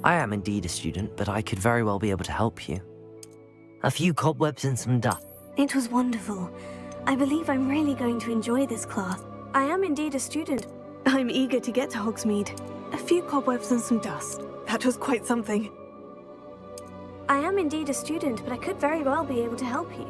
I am indeed a student, but I could very well be able to help you. A few cobwebs and some dust. It was wonderful. I believe I'm really going to enjoy this class. I am indeed a student. I'm eager to get to Hogsmeade. A few cobwebs and some dust. That was quite something. I am indeed a student, but I could very well be able to help you.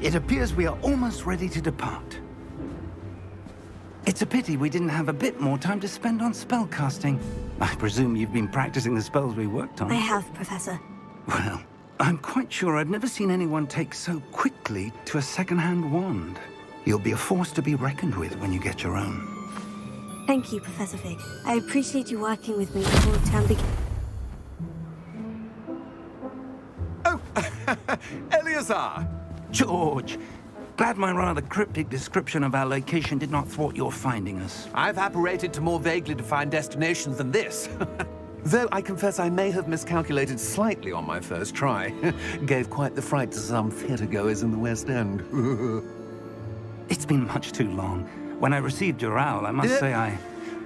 It appears we are almost ready to depart. It's a pity we didn't have a bit more time to spend on spellcasting. I presume you've been practicing the spells we worked on. I have, Professor. Well, I'm quite sure I've never seen anyone take so quickly to a second-hand wand. You'll be a force to be reckoned with when you get your own. Thank you, Professor Fig. I appreciate you working with me before the term begins. Oh, Eleazar! George, glad my rather cryptic description of our location did not thwart your finding us. I've apparated to more vaguely defined destinations than this. Though I confess I may have miscalculated slightly on my first try. Gave quite the fright to some theatergoers in the West End. It's been much too long. When I received your owl, I must say I...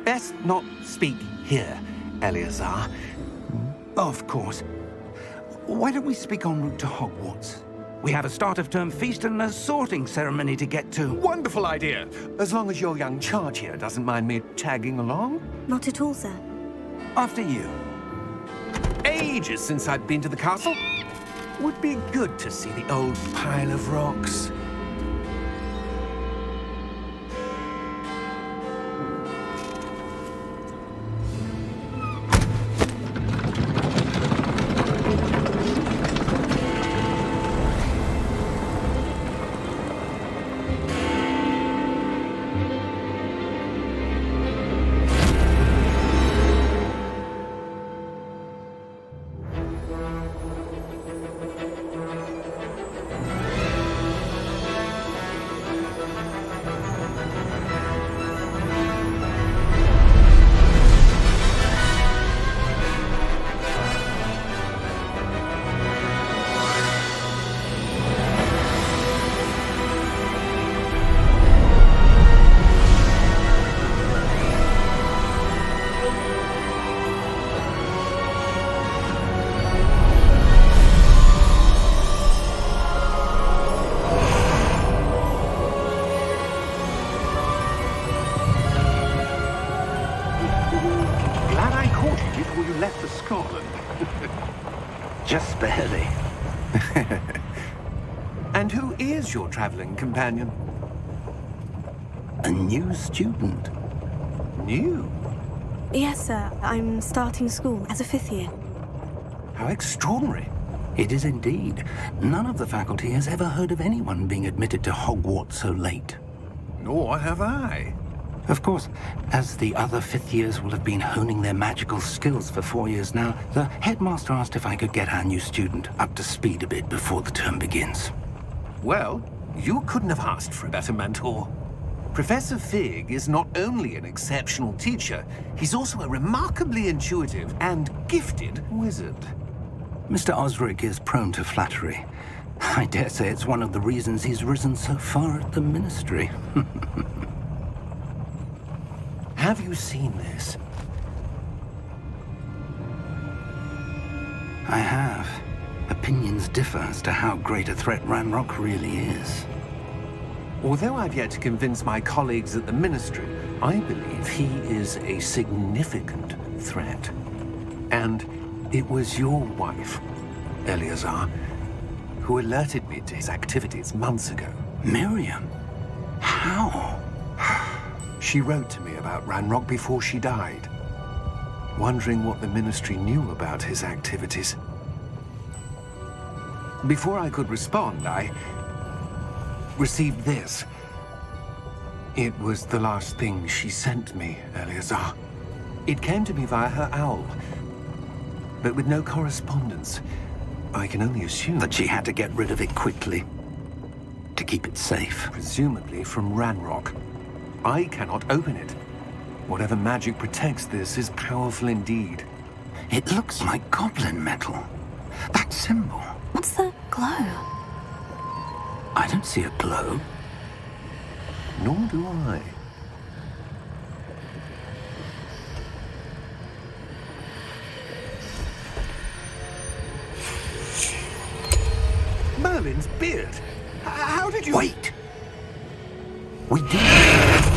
Best not speak here, Eleazar. Of course. Why don't we speak en route to Hogwarts? We have a start-of-term feast and a sorting ceremony to get to. Wonderful idea! As long as your young charge here doesn't mind me tagging along. Not at all, sir. After you. Ages since I've been to the castle. Would be good to see the old pile of rocks. Scotland. Just barely. And who is your traveling companion? A new student. New? Yes, sir. I'm starting school as a 5th year. How extraordinary. It is indeed. None of the faculty has ever heard of anyone being admitted to Hogwarts so late. Nor have I. Of course, as the other 5th years will have been honing their magical skills for 4 years now, the headmaster asked if I could get our new student up to speed a bit before the term begins. Well, you couldn't have asked for a better mentor. Professor Fig is not only an exceptional teacher, he's also a remarkably intuitive and gifted wizard. Mr. Osric is prone to flattery. I dare say it's one of the reasons he's risen so far at the ministry. Have you seen this? I have. Opinions differ as to how great a threat Ranrock really is. Although I've yet to convince my colleagues at the ministry, I believe he is a significant threat. And it was your wife, Eleazar, who alerted me to his activities months ago. Miriam? How? She wrote to me about Ranrock before she died, wondering what the ministry knew about his activities. Before I could respond, I received this. It was the last thing she sent me, Eleazar. It came to me via her owl, but with no correspondence. I can only assume That she had to get rid of it quickly, to keep it safe. presumably from Ranrock. I cannot open it. Whatever magic protects this is powerful indeed. It looks like goblin metal. That symbol. What's the glow? I don't see a glow. Nor do I. Merlin's beard. How did you... Wait! We did.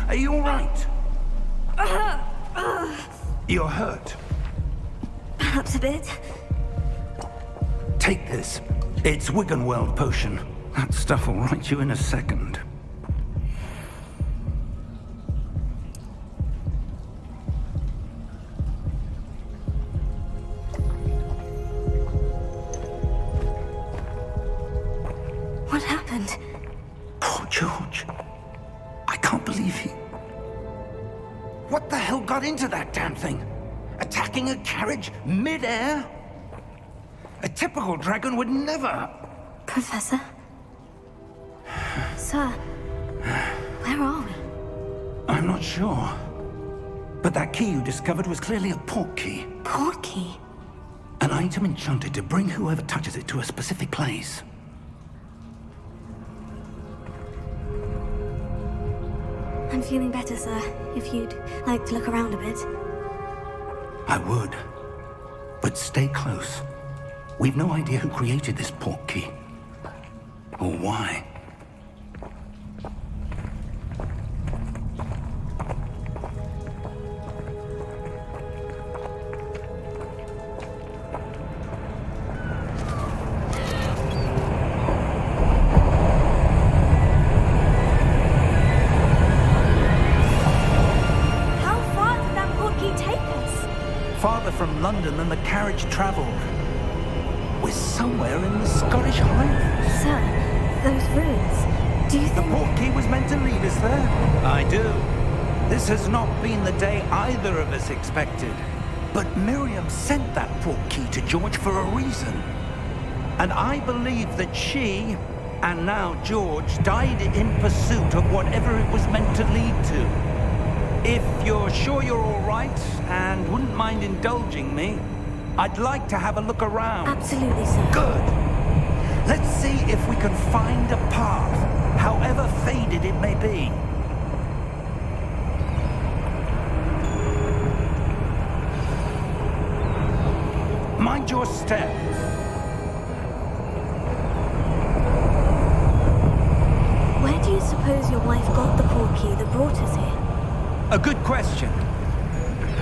Are you all right? You're hurt. Perhaps a bit. Take this. It's Wiggenweld potion. That stuff will right you in a second. What happened? Poor George. I can't believe he... What the hell got into that damn thing? Attacking a carriage mid-air? A typical dragon would never... Professor? Sir, where are we? I'm not sure. But that key you discovered was clearly a port key. Port key? An item enchanted to bring whoever touches it to a specific place. I'm feeling better, sir. If you'd like to look around a bit. I would. But stay close. We've no idea who created this port key. Or why. from London than the carriage travelled. We're somewhere in the Scottish Highlands. Sir, those ruins. Do you The think... portkey was meant to lead us there? I do. This has not been the day either of us expected. But Miriam sent that portkey to George for a reason. And I believe that she, and now George, died in pursuit of whatever it was meant to lead to. If you're sure you're all right and wouldn't mind indulging me, I'd like to have a look around. Absolutely, sir. Good. Let's see if we can find a path, however faded it may be. Mind your step. Where do you suppose your wife got the portkey that brought us here? A good question.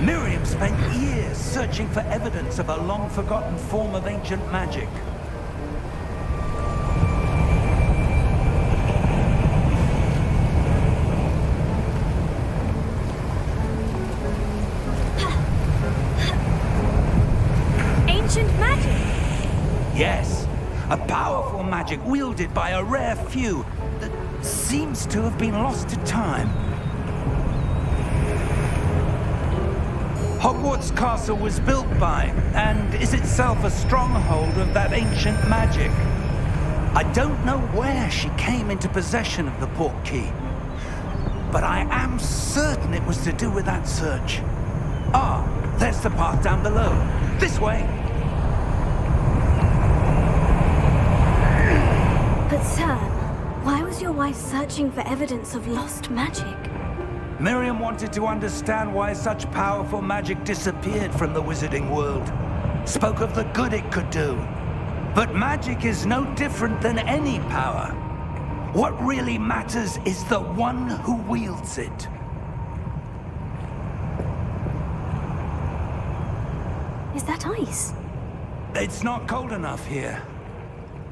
Miriam spent years searching for evidence of a long-forgotten form of ancient magic. Ancient magic? Yes, a powerful magic wielded by a rare few that seems to have been lost to time. Hogwarts Castle was built by, and is itself a stronghold of that ancient magic. I don't know where she came into possession of the portkey, but I am certain it was to do with that search. Ah, there's the path down below. This way. But sir, why was your wife searching for evidence of lost magic? Miriam wanted to understand why such powerful magic disappeared from the wizarding world. Spoke of the good it could do. But magic is no different than any power. What really matters is the one who wields it. Is that ice? It's not cold enough here.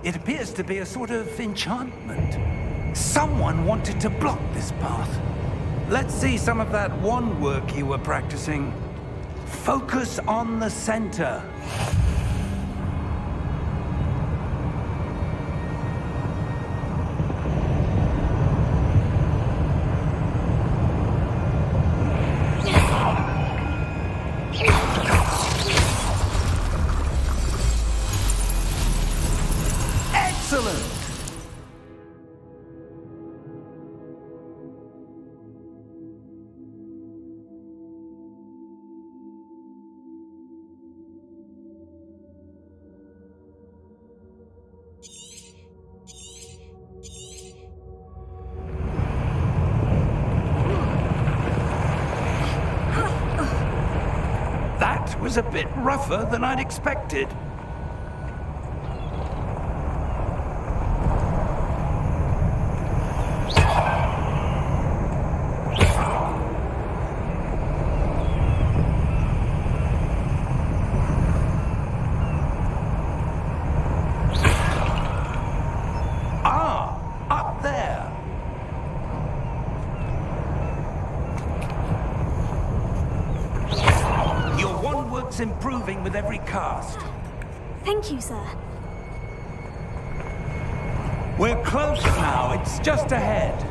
It appears to be a sort of enchantment. Someone wanted to block this path. Let's see some of that wand work you were practicing. Focus on the center. Excellent! That was a bit rougher than I'd expected. Up there. Your wand work's improving with every cast. Thank you, sir. We're close now. It's just ahead.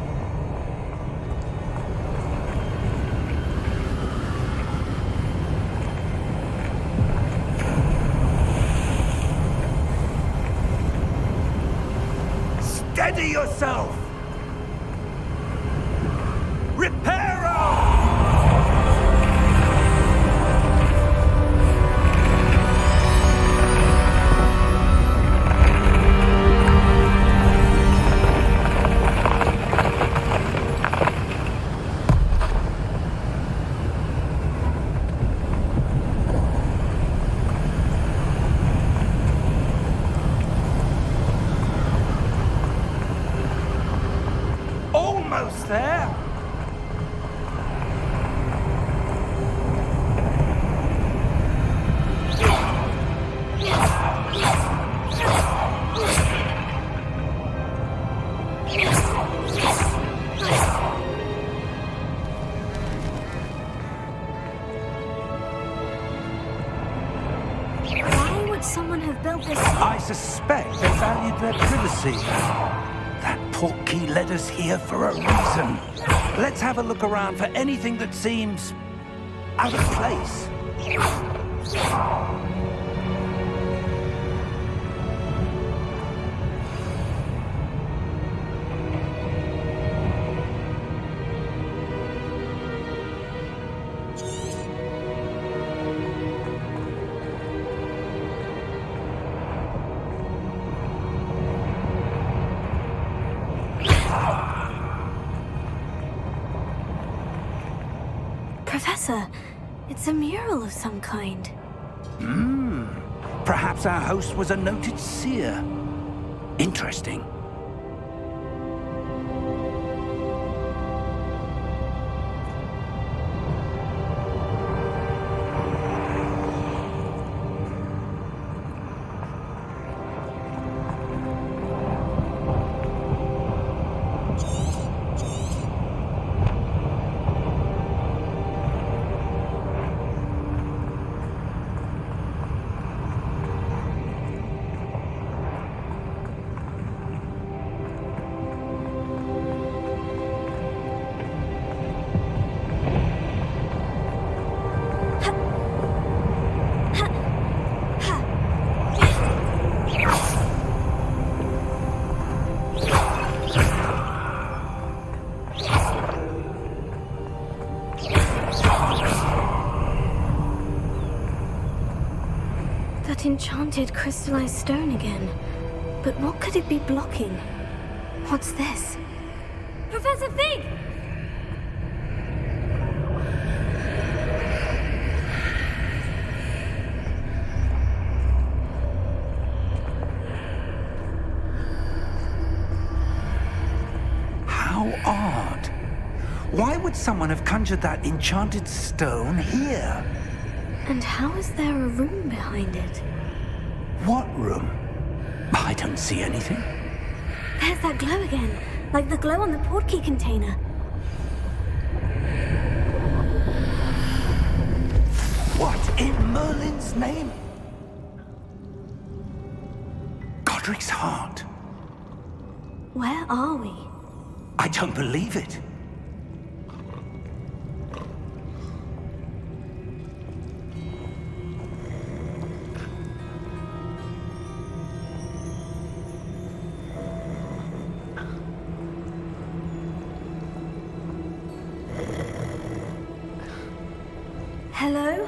Steady yourself! Reparo! someone have built this? I suspect they valued their privacy. That portkey led us here for a reason. Let's have a look around for anything that seems out of place. Professor, it's a mural of some kind. Perhaps our host was a noted seer. Interesting. That enchanted crystallized stone again. But what could it be blocking? What's this? Professor Fig! How odd. Why would someone have conjured that enchanted stone here? And how is there a room behind it? What room? I don't see anything. There's that glow again, like the glow on the portkey container. What in Merlin's name? Godric's heart. Where are we? I don't believe it. Hello?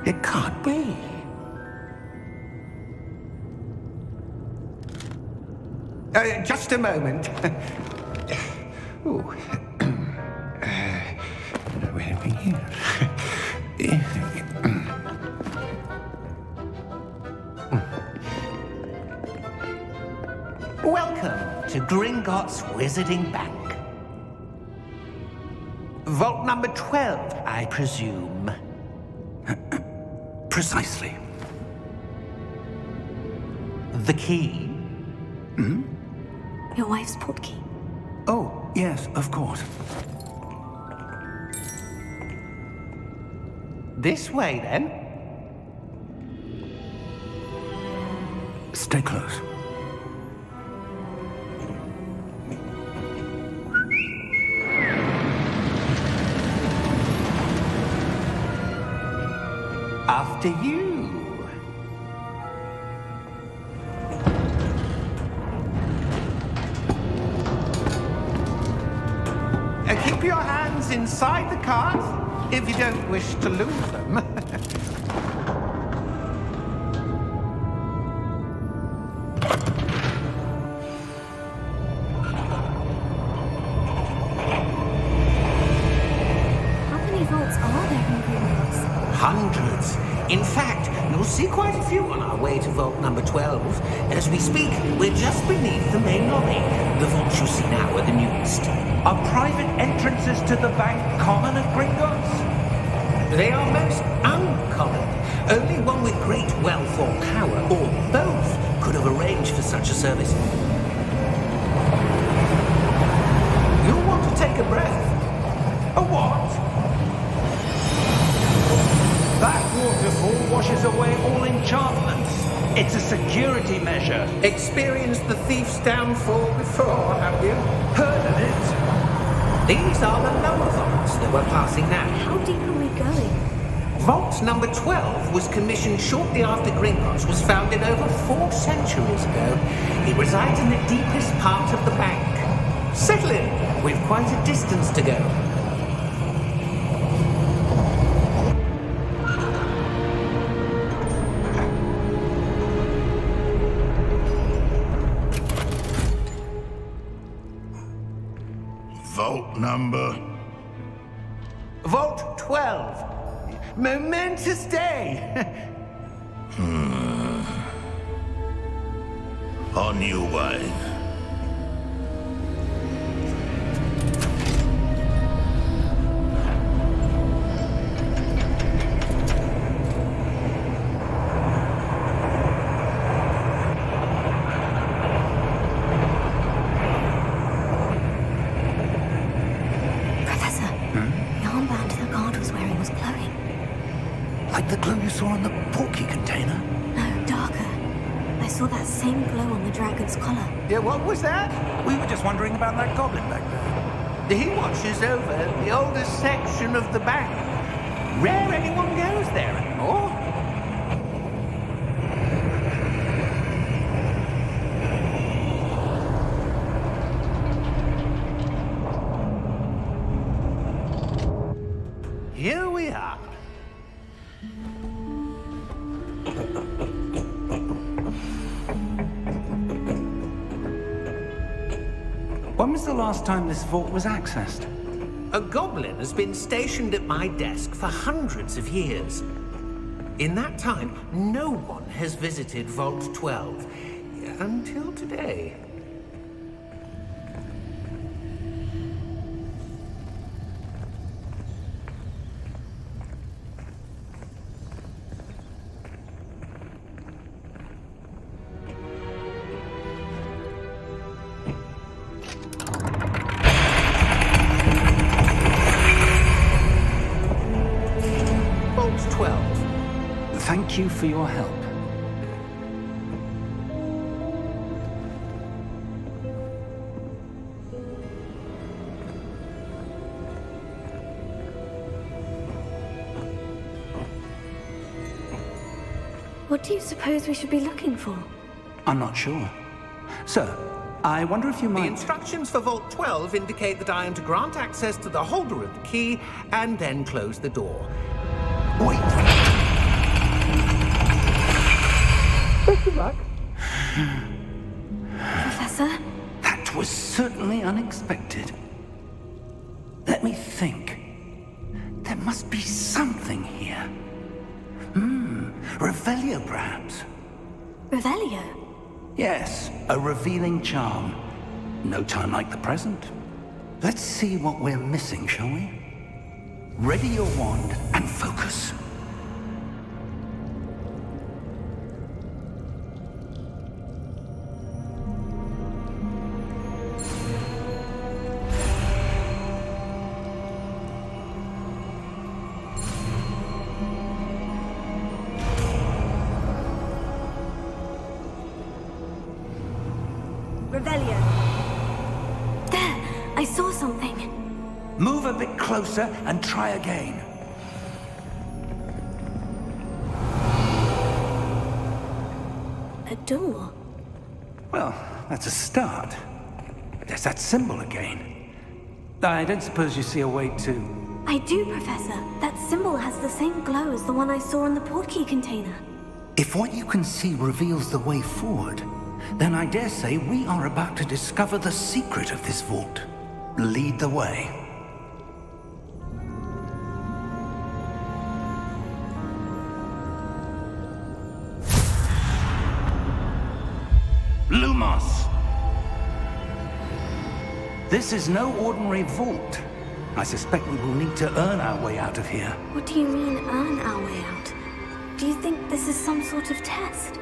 It can't be. Just a moment. Ooh. Where are we here? Welcome to Gringotts Wizarding Bank. Vault number 12, I presume. Precisely. The key? Your wife's portkey. Oh, yes, of course. This way, then. Stay close. After you. Keep your hands inside the cart if you don't wish to lose them. How many vaults are there in Gringotts? Hundreds. In fact, you'll see quite a few on our way to vault number 12. As we speak, we're just beneath the main lobby. The vaults you see now are the newest. Are private entrances to the bank common at Gringotts? They are most uncommon. Only one with great wealth or power, or both, could have arranged for such a service. You'll want to take a breath. A what? That waterfall washes away all enchantments. It's a security measure. Experienced the thief's downfall before, have you? Heard of it? These are the lower vaults that we're passing now. How deep are we going? Vault number 12 was commissioned shortly after Gringotts was founded over 4 centuries ago. It resides in the deepest part of the bank. Settle in. We've quite a distance to go. Vault number? Vault 12. Momentous day. On your way. Professor, the armband the guard was wearing was glowing. Like the glue you saw in the porky container? No, darker. I saw that same glow on the dragon's collar. Yeah, what was that? We were just wondering about that goblin back there. He watches over the oldest section of the bank. Rare anyone goes there anymore. Here we are. When was the last time this vault was accessed? A goblin has been stationed at my desk for hundreds of years. In that time, no one has visited Vault 12 until today. Vault 12. Thank you for your help. What do you suppose we should be looking for? I'm not sure. Sir, I wonder if you The might... instructions for Vault 12 indicate that I am to grant access to the holder of the key and then close the door. Wait! Professor? That was certainly unexpected. Let me think. There must be something here. Revelio, perhaps. Revelio? Yes, a revealing charm. No time like the present. Let's see what we're missing, shall we? Ready your wand and focus. Revelio. There! I saw something. Move a bit closer and try again. A door. Well, that's a start. There's that symbol again. I don't suppose you see a way to... I do, Professor. That symbol has the same glow as the one I saw in the portkey container. If what you can see reveals the way forward, then I dare say we are about to discover the secret of this vault. Lead the way. Lumos! This is no ordinary vault. I suspect we will need to earn our way out of here. What do you mean, earn our way out? Do you think this is some sort of test?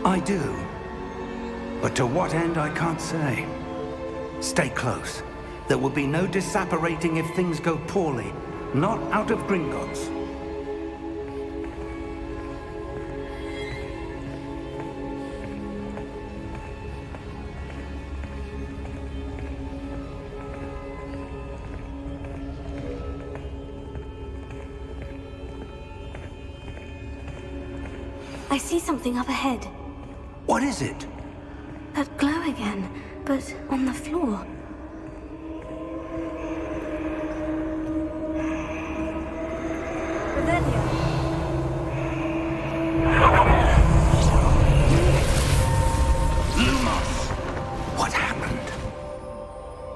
I do. But to what end, I can't say. Stay close. There will be no disapparating if things go poorly. Not out of Gringotts. I see something up ahead. What is it? That glow again, but on the floor. Revelio. Lumos! What happened?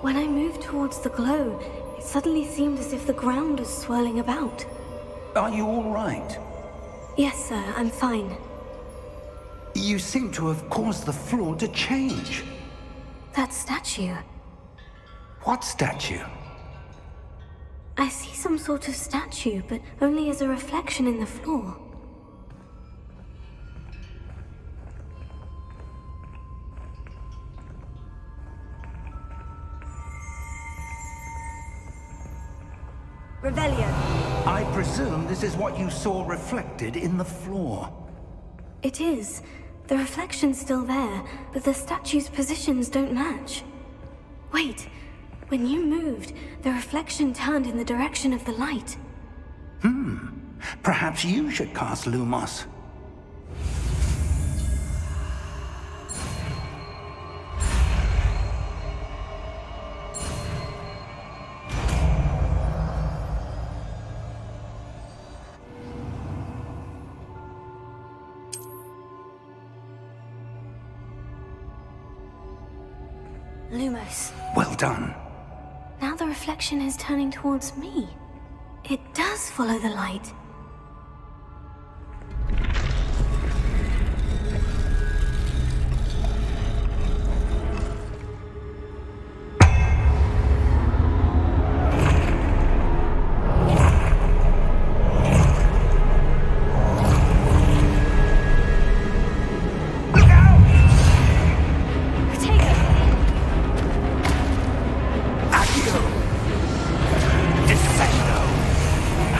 When I moved towards the glow, it suddenly seemed as if the ground was swirling about. Are you all right? Yes, sir, I'm fine. You seem to have caused the floor to change. That statue. What statue? I see some sort of statue, but only as a reflection in the floor. Revelio. I presume this is what you saw reflected in the floor. It is. The reflection's still there, but the statue's positions don't match. Wait. When you moved, the reflection turned in the direction of the light. Perhaps you should cast Lumos. Lumos. Well done. Now the reflection is turning towards me. It does follow the light.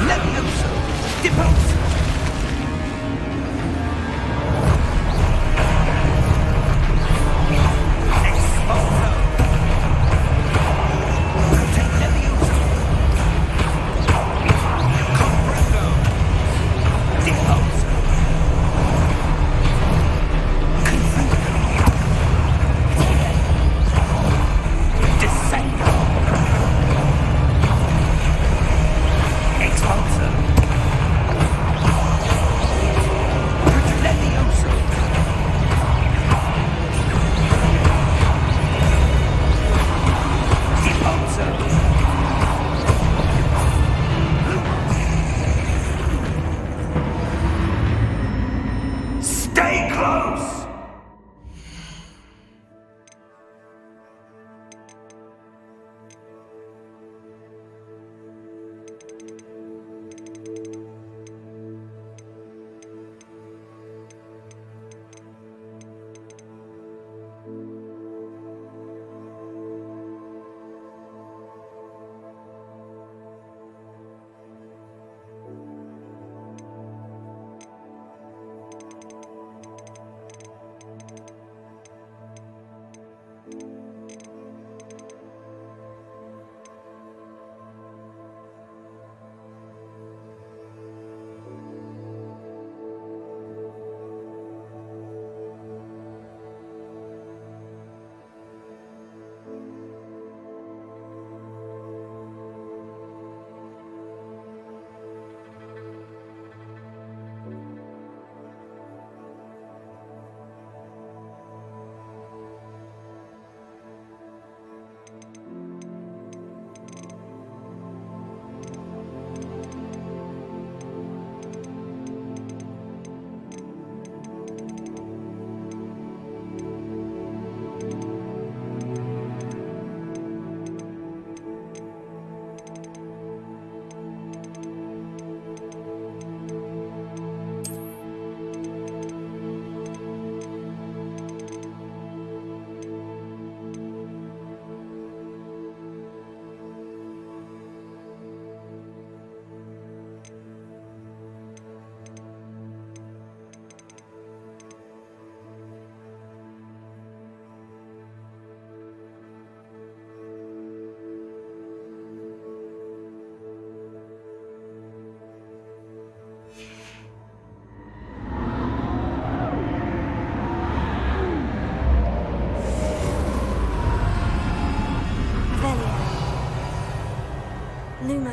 Levioso!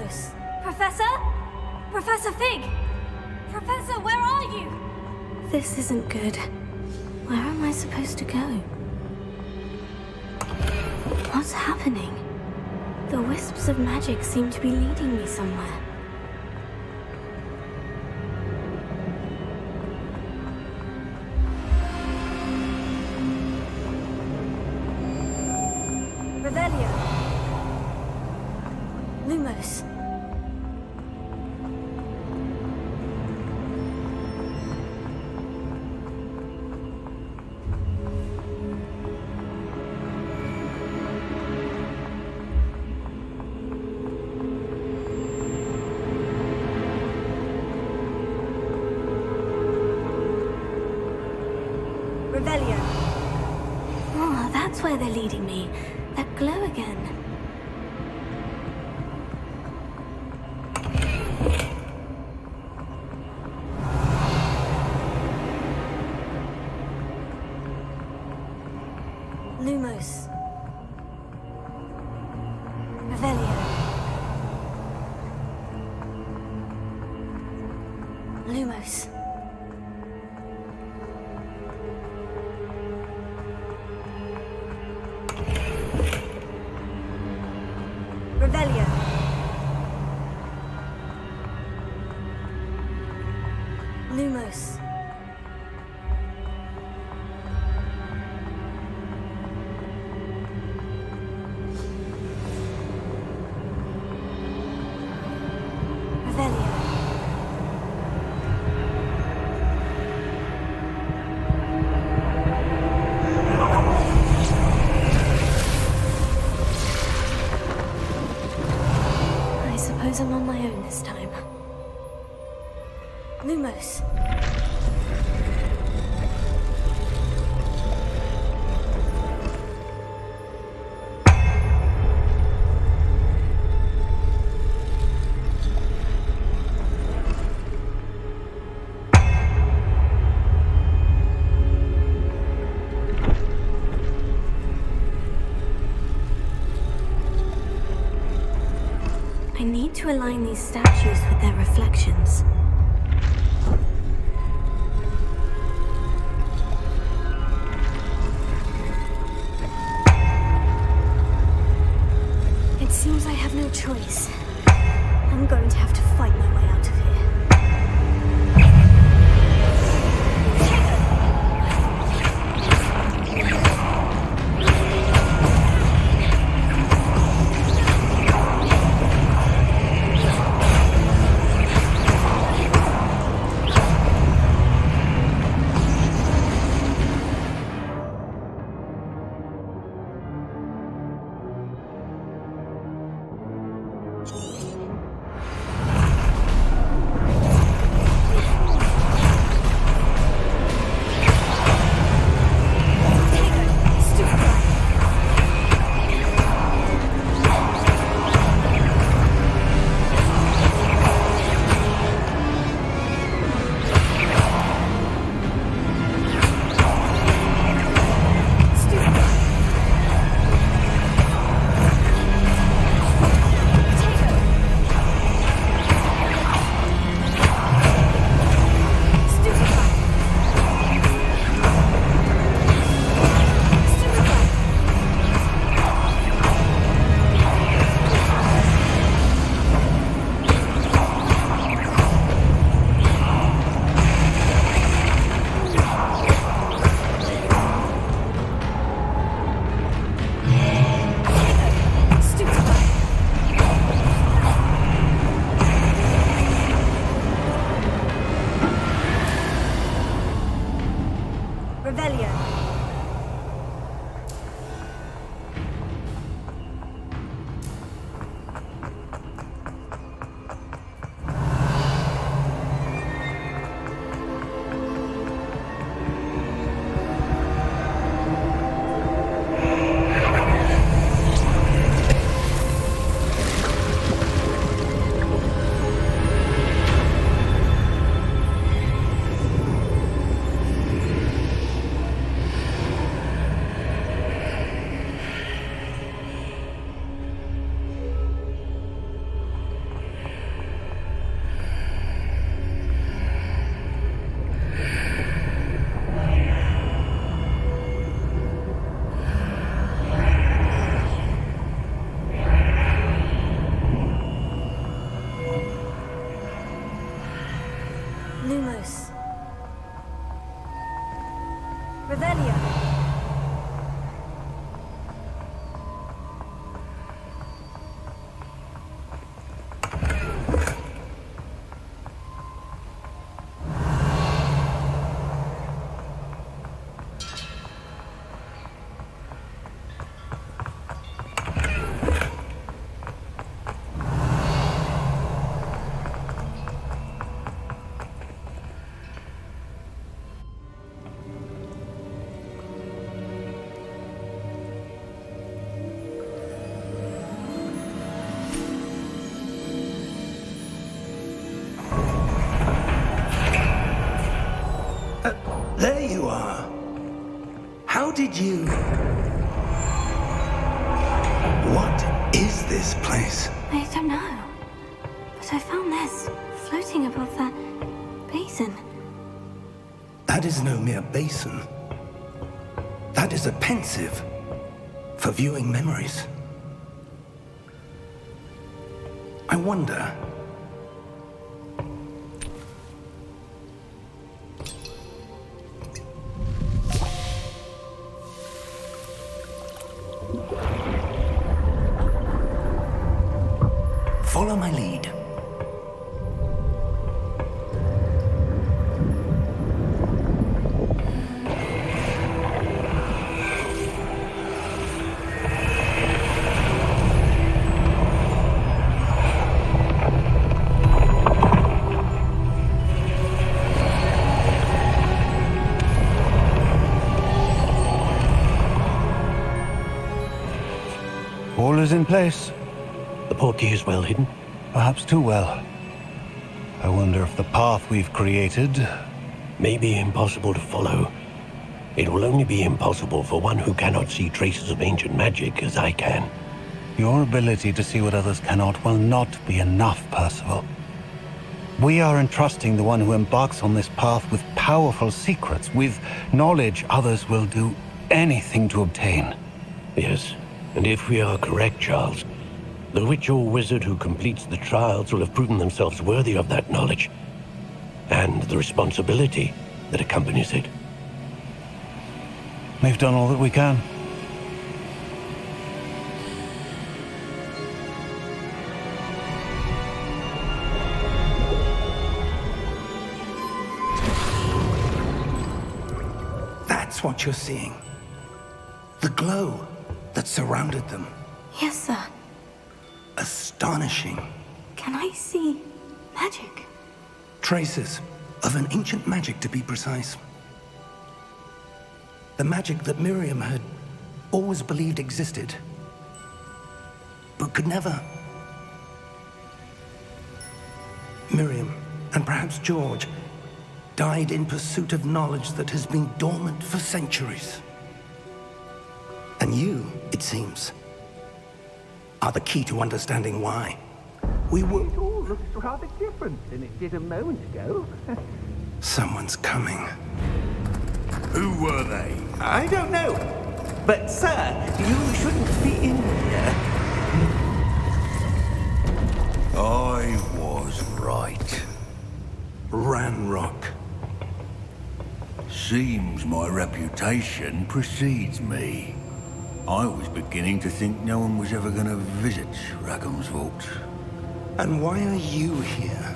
Lumos. Professor? Professor Fig! Professor, where are you? This isn't good. Where am I supposed to go? What's happening? The wisps of magic seem to be leading me somewhere. Revelio. Lumos. Revelio. Oh, that's where they're leading me. That glow again. Lumos. Revelio. Lumos. Revelio. Lumos. Revelio. I suppose I'm on my own this time. Lumos. I need to align these statues with their reflections. It seems I have no choice. I'm going to have to fight my way out of here. earlier. There you are. How did you... What is this place? I don't know. But I found this floating above that basin. That is no mere basin. That is a pensive for viewing memories. I wonder... Follow my lead. All is in place. The portkey is well hidden. Perhaps too well. I wonder if the path we've created... May be impossible to follow. It will only be impossible for one who cannot see traces of ancient magic as I can. Your ability to see what others cannot will not be enough, Percival. We are entrusting the one who embarks on this path with powerful secrets, with knowledge others will do anything to obtain. Yes, and if we are correct, Charles, the witch or wizard who completes the trials will have proven themselves worthy of that knowledge, and the responsibility that accompanies it. We've done all that we can. That's what you're seeing. The glow that surrounded them. Yes, sir. Astonishing. Can I see magic? Traces of an ancient magic, to be precise. The magic that Miriam had always believed existed, but could never. Miriam, and perhaps George, died in pursuit of knowledge that has been dormant for centuries. And you, it seems, are the key to understanding why. We were... It all looks rather different than it did a moment ago. Someone's coming. Who were they? I don't know. But, sir, you shouldn't be in here. I was right. Ranrock. Seems my reputation precedes me. I was beginning to think no one was ever going to visit Rackham's vault. And why are you here?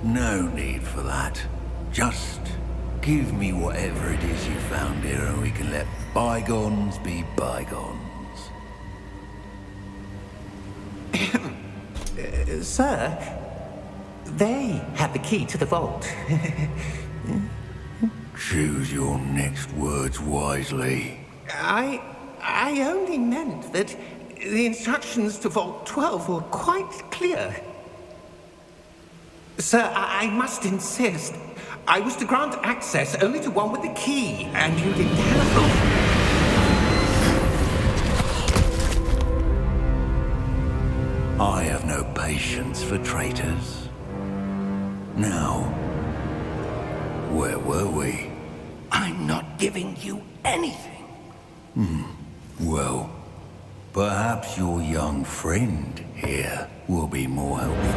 No need for that. Just give me whatever it is you found here and we can let bygones be bygones. Sir, they have the key to the vault. Choose your next words wisely. I only meant that the instructions to Vault 12 were quite clear. Sir, I must insist. I was to grant access only to one with the key, and you didn't have them. I have no patience for traitors. Now, where were we? I'm not giving you anything. Well, perhaps your young friend here will be more helpful.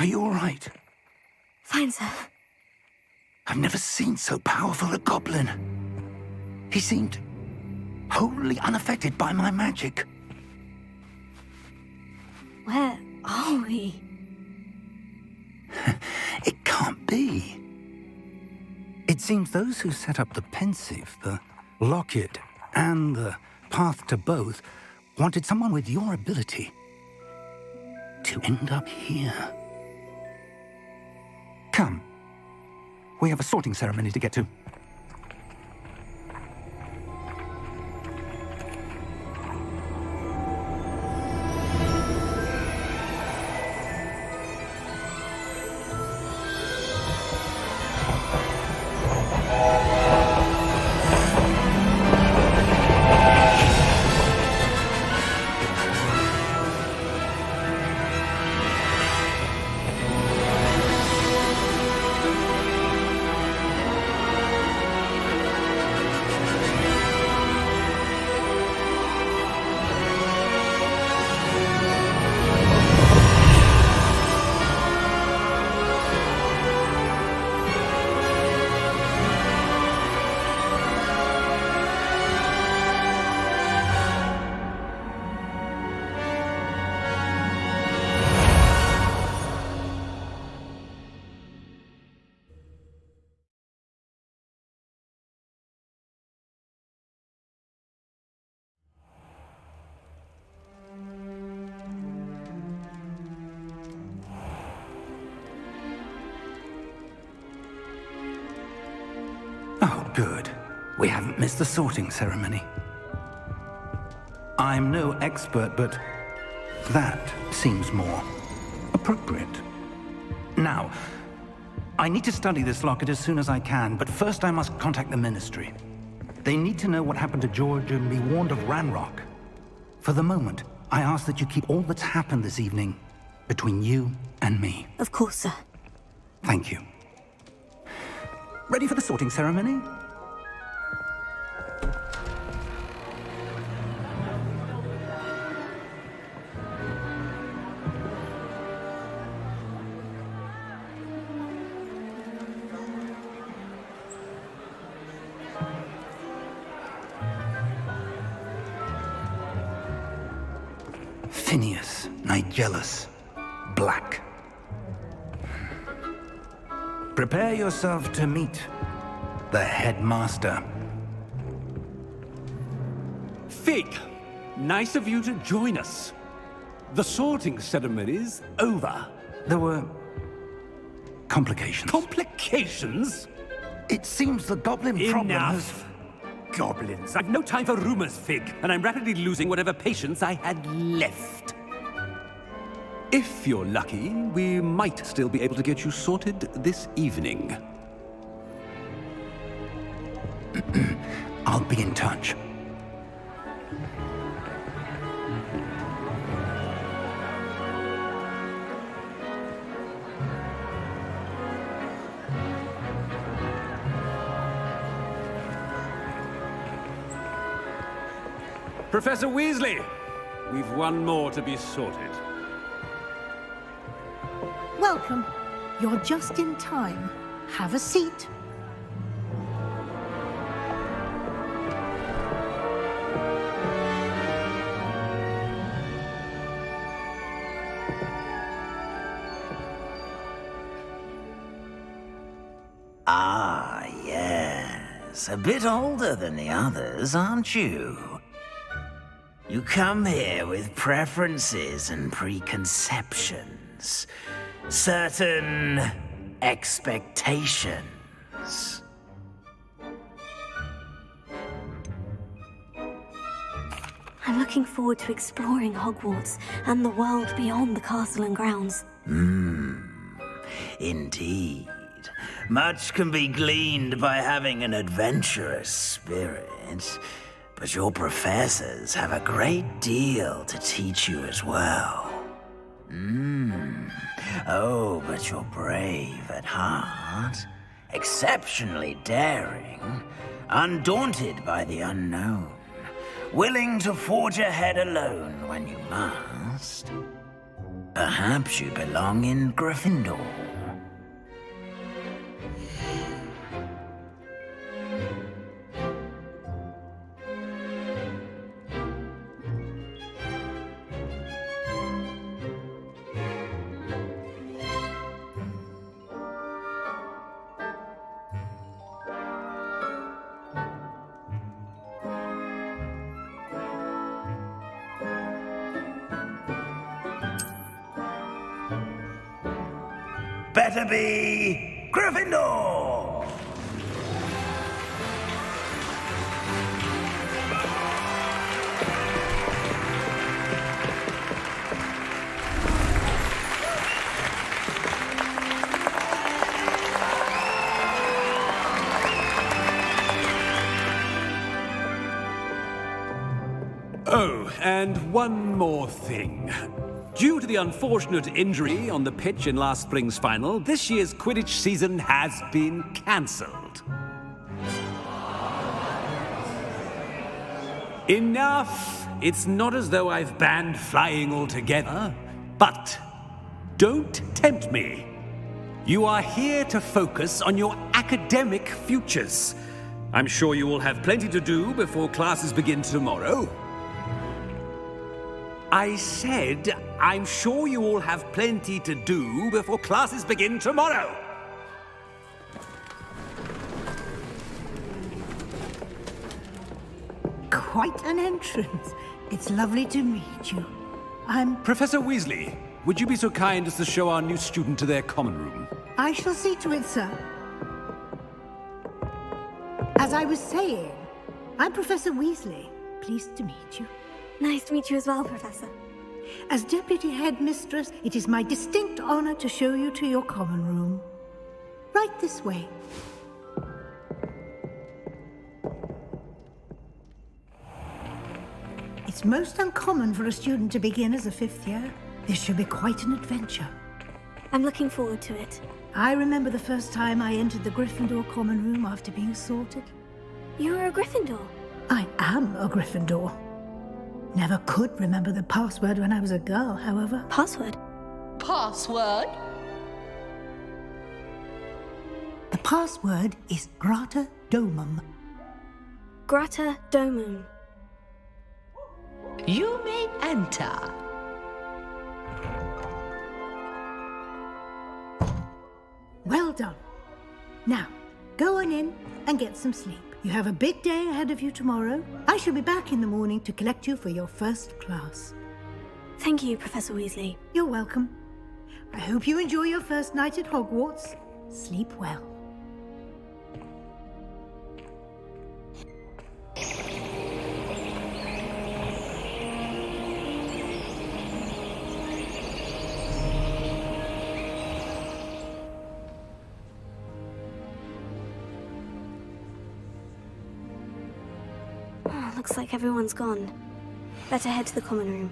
Are you all right? Fine, sir. I've never seen so powerful a goblin. He seemed wholly unaffected by my magic. Where are we? It can't be. It seems those who set up the pensive, the locket, and the path to both wanted someone with your ability to end up here. Come. We have a sorting ceremony to get to. Oh, good. We haven't missed the sorting ceremony. I'm no expert, but that seems more appropriate. Now, I need to study this locket as soon as I can, but first I must contact the Ministry. They need to know what happened to George and be warned of Ranrock. For the moment, I ask that you keep all that's happened this evening between you and me. Of course, sir. Thank you. Ready for the sorting ceremony? Phineas, Nigellus, Black. Prepare yourself to meet the headmaster. Fig, nice of you to join us. The sorting ceremony's over. There were complications. Complications? It seems the goblin problem has... Enough! Goblins. I've no time for rumors, Fig, and I'm rapidly losing whatever patience I had left. If you're lucky, we might still be able to get you sorted this evening. I'll be in touch. Professor Weasley, we've one more to be sorted. Welcome. You're just in time. Have a seat. Ah, yes. A bit older than the others, aren't you? You come here with preferences and preconceptions. Certain expectations. I'm looking forward to exploring Hogwarts and the world beyond the castle and grounds. Indeed. Much can be gleaned by having an adventurous spirit. But your professors have a great deal to teach you as well. Oh, but you're brave at heart, exceptionally daring, undaunted by the unknown, willing to forge ahead alone when you must. Perhaps you belong in Gryffindor. Better be Gryffindor! Oh, and one more thing. Due to the unfortunate injury on the pitch in last spring's final, this year's Quidditch season has been cancelled. Enough! It's not as though I've banned flying altogether, but don't tempt me. You are here to focus on your academic futures. I'm sure you will have plenty to do before classes begin tomorrow. I said, I'm sure you all have plenty to do before classes begin tomorrow. Quite an entrance. It's lovely to meet you. I'm... Professor Weasley, would you be so kind as to show our new student to their common room? I shall see to it, sir. As I was saying, I'm Professor Weasley. Pleased to meet you. Nice to meet you as well, Professor. As Deputy Headmistress, it is my distinct honor to show you to your common room. Right this way. It's most uncommon for a student to begin as a fifth year. This should be quite an adventure. I'm looking forward to it. I remember the first time I entered the Gryffindor common room after being sorted. You were a Gryffindor? I am a Gryffindor. Never could remember the password when I was a girl, however. Password? Password? The password is Grata Domum. Grata Domum. You may enter. Well done. Now, go on in and get some sleep. You have a big day ahead of you tomorrow. I shall be back in the morning to collect you for your first class. Thank you, Professor Weasley. You're welcome. I hope you enjoy your first night at Hogwarts. Sleep well. Looks like everyone's gone. Better head to the common room.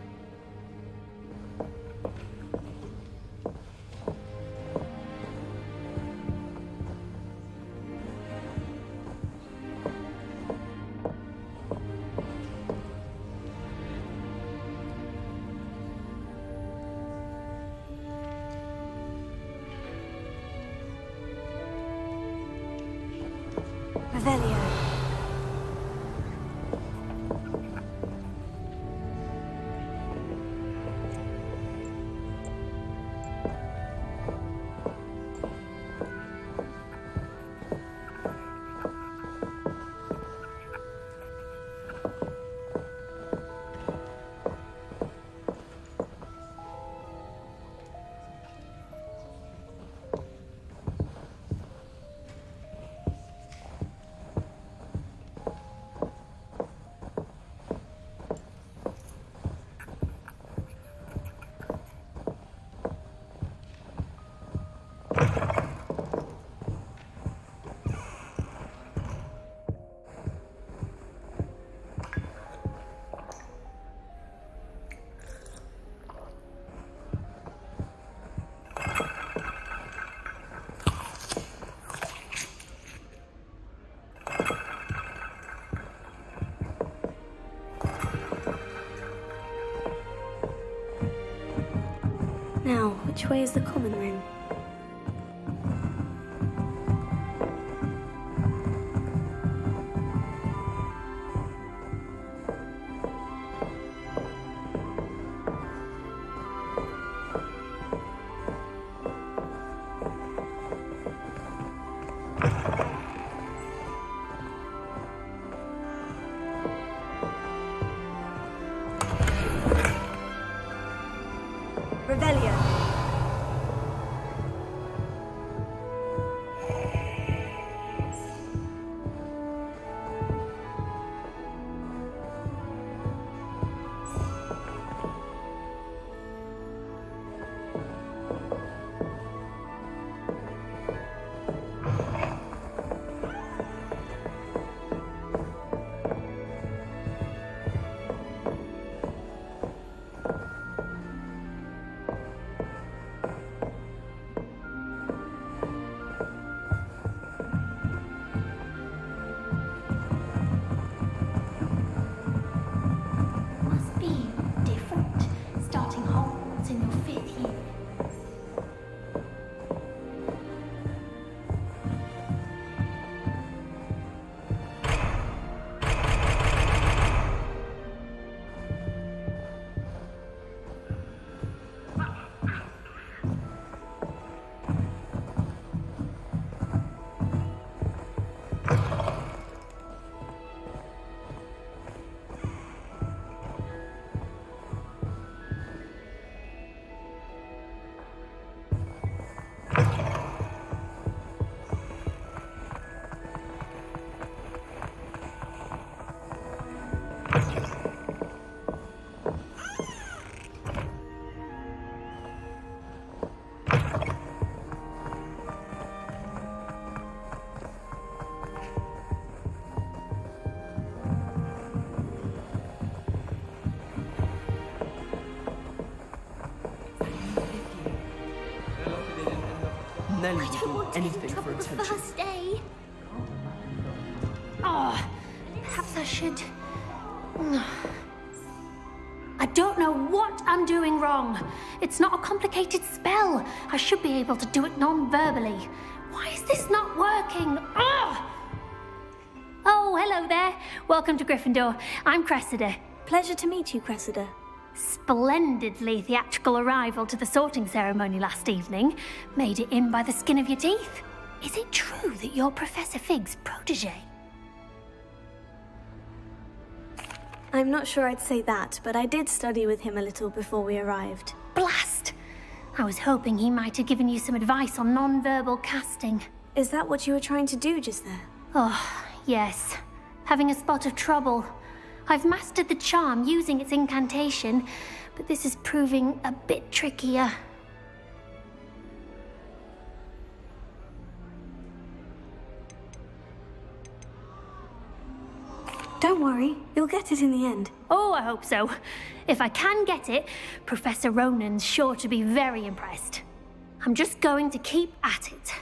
Revelio. Now, which way is the common room? Revelio. Must be different, starting Hogwarts in your 5th year. Nelly I don't want to get in anything trouble for the attention. first day. Oh, perhaps I should. I don't know what I'm doing wrong. It's not a complicated spell. I should be able to do it non-verbally. Why is this not working? Oh, hello there. Welcome to Gryffindor. I'm Cressida. Pleasure to meet you, Cressida. Splendidly theatrical arrival to the sorting ceremony last evening. Made it in by the skin of your teeth. Is it true that you're Professor Fig's protege? I'm not sure I'd say that, but I did study with him a little before we arrived. Blast! I was hoping he might have given you some advice on non-verbal casting. Is that what you were trying to do just there? Oh, yes. Having a spot of trouble. I've mastered the charm using its incantation, but this is proving a bit trickier. Don't worry, you'll get it in the end. Oh, I hope so. If I can get it, Professor Ronan's sure to be very impressed. I'm just going to keep at it.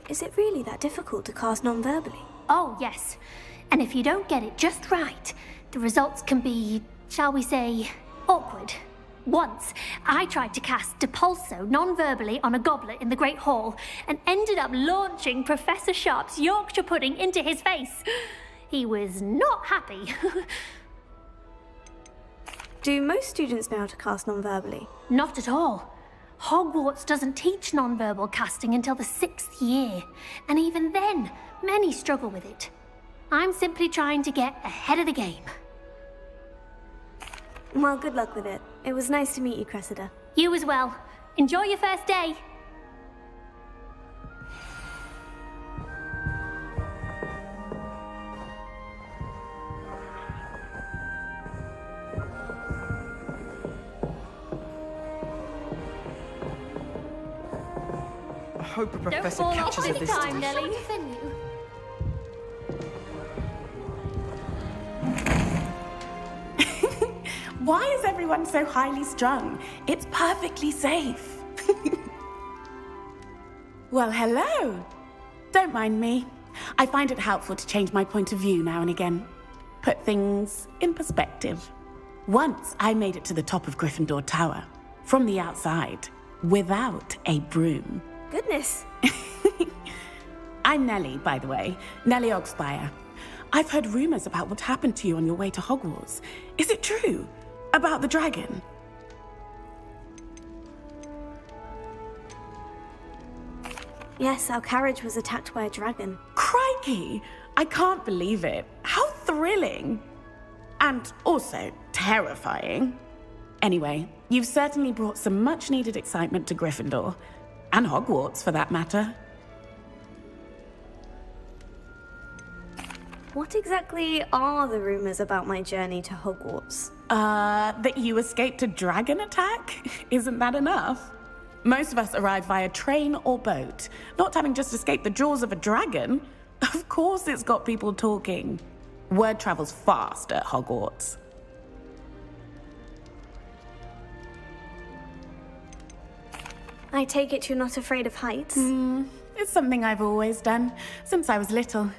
Is it really that difficult to cast non-verbally? Oh, yes. And if you don't get it just right, the results can be, shall we say, awkward. Once, I tried to cast Depulso non-verbally on a goblet in the Great Hall and ended up launching Professor Sharp's Yorkshire pudding into his face. He was not happy. Do most students know how to cast non-verbally? Not at all. Hogwarts doesn't teach non-verbal casting until the 6th year, and even then, many struggle with it. I'm simply trying to get ahead of the game. Well, good luck with it. It was nice to meet you, Cressida. You as well. Enjoy your first day. I hope a Don't professor fall catches off her any this time, time. Nelly. Why is everyone so highly strung? It's perfectly safe. Well, hello. Don't mind me. I find it helpful to change my point of view now and again. Put things in perspective. Once I made it to the top of Gryffindor Tower, from the outside, without a broom. Goodness. I'm Nellie, by the way. Nellie Oxfire. I've heard rumors about what happened to you on your way to Hogwarts. Is it true? About the dragon? Yes, our carriage was attacked by a dragon. Crikey! I can't believe it. How thrilling! And also terrifying. Anyway, you've certainly brought some much-needed excitement to Gryffindor. And Hogwarts, for that matter. What exactly are the rumors about my journey to Hogwarts? That you escaped a dragon attack? Isn't that enough? Most of us arrive via train or boat, not having just escaped the jaws of a dragon. Of course it's got people talking. Word travels fast at Hogwarts. I take it you're not afraid of heights? It's something I've always done, since I was little.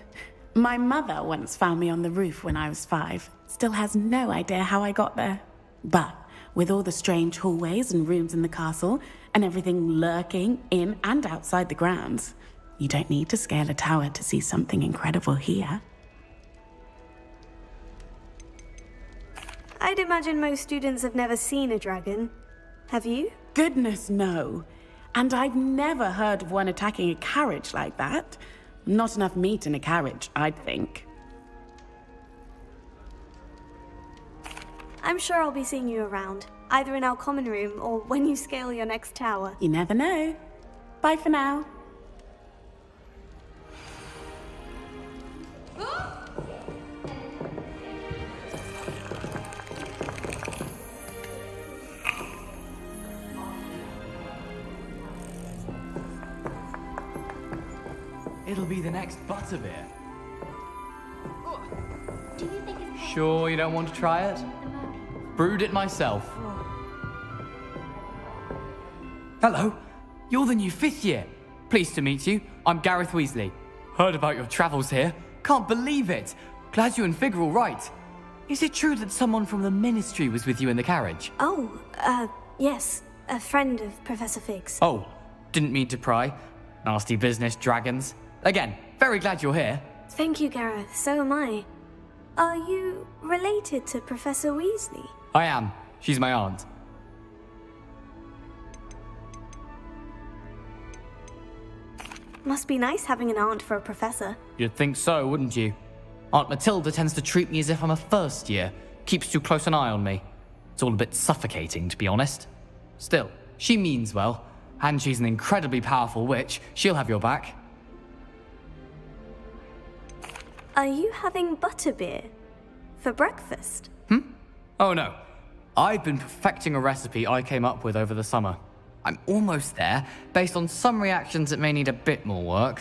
My mother once found me on the roof when I was 5. Still has no idea how I got there. But with all the strange hallways and rooms in the castle, and everything lurking in and outside the grounds, you don't need to scale a tower to see something incredible here. I'd imagine most students have never seen a dragon. Have you? Goodness, no. And I've never heard of one attacking a carriage like that. Not enough meat in a carriage, I'd think. I'm sure I'll be seeing you around, either in our common room or when you scale your next tower. You never know. Bye for now. It'll be the next butterbeer. Do you think it's Sure you don't want to try it? Brewed it myself. Hello, you're the new 5th year. Pleased to meet you. I'm Gareth Weasley. Heard about your travels here. Can't believe it. Glad you and Fig are all right. Is it true that someone from the Ministry was with you in the carriage? Oh, yes. A friend of Professor Fig's. Oh, didn't mean to pry. Nasty business, dragons. Again, very glad you're here. Thank you, Gareth. So am I. Are you related to Professor Weasley? I am. She's my aunt. Must be nice having an aunt for a professor. You'd think so, wouldn't you? Aunt Matilda tends to treat me as if I'm a first year. Keeps too close an eye on me. It's all a bit suffocating, to be honest. Still, she means well. And she's an incredibly powerful witch. She'll have your back. Are you having butterbeer for breakfast? Oh no. I've been perfecting a recipe I came up with over the summer. I'm almost there. Based on some reactions, it may need a bit more work.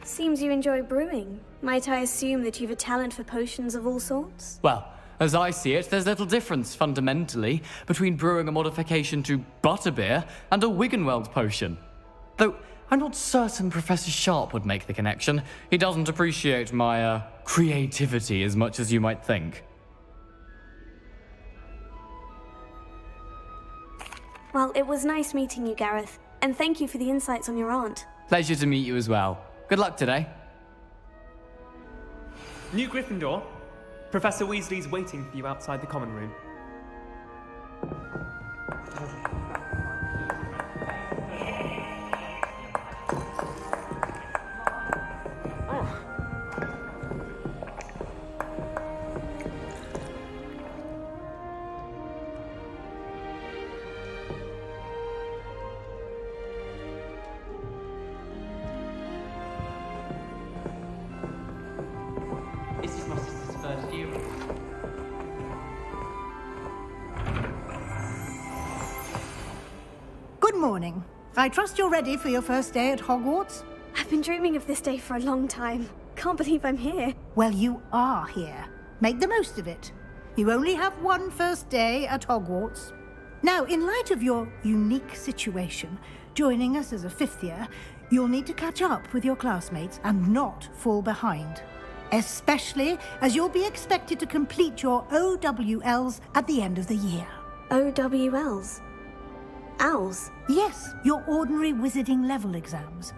Seems you enjoy brewing. Might I assume that you've a talent for potions of all sorts? Well, as I see it, there's little difference, fundamentally, between brewing a modification to butterbeer and a Wiggenweld potion. Though, I'm not certain Professor Sharp would make the connection. He doesn't appreciate my, creativity as much as you might think. Well, it was nice meeting you, Gareth. And thank you for the insights on your aunt. Pleasure to meet you as well. Good luck today. New Gryffindor. Professor Weasley's waiting for you outside the common room. This is my sister's first year. Good morning. I trust you're ready for your first day at Hogwarts? I've been dreaming of this day for a long time. Can't believe I'm here. Well, you are here. Make the most of it. You only have one first day at Hogwarts. Now, in light of your unique situation, joining us as a 5th year, you'll need to catch up with your classmates and not fall behind. especially as you'll be expected to complete your OWLs at the end of the year. OWLs? Owls? Yes, your ordinary wizarding level exams.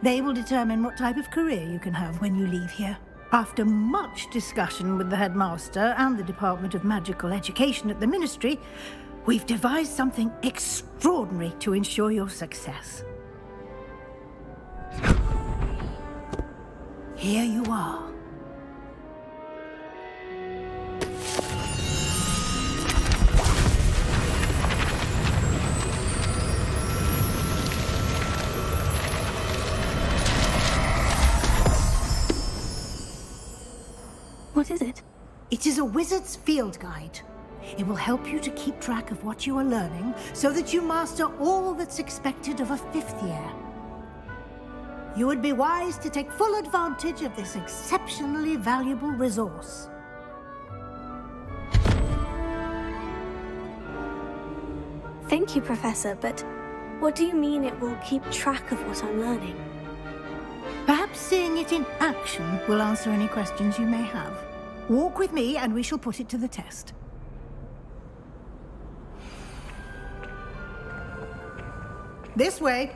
They will determine what type of career you can have when you leave here. After much discussion with the headmaster and the Department of Magical Education at the Ministry, we've devised something extraordinary to ensure your success. Here you are. What is it? It is a wizard's field guide. It will help you to keep track of what you are learning so that you master all that's expected of a 5th year. You would be wise to take full advantage of this exceptionally valuable resource. Thank you, Professor, but what do you mean it will keep track of what I'm learning? Perhaps seeing it in action will answer any questions you may have. Walk with me and we shall put it to the test. This way.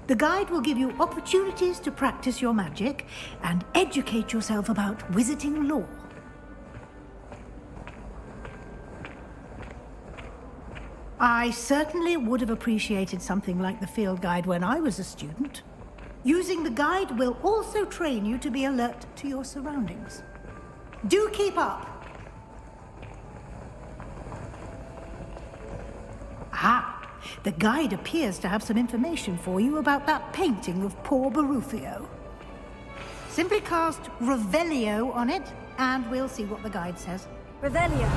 The guide will give you opportunities to practice your magic and educate yourself about wizarding lore. I certainly would have appreciated something like the field guide when I was a student. Using the guide will also train you to be alert to your surroundings. Do keep up! Ah, the guide appears to have some information for you about that painting of poor Barufio. Simply cast Revelio on it, and we'll see what the guide says. Revelio.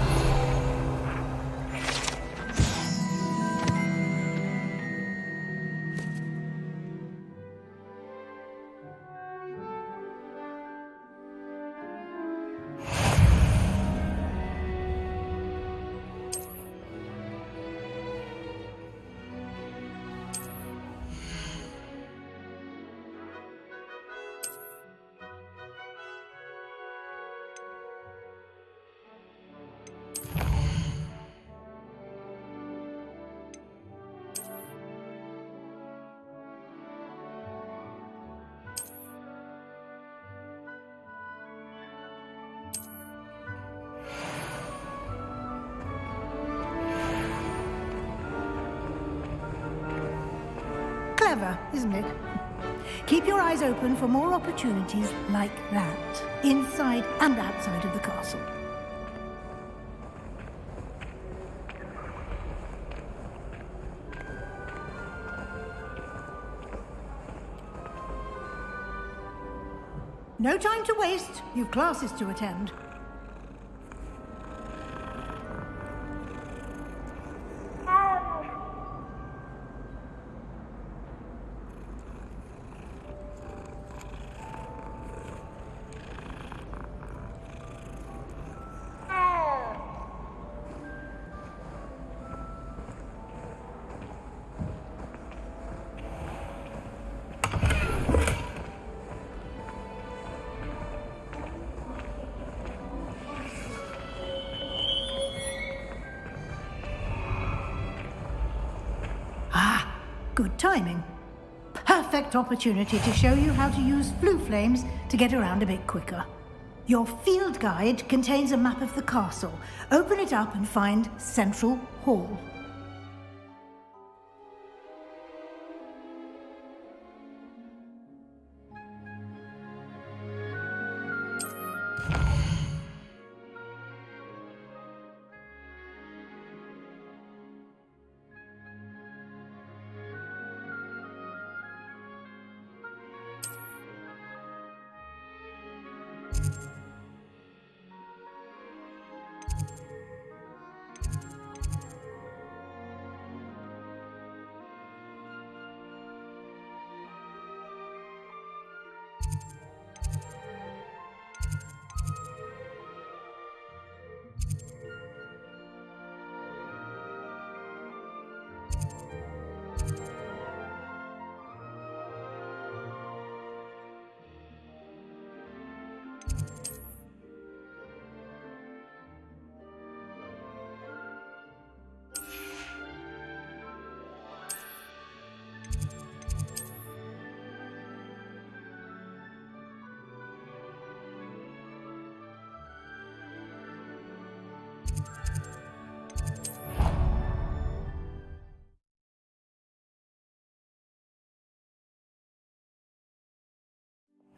Clever, isn't it? Keep your eyes open for more opportunities like that, inside and outside of the castle. No time to waste. You've classes to attend. Good timing. Perfect opportunity to show you how to use flue flames to get around a bit quicker. Your field guide contains a map of the castle. Open it up and find Central Hall.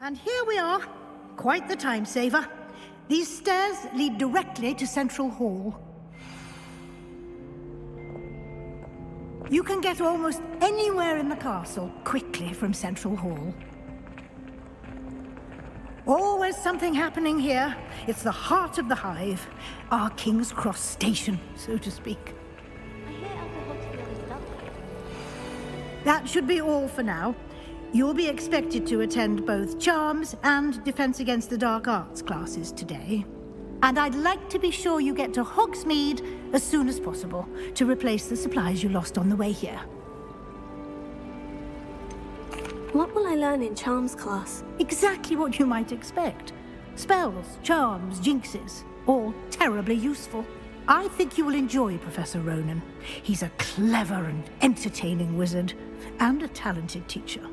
And here we are. Quite the time saver. These stairs lead directly to Central Hall. You can get almost anywhere in the castle quickly from Central Hall. Always something happening here. It's the heart of the hive. Our King's Cross station, so to speak. That should be all for now. You'll be expected to attend both Charms and Defense Against the Dark Arts classes today. And I'd like to be sure you get to Hogsmeade as soon as possible to replace the supplies you lost on the way here. What will I learn in Charms class? Exactly what you might expect. Spells, charms, jinxes, all terribly useful. I think you will enjoy Professor Ronan. He's a clever and entertaining wizard, and a talented teacher.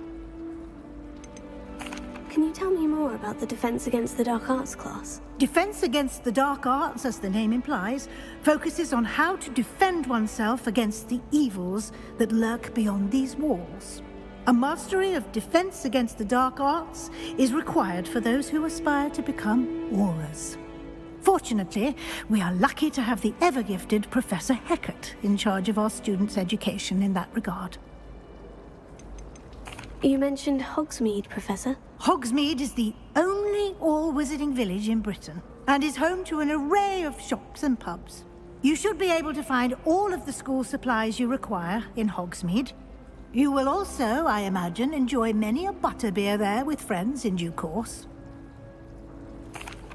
Can you tell me more about the Defense Against the Dark Arts class? Defense Against the Dark Arts, as the name implies, focuses on how to defend oneself against the evils that lurk beyond these walls. A mastery of Defense Against the Dark Arts is required for those who aspire to become Aurors. Fortunately, we are lucky to have the ever-gifted Professor Hecat in charge of our students' education in that regard. You mentioned Hogsmeade, Professor. Hogsmeade is the only all-wizarding village in Britain, and is home to an array of shops and pubs. You should be able to find all of the school supplies you require in Hogsmeade. You will also, I imagine, enjoy many a butterbeer there with friends in due course.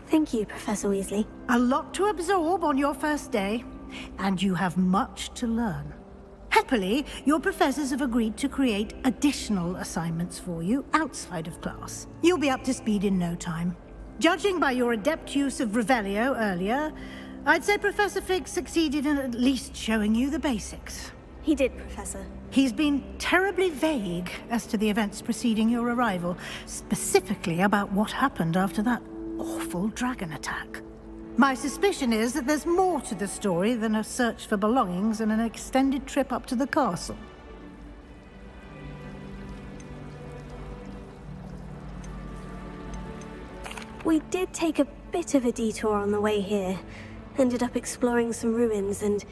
Thank you, Professor Weasley. A lot to absorb on your first day, and you have much to learn. Happily, your professors have agreed to create additional assignments for you outside of class. You'll be up to speed in no time. Judging by your adept use of Revelio earlier, I'd say Professor Fig succeeded in at least showing you the basics. He did, Professor. He's been terribly vague as to the events preceding your arrival, specifically about what happened after that awful dragon attack. My suspicion is that there's more to the story than a search for belongings and an extended trip up to the castle. We did take a bit of a detour on the way here. Ended up exploring some ruins and...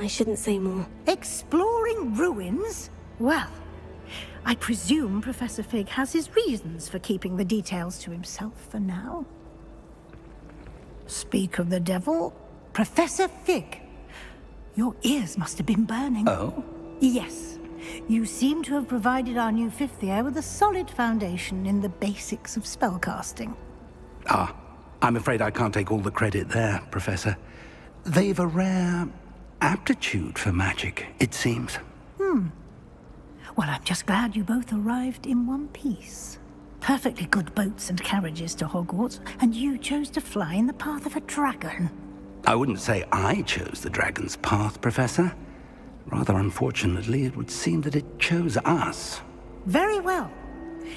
I shouldn't say more. Exploring ruins? Well, I presume Professor Fig has his reasons for keeping the details to himself for now. Speak of the devil, Professor Fig. Your ears must have been burning. Oh? Yes. You seem to have provided our new fifth year with a solid foundation in the basics of spellcasting. Ah, I'm afraid I can't take all the credit there, Professor. They've a rare aptitude for magic, it seems. Well, I'm just glad you both arrived in one piece. Perfectly good boats and carriages to Hogwarts, and you chose to fly in the path of a dragon. I wouldn't say I chose the dragon's path, Professor. Rather unfortunately, it would seem that it chose us. Very well.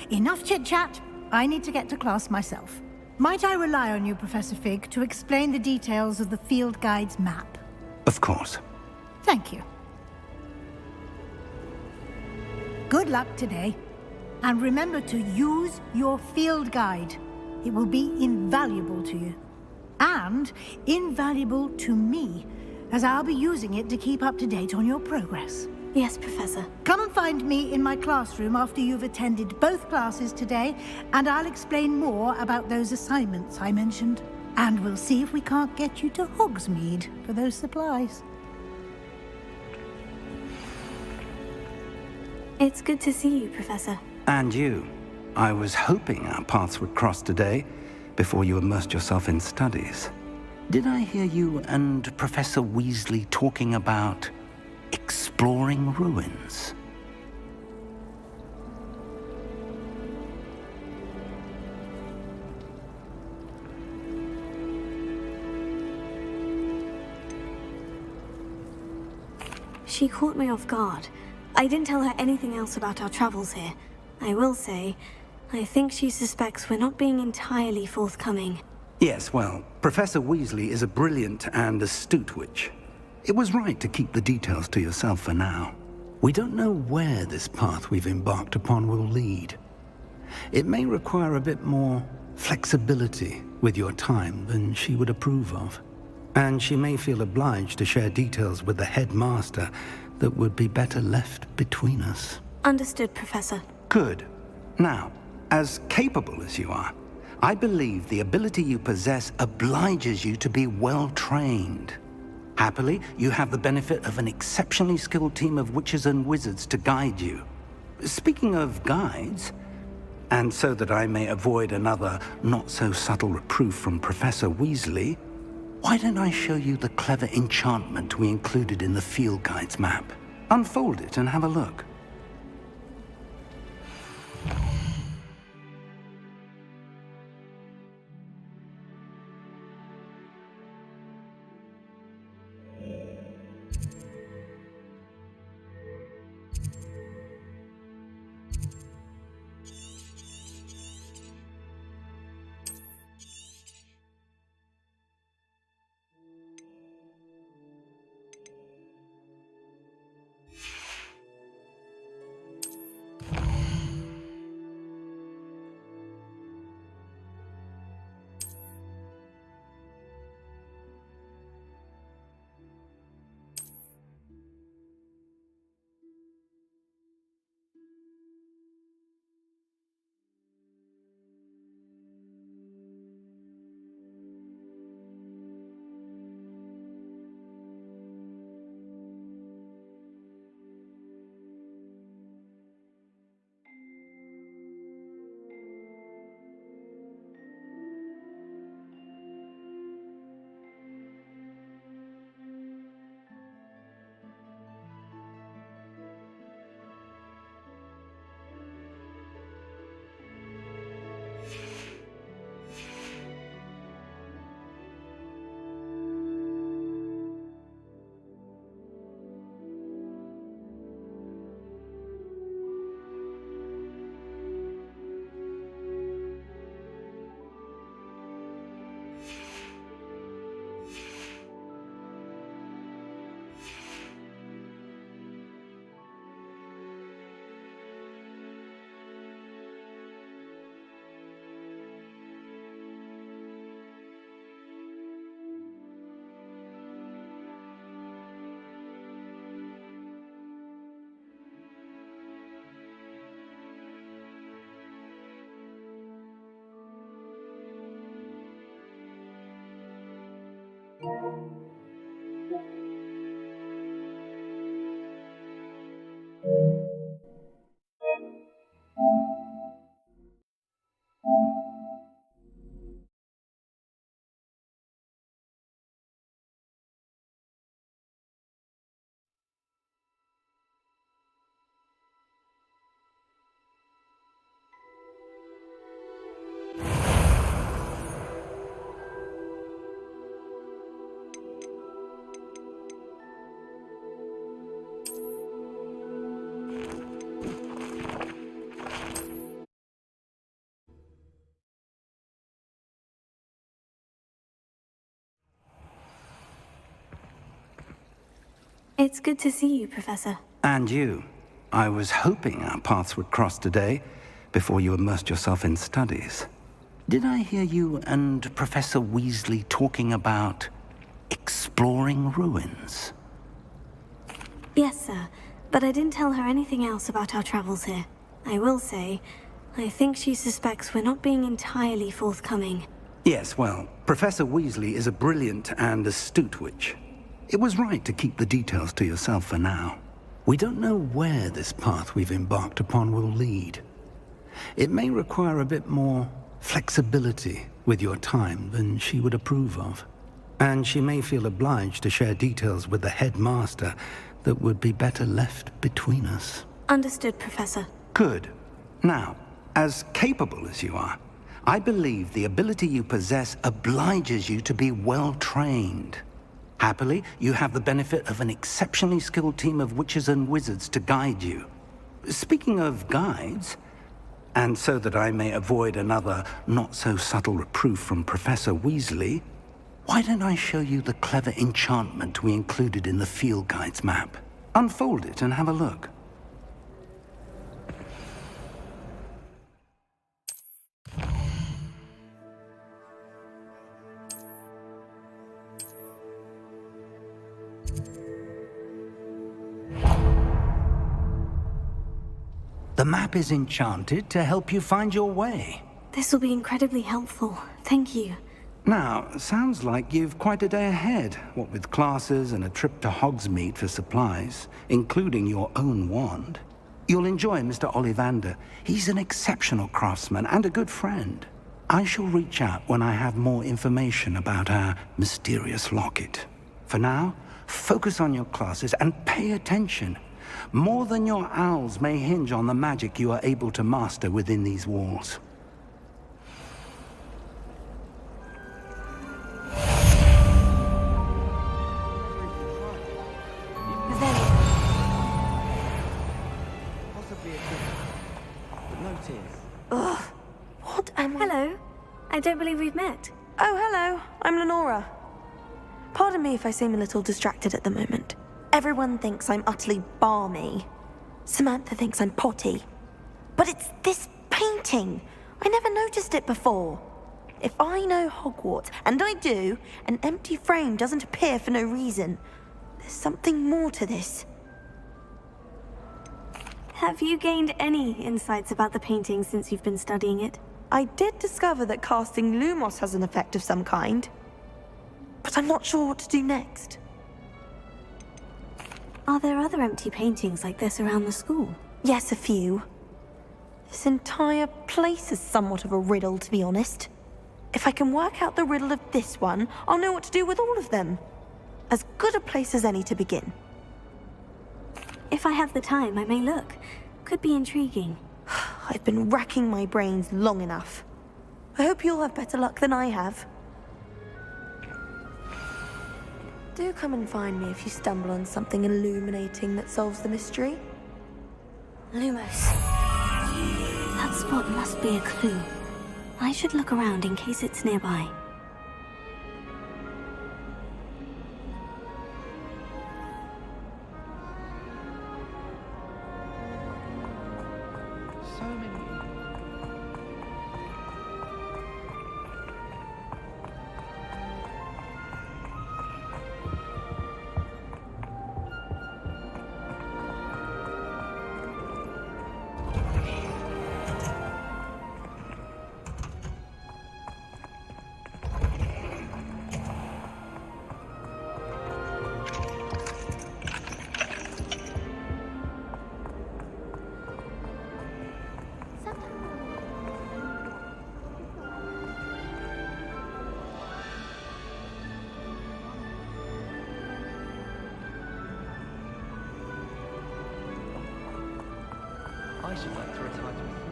Enough chit-chat. I need to get to class myself. Might I rely on you, Professor Fig, to explain the details of the field guide's map? Of course. Thank you. Good luck today. And remember to use your field guide. It will be invaluable to you. And invaluable to me, as I'll be using it to keep up to date on your progress. Yes, Professor. Come and find me in my classroom after you've attended both classes today, and I'll explain more about those assignments I mentioned. And we'll see if we can't get you to Hogsmeade for those supplies. It's good to see you, Professor. And you. I was hoping our paths would cross today, before you immersed yourself in studies. Did I hear you and Professor Weasley talking about exploring ruins? She caught me off guard. I didn't tell her anything else about our travels here. I will say, I think she suspects we're not being entirely forthcoming. Yes, well, Professor Weasley is a brilliant and astute witch. It was right to keep the details to yourself for now. We don't know where this path we've embarked upon will lead. It may require a bit more flexibility with your time than she would approve of. And she may feel obliged to share details with the headmaster that would be better left between us. Understood, Professor. Good. Now, as capable as you are, I believe the ability you possess obliges you to be well trained. Happily, you have the benefit of an exceptionally skilled team of witches and wizards to guide you. Speaking of guides, and so that I may avoid another not-so-subtle reproof from Professor Weasley, why don't I show you the clever enchantment we included in the field guide's map? Unfold it and have a look. It's good to see you, Professor. And you. I was hoping our paths would cross today, before you immersed yourself in studies. Did I hear you and Professor Weasley talking about exploring ruins? Yes, sir. But I didn't tell her anything else about our travels here. I will say, I think she suspects we're not being entirely forthcoming. Yes, well, Professor Weasley is a brilliant and astute witch. It was right to keep the details to yourself for now. We don't know where this path we've embarked upon will lead. It may require a bit more flexibility with your time than she would approve of. And she may feel obliged to share details with the headmaster that would be better left between us. Understood, Professor. Good. Now, as capable as you are, I believe the ability you possess obliges you to be well trained. Happily, you have the benefit of an exceptionally skilled team of witches and wizards to guide you. Speaking of guides, And so that I may avoid another not-so-subtle reproof from Professor Weasley, why don't I show you the clever enchantment we included in the field guide's map? Unfold it and have a look. The map is enchanted to help you find your way. This will be incredibly helpful. Thank you. Now, sounds like you've quite a day ahead, what with classes and a trip to Hogsmeade for supplies, including your own wand. You'll enjoy Mr. Ollivander. He's an exceptional craftsman and a good friend. I shall reach out when I have more information about our mysterious locket. For now, focus on your classes and pay attention. More than your owls may hinge on the magic you are able to master within these walls. Ugh. What am I? Hello. I don't believe we've met. Oh, hello. I'm Lenora. Pardon me if I seem a little distracted at the moment. Everyone thinks I'm utterly balmy. Samantha thinks I'm potty. But it's this painting. I never noticed it before. If I know Hogwarts, and I do, an empty frame doesn't appear for no reason. There's something more to this. Have you gained any insights about the painting since you've been studying it? I did discover that casting Lumos has an effect of some kind. But I'm not sure what to do next. Are there other empty paintings like this around the school? Yes, a few. This entire place is somewhat of a riddle, to be honest. If I can work out the riddle of this one, I'll know what to do with all of them. As good a place as any to begin. If I have the time, I may look. Could be intriguing. I've been racking my brains long enough. I hope you'll have better luck than I have. Do come and find me if you stumble on something illuminating that solves the mystery. Lumos. That spot must be a clue. I should look around in case it's nearby. I should like to retire to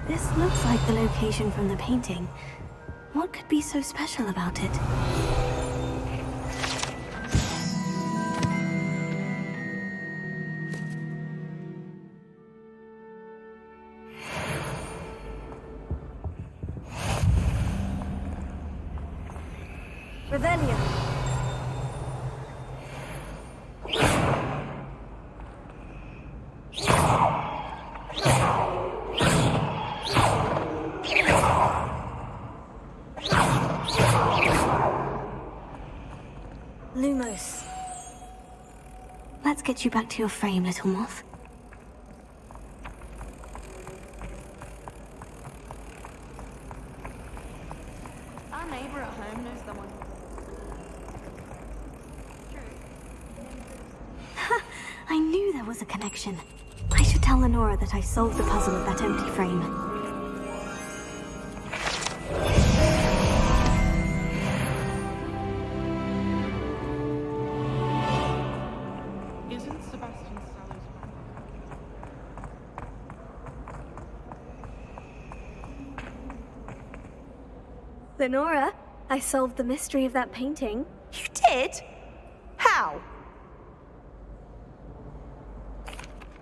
This looks like the location from the painting. What could be so special about it? Revelio. Lumos. Let's get you back to your frame, little moth. Our neighbor at home knows someone. I knew there was a connection. I should tell Lenora that I solved the puzzle of that empty frame. Isn't Sebastian Sallows... Lenora, I solved the mystery of that painting. You did? How?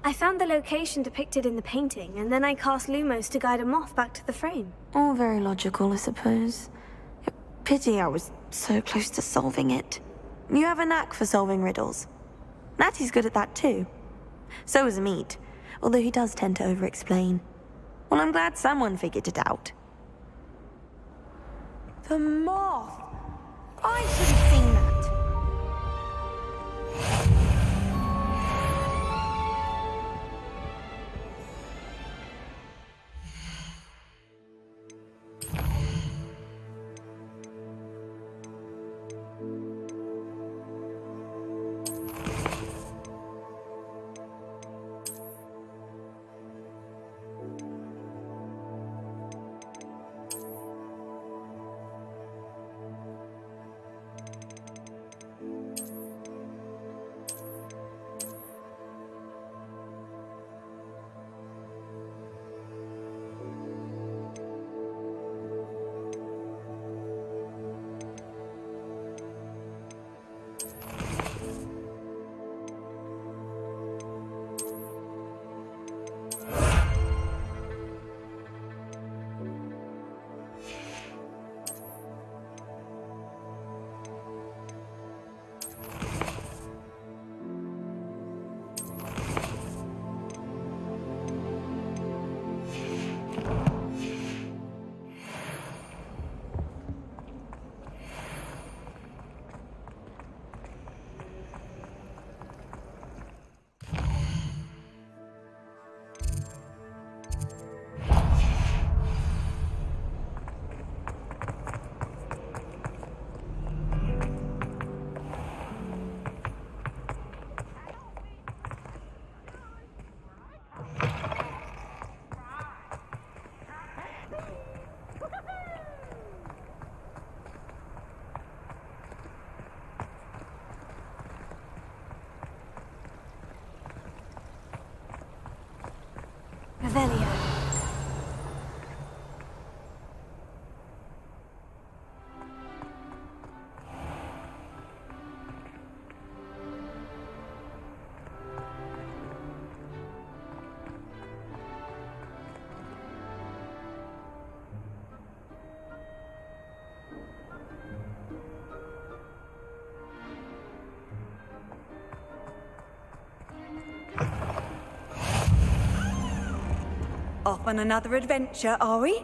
I found the location depicted in the painting, and then I cast Lumos to guide a moth back to the frame. All very logical, I suppose. Pity I was so close to solving it. You have a knack for solving riddles. Natty's good at that too. So is Amit, although he does tend to over-explain. Well, I'm glad someone figured it out. The moth! I should have seen that. Revelio. Off on another adventure, are we?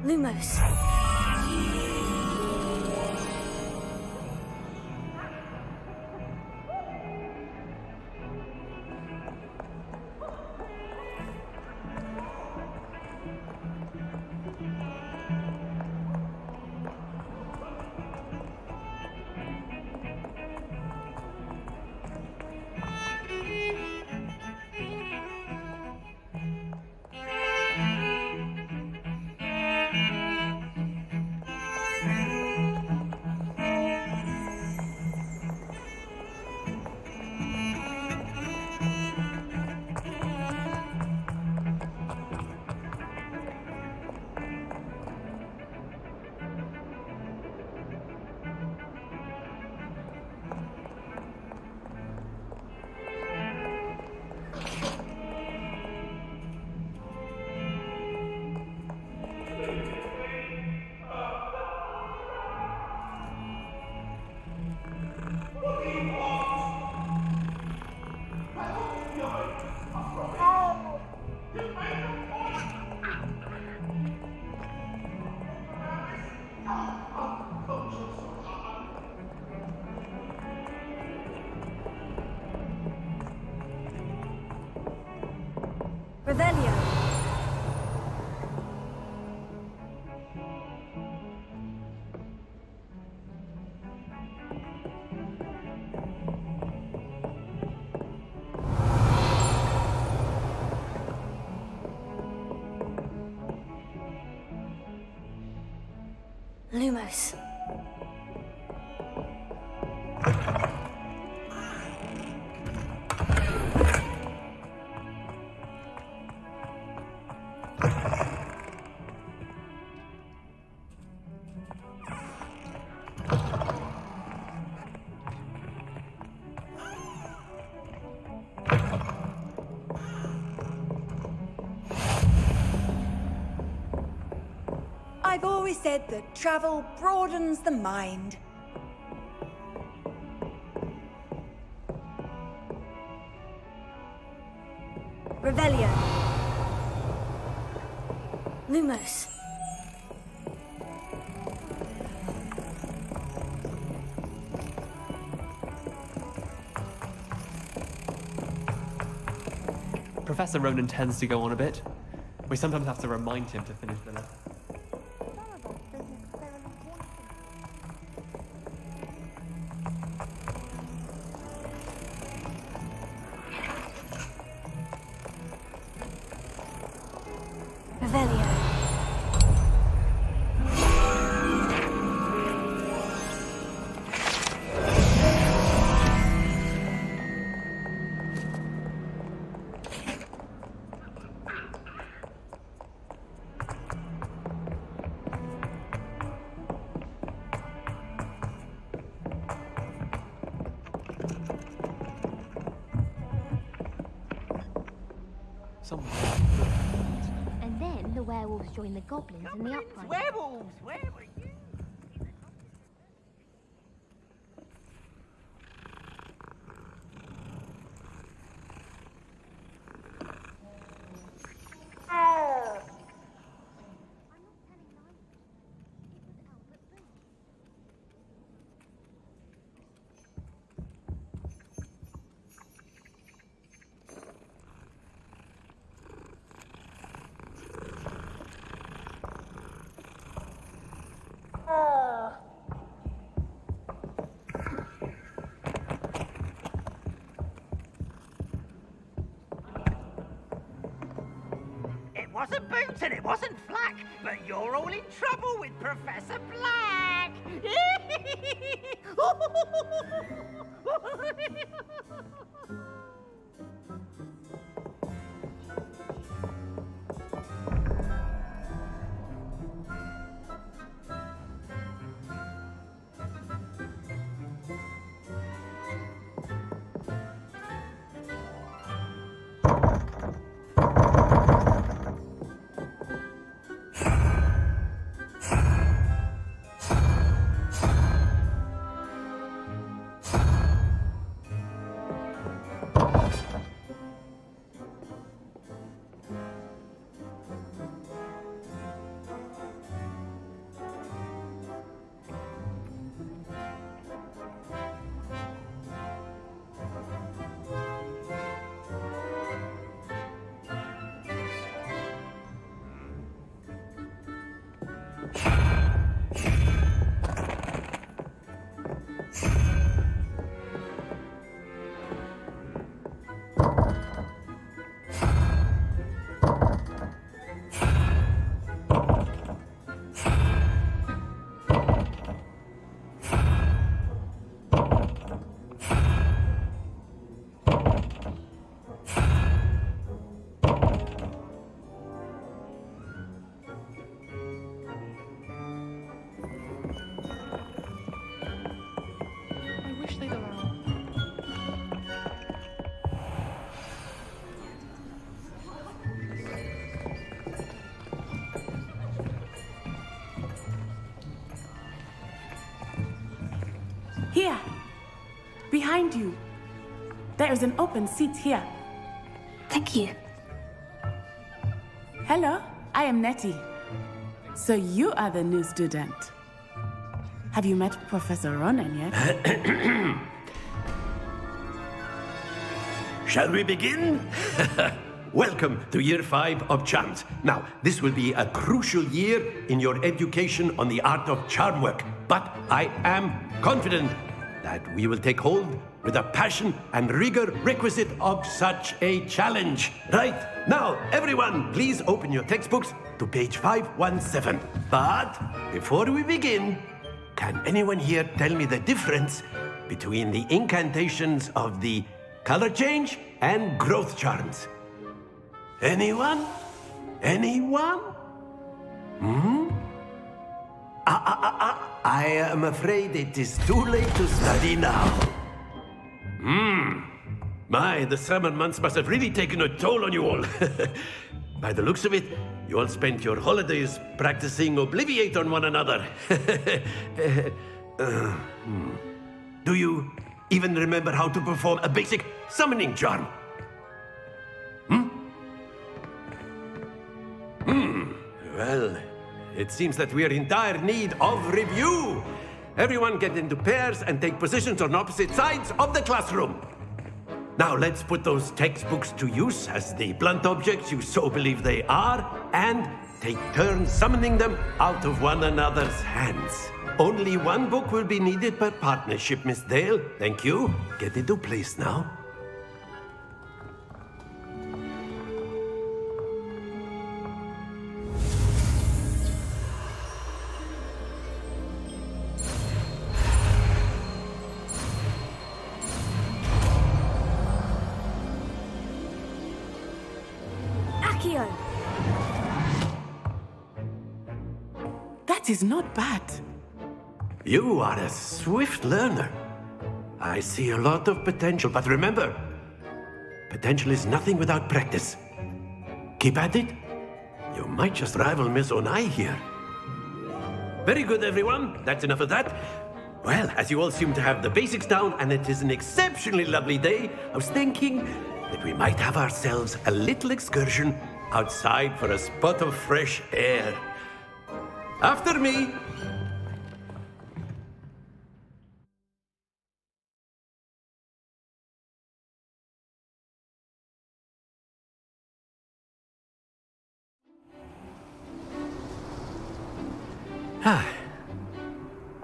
Lumos. Lumos. I've always said that travel broadens the mind. Revelio. Lumos. Professor Ronan tends to go on a bit. We sometimes have to remind him to finish the lesson. Revelio. And then the werewolves join the goblins in the uprising. Werewolves! Where were you? It wasn't Boots and it wasn't Flack, but you're all in trouble with Professor Black! Here, behind you. There is an open seat here. Thank you. Hello, I am Nettie. So you are the new student. Have you met Professor Ronan yet? Shall we begin? Welcome to Year 5 of Charms. Now, this will be a crucial year in your education on the art of charm work, but I am confident that we will take hold with the passion and rigor requisite of such a challenge. Right, now, everyone, please open your textbooks to page 517. But before we begin, can anyone here tell me the difference between the incantations of the color change and growth charms? Anyone? Anyone? I am afraid it is too late to study now. My, the summer months must have really taken a toll on you all. By the looks of it, you all spent your holidays practicing Obliviate on one another. Do you even remember how to perform a basic summoning charm? Well, it seems that we are in dire need of review. Everyone get into pairs and take positions on opposite sides of the classroom. Now let's put those textbooks to use as the blunt objects you so believe they are, and take turns summoning them out of one another's hands. Only one book will be needed per partnership, Miss Dale. Thank you. Get into place now. That is not bad. You are a swift learner. I see a lot of potential, but remember, potential is nothing without practice. Keep at it. You might just rival Miss Onai here. Very good, everyone. That's enough of that. Well, as you all seem to have the basics down, and it is an exceptionally lovely day, I was thinking that we might have ourselves a little excursion outside for a spot of fresh air. After me.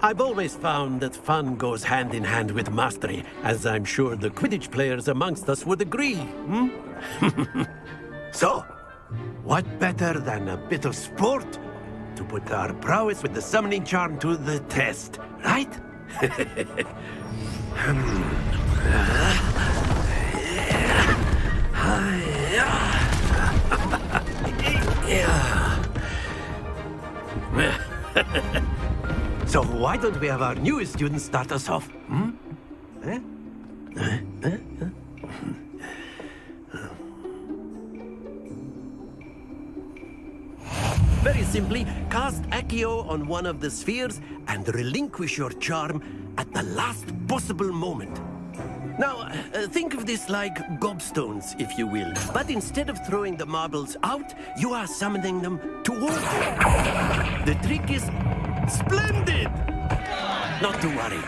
I've always found that fun goes hand in hand with mastery, as I'm sure the Quidditch players amongst us would agree. So, what better than a bit of sport to put our prowess with the summoning charm to the test, right? So why don't we have our newest student start us off? Very simply, cast Accio on one of the spheres and relinquish your charm at the last possible moment. Now, think of this like gobstones, if you will. But instead of throwing the marbles out, you are summoning them towards you. The trick is splendid! Not to worry.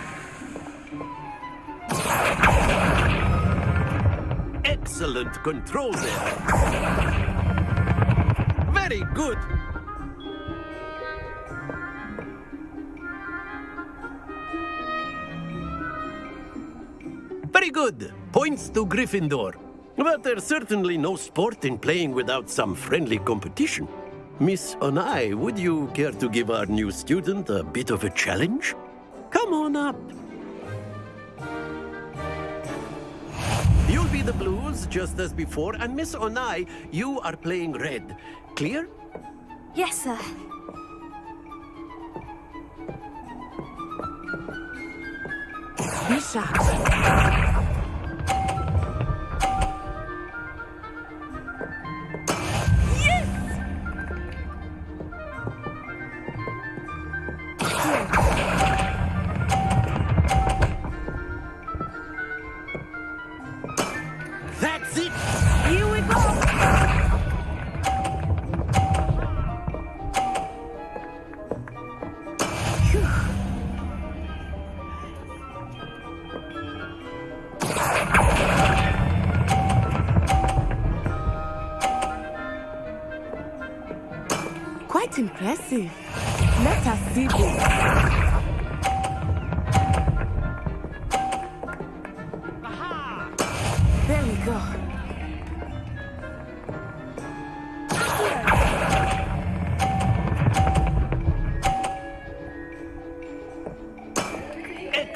Excellent control there. Very good. Very good. Points to Gryffindor. But there's certainly no sport in playing without some friendly competition. Miss Onai, would you care to give our new student a bit of a challenge? Come on up. You'll be the blues, just as before, and Miss Onai, you are playing red. Clear? Yes, sir. Be sharp. That's it! Here we go! Quite impressive. Let us see this.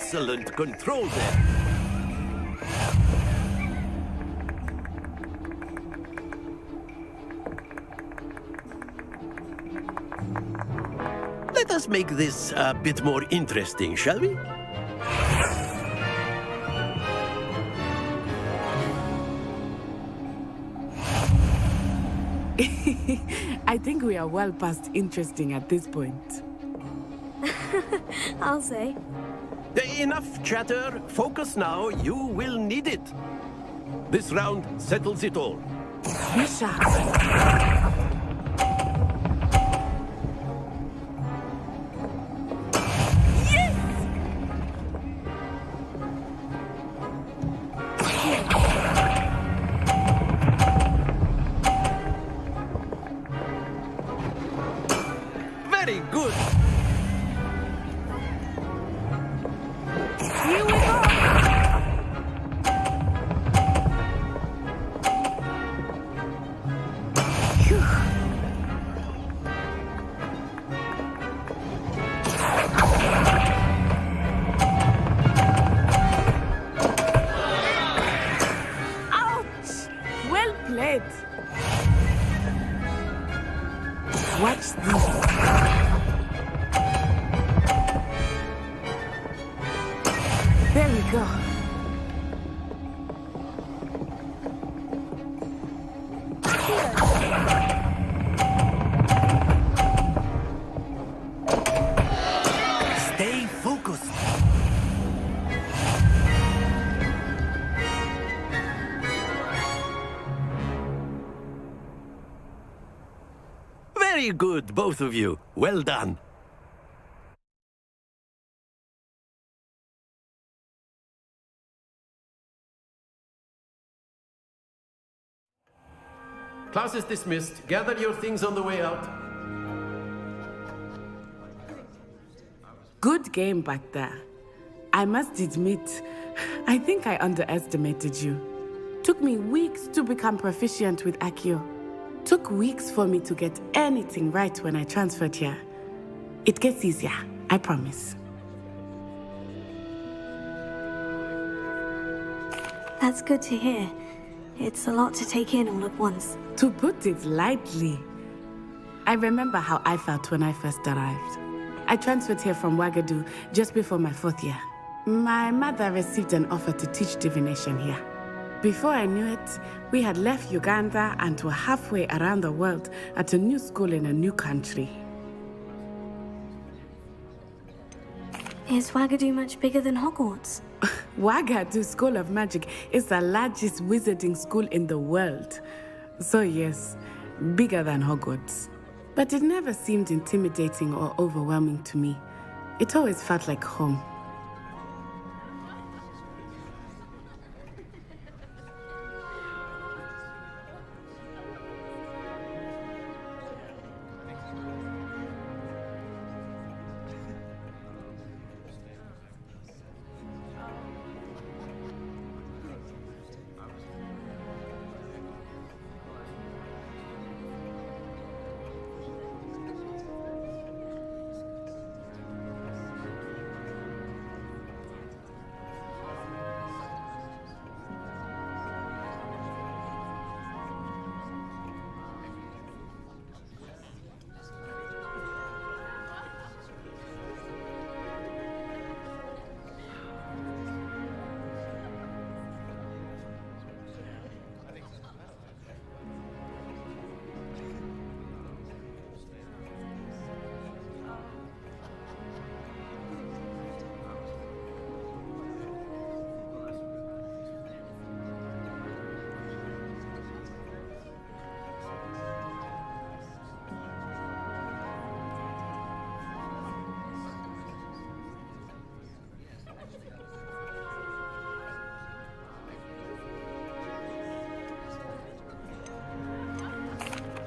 excellent control there. Let us make this a bit more interesting, shall we? I think we are well past interesting at this point. I'll say. Enough chatter. Focus now. You will need it. This round settles it all. Be sharp. Very good. Here we go. Ouch! Well played. Watch this. There we go. Stay focused. Very good, both of you. Well done. Class is dismissed. Gather your things on the way out. Good game back there. I must admit, I think I underestimated you. Took me weeks to become proficient with Accio. Took weeks for me to get anything right when I transferred here. It gets easier, I promise. That's good to hear. It's a lot to take in all at once. To put it lightly, I remember how I felt when I first arrived. I transferred here from Ouagadougou just before my 4th year. My mother received an offer to teach divination here. Before I knew it, we had left Uganda and were halfway around the world at a new school in a new country. Is Ouagadougou much bigger than Hogwarts? Ouagadougou School of Magic is the largest wizarding school in the world. So yes, bigger than Hogwarts. But it never seemed intimidating or overwhelming to me. It always felt like home.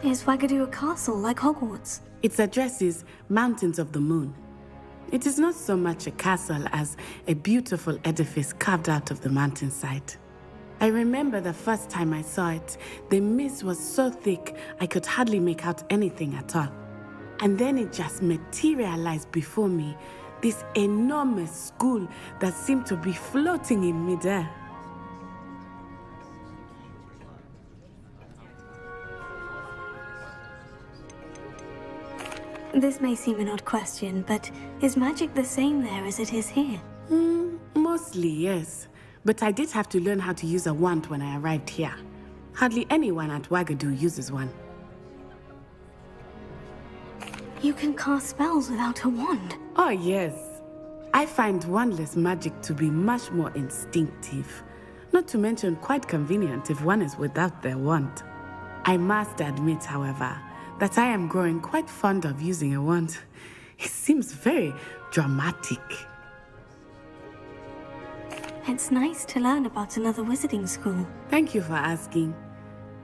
Is Ouagadougou a castle like Hogwarts? Its address is Mountains of the Moon. It is not so much a castle as a beautiful edifice carved out of the mountainside. I remember the first time I saw it, the mist was so thick I could hardly make out anything at all. And then it just materialized before me, This enormous school that seemed to be floating in midair. This may seem an odd question, but is magic the same there as it is here? Mostly, yes. But I did have to learn how to use a wand when I arrived here. Hardly anyone at Wagadu uses one. You can cast spells without a wand? Oh, yes. I find wandless magic to be much more instinctive. Not to mention quite convenient if one is without their wand. I must admit, however, that I am growing quite fond of using a wand. It seems very dramatic. It's nice to learn about another wizarding school. Thank you for asking.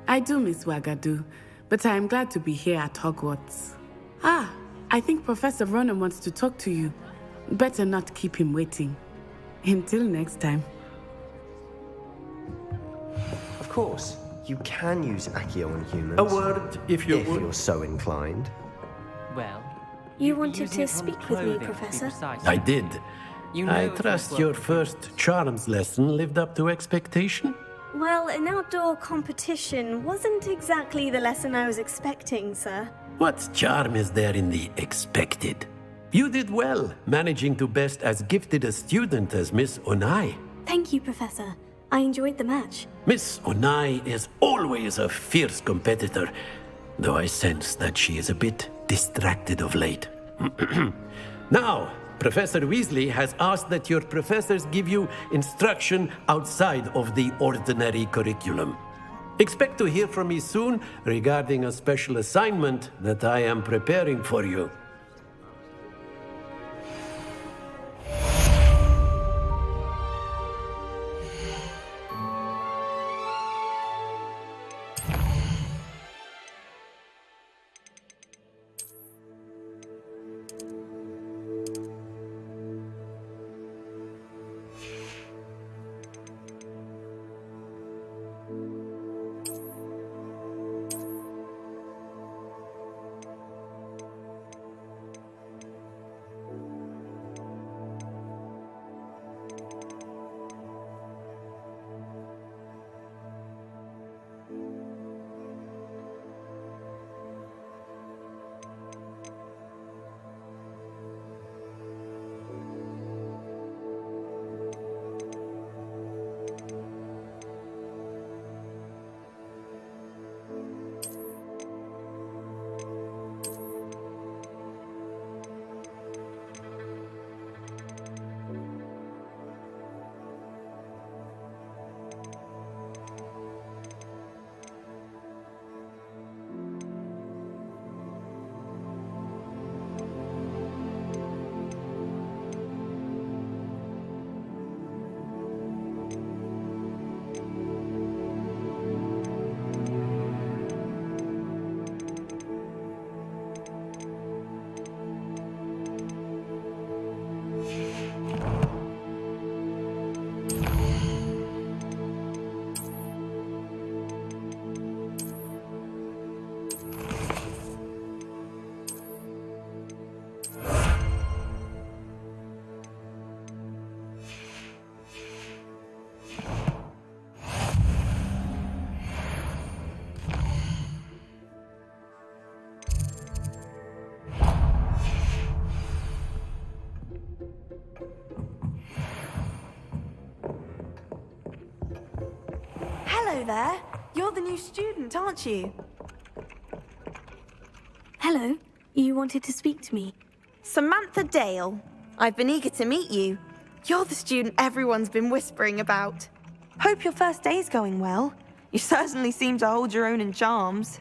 I do miss Wagadu, but I am glad to be here at Hogwarts. I think Professor Ronan wants to talk to you. Better not keep him waiting. Until next time. Of course, you can use Accio on humans. A word, if you're so inclined. Well, You wanted to speak with me, Professor? I did. You know I it trust was your working. first charms lesson lived up to expectation? Well, an outdoor competition wasn't exactly the lesson I was expecting, sir. What charm is there in the expected? You did well, managing to best as gifted a student as Miss Onai. Thank you, Professor. I enjoyed the match. Miss Onai is always a fierce competitor, though I sense that she is a bit distracted of late. Now, Professor Weasley has asked that your professors give you instruction outside of the ordinary curriculum. Expect to hear from me soon regarding a special assignment that I am preparing for you. Hello there. You're the new student, aren't you? Hello. You wanted to speak to me? Samantha Dale. I've been eager to meet you. You're the student everyone's been whispering about. Hope your first day's going well. You certainly seem to hold your own in charms.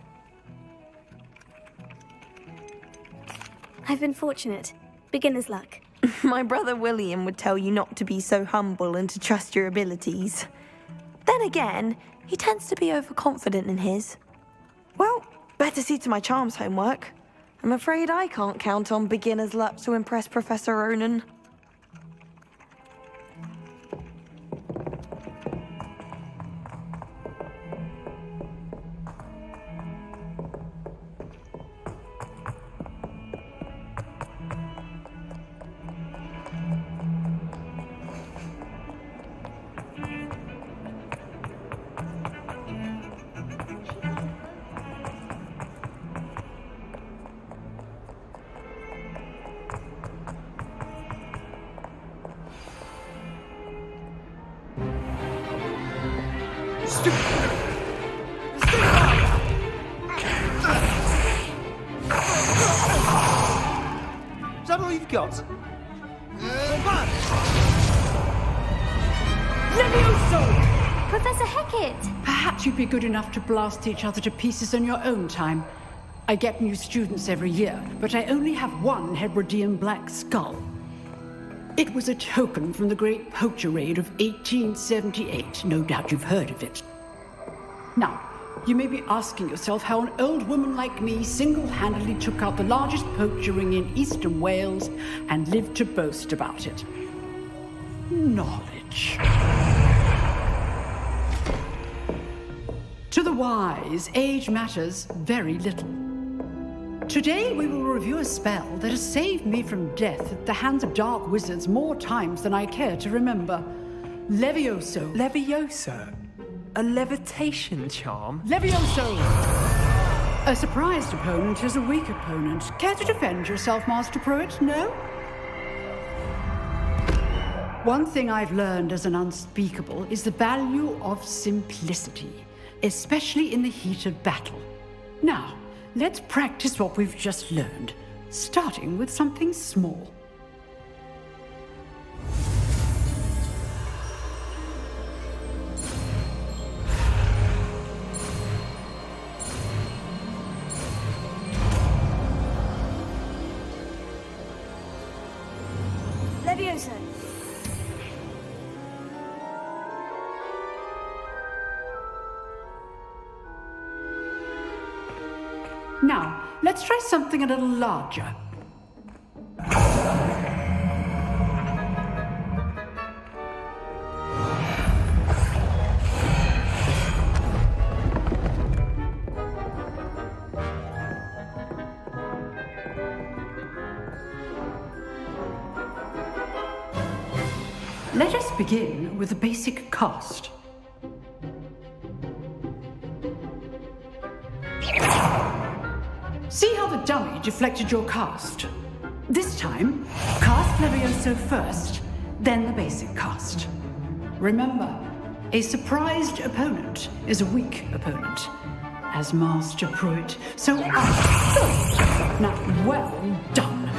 I've been fortunate. Beginner's luck. My brother William would tell you not to be so humble and to trust your abilities. Then again, he tends to be overconfident in his. Well, better see to my charms homework. I'm afraid I can't count on beginner's luck to impress Professor Ronan. Is that all you've got? Levioso! Professor Hecat! Perhaps you'd be good enough to blast each other to pieces on your own time. I get new students every year, but I only have one Hebridean black skull. It was a token from the Great Poacher Raid of 1878. No doubt you've heard of it. Now, you may be asking yourself how an old woman like me single-handedly took out the largest poacher ring in eastern Wales and lived to boast about it. Knowledge. To the wise, age matters very little. Today we will review a spell that has saved me from death at the hands of dark wizards more times than I care to remember. Levioso. Levioso? A levitation charm? Levioso! A surprised opponent is a weak opponent. Care to defend yourself, Master Pruitt? No? One thing I've learned as an unspeakable is the value of simplicity, especially in the heat of battle. Now, let's practice what we've just learned, starting with something small. Levioso. Now, let's try something a little larger. Let us begin with a basic cast. See how the dummy deflected your cast? This time, cast Levioso first, then the basic cast. Remember, a surprised opponent is a weak opponent, as Master Pruitt. So, now, well done.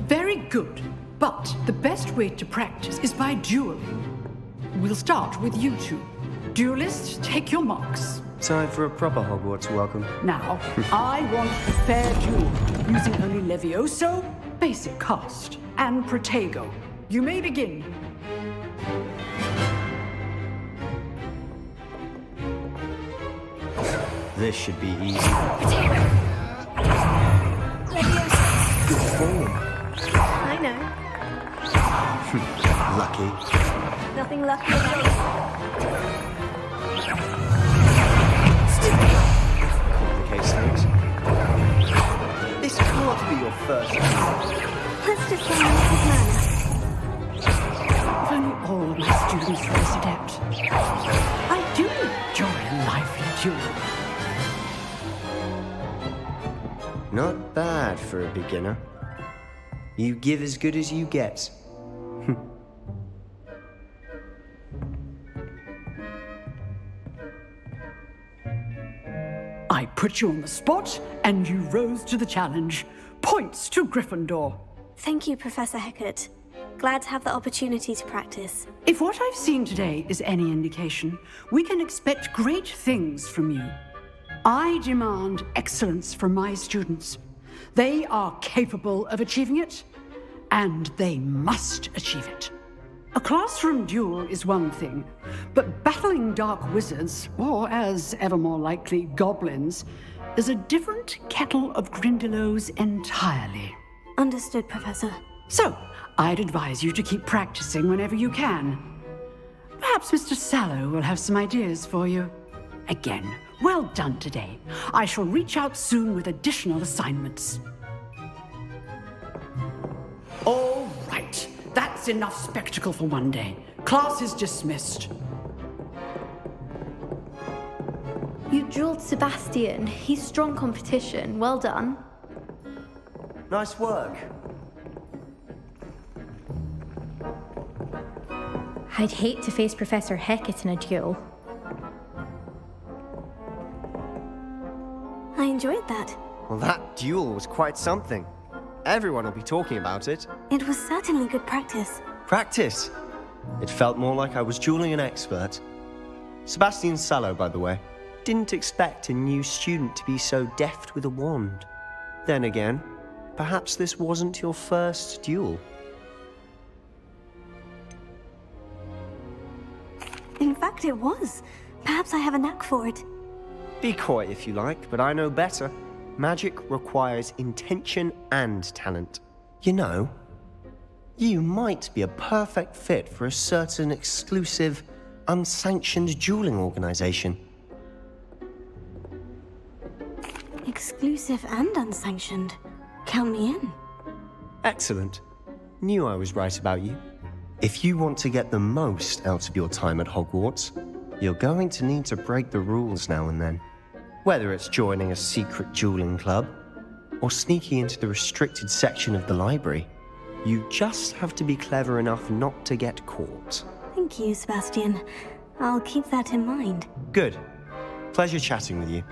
Very good, but the best way to practice is by dueling. We'll start with you two. Duelists, take your marks. Time for a proper Hogwarts welcome. Now, I want a fair duel, using only Levioso, basic cast, and Protego. You may begin. This should be easy. Levioso. Good form. I know. Lucky. Nothing lucky about it. Complicates things. This can't be your first. Let's just say I'm If only all of my students were this adept. I do enjoy a lively duel. Not bad for a beginner. You give as good as you get. I put you on the spot, and you rose to the challenge. Points to Gryffindor. Thank you, Professor Hecat. Glad to have the opportunity to practice. If what I've seen today is any indication, we can expect great things from you. I demand excellence from my students. They are capable of achieving it, and they must achieve it. A classroom duel is one thing, but battling dark wizards, or as ever more likely, goblins, is a different kettle of Grindylows entirely. Understood, Professor. So, I'd advise you to keep practicing whenever you can. Perhaps Mr. Sallow will have some ideas for you. Again, well done today. I shall reach out soon with additional assignments. All right. That's enough spectacle for one day. Class is dismissed. You drilled Sebastian. He's strong competition. Well done. Nice work. I'd hate to face Professor Hecat in a duel. I enjoyed that. Well, that duel was quite something. Everyone will be talking about it. It was certainly good practice. Practice? It felt more like I was dueling an expert. Sebastian Sallow, by the way. Didn't expect a new student to be so deft with a wand. Then again, perhaps this wasn't your first duel. In fact, it was. Perhaps I have a knack for it. Be coy if you like, but I know better. Magic requires intention and talent. You know, you might be a perfect fit for a certain exclusive, unsanctioned dueling organization. Exclusive and unsanctioned. Count me in. Excellent. Knew I was right about you. If you want to get the most out of your time at Hogwarts, you're going to need to break the rules now and then. Whether it's joining a secret dueling club, or sneaking into the restricted section of the library, you just have to be clever enough not to get caught. Thank you, Sebastian. I'll keep that in mind. Good. Pleasure chatting with you.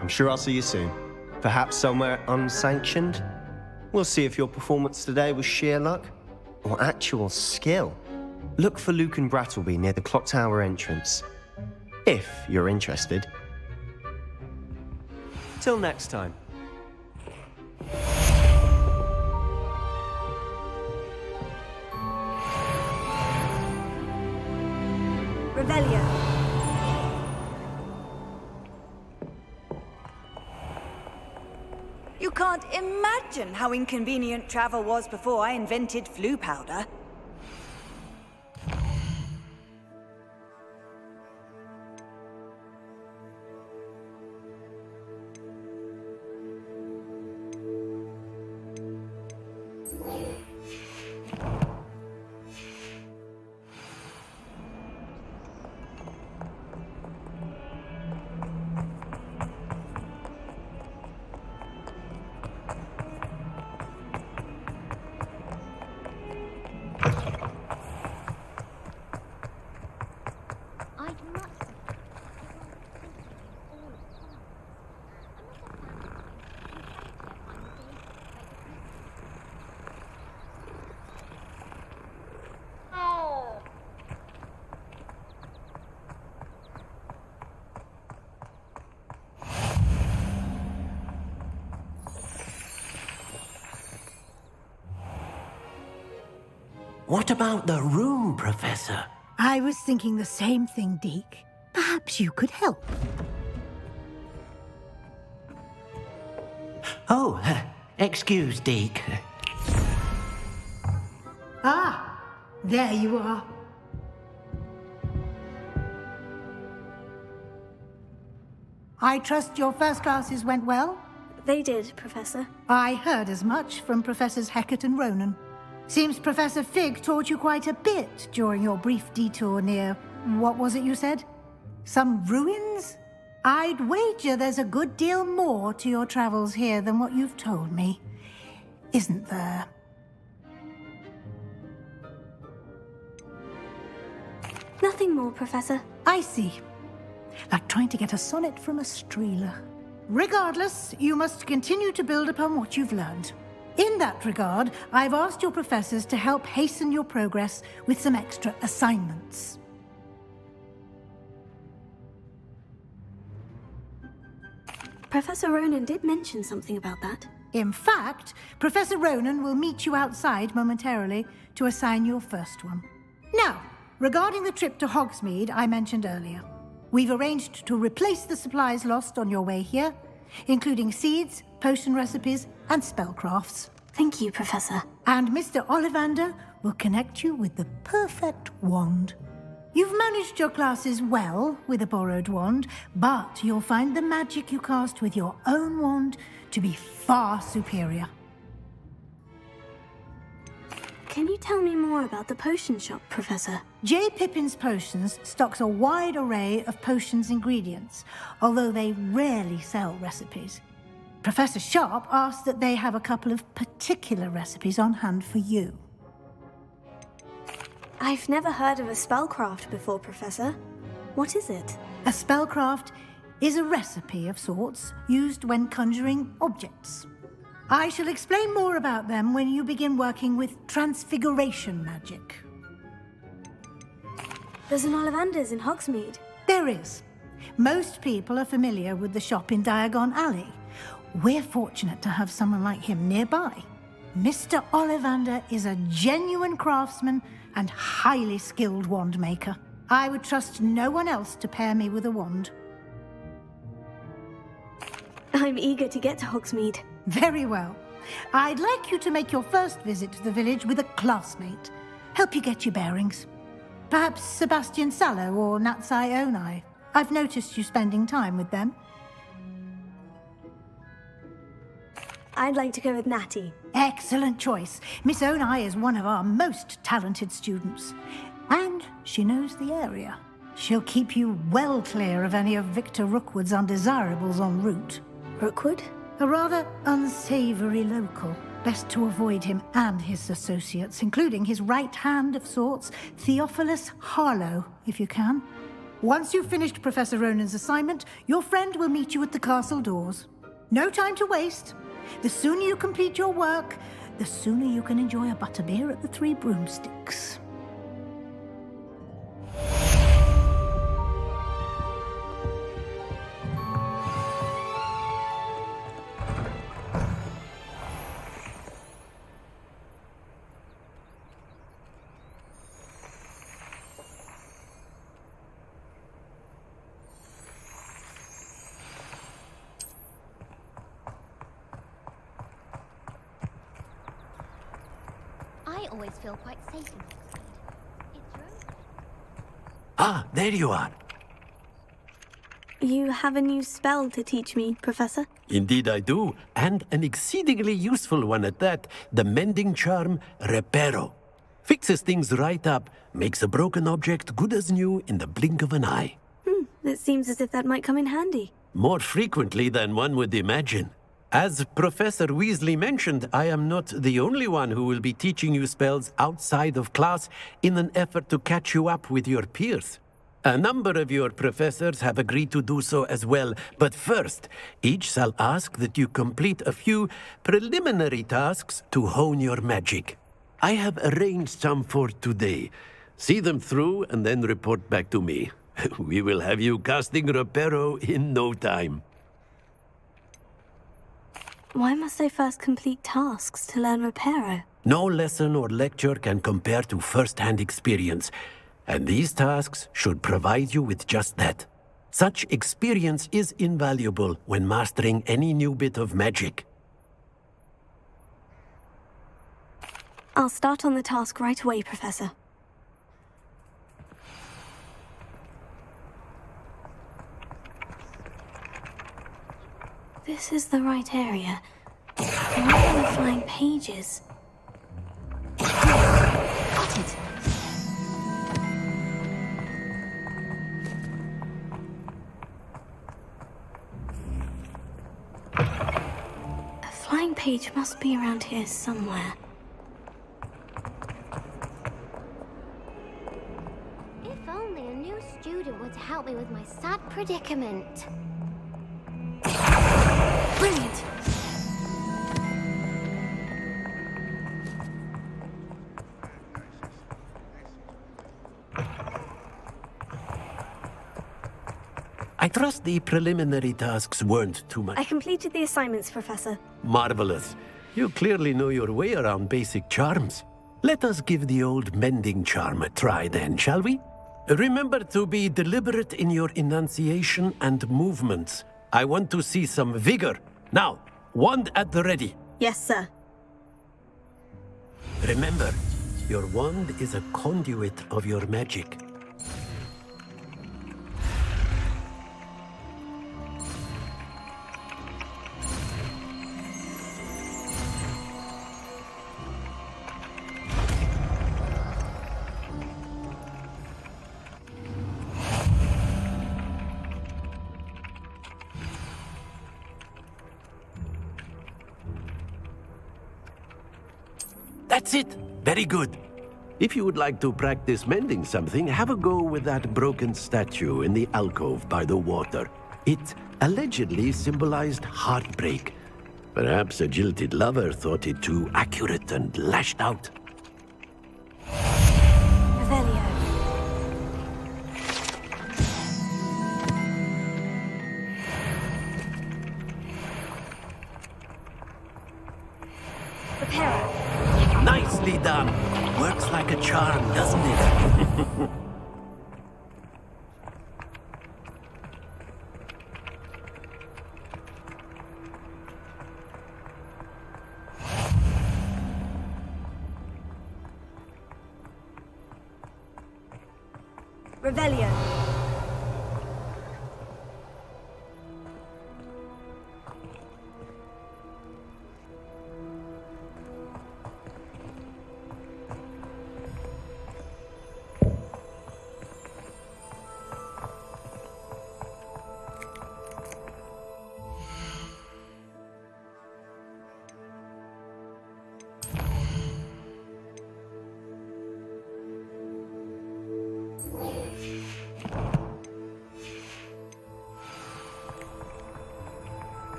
I'm sure I'll see you soon. Perhaps somewhere unsanctioned? We'll see if your performance today was sheer luck or actual skill. Look for Luke and Brattleby near the clock tower entrance, if you're interested. Till next time. Revelio. You can't imagine how inconvenient travel was before I invented flu powder. What about the room, Professor? I was thinking the same thing, Deke. Perhaps you could help. Oh, excuse, Deke. Ah, there you are. I trust your first classes went well? They did, Professor. I heard as much from Professors Hecat and Ronan. Seems Professor Fig taught you quite a bit during your brief detour near... what was it you said? Some ruins? I'd wager there's a good deal more to your travels here than what you've told me. Isn't there? Nothing more, Professor. I see. Like trying to get a sonnet from a streeler. Regardless, you must continue to build upon what you've learned. In that regard, I've asked your professors to help hasten your progress with some extra assignments. Professor Ronan did mention something about that. In fact, Professor Ronan will meet you outside momentarily to assign your first one. Now, regarding the trip to Hogsmeade I mentioned earlier, we've arranged to replace the supplies lost on your way here, including seeds, potion recipes, and spellcrafts. Thank you, Professor. And Mr. Ollivander will connect you with the perfect wand. You've managed your classes well with a borrowed wand, but you'll find the magic you cast with your own wand to be far superior. Can you tell me more about the potion shop, Professor? J. Pippin's Potions stocks a wide array of potions ingredients, although they rarely sell recipes. Professor Sharp asked that they have a couple of particular recipes on hand for you. I've never heard of a spellcraft before, Professor. What is it? A spellcraft is a recipe of sorts used when conjuring objects. I shall explain more about them when you begin working with transfiguration magic. There's an Ollivander's in Hogsmeade. There is. Most people are familiar with the shop in Diagon Alley. We're fortunate to have someone like him nearby. Mr. Ollivander is a genuine craftsman and highly skilled wand maker. I would trust no one else to pair me with a wand. I'm eager to get to Hogsmeade. Very well. I'd like you to make your first visit to the village with a classmate. Help you get your bearings. Perhaps Sebastian Sallow or Natsai Onai. I've noticed you spending time with them. I'd like to go with Natty. Excellent choice. Miss Onai is one of our most talented students. And she knows the area. She'll keep you well clear of any of Victor Rookwood's undesirables en route. Rookwood? A rather unsavory local. Best to avoid him and his associates, including his right hand of sorts, Theophilus Harlow, if you can. Once you've finished Professor Ronan's assignment, your friend will meet you at the castle doors. No time to waste. The sooner you complete your work, the sooner you can enjoy a butterbeer at the Three Broomsticks. I always feel quite safe in Hogsmeade. Ah, there you are. You have a new spell to teach me, Professor? Indeed I do, and an exceedingly useful one at that. The mending charm, Reparo. Fixes things right up, makes a broken object good as new in the blink of an eye. It seems as if that might come in handy. More frequently than one would imagine. As Professor Weasley mentioned, I am not the only one who will be teaching you spells outside of class in an effort to catch you up with your peers. A number of your professors have agreed to do so as well, but first, each shall ask that you complete a few preliminary tasks to hone your magic. I have arranged some for today. See them through and then report back to me. We will have you casting Reparo in no time. Why must I first complete tasks to learn Reparo? No lesson or lecture can compare to first-hand experience, and these tasks should provide you with just that. Such experience is invaluable when mastering any new bit of magic. I'll start on the task right away, Professor. This is the right area. Why are the flying pages? Got it. A flying page must be around here somewhere. If only a new student were to help me with my sad predicament. Brilliant! I trust the preliminary tasks weren't too much. I completed the assignments, Professor. Marvelous. You clearly know your way around basic charms. Let us give the old mending charm a try then, shall we? Remember to be deliberate in your enunciation and movements. I want to see some vigor. Now, wand at the ready. Yes, sir. Remember, your wand is a conduit of your magic. That's it. Very good. If you would like to practice mending something, have a go with that broken statue in the alcove by the water. It allegedly symbolized heartbreak. Perhaps a jilted lover thought it too accurate and lashed out. Revelio. Reparo. Nicely done. Works like a charm, doesn't it? Revelio.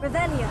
Revelio.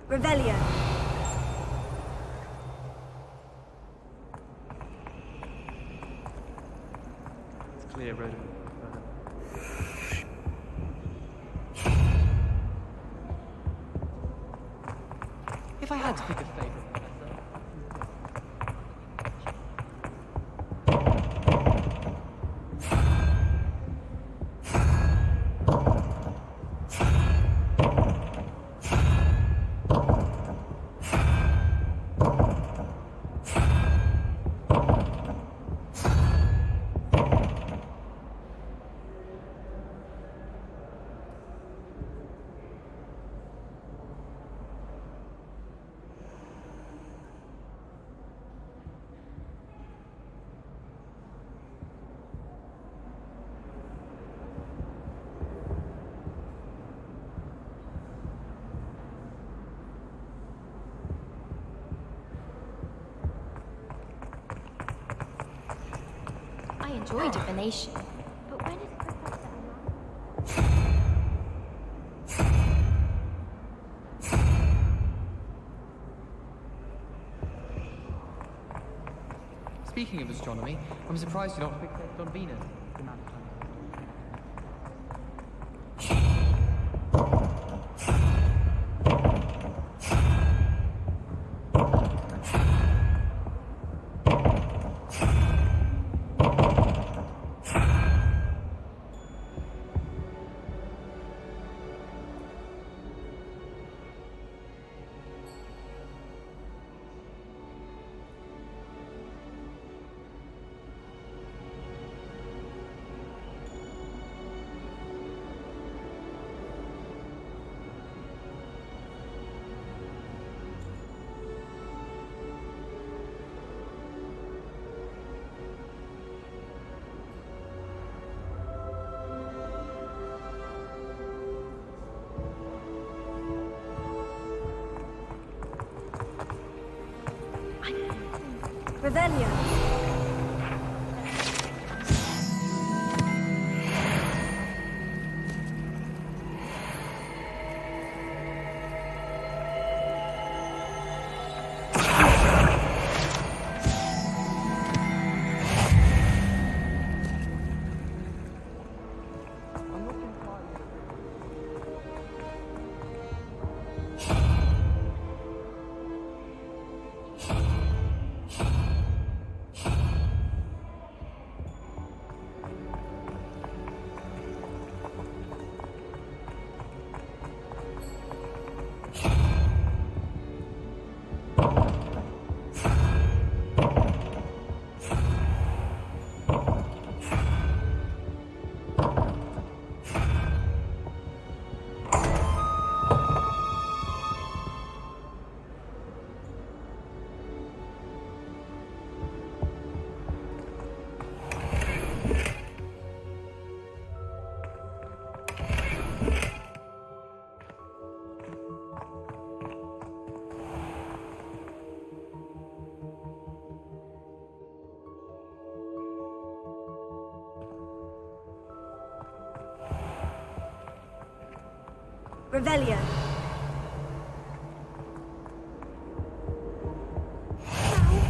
Revelio. It's clear, Roden. If I had to pick a favourite I enjoy divination, but when is Speaking of astronomy, I'm surprised you're not fixated on Venus. Revelio. Revelio.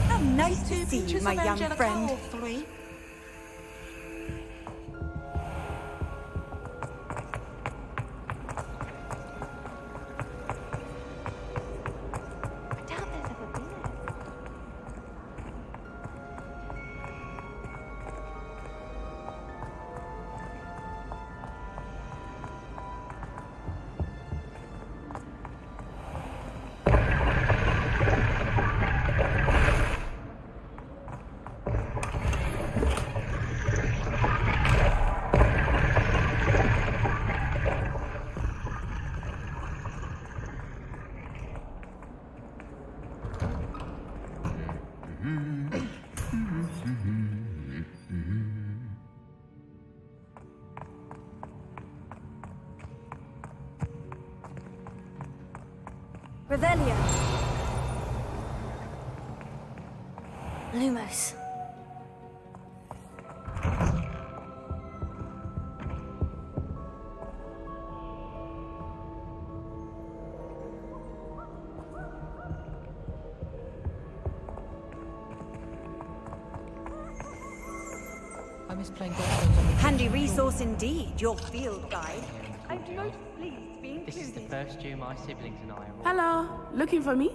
How nice to see you, my young friend. Revelio. Lumos. I miss playing golf. Handy resource indeed, your field guide. I'm most pleased to be included. This is the first year my siblings and I are all... Hello, looking for me?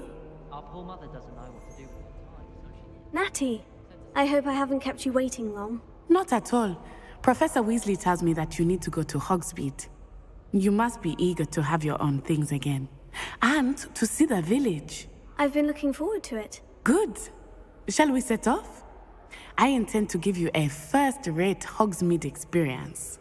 Our poor mother doesn't know what to do with her time, so she... Natty, I hope I haven't kept you waiting long. Not at all. Professor Weasley tells me that you need to go to Hogsmeade. You must be eager to have your own things again. And to see the village. I've been looking forward to it. Good. Shall we set off? I intend to give you a first-rate Hogsmeade experience.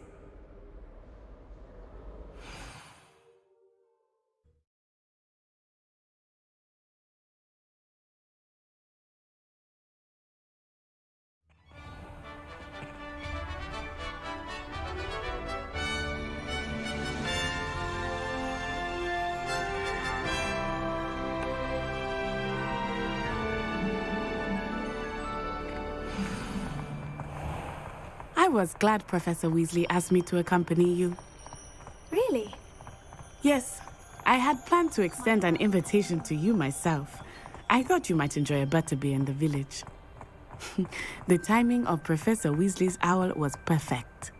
I was glad Professor Weasley asked me to accompany you. Really? Yes. I had planned to extend an invitation to you myself. I thought you might enjoy a butterbeer in the village. The timing of Professor Weasley's owl was perfect.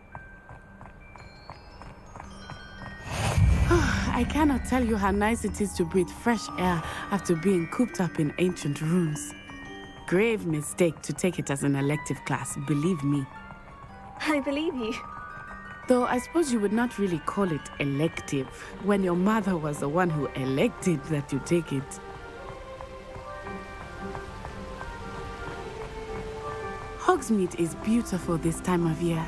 I cannot tell you how nice it is to breathe fresh air after being cooped up in ancient rooms. Grave mistake to take it as an elective class, believe me. I believe you. Though I suppose you would not really call it elective when your mother was the one who elected that you take it. Hogsmeade is beautiful this time of year.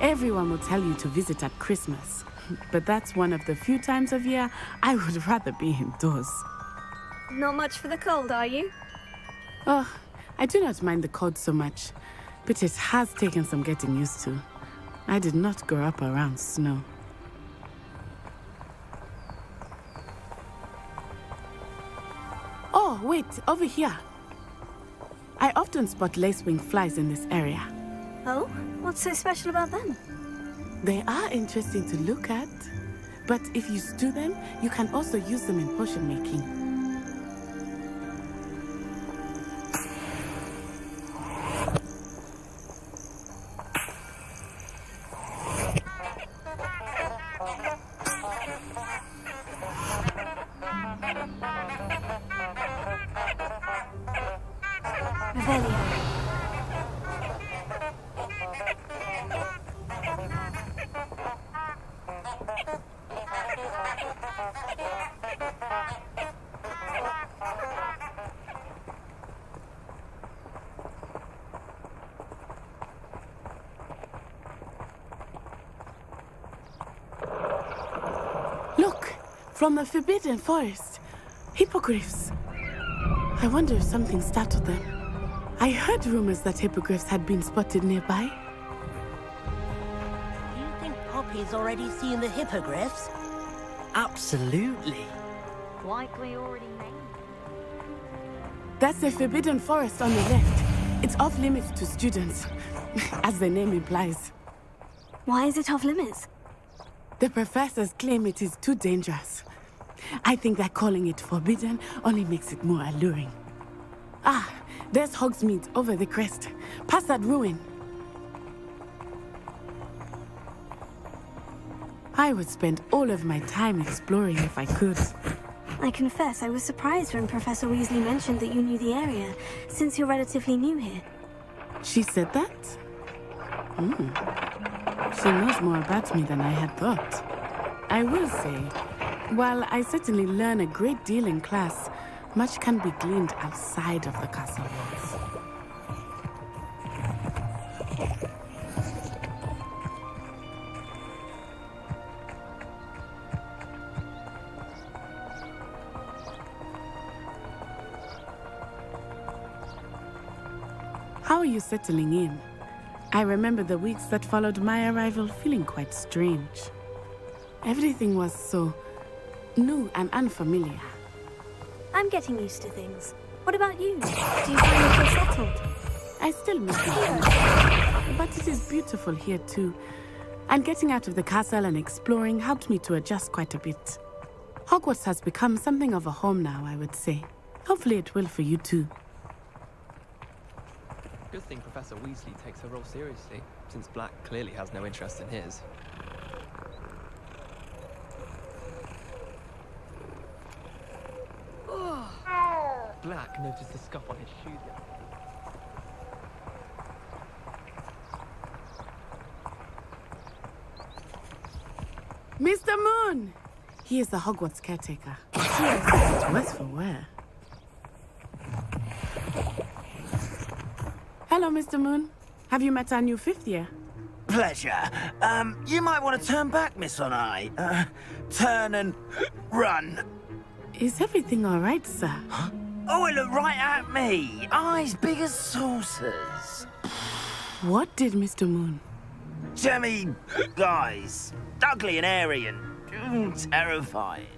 Everyone will tell you to visit at Christmas. But that's one of the few times of year I would rather be indoors. Not much for the cold, are you? Oh, I do not mind the cold so much, but it has taken some getting used to. I did not grow up around snow. Oh, wait, over here. I often spot lacewing flies in this area. Oh? What's so special about them? They are interesting to look at, but if you stew them, you can also use them in potion making. Look! From the Forbidden Forest. Hippogriffs. I wonder if something startled them. I heard rumors that hippogriffs had been spotted nearby. Do you think Poppy's already seen the hippogriffs? Absolutely. Likely already named. That's the Forbidden Forest on the left. It's off limits to students, as the name implies. Why is it off limits? The professors claim it is too dangerous. I think that calling it forbidden only makes it more alluring. Ah, there's Hogsmeade over the crest. Past that ruin. I would spend all of my time exploring if I could. I confess I was surprised when Professor Weasley mentioned that you knew the area, since you're relatively new here. She said that? She knows more about me than I had thought. I will say, while I certainly learn a great deal in class, much can be gleaned outside of the castle walls. How are you settling in? I remember the weeks that followed my arrival feeling quite strange. Everything was so new and unfamiliar. I'm getting used to things. What about you? Do you find you feel settled? I still miss my home, but it is beautiful here too. And getting out of the castle and exploring helped me to adjust quite a bit. Hogwarts has become something of a home now, I would say. Hopefully it will for you too. Good thing Professor Weasley takes her role seriously, since Black clearly has no interest in his. Black noticed the scuff on his shoe the other day. Mr. Moon! He is the Hogwarts caretaker. It's worse for wear. Hello, Mr. Moon. Have you met our new fifth year? Pleasure. You might want to turn back, Miss Onai. Turn and run. Is everything all right, sir? Huh? Oh, it looked right at me. Eyes big as saucers. What did Mr. Moon? Jemmy guys. Ugly and airy and terrifying.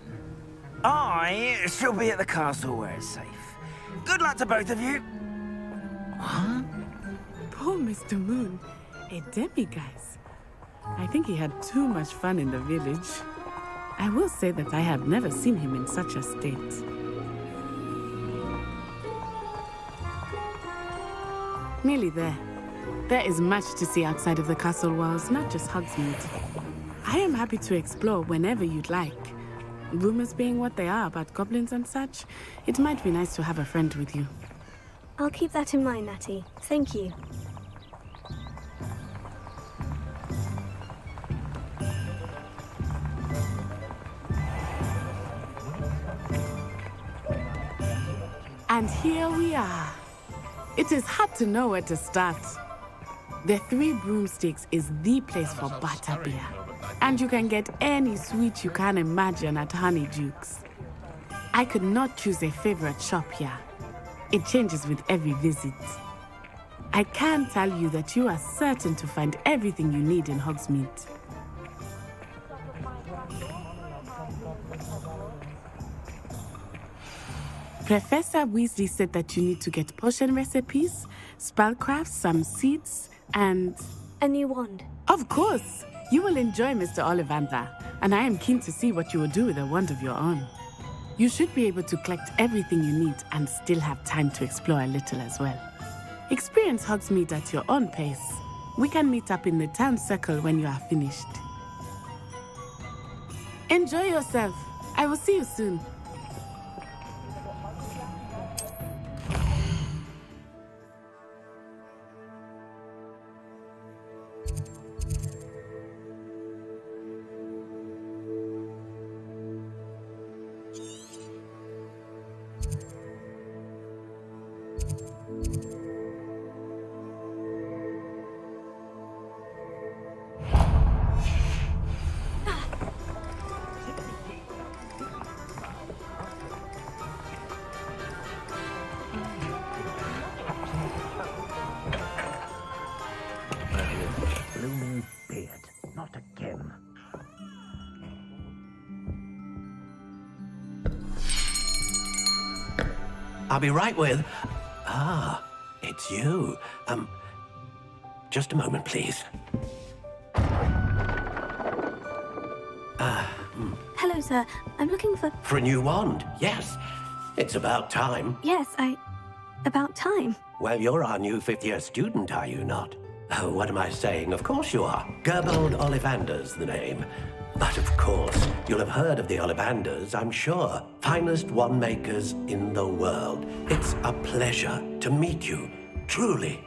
I shall be at the castle where it's safe. Good luck to both of you. Huh? Poor Mr. Moon. A demiguise. I think he had too much fun in the village. I will say that I have never seen him in such a state. Nearly there. There is much to see outside of the castle walls, not just Hogsmeade. I am happy to explore whenever you'd like. Rumors being what they are about goblins and such, it might be nice to have a friend with you. I'll keep that in mind, Natty. Thank you. And here we are. It is hard to know where to start. The Three Broomsticks is the place for butterbeer. And you can get any sweet you can imagine at Honeydukes. I could not choose a favorite shop here. It changes with every visit. I can tell you that you are certain to find everything you need in Hogsmeade. Professor Weasley said that you need to get potion recipes, spellcraft, some seeds, and... a new wand. Of course! You will enjoy Mr. Ollivander, and I am keen to see what you will do with a wand of your own. You should be able to collect everything you need and still have time to explore a little as well. Experience Hogsmeade at your own pace. We can meet up in the town circle when you are finished. Enjoy yourself. I will see you soon. Blooming beard. Not again. I'll be right with... Ah, it's you. Just a moment, please. Hello, sir. I'm looking for... For a new wand, yes. It's about time. Yes, about time. Well, you're our new fifth-year student, are you not? Oh, what am I saying? Of course you are. Gerbold Ollivander's the name. But of course, you'll have heard of the Ollivanders, I'm sure. Finest wand makers in the world. It's a pleasure to meet you, truly.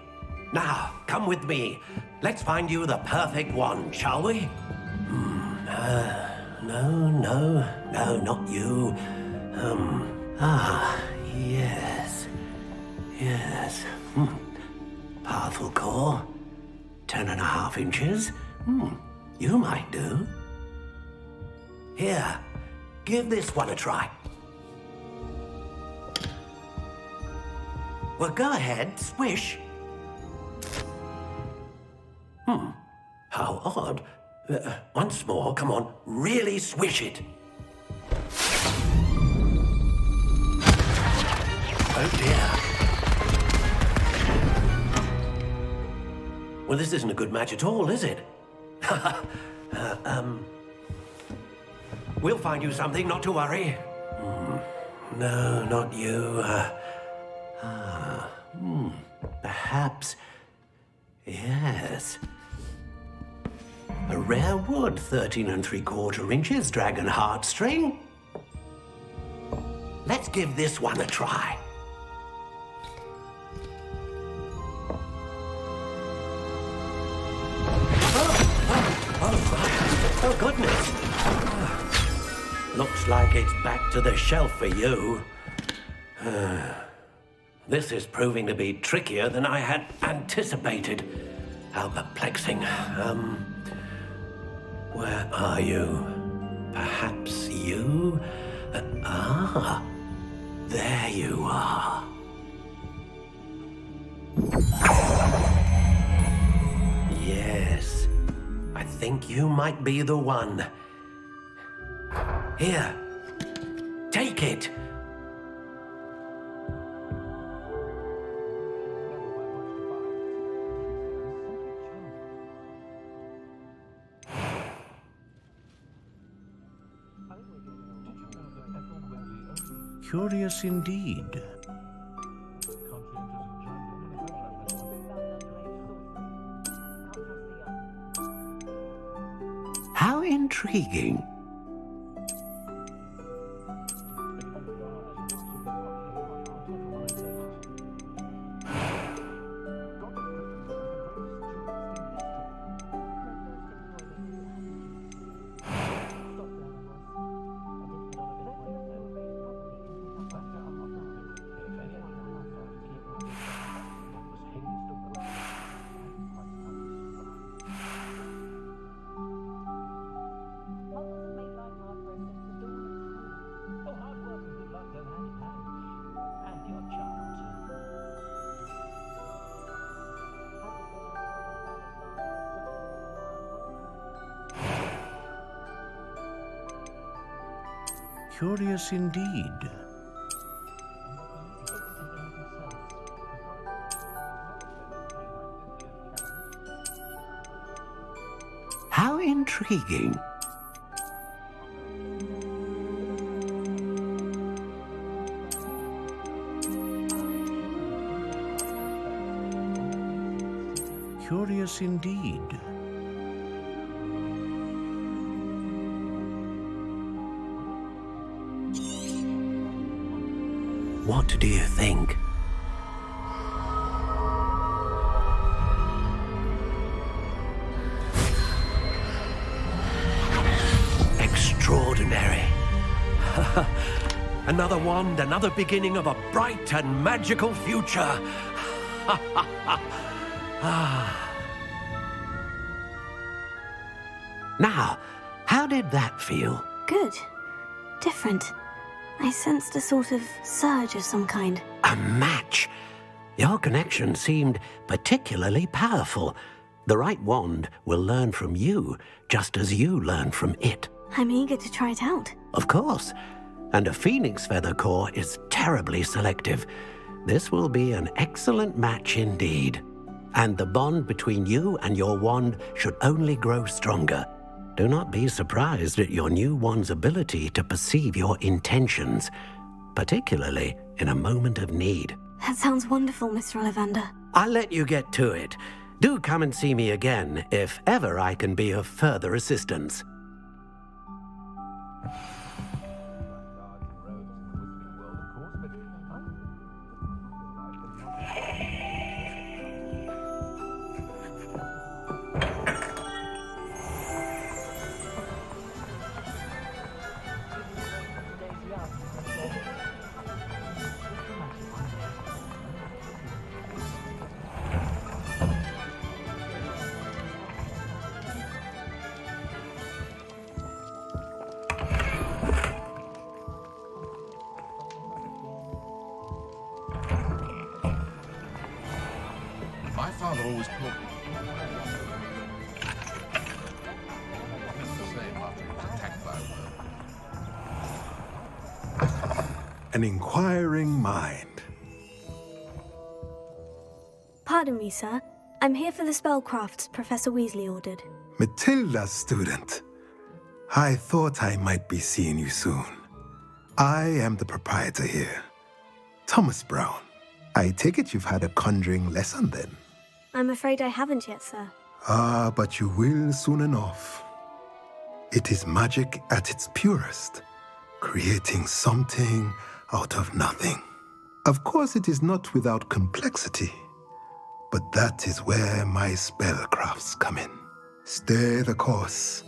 Now, come with me. Let's find you the perfect wand, shall we? No, not you. Yes. Powerful core. 10.5 inches. You might do. Here, give this one a try. Well, go ahead, swish. How odd. Once more, come on, really swish it. Oh dear. Well, this isn't a good match at all, is it? We'll find you something, not to worry. No, not you. Perhaps... Yes. A rare wood, 13 3/4 inches, dragon heartstring. Let's give this one a try. Oh, goodness. Looks like it's back to the shelf for you. This is proving to be trickier than I had anticipated. How perplexing. Where are you? Perhaps you? There you are. Yes. I think you might be the one. Here. Take it. Curious indeed. How intriguing. Curious indeed. intriguing. Curious indeed. What do you think? Extraordinary. Another wand, another beginning of a bright and magical future. Now, how did that feel? Good. Different. I sensed a sort of surge of some kind. A match. Your connection seemed particularly powerful. The right wand will learn from you, just as you learn from it. I'm eager to try it out. Of course. And a phoenix feather core is terribly selective. This will be an excellent match indeed. And the bond between you and your wand should only grow stronger. Do not be surprised at your new wand's ability to perceive your intentions, particularly in a moment of need. That sounds wonderful, Mr. Ollivander. I'll let you get to it. Do come and see me again if ever I can be of further assistance. My father always called me. An inquiring mind. Pardon me, sir. I'm here for the spellcrafts Professor Weasley ordered. Matilda's student. I thought I might be seeing you soon. I am the proprietor here, Thomas Brown. I take it you've had a conjuring lesson then? I'm afraid I haven't yet, sir. Ah, but you will soon enough. It is magic at its purest, creating something out of nothing. Of course, it is not without complexity, but that is where my spellcrafts come in. Stay the course,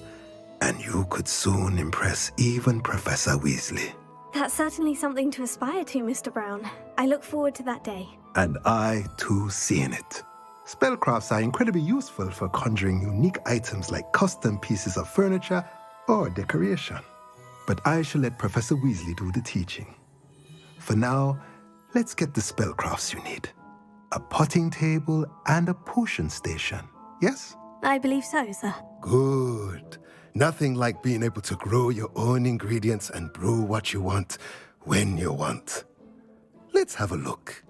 and you could soon impress even Professor Weasley. That's certainly something to aspire to, Mr. Brown. I look forward to that day. And I, too, seeing it. Spellcrafts are incredibly useful for conjuring unique items like custom pieces of furniture or decoration. But I shall let Professor Weasley do the teaching. For now, let's get the spellcrafts you need. A potting table and a potion station, yes? I believe so, sir. Good. Nothing like being able to grow your own ingredients and brew what you want when you want. Let's have a look.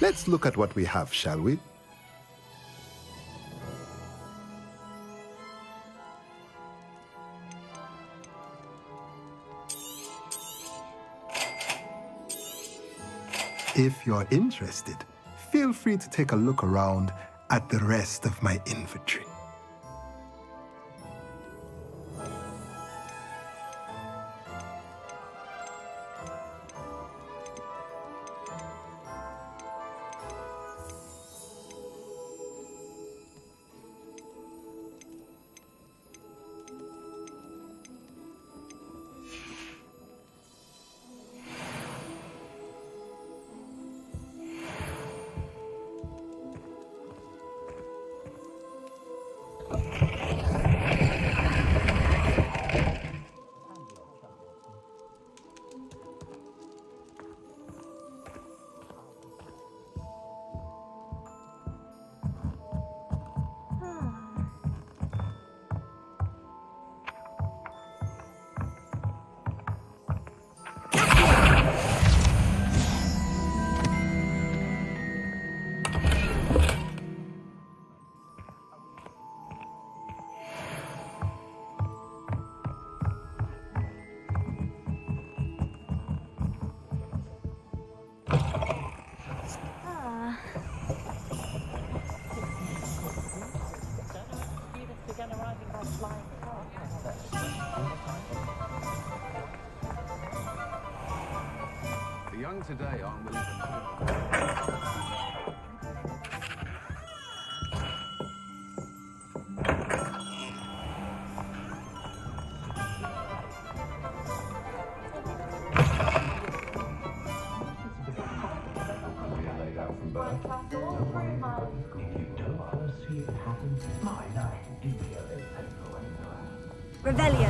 Let's look at what we have, shall we? If you're interested, feel free to take a look around at the rest of my inventory. young today aren't willing to... Revelio.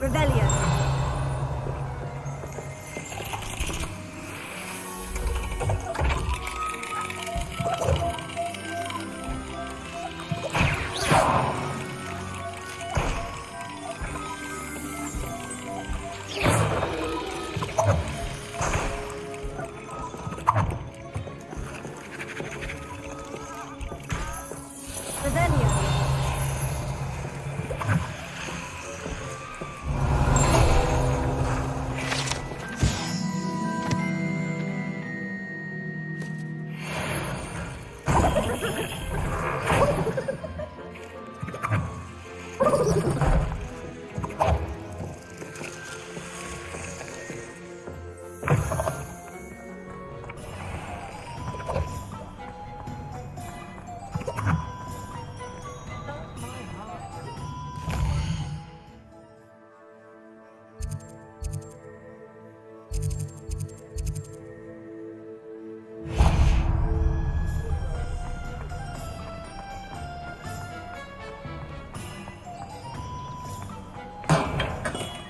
Revelio.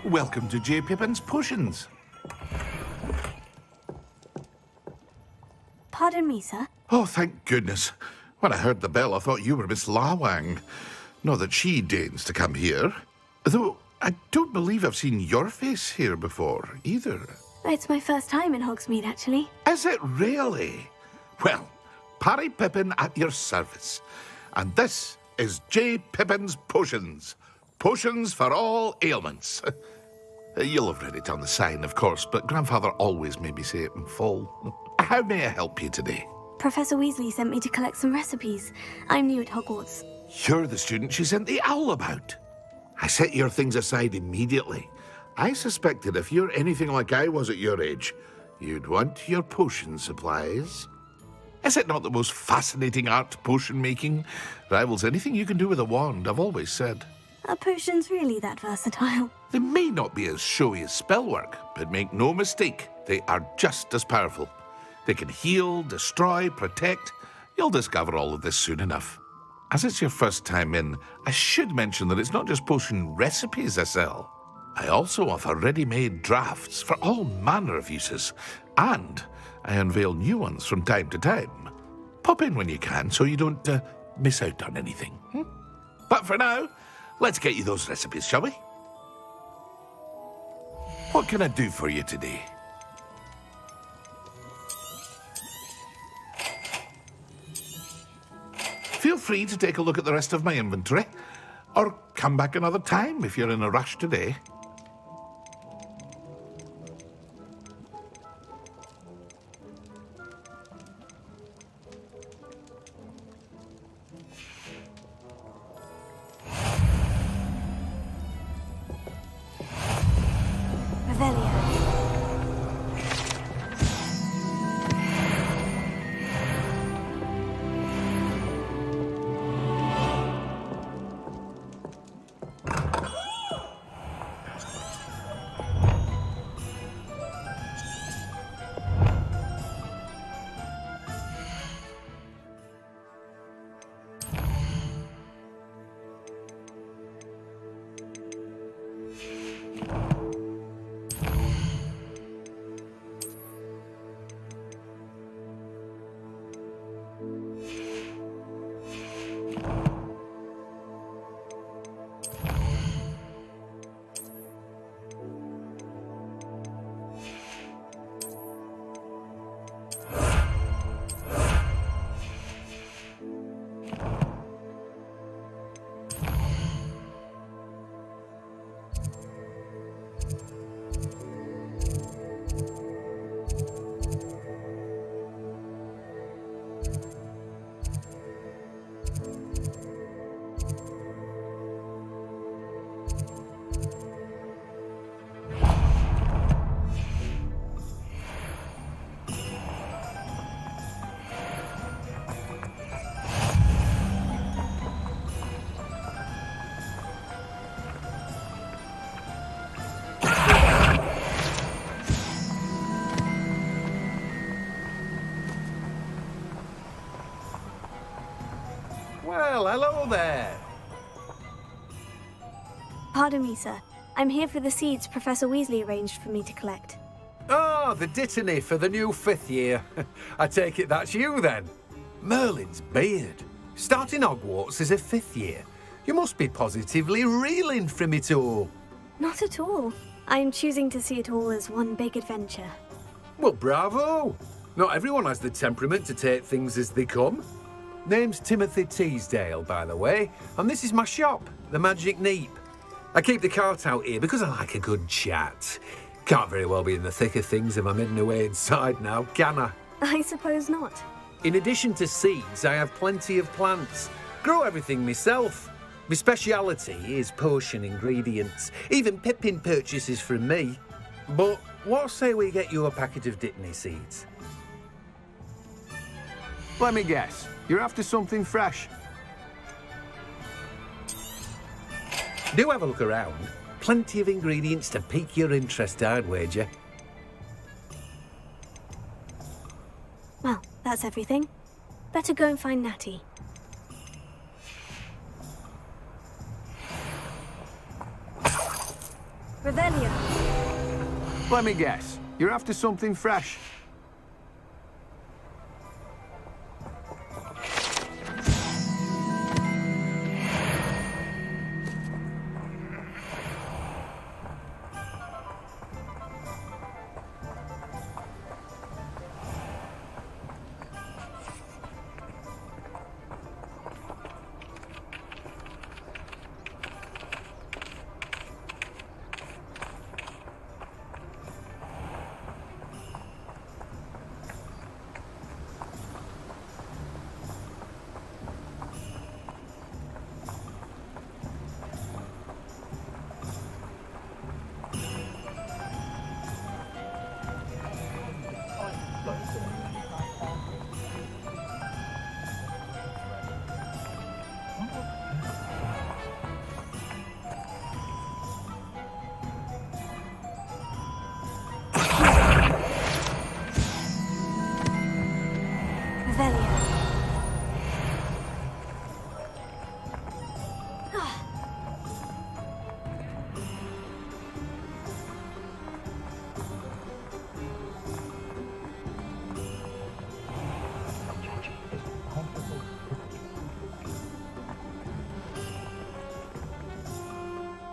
Welcome to J. Pippin's Potions. Pardon me, sir. Oh, thank goodness. When I heard the bell, I thought you were Miss Lawang. Not that she deigns to come here. Though, I don't believe I've seen your face here before, either. It's my first time in Hogsmeade, actually. Is it really? Well, Parry Pippin at your service. And this is J. Pippin's Potions. Potions for all ailments. You'll have read it on the sign, of course, but Grandfather always made me say it in full. How may I help you today? Professor Weasley sent me to collect some recipes. I'm new at Hogwarts. You're the student she sent the owl about. I set your things aside immediately. I suspected if you're anything like I was at your age, you'd want your potion supplies. Is it not the most fascinating art, potion making? Rivals anything you can do with a wand, I've always said. Are potions really that versatile? They may not be as showy as spellwork, but make no mistake, they are just as powerful. They can heal, destroy, protect. You'll discover all of this soon enough. As it's your first time in, I should mention that it's not just potion recipes I sell. I also offer ready-made drafts for all manner of uses, and I unveil new ones from time to time. Pop in when you can so you don't miss out on anything. But for now, let's get you those recipes, shall we? What can I do for you today? Feel free to take a look at the rest of my inventory, or come back another time if you're in a rush today. Well, hello there. Pardon me, sir. I'm here for the seeds Professor Weasley arranged for me to collect. Oh, the dittany for the new 5th year. I take it that's you, then. Merlin's beard. Starting Hogwarts as a 5th year. You must be positively reeling from it all. Not at all. I'm choosing to see it all as one big adventure. Well, bravo. Not everyone has the temperament to take things as they come. Name's Timothy Teasdale, by the way, and this is my shop, the Magic Neep. I keep the cart out here because I like a good chat. Can't very well be in the thick of things if I'm hidden away inside now, can I? I suppose not. In addition to seeds, I have plenty of plants. Grow everything myself. My speciality is potion ingredients. Even Pippin purchases from me. But what say we get you a packet of Dittany seeds? Let me guess. You're after something fresh. Do have a look around. Plenty of ingredients to pique your interest, I'd wager. Well, that's everything. Better go and find Natty. Revelio. Let me guess. You're after something fresh.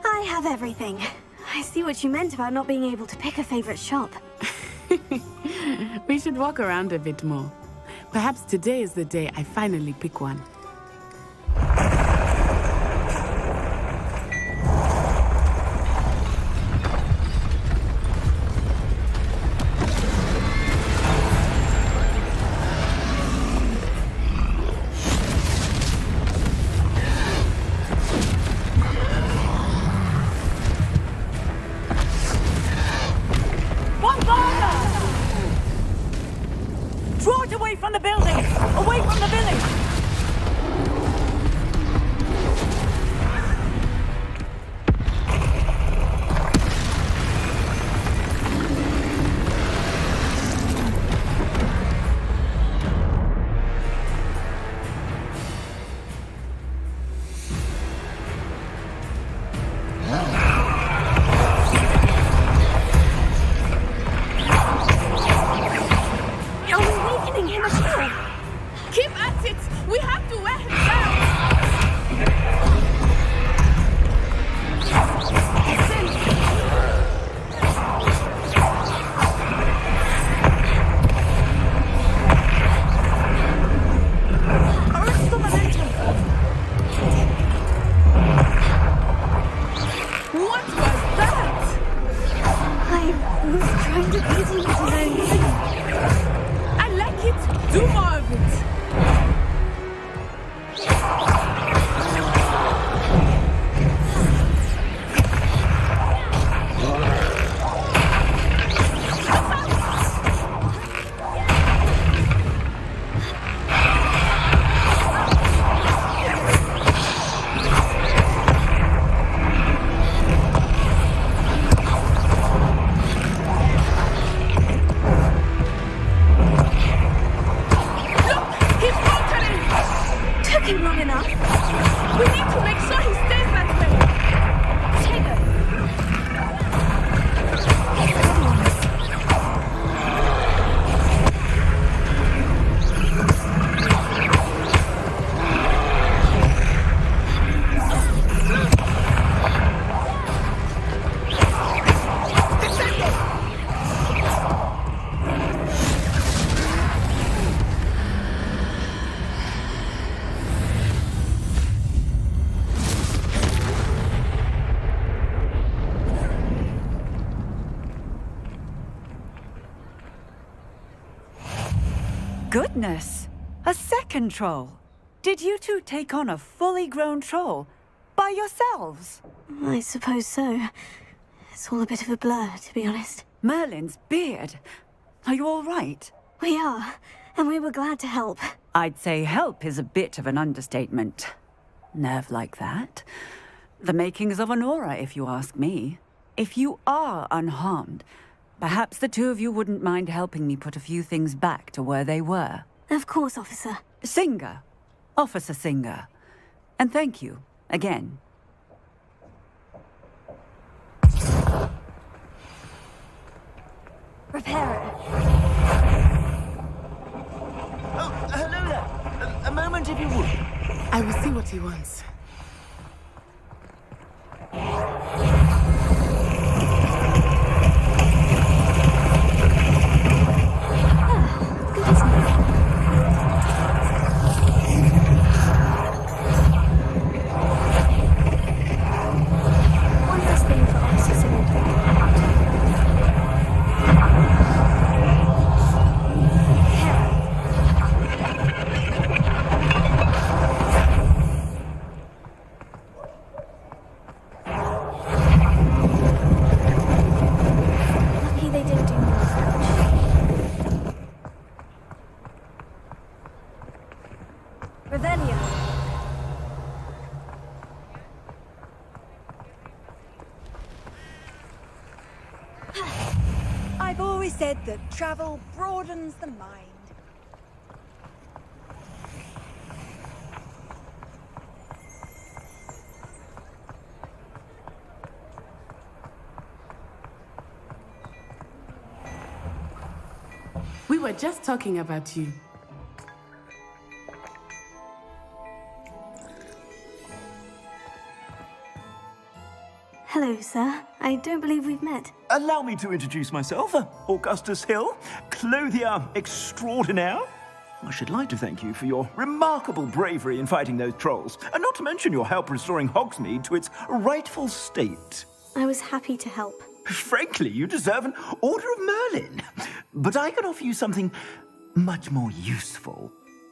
I have everything. I see what you meant about not being able to pick a favorite shop. We should walk around a bit more. Perhaps today is the day I finally pick one. Draw it away from the building! Away from the village! Keep at it! We have to wear him down! Arrest the momentum! What was that? I was trying to beat him with his own thing. I like it! Do more of it! Goodness! A second troll! Did you two take on a fully grown troll? By yourselves? I suppose so. It's all a bit of a blur, to be honest. Merlin's beard. Are you all right? We are, and we were glad to help. I'd say help is a bit of an understatement. Nerve like that. The makings of an aura, if you ask me. If you are unharmed, perhaps the two of you wouldn't mind helping me put a few things back to where they were. Of course, officer. Singer. Officer Singer. And thank you, again. Repairer. Oh, hello there. A moment, if you would. I will see what he wants. One last thing for Officer Singer. Lucky they didn't do more damage. Revelio. I've always said that travel broadens the mind. We were just talking about you. Hello, sir. I don't believe we've met. Allow me to introduce myself. Augustus Hill, clothier extraordinaire. I should like to thank you for your remarkable bravery in fighting those trolls, and not to mention your help restoring Hogsmeade to its rightful state. I was happy to help. Frankly, you deserve an Order of Merlin. But I can offer you something much more useful.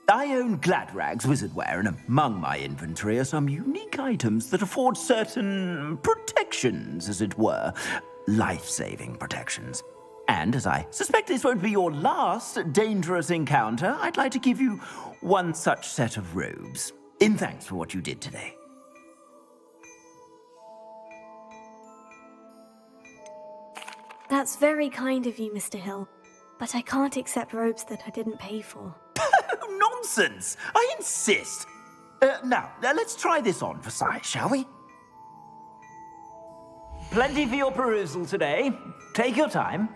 I own Gladrag's wizardware, and among my inventory are some unique items that afford certain protections, as it were. Life-saving protections. And as I suspect this won't be your last dangerous encounter, I'd like to give you one such set of robes, in thanks for what you did today. That's very kind of you, Mr. Hill. But I can't accept robes that I didn't pay for. Nonsense! I insist! Now, let's try this on for size, shall we? Plenty for your perusal today. Take your time.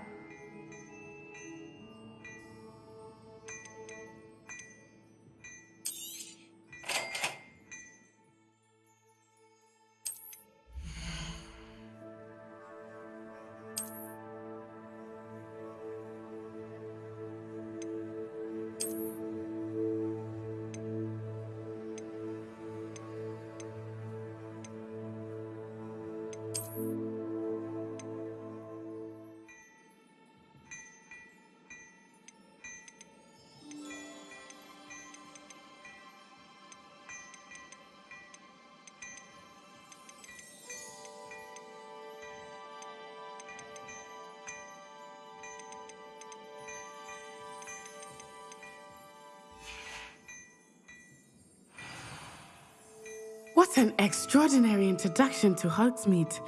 What an extraordinary introduction to Hogsmeade.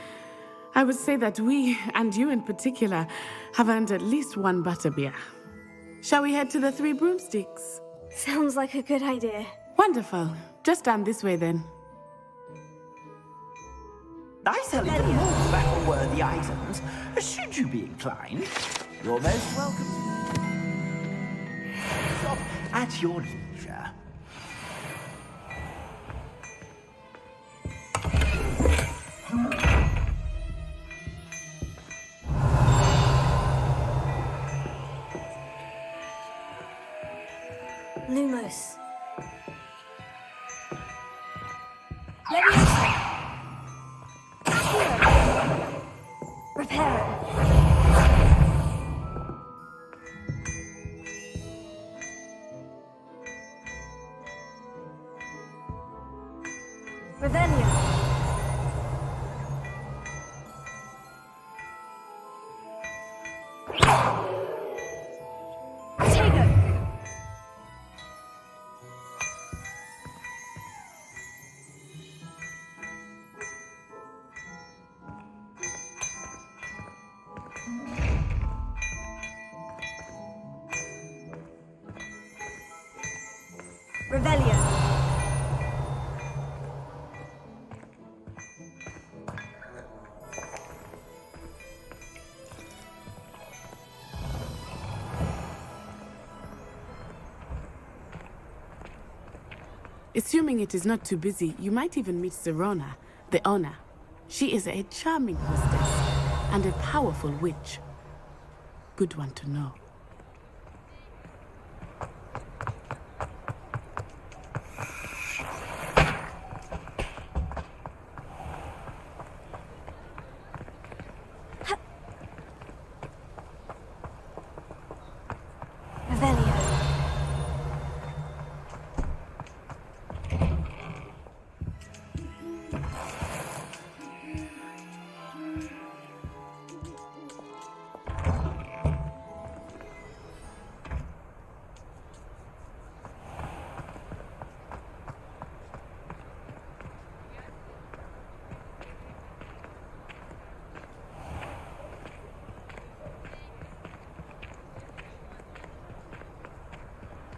I would say that we, and you in particular, have earned at least one butterbeer. Shall we head to the Three Broomsticks? Sounds like a good idea. Wonderful. Just down this way then. I sell even more battle-worthy items, should you be inclined. You're most welcome. Stop at your leisure. Lumos. Repair. Revelio. Revelio. Assuming it is not too busy, you might even meet Serona, the owner. She is a charming hostess and a powerful witch. Good one to know.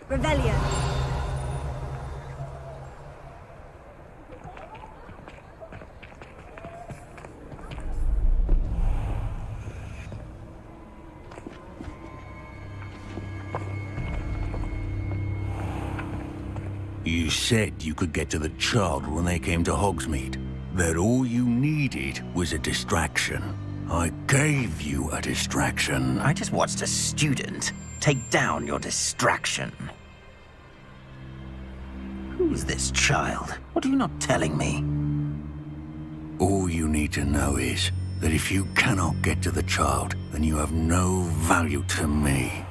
Revelio. You said you could get to the child when they came to Hogsmeade. that all you needed was a distraction. I gave you a distraction. I just watched a student take down your distraction. Who's this child? What are you not telling me? All you need to know is that if you cannot get to the child, then you have no value to me.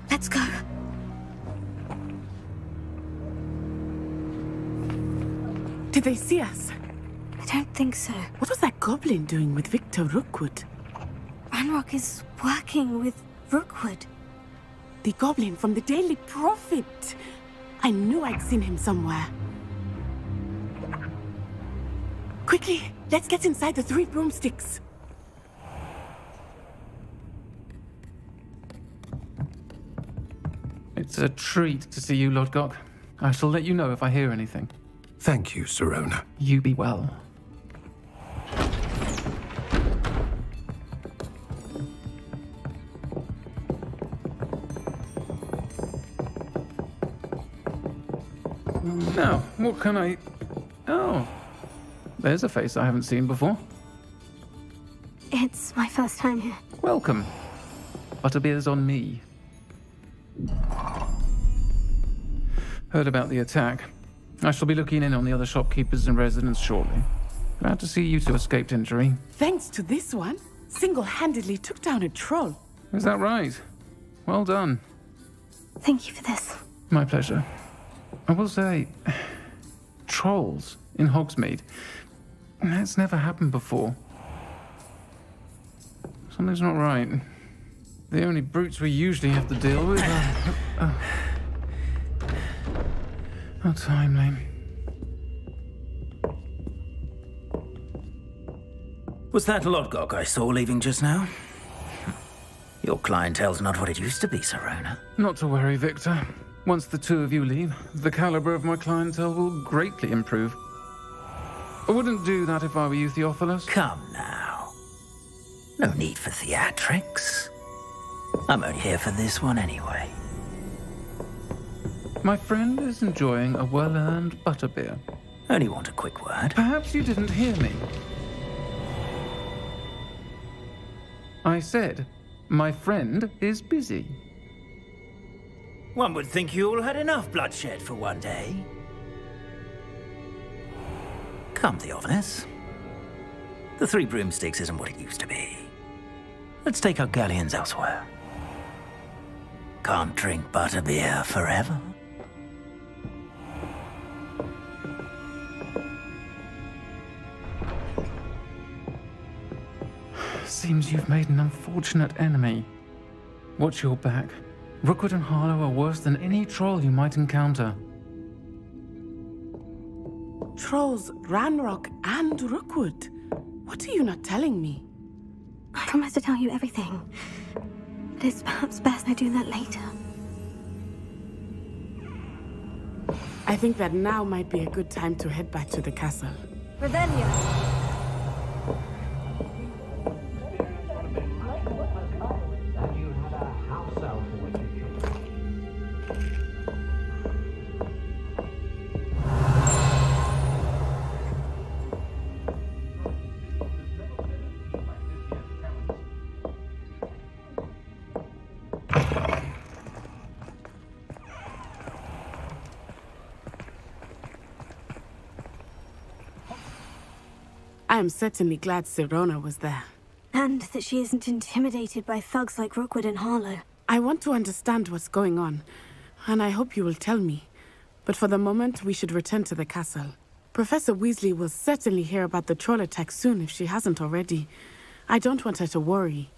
Let's go. Did they see us? I don't think so. What was that goblin doing with Victor Rookwood? Ranrock is working with Rookwood. The goblin from the Daily Prophet. I knew I'd seen him somewhere. Quickly, let's get inside the 3 broomsticks. It's a treat to see you, Lodgok. I shall let you know if I hear anything. Thank you, Sirona. You be well. Now, what can I... Oh, there's a face I haven't seen before. It's my first time here. Welcome. Butterbeer's on me. Heard about the attack. I shall be looking in on the other shopkeepers and residents shortly. Glad to see you two escaped injury. Thanks to this one, single-handedly took down a troll. Is that right? Well done. Thank you for this. My pleasure. I will say, trolls in Hogsmeade. That's never happened before. Something's not right. The only brutes we usually have to deal with are... How timely. Was that Lodgok I saw leaving just now? Your clientele's not what it used to be, Sirona. Not to worry, Victor. Once the two of you leave, the caliber of my clientele will greatly improve. I wouldn't do that if I were you, Theophilus. Come now. No need for theatrics. I'm only here for this one anyway. My friend is enjoying a well-earned butterbeer. Only want a quick word. Perhaps you didn't hear me. I said, my friend is busy. One would think you all had enough bloodshed for one day. Come, Theophilus. The 3 broomsticks isn't what it used to be. Let's take our galleons elsewhere. Can't drink butterbeer forever. Seems you've made an unfortunate enemy. Watch your back. Rookwood and Harlow are worse than any troll you might encounter. Trolls, Ranrock, and Rookwood. What are you not telling me? I promise to tell you everything. But it's perhaps best I do that later. I think that now might be a good time to head back to the castle. Revelio. I am certainly glad Sirona was there. And that she isn't intimidated by thugs like Rookwood and Harlow. I want to understand what's going on, and I hope you will tell me. But for the moment, we should return to the castle. Professor Weasley will certainly hear about the troll attack soon if she hasn't already. I don't want her to worry.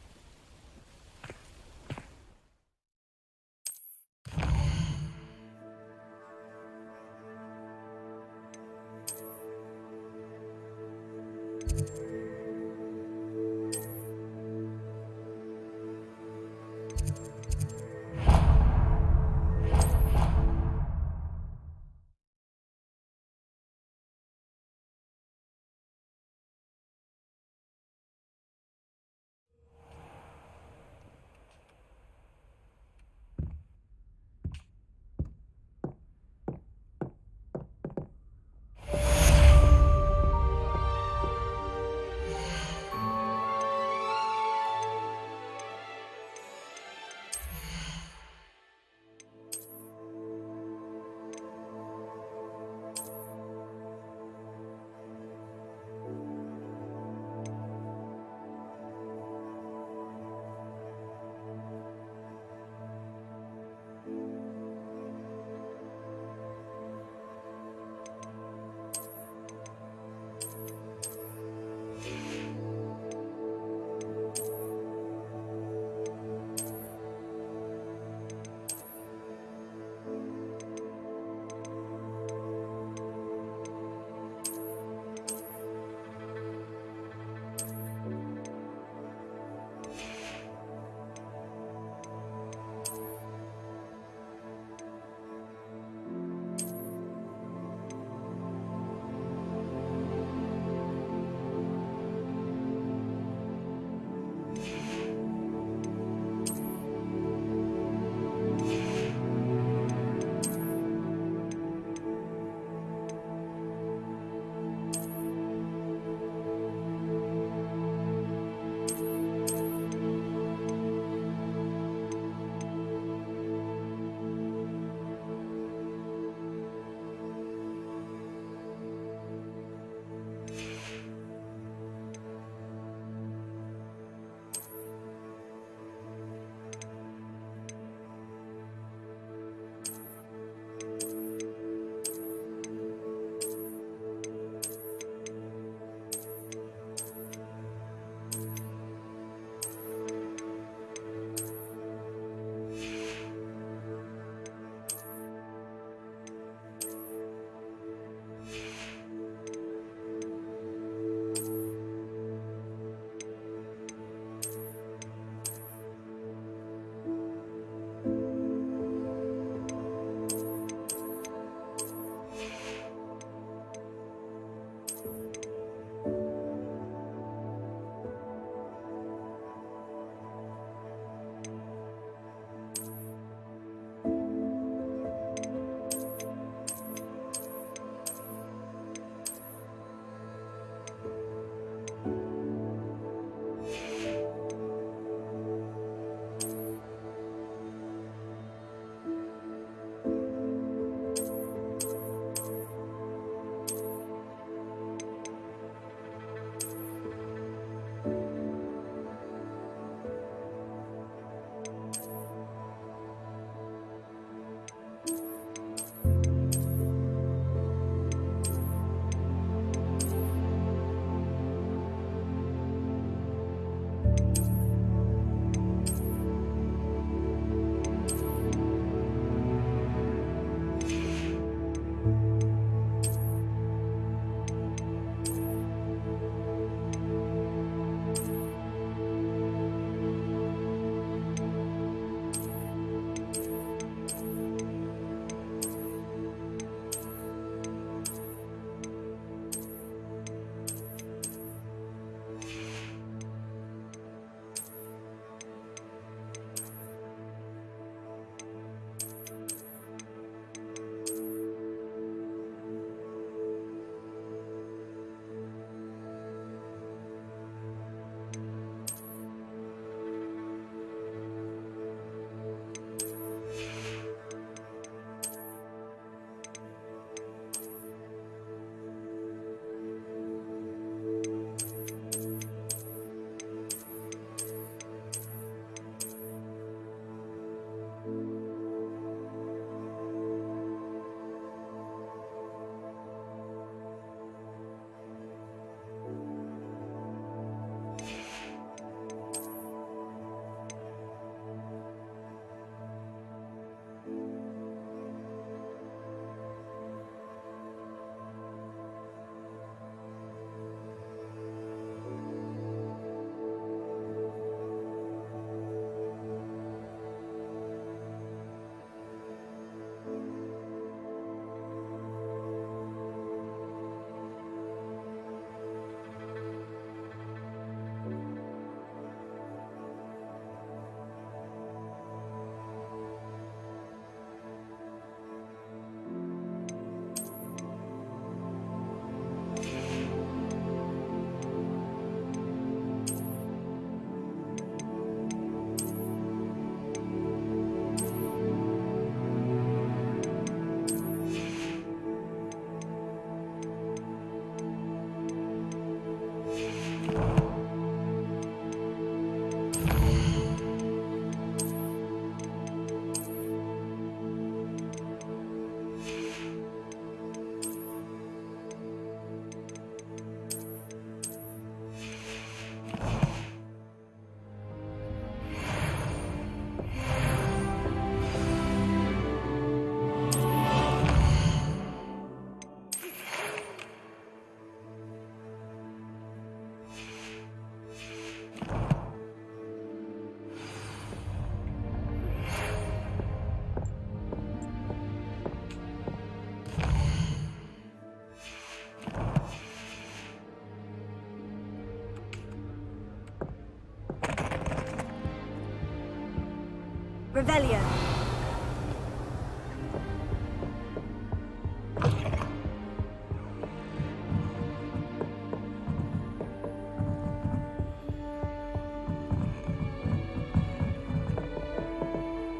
Revelio.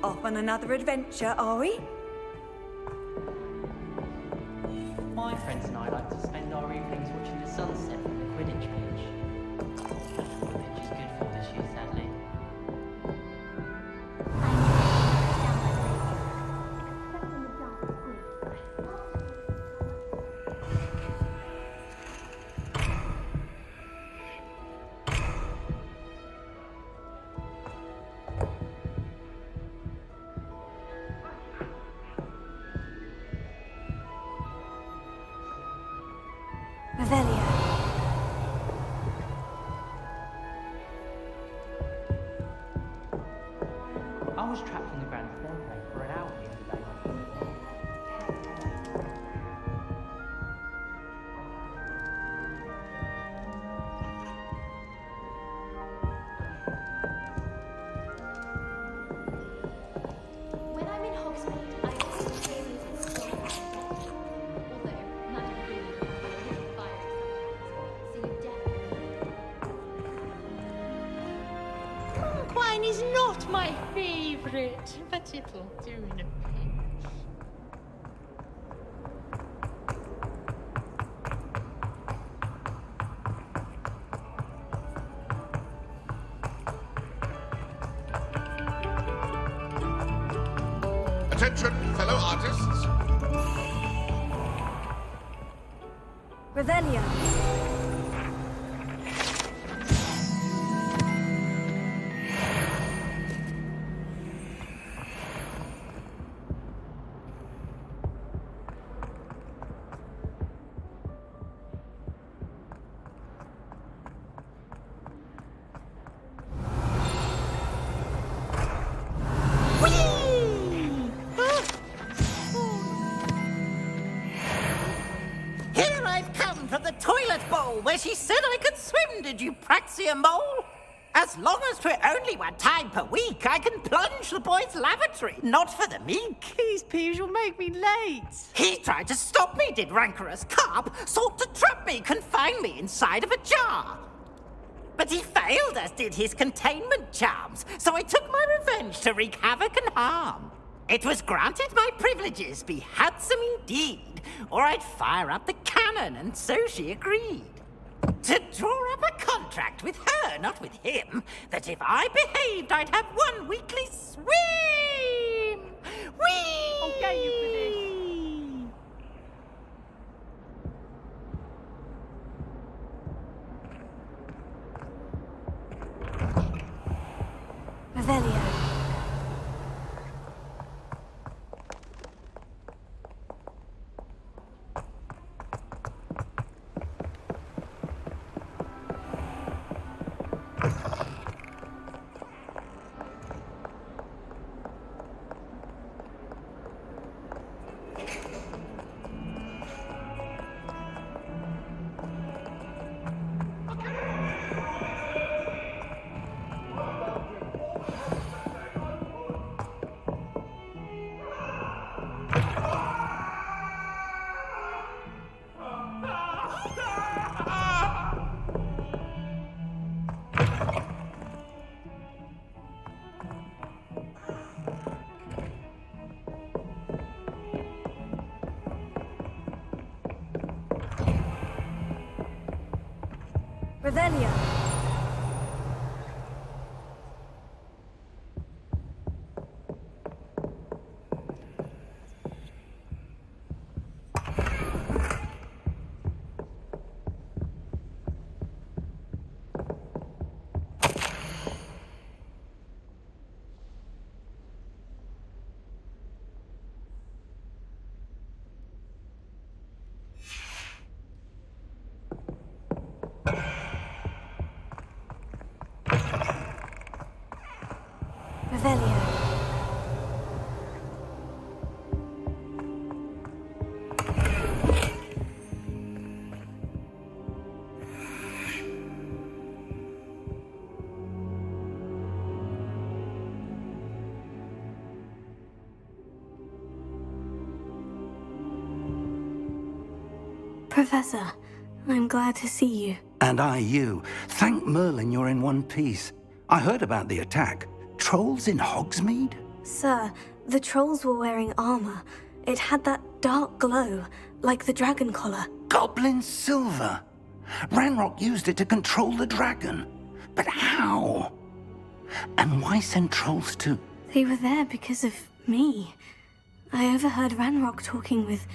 Off on another adventure, are we? My friends and I like to spend our evenings watching the sunset from the Quidditch pitch. The pitch is good for this year, sadly. Revelio. I was trapped on the Grand Stairway for an hour the other day. When I'm in Hogsmeade, I always experience it. Although, magic really can be a little fiery sometimes, so you definitely... Wine is not my favourite, but it'll do in a pinch. Attention, fellow artists. Revelio. Here I've come from the toilet bowl where she said I could swim, did you Praxia mole? As long as 'twere only one time per week, I can plunge the boy's lavatory, not for the meek. These peas will make me late. He tried to stop me, did rancorous carp, sought to trap me, confine me inside of a jar. But he failed, as did his containment charms, so I took my revenge to wreak havoc and harm. It was granted my privileges be handsome indeed, or I'd fire up the cannon, and so she agreed. To draw up a contract with her, not with him, that if I behaved, I'd have one weekly swim! Whee! Okay, you finish. Revelio. Revelio. Professor, I'm glad to see you. And I you. Thank Merlin you're in one piece. I heard about the attack. Trolls in Hogsmeade? Sir, the trolls were wearing armor. It had that dark glow, like the dragon collar. Goblin silver. Ranrock used it to control the dragon. But how? And why send trolls to... They were there because of me. I overheard Ranrock talking with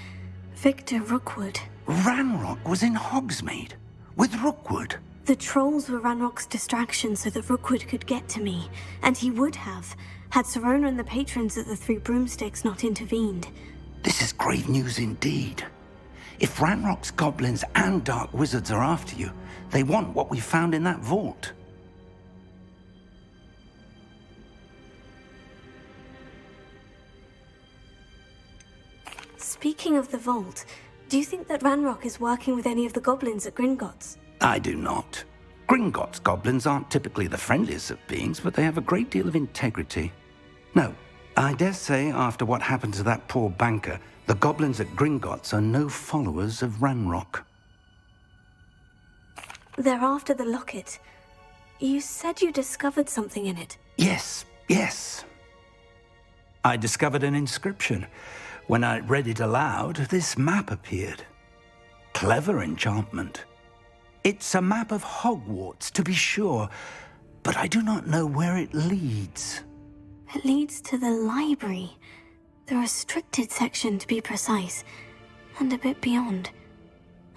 Victor Rookwood. Ranrock was in Hogsmeade? With Rookwood? The trolls were Ranrock's distraction so that Rookwood could get to me. And he would have, had Serona and the patrons at the Three Broomsticks not intervened. This is grave news indeed. If Ranrock's goblins and dark wizards are after you, they want what we found in that vault. Speaking of the vault, do you think that Ranrock is working with any of the goblins at Gringotts? I do not. Gringotts goblins aren't typically the friendliest of beings, but they have a great deal of integrity. No, I dare say after what happened to that poor banker, the goblins at Gringotts are no followers of Ranrock. They're after the locket. You said you discovered something in it. Yes. I discovered an inscription. When I read it aloud, this map appeared. Clever enchantment. It's a map of Hogwarts, to be sure, but I do not know where it leads. It leads to the library. The restricted section, to be precise. And a bit beyond.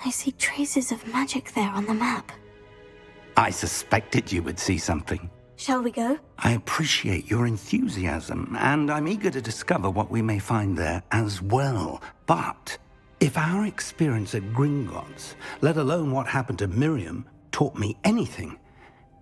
I see traces of magic there on the map. I suspected you would see something. Shall we go? I appreciate your enthusiasm, and I'm eager to discover what we may find there as well. But if our experience at Gringotts, let alone what happened to Miriam, taught me anything,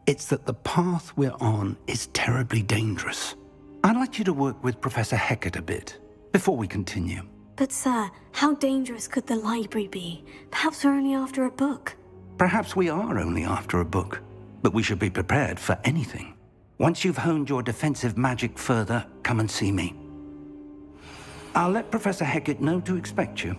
it's that the path we're on is terribly dangerous. I'd like you to work with Professor Hecat a bit before we continue. But sir, how dangerous could the library be? Perhaps we're only after a book. Perhaps we are only after a book, but we should be prepared for anything. Once you've honed your defensive magic further, come and see me. I'll let Professor Hecat know to expect you.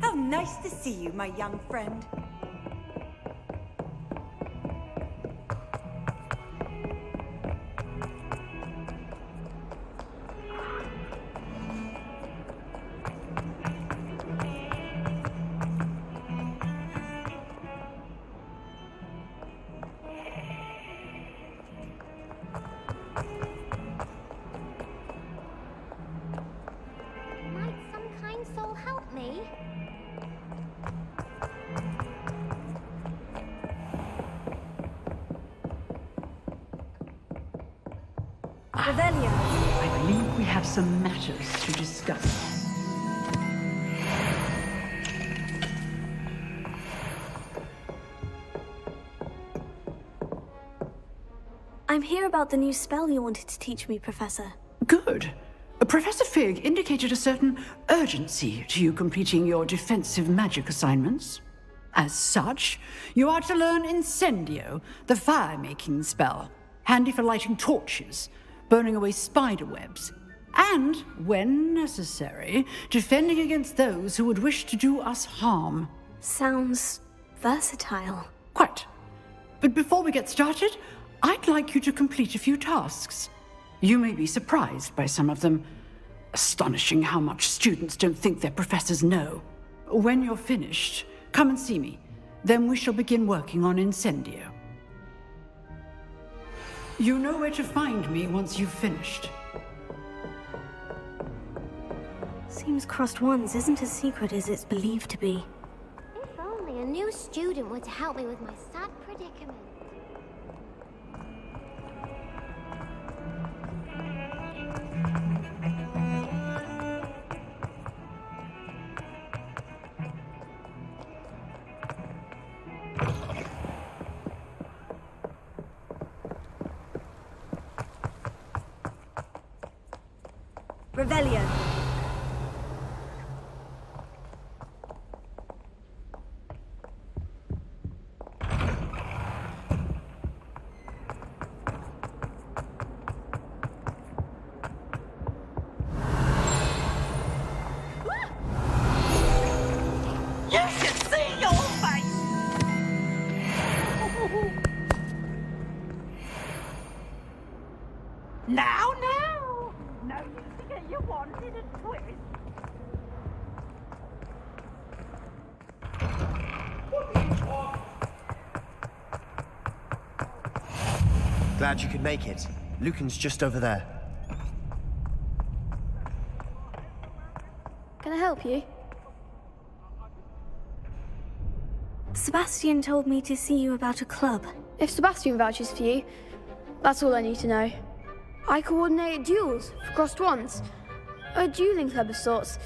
How nice to see you, my young friend. Might some kind soul help me? Revelio. I believe we have some matters to discuss. I'm here about the new spell you wanted to teach me, Professor. Good. Professor Fig indicated a certain urgency to you completing your defensive magic assignments. As such, you are to learn Incendio, the fire-making spell, handy for lighting torches, burning away spider webs, and, when necessary, defending against those who would wish to do us harm. Sounds versatile. Quite. But before we get started, I'd like you to complete a few tasks. You may be surprised by some of them. Astonishing how much students don't think their professors know. When you're finished, Come and see me. Then we shall begin working on Incendio. You know where to find me once you've finished. Seems Crossed Wands isn't as secret as it's believed to be. If only a new student were to help me with my sad predicament. Revelio. You should see your face! Now! No use to get you wanted and twist. Glad you could make it. Lucan's just over there. Can I help you? Sebastian told me to see you about a club. If Sebastian vouches for you, that's all I need to know. I coordinate duels for Crossed Wands. A dueling club of sorts.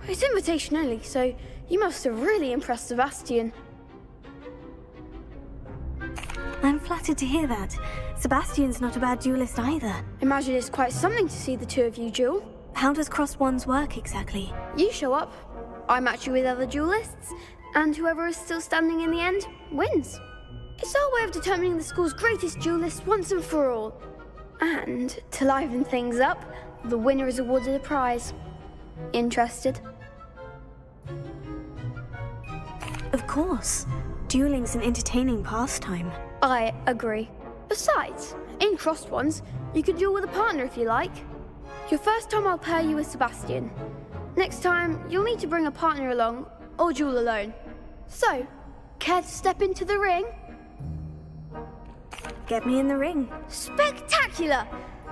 It's invitation only, so you must have really impressed Sebastian. I'm flattered to hear that. Sebastian's not a bad duelist either. Imagine it's quite something to see the two of you duel. How does Crossed Wands work exactly? You show up, I match you with other duelists, and whoever is still standing in the end wins. It's our way of determining the school's greatest duelist once and for all. And to liven things up, the winner is awarded a prize. Interested? Of course. Dueling's an entertaining pastime. I agree. Besides, in Crossed Wands, you can duel with a partner if you like. Your first time I'll pair you with Sebastian. Next time, you'll need to bring a partner along, or duel alone. So, care to step into the ring? Get me in the ring. Spectacular!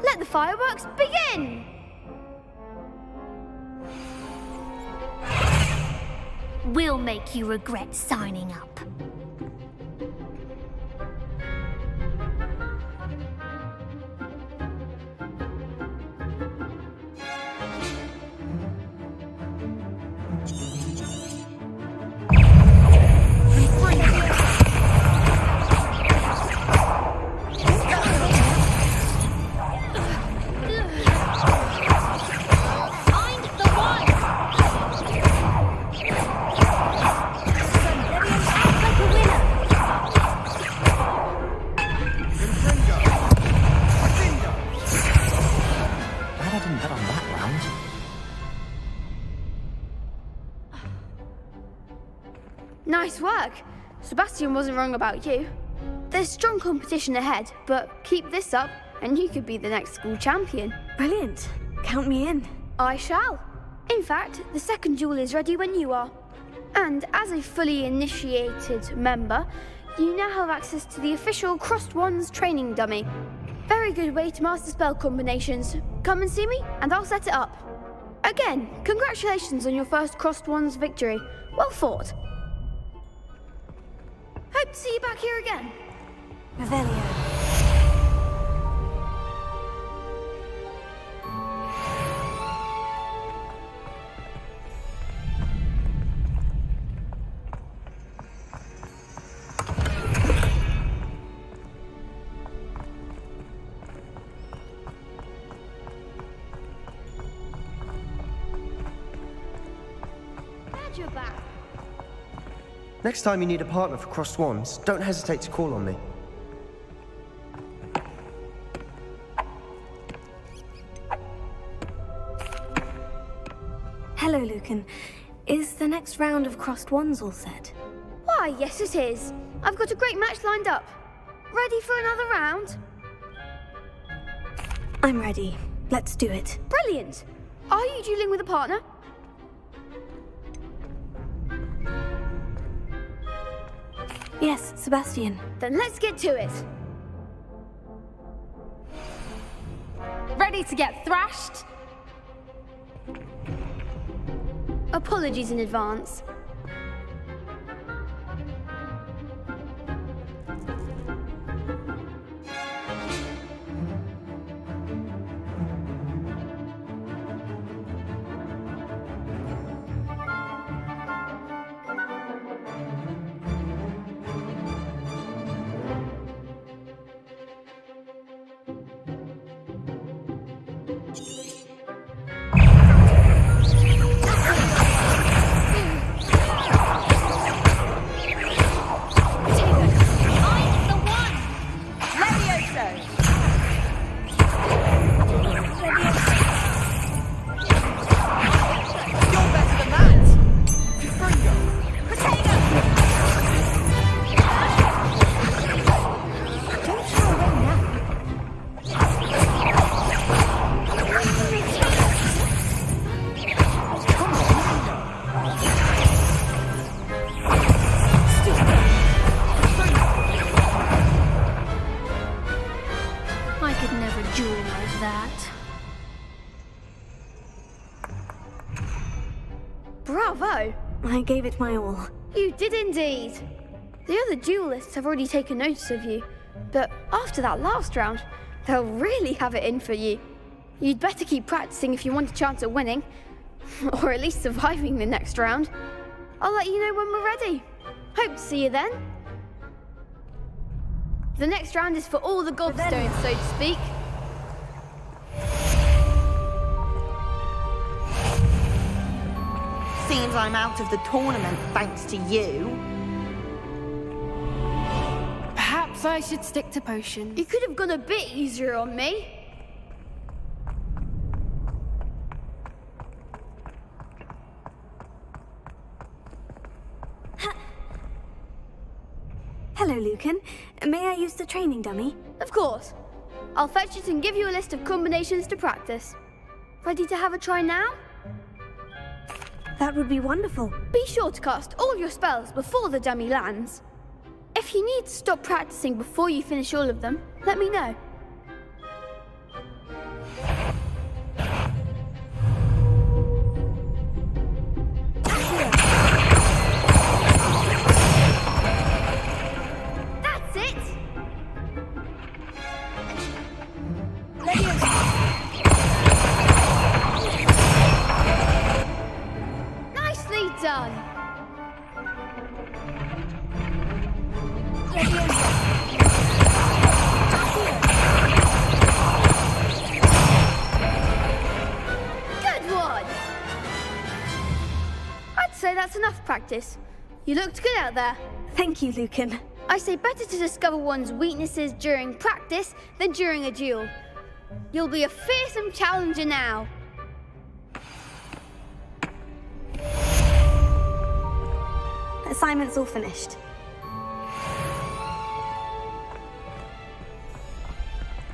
Let the fireworks begin! We'll make you regret signing up. Nice work. Sebastian wasn't wrong about you. There's strong competition ahead, but keep this up and you could be the next school champion. Brilliant. Count me in. I shall. In fact, the second duel is ready when you are. And as a fully initiated member, you now have access to the official Crossed Wands training dummy. Very good way to master spell combinations. Come and see me and I'll set it up. Again, congratulations on your first Crossed Wands victory. Well fought. Hope to see you back here again. Revelio. Glad you're back. Next time you need a partner for Crossed Wands, don't hesitate to call on me. Hello, Lucan. Is the next round of Crossed Wands all set? Why, yes it is. I've got a great match lined up. Ready for another round? I'm ready. Let's do it. Brilliant. Are you dueling with a partner? Yes, Sebastian. Then let's get to it. Ready to get thrashed? Apologies in advance. Bravo! I gave it my all. You did indeed. The other duelists have already taken notice of you, but after that last round, they'll really have it in for you. You'd better keep practicing if you want a chance at winning, or at least surviving the next round. I'll let you know when we're ready. Hope to see you then. The next round is for all the gobstones, so to speak. Seems I'm out of the tournament thanks to you. Perhaps I should stick to potions. You could have gone a bit easier on me. Hello, Lucan. May I use the training dummy? Of course. I'll fetch it and give you a list of combinations to practice. Ready to have a try now? That would be wonderful. Be sure to cast all your spells before the dummy lands. If you need to stop practicing before you finish all of them, let me know. That's it! Nicely done! Good one! I'd say that's enough practice. You looked good out there. Thank you, Lucan. I say better to discover one's weaknesses during practice than during a duel. You'll be a fearsome challenger now. Assignment's all finished.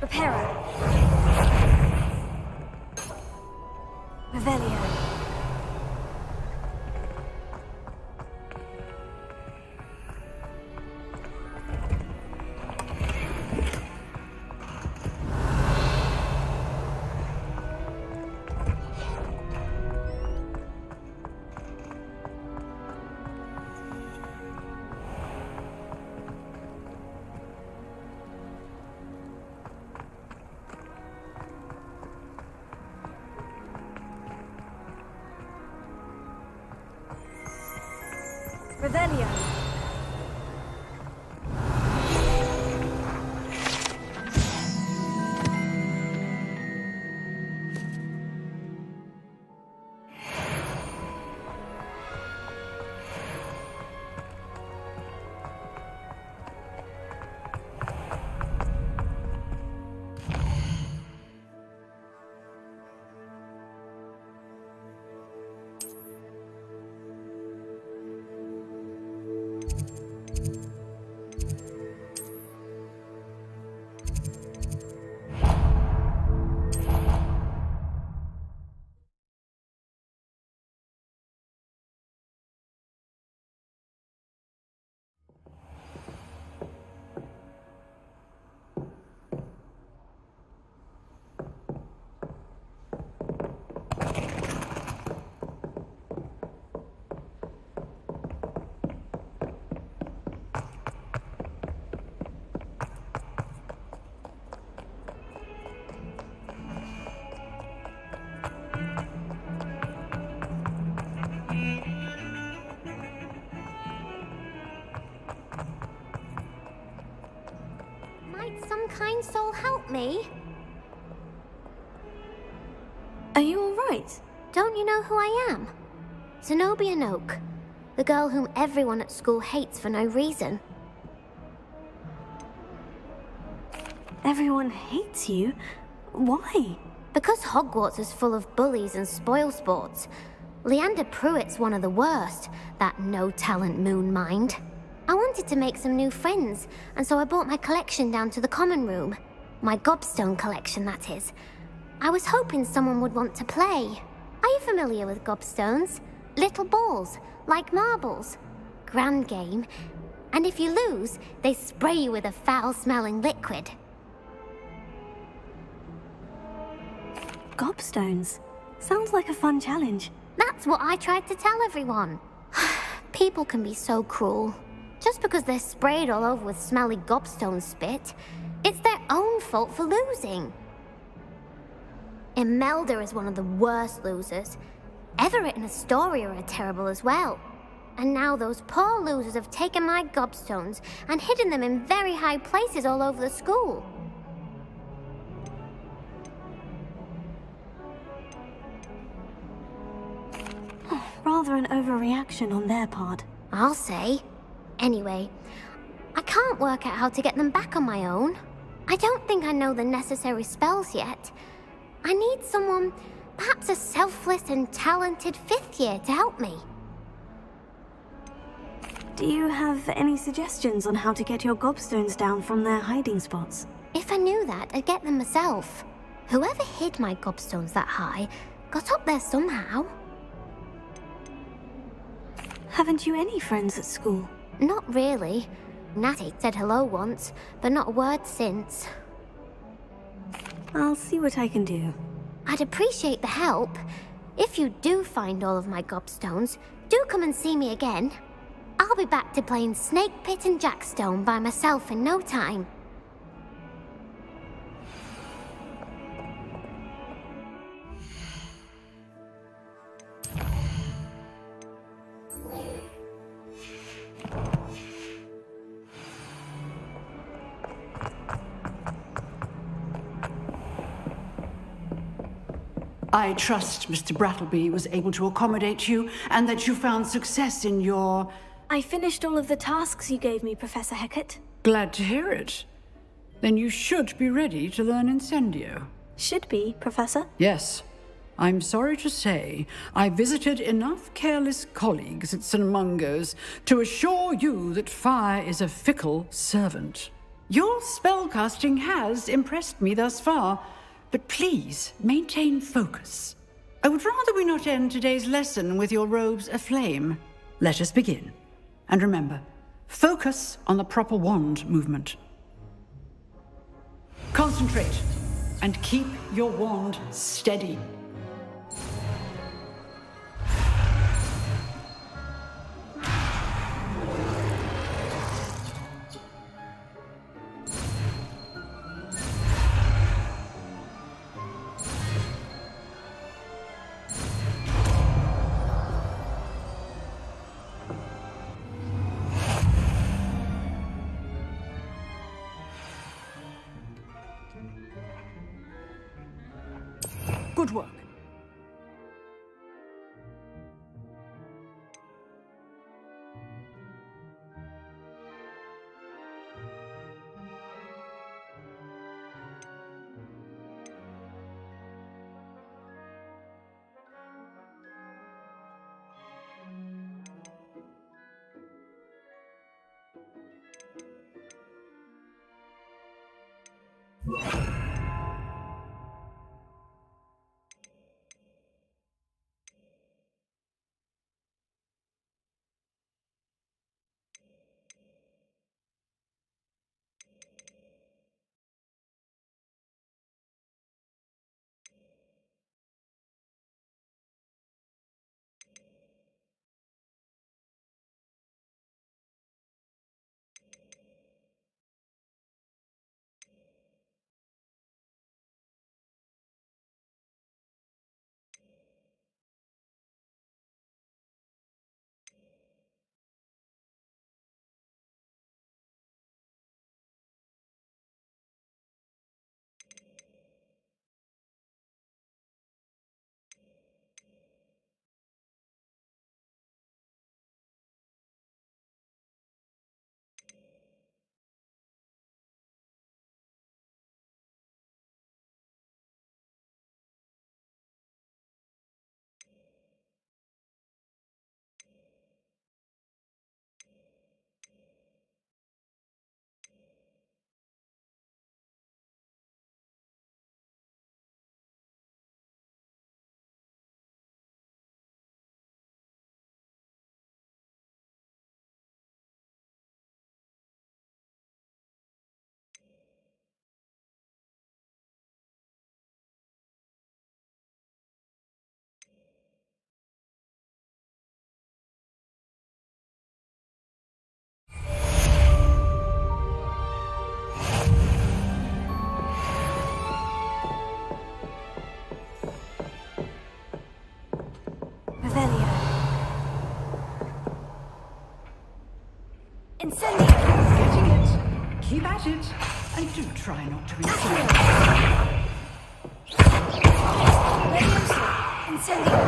Reparo. Revelio. Revelio. kind soul help me? Are you all right? Don't you know who I am? Zenobia Noak, the girl whom everyone at school hates for no reason. Everyone hates you? Why? Because Hogwarts is full of bullies and spoilsports. Leander Pruitt's one of the worst, that no-talent moon mind. I wanted to make some new friends, and so I brought my collection down to the common room. My gobstone collection, that is. I was hoping someone would want to play. Are you familiar with gobstones? Little balls, like marbles. Grand game. And if you lose, they spray you with a foul-smelling liquid. Gobstones. Sounds like a fun challenge. That's what I tried to tell everyone. People can be so cruel. Just because they're sprayed all over with smelly gobstone spit, it's their own fault for losing. Imelda is one of the worst losers. Everett and Astoria are terrible as well. And now those poor losers have taken my gobstones and hidden them in very high places all over the school. Rather an overreaction on their part. I'll say. Anyway, I can't work out how to get them back on my own. I don't think I know the necessary spells yet. I need someone, perhaps a selfless and talented fifth year to help me. Do you have any suggestions on how to get your gobstones down from their hiding spots? If I knew that, I'd get them myself. Whoever hid my gobstones that high got up there somehow. Haven't you any friends at school? Not really. Natty said hello once, but not a word since. I'll see what I can do. I'd appreciate the help. If you do find all of my gobstones, do come and see me again. I'll be back to playing Snake Pit and Jackstone by myself in no time. I trust Mr. Brattleby was able to accommodate you and that you found success in your... I finished all of the tasks you gave me, Professor Hecat. Glad to hear it. Then you should be ready to learn Incendio. Should be, Professor. Yes. I'm sorry to say, I visited enough careless colleagues at St. Mungo's to assure you that fire is a fickle servant. Your spellcasting has impressed me thus far, but please maintain focus. I would rather we not end today's lesson with your robes aflame. Let us begin. And remember, focus on the proper wand movement. Concentrate and keep your wand steady. Good work. Incendio! Getting it. Keep at it. And do try not to insult. Incendio!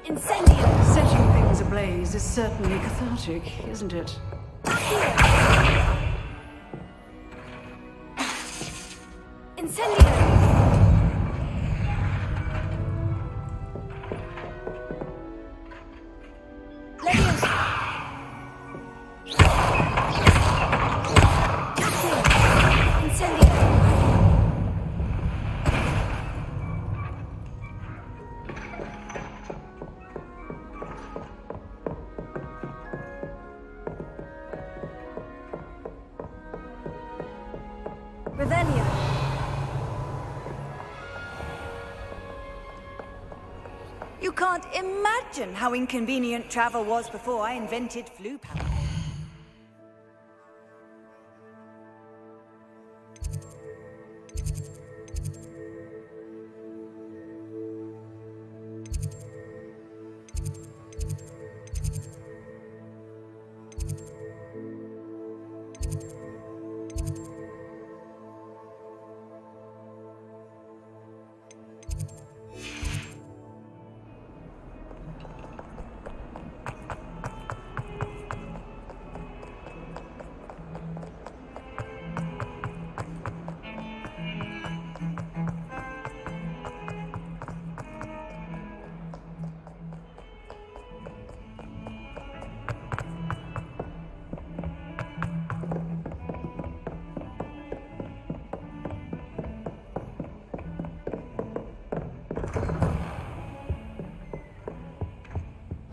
Incendio! Setting things ablaze is certainly cathartic, isn't it? Incendio! Revelio. You can't imagine how inconvenient travel was before I invented flu power.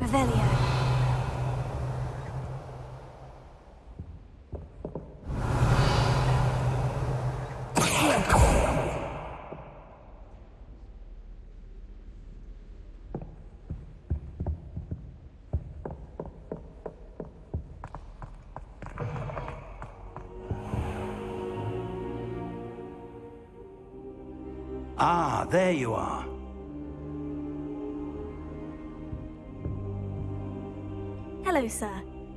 Revelio. Ah, there you are. Hello, sir.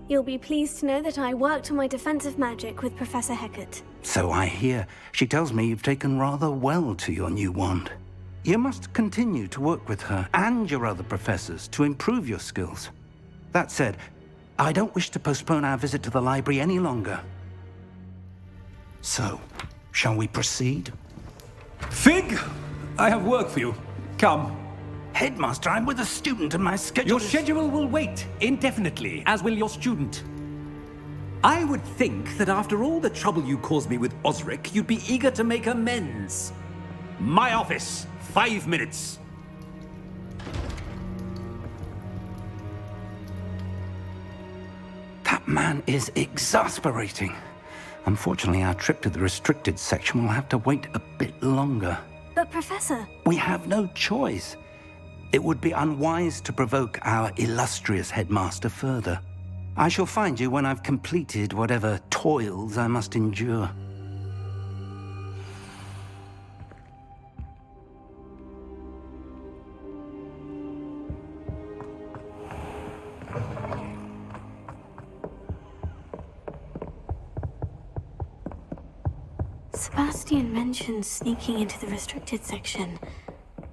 You'll be pleased to know that I worked on my defensive magic with Professor Hecat. So I hear. She tells me you've taken rather well to your new wand. You must continue to work with her and your other professors to improve your skills. That said, I don't wish to postpone our visit to the library any longer. So, shall we proceed? Fig! I have work for you. Come. Headmaster, I'm with a student and my schedule Your schedule will wait indefinitely, as will your student. I would think that after all the trouble you caused me with Osric, you'd be eager to make amends. My office, 5 minutes. That man is exasperating. Unfortunately, our trip to the restricted section will have to wait a bit longer. But, Professor... We have no choice. It would be unwise to provoke our illustrious headmaster further. I shall find you when I've completed whatever toils I must endure. Sebastian mentioned sneaking into the restricted section.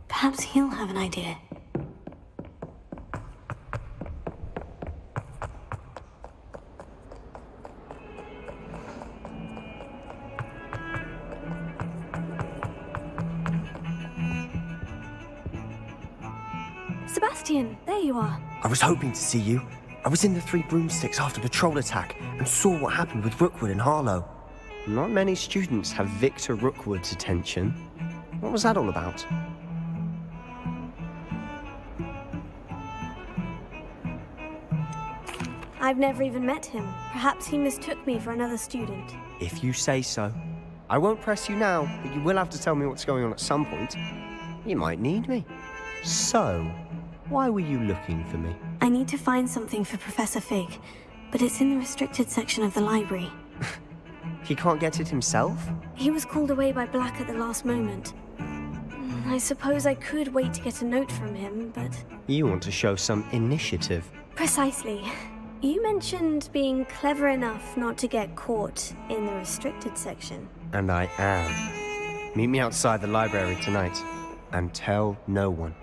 Perhaps he'll have an idea. Sebastian, there you are. I was hoping to see you. I was in the Three Broomsticks after the troll attack and saw what happened with Rookwood and Harlow. Not many students have Victor Rookwood's attention. What was that all about? I've never even met him. Perhaps he mistook me for another student. If you say so. I won't press you now, but you will have to tell me what's going on at some point. You might need me. So, why were you looking for me? I need to find something for Professor Fig, but it's in the restricted section of the library. He can't get it himself? He was called away by Black at the last moment. I suppose I could wait to get a note from him, but... You want to show some initiative. Precisely. You mentioned being clever enough not to get caught in the restricted section. And I am. Meet me outside the library tonight, and tell no one.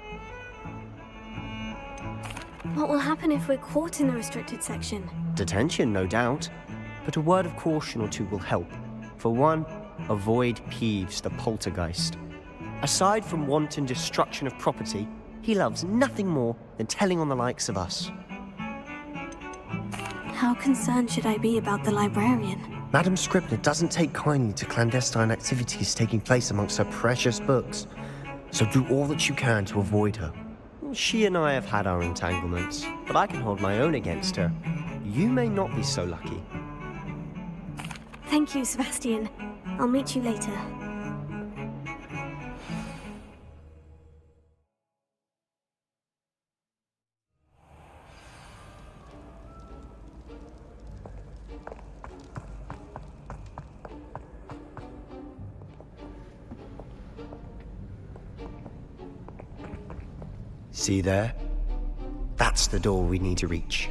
What will happen if we're caught in the restricted section? Detention, no doubt. But a word of caution or two will help. For one, avoid Peeves, the poltergeist. Aside from wanton destruction of property, he loves nothing more than telling on the likes of us. How concerned should I be about the librarian? Madam Scribner doesn't take kindly to clandestine activities taking place amongst her precious books. So do all that you can to avoid her. She and I have had our entanglements, but I can hold my own against her. You may not be so lucky. Thank you, Sebastian. I'll meet you later. See there? That's the door we need to reach.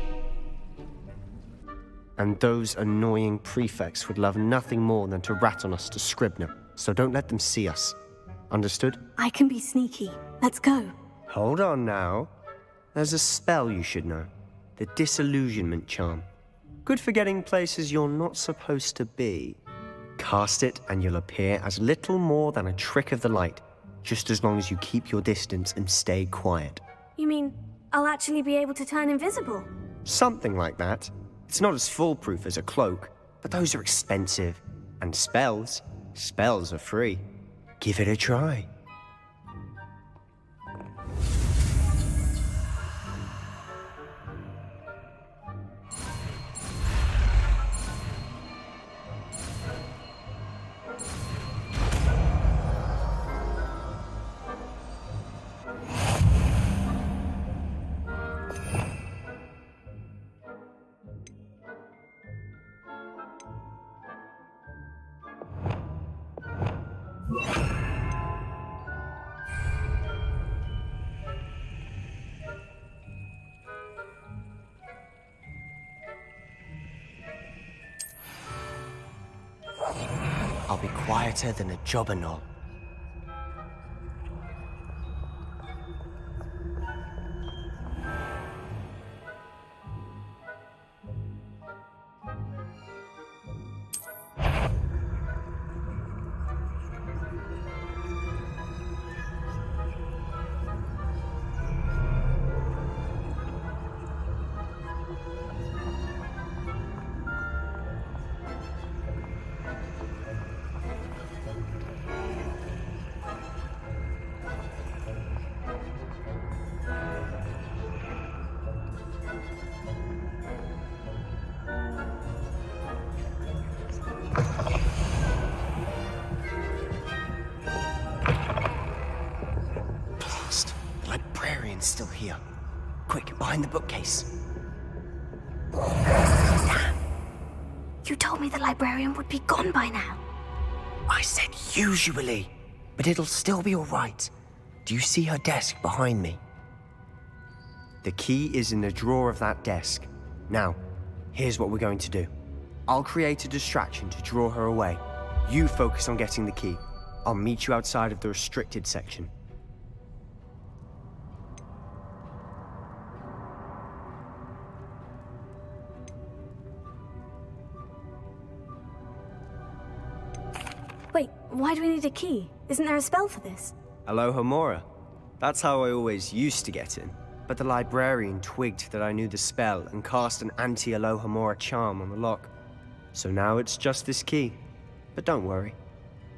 And those annoying prefects would love nothing more than to rat on us to Scribner, so don't let them see us. Understood? I can be sneaky. Let's go. Hold on now. There's a spell you should know. The Disillusionment Charm. Good for getting places you're not supposed to be. Cast it and you'll appear as little more than a trick of the light, just as long as you keep your distance and stay quiet. You mean I'll actually be able to turn invisible? Something like that. It's not as foolproof as a cloak, but those are expensive. And spells are free. Give it a try. I'll be quieter than a jobberknoll. Still here. Quick, behind the bookcase. Damn! You told me the librarian would be gone by now. I said usually, but it'll still be all right. Do you see her desk behind me? The key is in the drawer of that desk. Now, here's what we're going to do. I'll create a distraction to draw her away. You focus on getting the key. I'll meet you outside of the restricted section. Wait, why do we need a key? Isn't there a spell for this? Alohomora. That's how I always used to get in. But the librarian twigged that I knew the spell and cast an anti-Alohomora charm on the lock. So now it's just this key. But don't worry.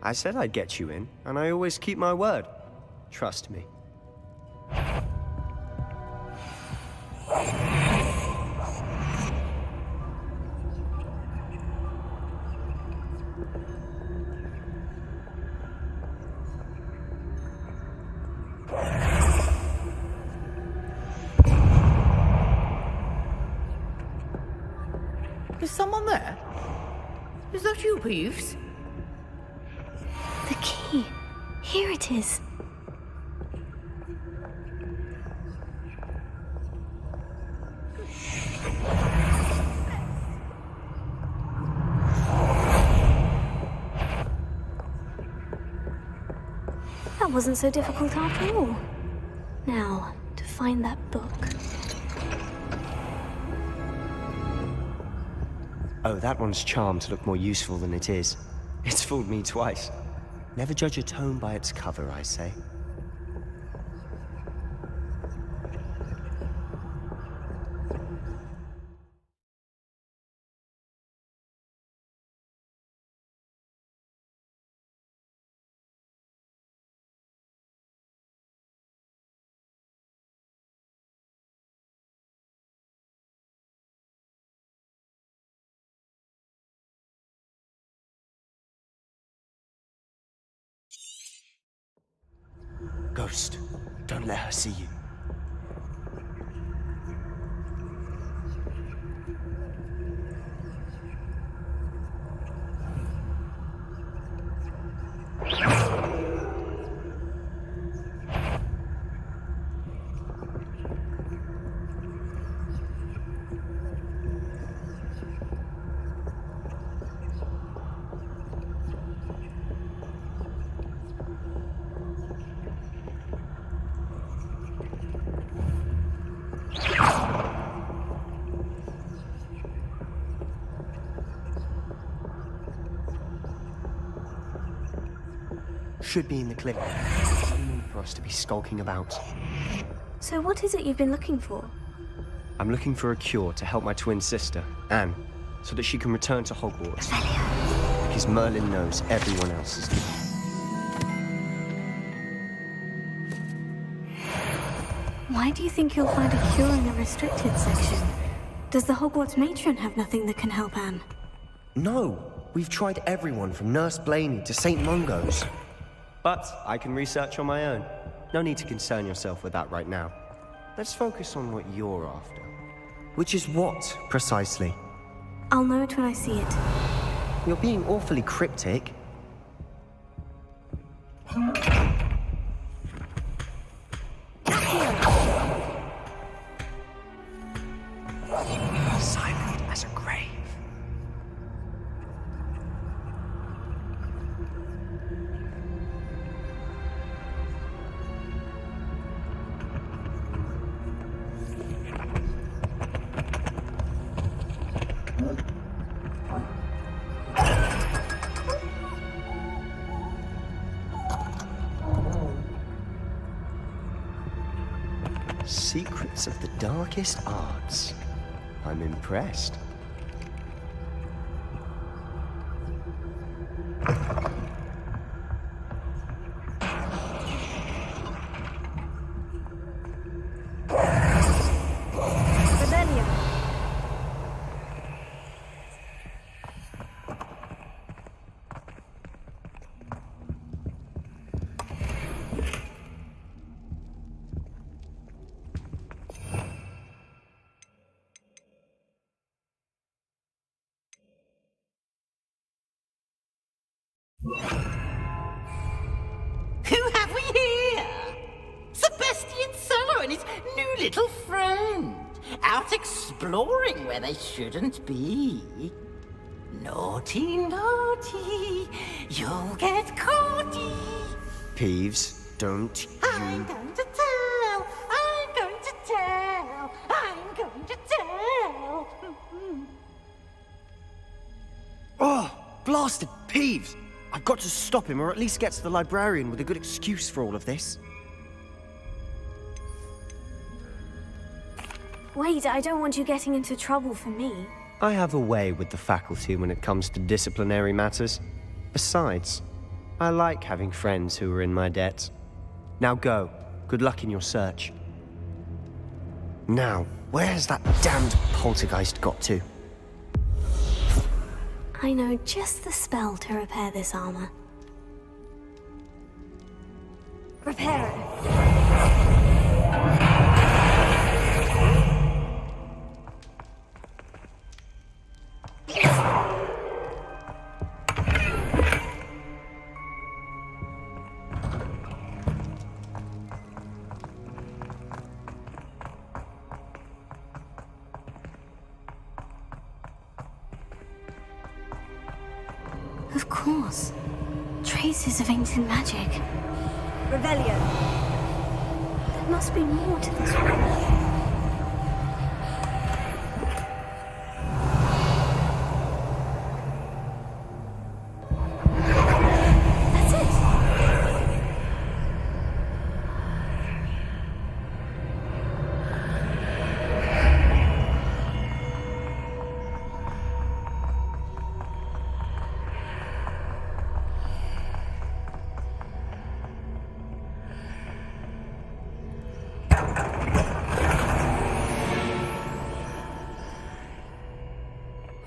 I said I'd get you in, and I always keep my word. Trust me. Is someone there? Is that you, Peeves? The key. Here it is. That wasn't so difficult after all. Now, to find that book. Oh, that one's charmed to look more useful than it is. It's fooled me twice. Never judge a tome by its cover, I say. Ghost, don't let her see you. Should be in the clip. No need for us to be skulking about. So what is it you've been looking for? I'm looking for a cure to help my twin sister, Anne, so that she can return to Hogwarts. Because Merlin knows everyone else is dead. Why do you think you'll find a cure in the restricted section? Does the Hogwarts matron have nothing that can help Anne? No! We've tried everyone from Nurse Blaney to St. Mungo's. But I can research on my own. No need to concern yourself with that right now. Let's focus on what you're after. Which is what, precisely? I'll know it when I see it. You're being awfully cryptic. Silent as a grave. Secrets of the darkest arts. I'm impressed. Who have we here? Sebastian Cello and his new little friend, out exploring where they shouldn't be. Naughty, naughty, you'll get caughty. Peeves, don't you... I'm going to tell, I'm going to tell, I'm going to tell. Oh, blasted Peeves! I've got to stop him, or at least get to the librarian with a good excuse for all of this. Wait, I don't want you getting into trouble for me. I have a way with the faculty when it comes to disciplinary matters. Besides, I like having friends who are in my debt. Now go. Good luck in your search. Now, where has that damned poltergeist got to? I know just the spell to repair this armor. Repair it. course. Traces of ancient magic. Revelio. There must be more to this one.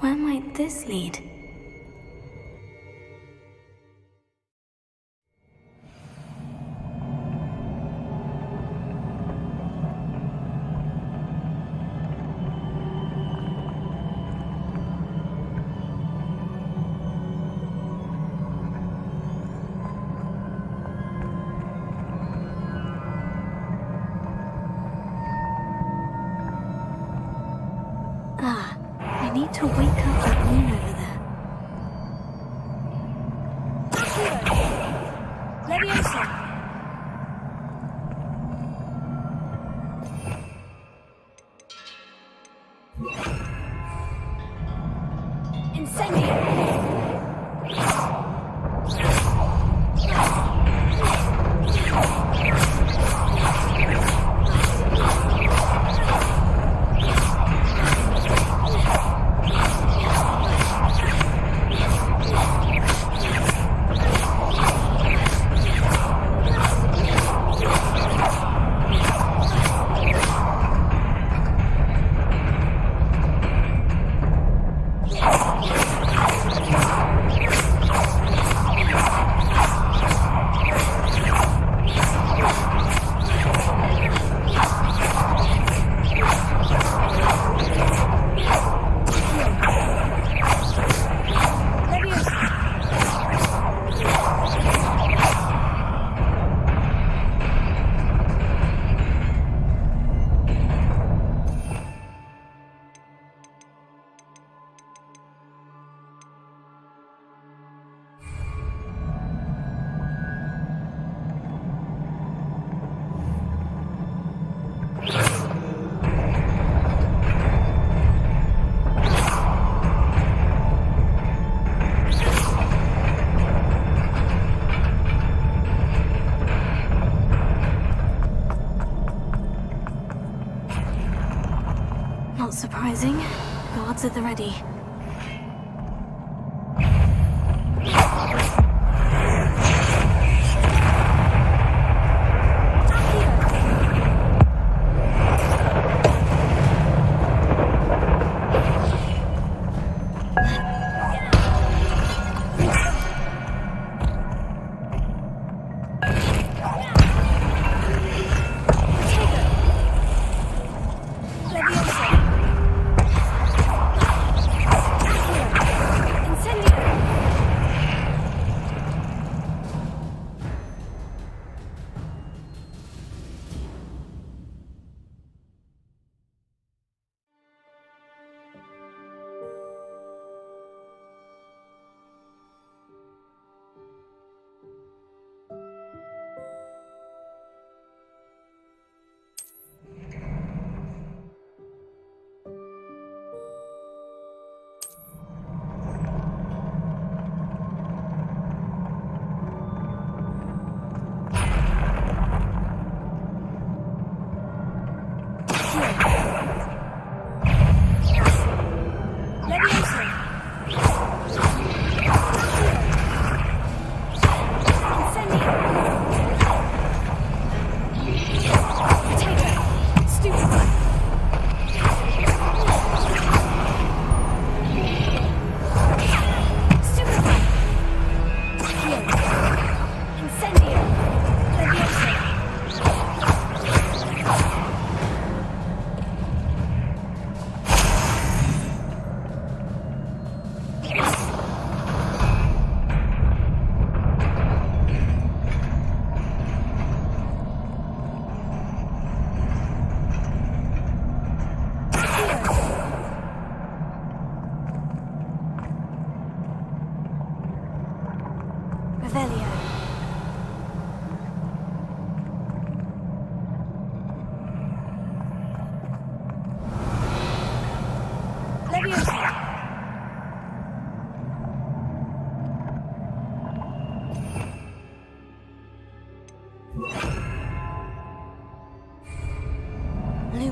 Where might this lead? I need to wake up that moon over there. Leviosa. Incendio. Not surprising. Guards at the ready.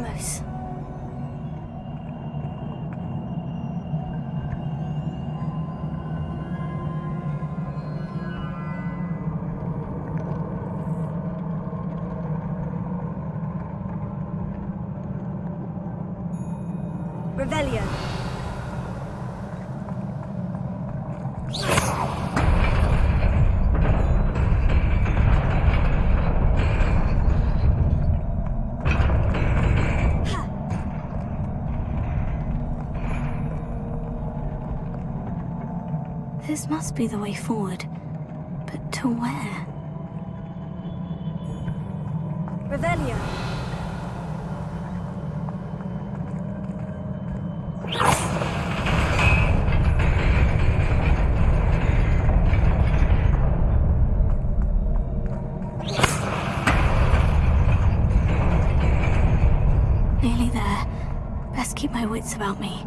Lumos. Revelio. This must be the way forward. But to where? Revelio. Nearly there. Best keep my wits about me.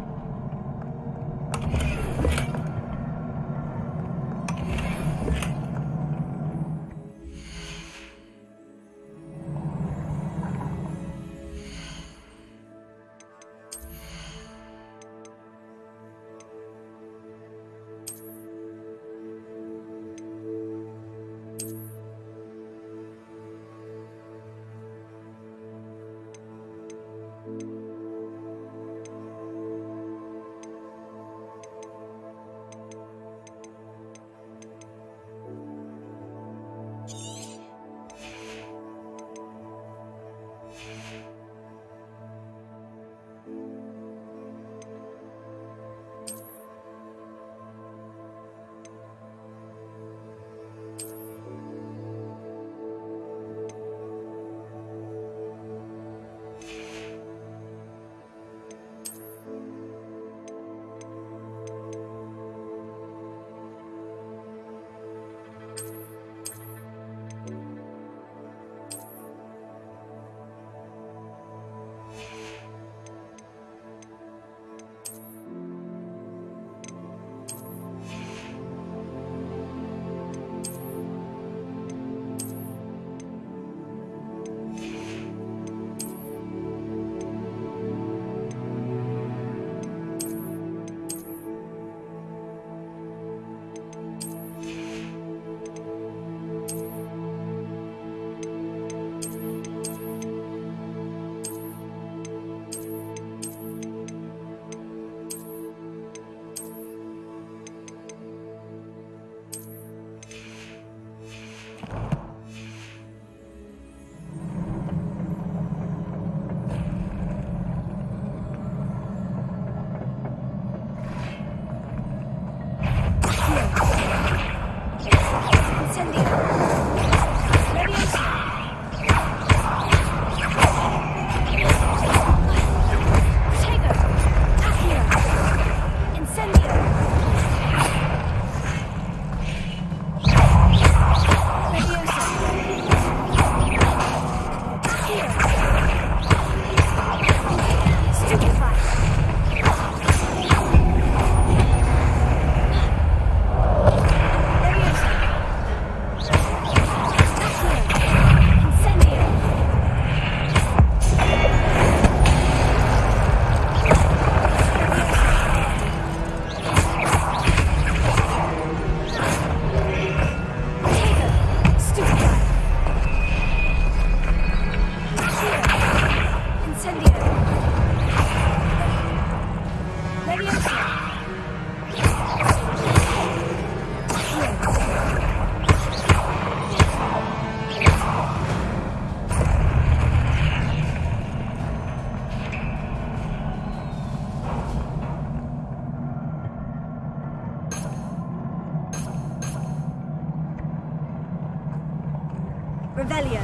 Revelio.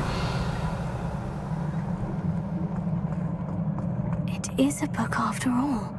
It is a book after all.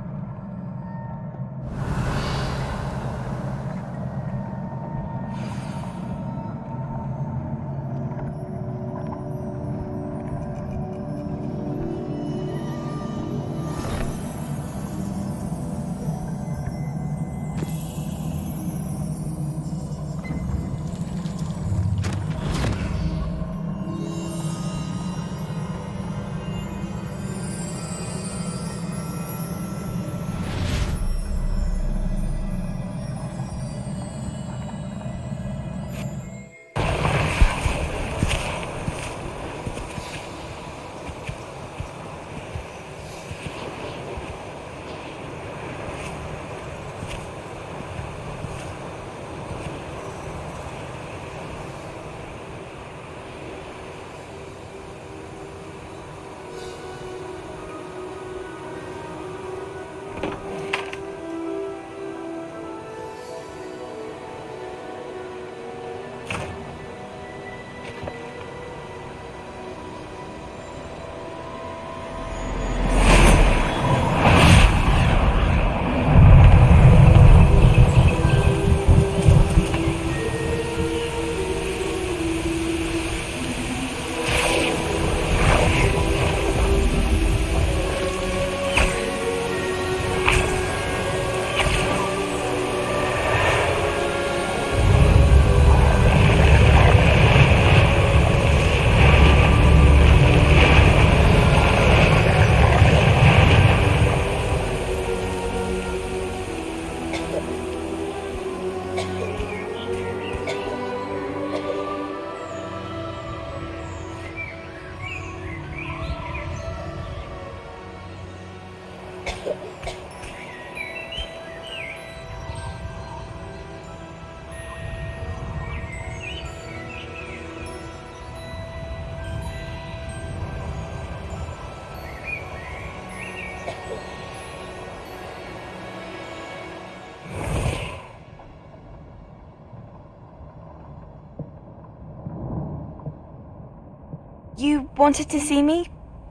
You wanted to see me?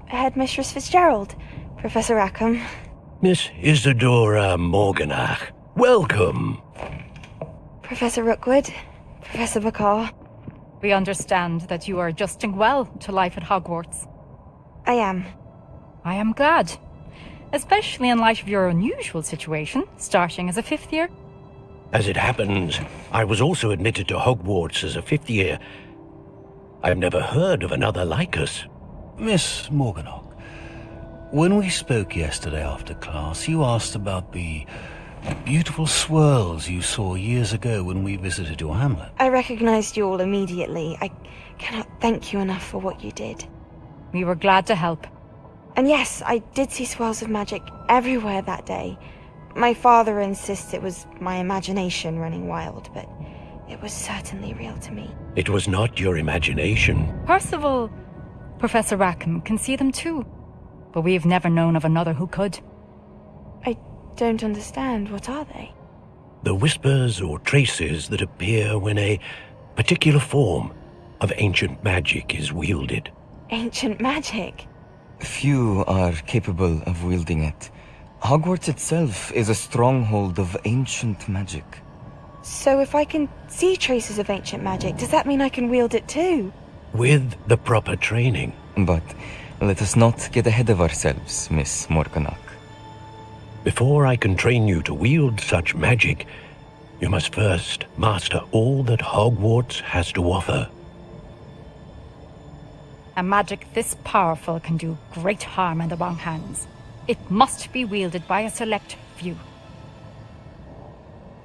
Headmistress Fitzgerald, Professor Rackham. Miss Isadora Morganach, welcome. Professor Rookwood, Professor Bakar. We understand that you are adjusting well to life at Hogwarts. I am. I am glad. Especially in light of your unusual situation, starting as a 5th year. As it happens, I was also admitted to Hogwarts as a 5th year. I've never heard of another like us. Miss Morganach, when we spoke yesterday after class, you asked about the beautiful swirls you saw years ago when we visited your hamlet. I recognized you all immediately. I cannot thank you enough for what you did. We were glad to help. And yes, I did see swirls of magic everywhere that day. My father insists it was my imagination running wild, but it was certainly real to me. It was not your imagination. Percival, Professor Rackham can see them too, but we've never known of another who could. I don't understand. What are they? The whispers or traces that appear when a particular form of ancient magic is wielded. Ancient magic? Few are capable of wielding it. Hogwarts itself is a stronghold of ancient magic. So if I can see traces of ancient magic, does that mean I can wield it too? With the proper training. But let us not get ahead of ourselves, Miss Morganach. Before I can train you to wield such magic, you must first master all that Hogwarts has to offer. A magic this powerful can do great harm in the wrong hands. It must be wielded by a select few.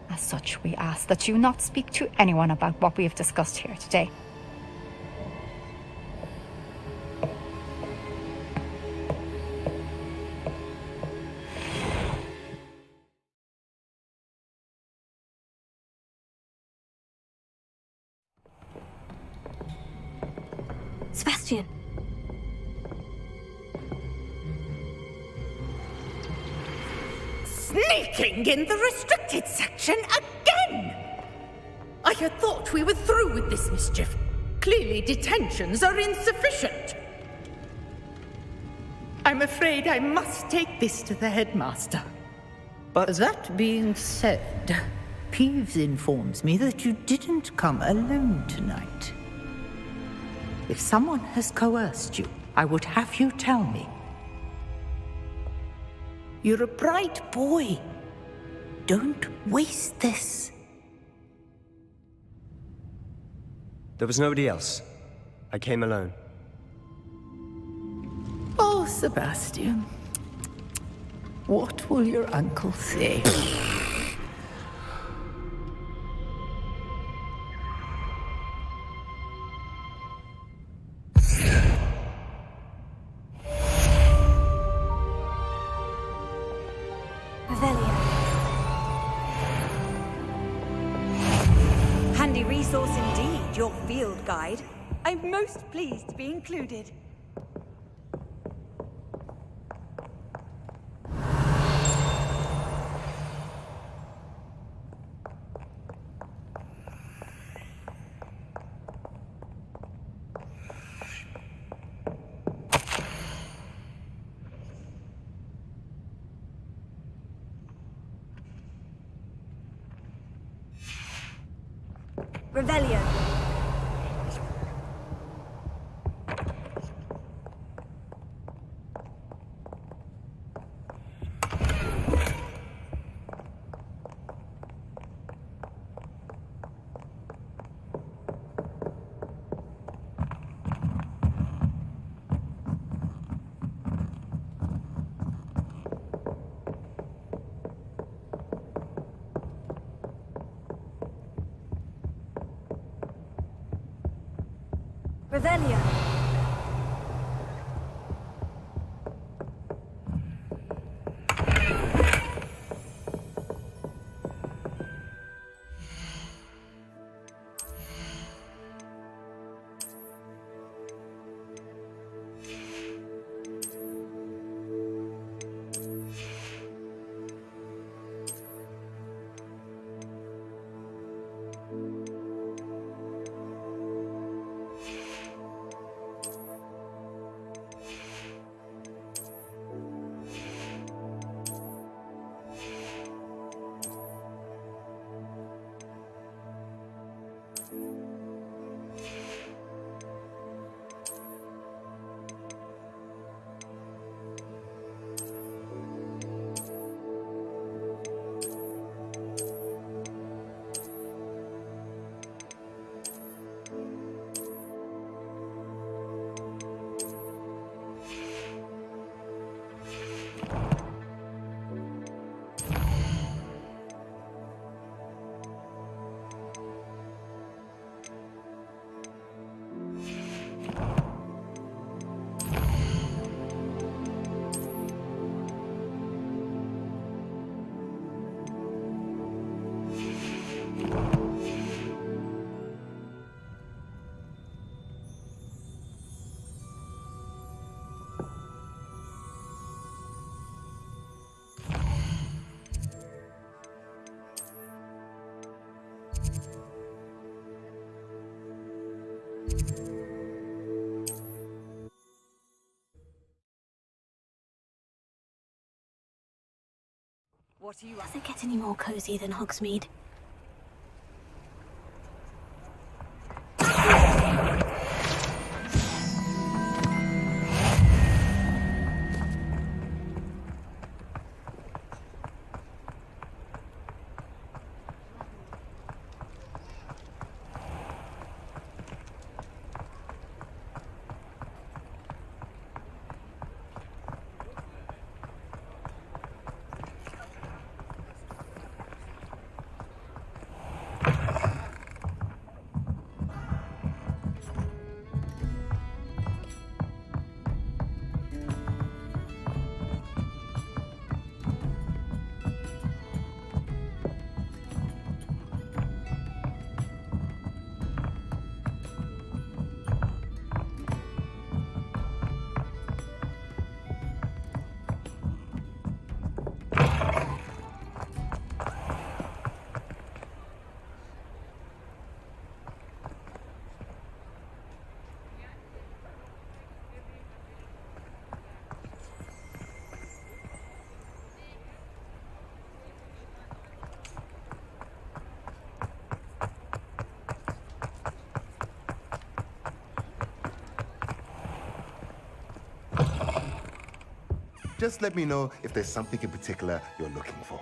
As such, we ask that you not speak to anyone about what we have discussed here today. Sebastian. Sneaking in the restricted section again! I had thought we were through with this mischief. Clearly detentions are insufficient. I'm afraid I must take this to the headmaster. But that being said, Peeves informs me that you didn't come alone tonight. If someone has coerced you, I would have you tell me. You're a bright boy. Don't waste this. There was nobody else. I came alone. Oh, Sebastian. What will your uncle say? Handy resource indeed, your field guide. I'm most pleased to be included. Revelio. Revelio. What are you Does it get any more cozy than Hogsmeade? Just let me know if there's something in particular you're looking for.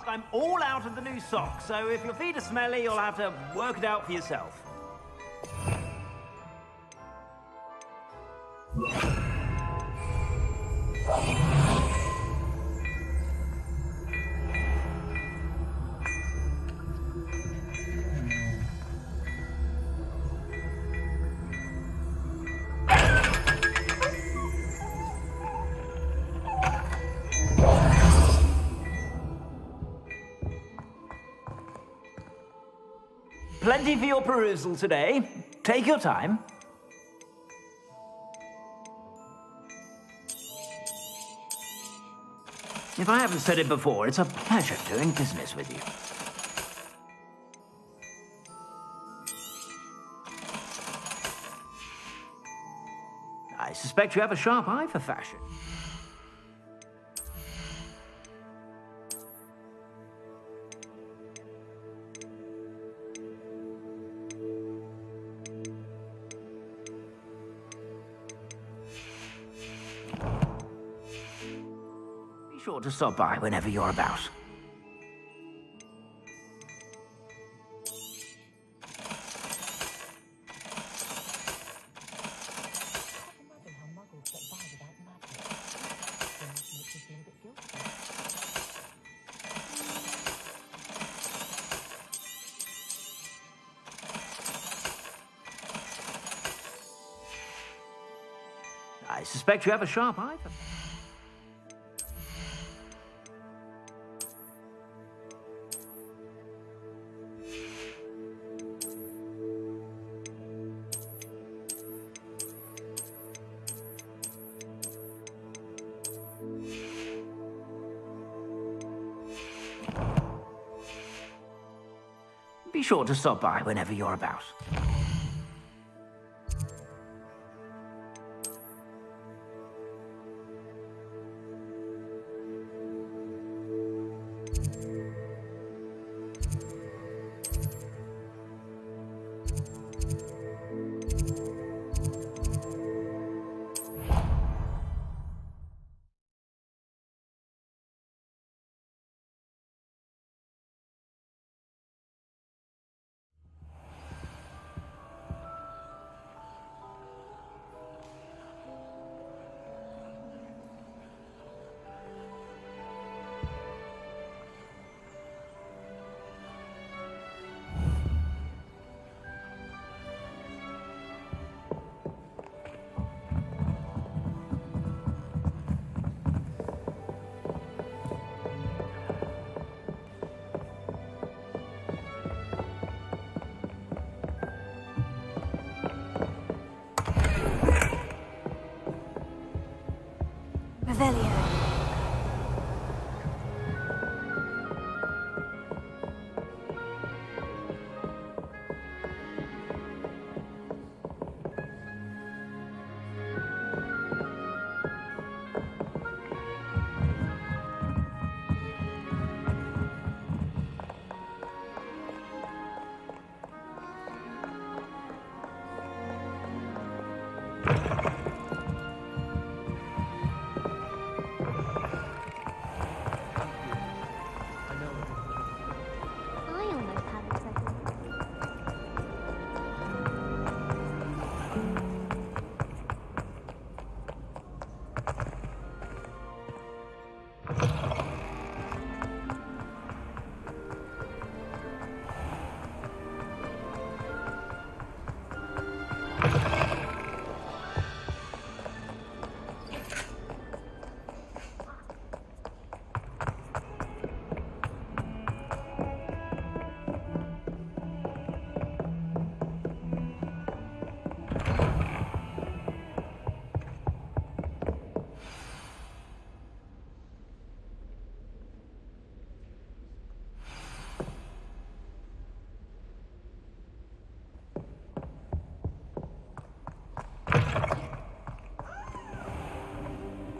I'm all out of the new socks, so if your feet are smelly, you'll have to work it out for yourself. Plenty for your perusal today. Take your time. If I haven't said it before, it's a pleasure doing business with you. I suspect you have a sharp eye for fashion. Sure to stop by whenever you're about. I suspect you have a sharp eye for... Be sure to stop by whenever you're about.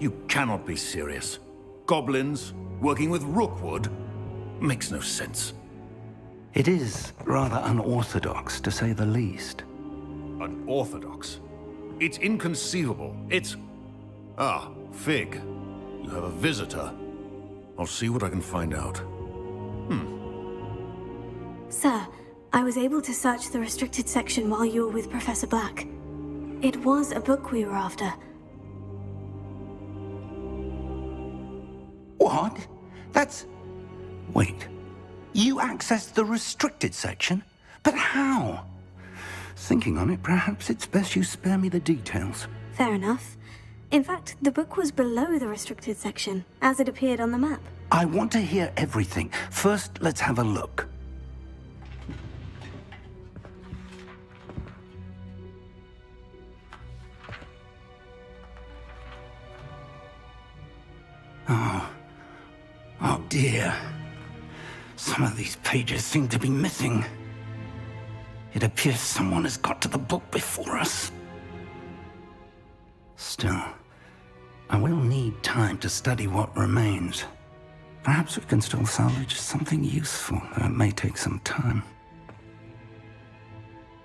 You cannot be serious. Goblins working with Rookwood? Makes no sense. It is rather unorthodox, to say the least. Unorthodox? It's inconceivable. It's... Ah, Fig. You have a visitor. I'll see what I can find out. Sir, I was able to search the restricted section while you were with Professor Black. It was a book we were after. What? That's... Wait. You accessed the restricted section? But how? Thinking on it, perhaps it's best you spare me the details. Fair enough. In fact, the book was below the restricted section, as it appeared on the map. I want to hear everything. First, let's have a look. Oh dear. Some of these pages seem to be missing. It appears someone has got to the book before us. Still, I will need time to study what remains. Perhaps we can still salvage something useful, though it may take some time.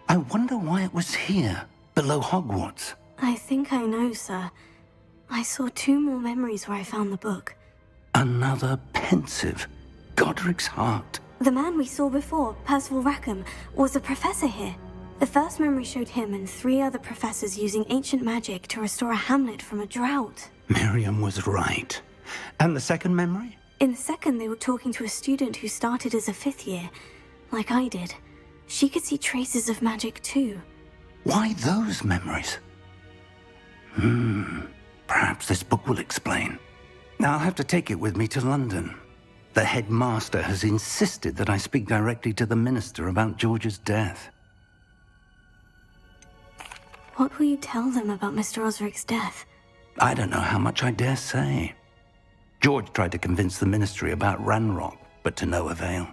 I wonder why it was here, below Hogwarts. I think I know, sir. I saw 2 more memories where I found the book. Another pensive. Godric's heart. The man we saw before, Percival Rackham, was a professor here. The first memory showed him and 3 other professors using ancient magic to restore a hamlet from a drought. Miriam was right. And the second memory? In the second, they were talking to a student who started as a 5th year, like I did. She could see traces of magic too. Why those memories? Perhaps this book will explain. I'll have to take it with me to London. The headmaster has insisted that I speak directly to the minister about George's death. What will you tell them about Mr. Osric's death? I don't know how much I dare say. George tried to convince the ministry about Ranrock, but to no avail.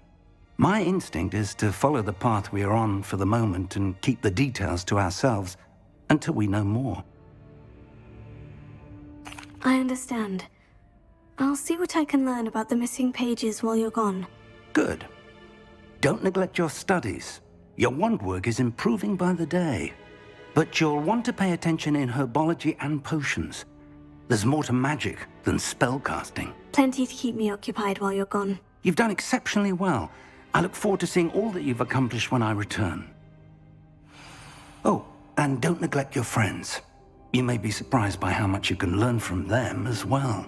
My instinct is to follow the path we are on for the moment and keep the details to ourselves until we know more. I understand. I'll see what I can learn about the missing pages while you're gone. Good. Don't neglect your studies. Your wand work is improving by the day. But you'll want to pay attention in herbology and potions. There's more to magic than spellcasting. Plenty to keep me occupied while you're gone. You've done exceptionally well. I look forward to seeing all that you've accomplished when I return. Oh, and don't neglect your friends. You may be surprised by how much you can learn from them as well.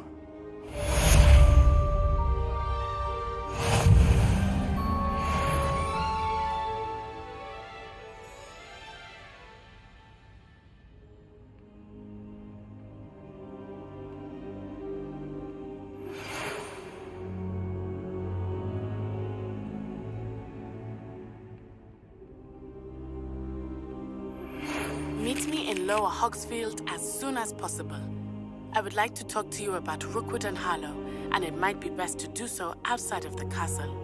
Meet me in Lower Hogsfield as soon as possible. I would like to talk to you about Rookwood and Harlow, and it might be best to do so outside of the castle.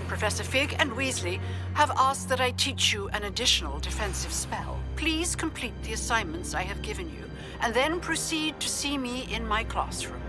Professor Fig and Weasley have asked that I teach you an additional defensive spell. Please complete the assignments I have given you, and then proceed to see me in my classroom.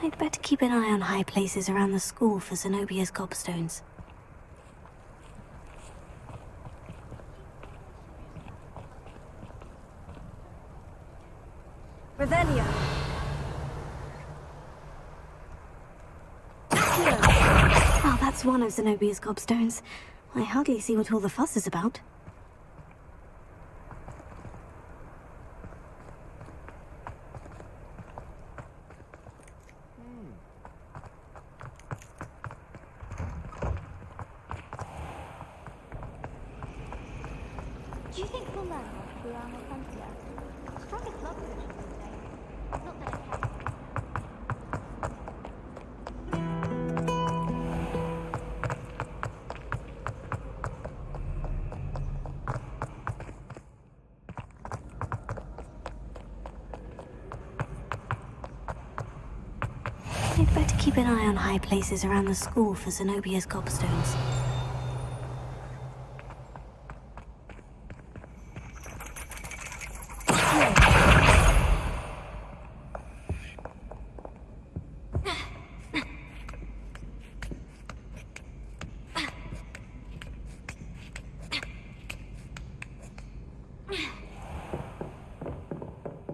I'd better keep an eye on high places around the school for Zenobia's gobstones. Revelio. Well, that's one of Zenobia's gobstones. I hardly see what all the fuss is about. Do you think we'll learn what to do around Hortensia? Strongest love potion these days. Not that I care. I'd better keep an eye on high places around the school for Zenobia's gobstones.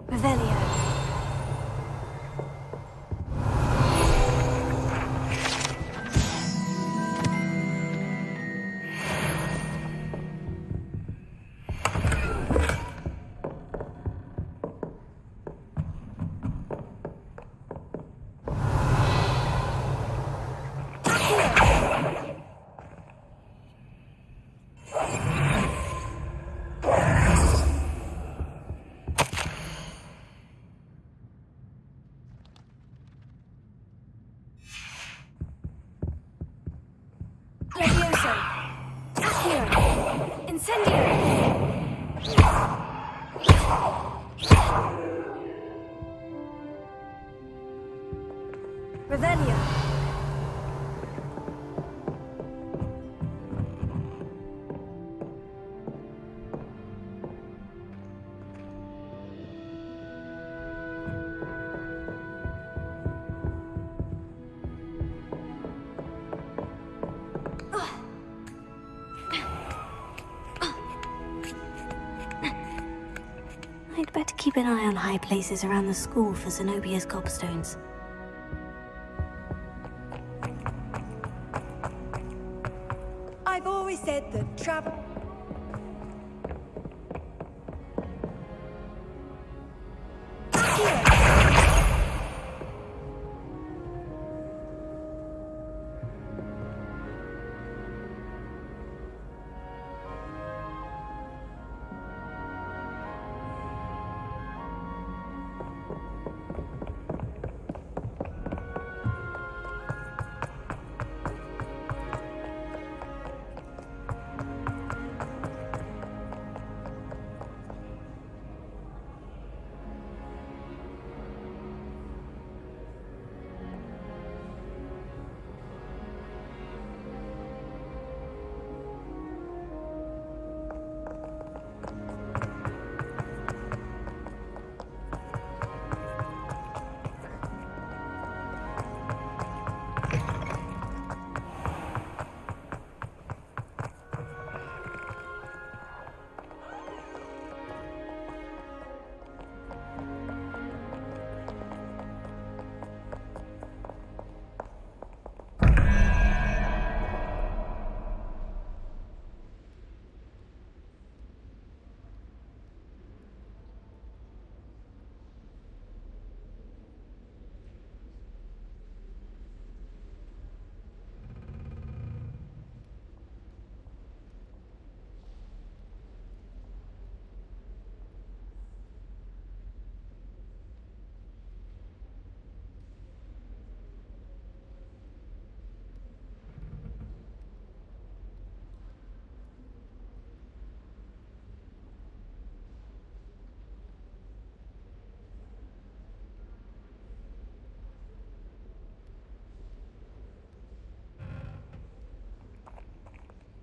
Revelio. Levioso! Accio! Incendio! Revelio! I'd better keep an eye on high places around the school for Zenobia's gobstones. I've always said that travel...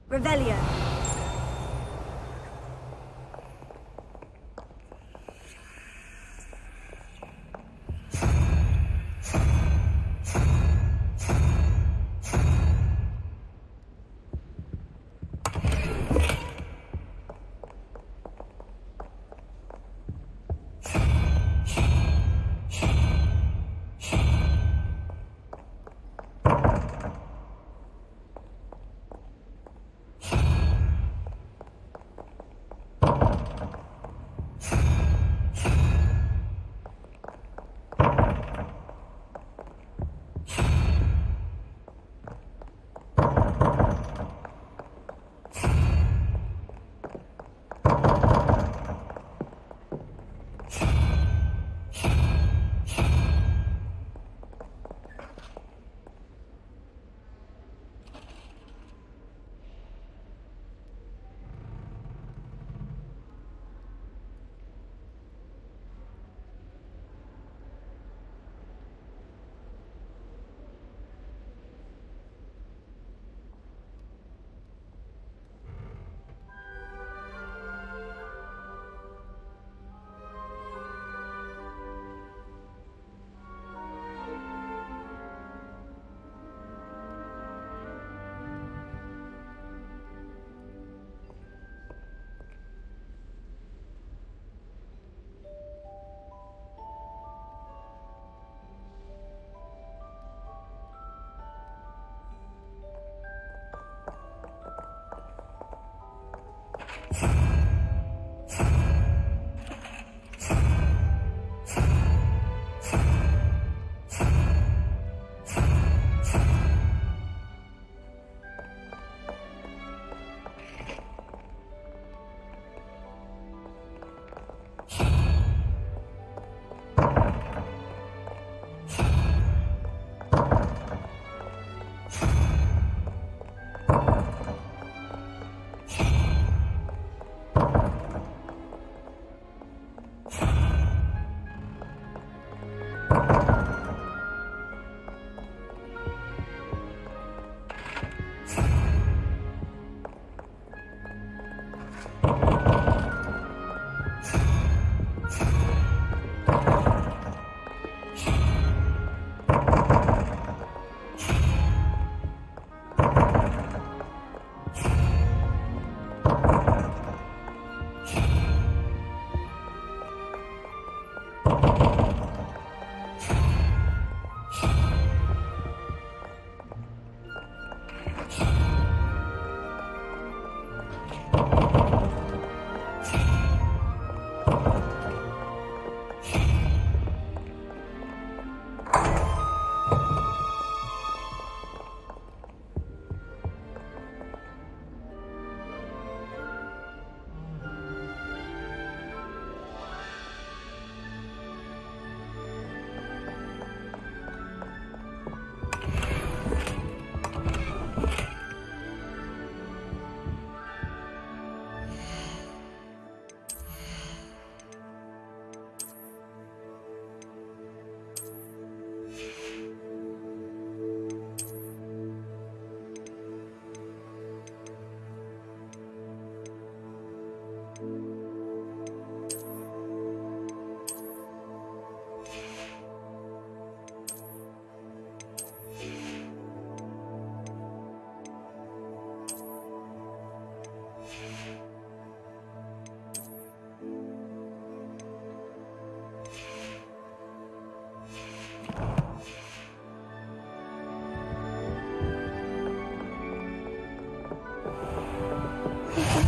Revelio.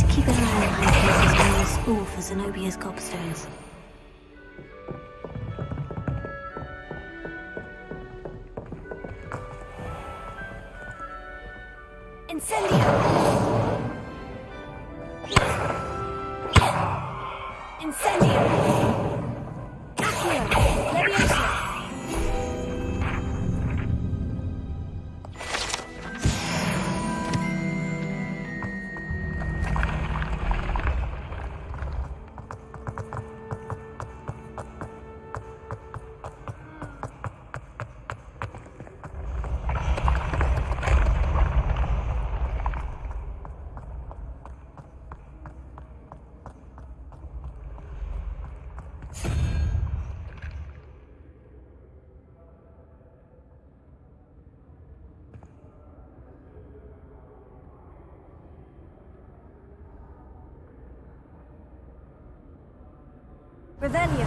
Keep an eye on high places around the school for Zenobia's gobstones. Incendio! Incendio! Accio! Leviosa! Revelio.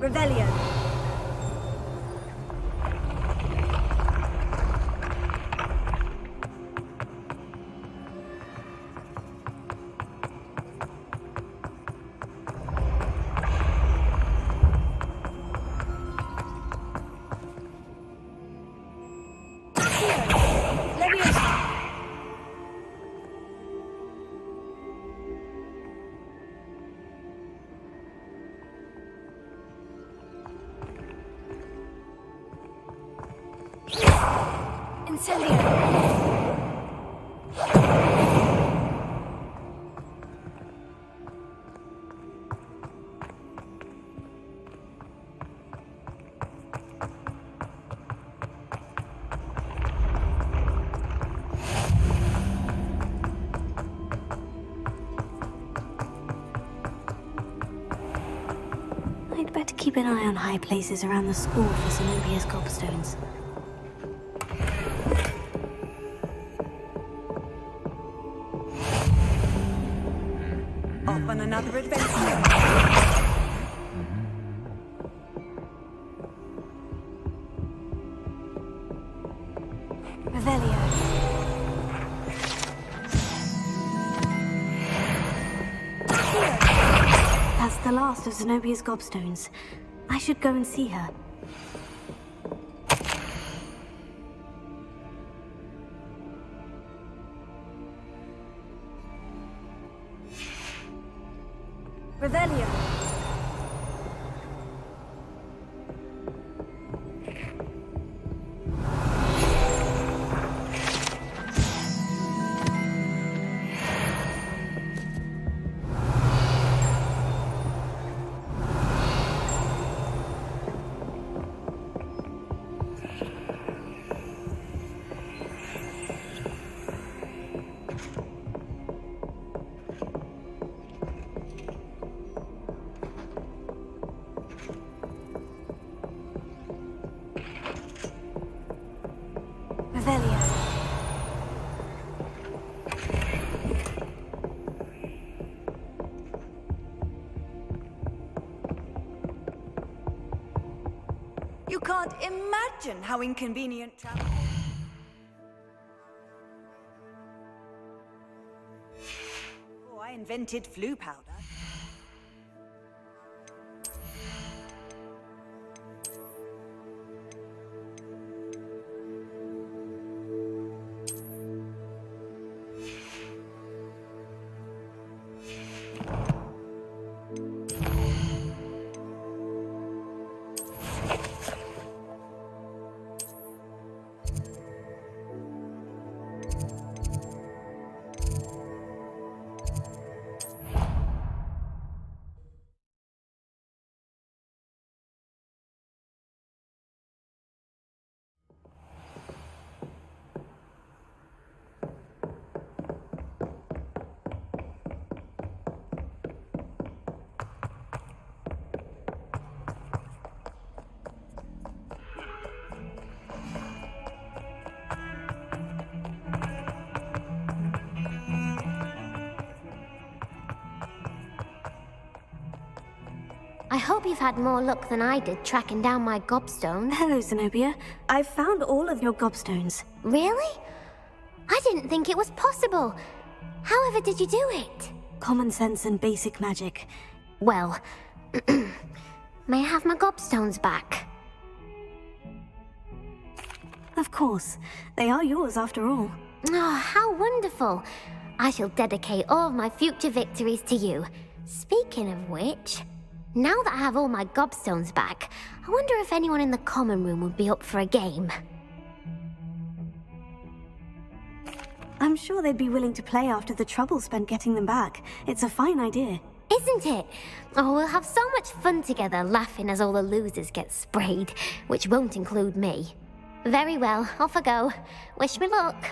Revelio. I'd better keep an eye on high places around the school for Zenobia's gobstones. Off on another adventure. Revelio. That's the last of Zenobia's gobstones. I should go and see her. Revelio. You can't imagine how inconvenient travel. Before I invented flu powder. I hope you've had more luck than I did tracking down my gobstones. Hello, Zenobia. I've found all of your gobstones. Really? I didn't think it was possible. However did you do it? Common sense and basic magic. Well, may I have my gobstones back? Of course. They are yours after all. Oh, how wonderful. I shall dedicate all of my future victories to you. Speaking of which, now that I have all my gobstones back, I wonder if anyone in the common room would be up for a game. I'm sure they'd be willing to play after the trouble spent getting them back. It's a fine idea. Isn't it? Oh, we'll have so much fun together, laughing as all the losers get sprayed, which won't include me. Very well, off I go. Wish me luck.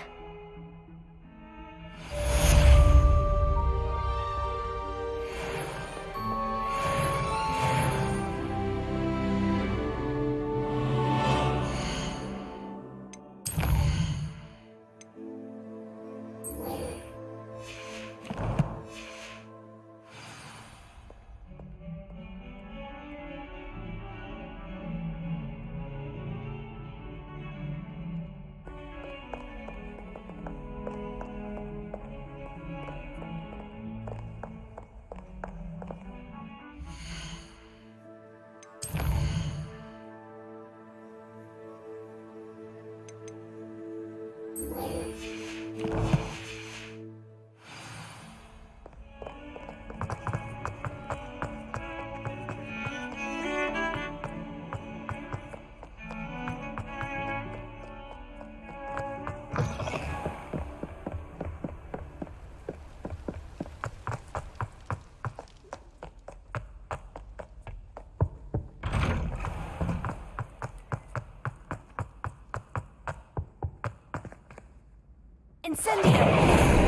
Incendio!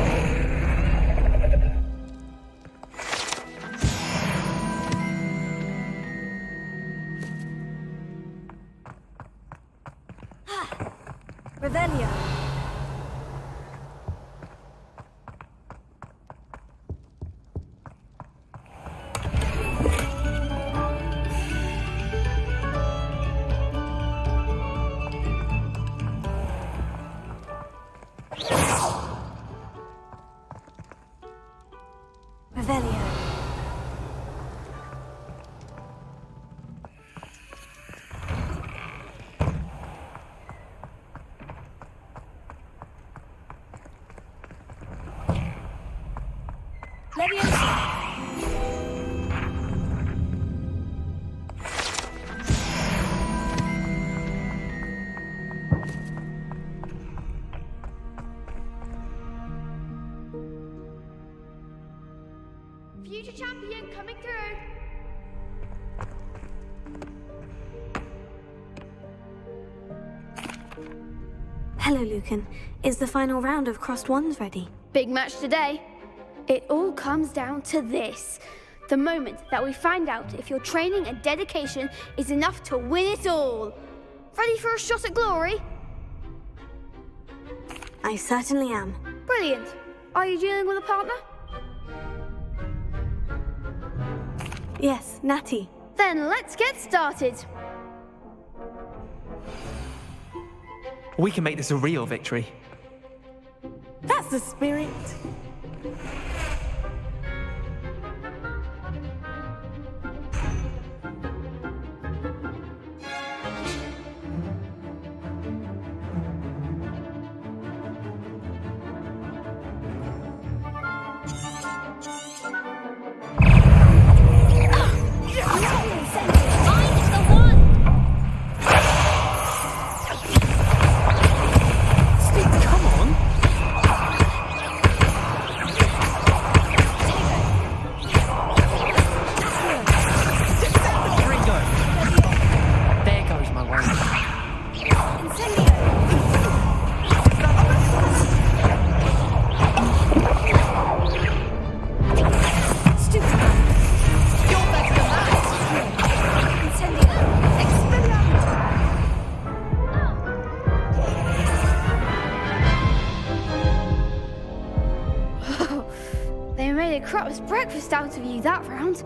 Revelio. Revelio. Future champion coming through. Hello, Lucan. Is the final round of Crossed Wands ready? Big match today. It all comes down to this. The moment that we find out if your training and dedication is enough to win it all. Ready for a shot at glory? I certainly am. Brilliant. Are you dealing with a partner? Yes, Natty. Then let's get started. We can make this a real victory. That's the spirit. They made a crap's breakfast out of you that round.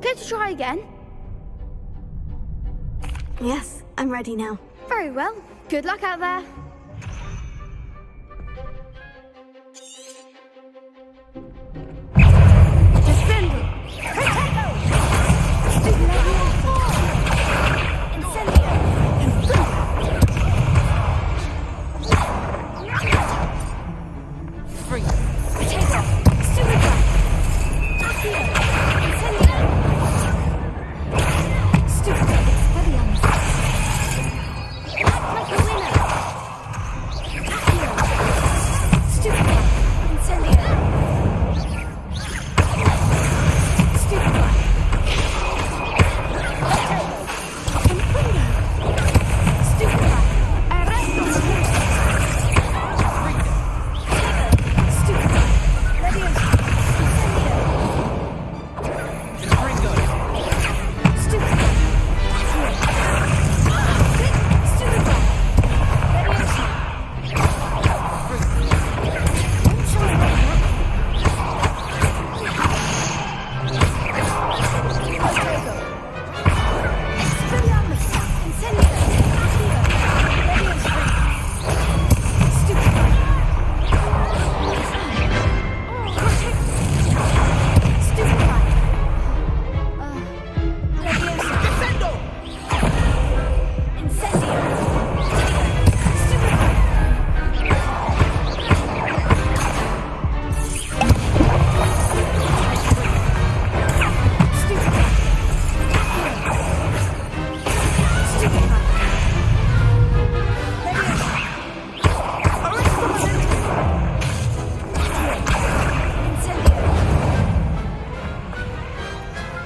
Care to try again? Yes, I'm ready now. Very well. Good luck out there.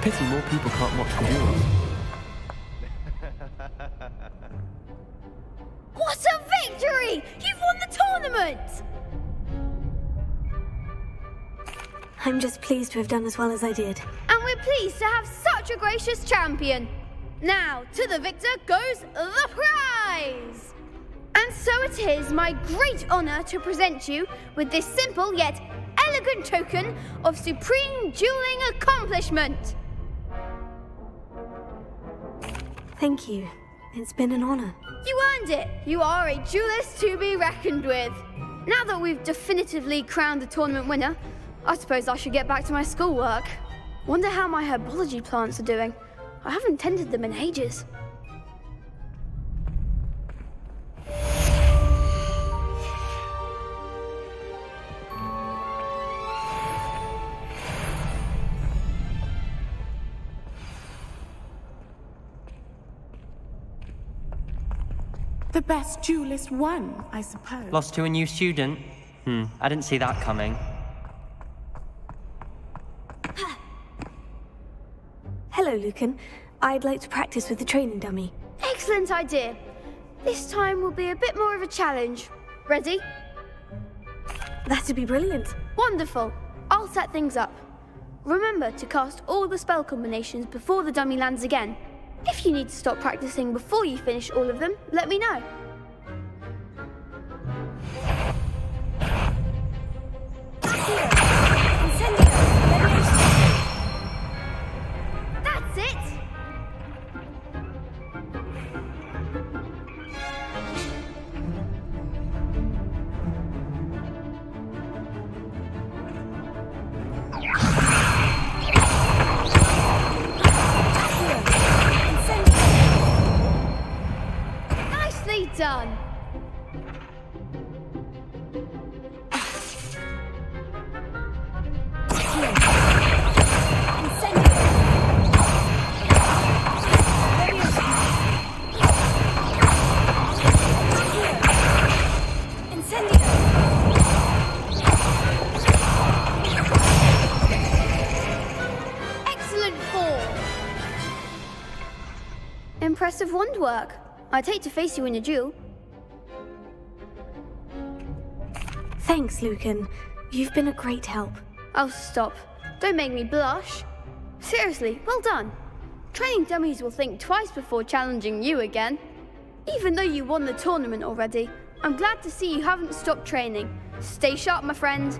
Pity more people can't watch the duels. What a victory! You've won the tournament! I'm just pleased to have done as well as I did. And we're pleased to have such a gracious champion. Now, to the victor goes the prize! And so it is my great honour to present you with this simple yet elegant token of supreme dueling accomplishment. Thank you. It's been an honour. You earned it. You are a duelist to be reckoned with. Now that we've definitively crowned the tournament winner, I suppose I should get back to my schoolwork. Wonder how my herbology plants are doing. I haven't tended them in ages. The best duelist won, I suppose. Lost to a new student? I didn't see that coming. Hello, Lucan. I'd like to practice with the training dummy. Excellent idea. This time will be a bit more of a challenge. Ready? That'd be brilliant. Wonderful. I'll set things up. Remember to cast all the spell combinations before the dummy lands again. If you need to stop practicing before you finish all of them, let me know. That's it! Nicely done! Excellent form! Impressive wand work. I'd hate to face you in a duel. Thanks, Lucan. You've been a great help. Oh, stop. Don't make me blush. Seriously, well done. Training dummies will think twice before challenging you again. Even though you won the tournament already, I'm glad to see you haven't stopped training. Stay sharp, my friend.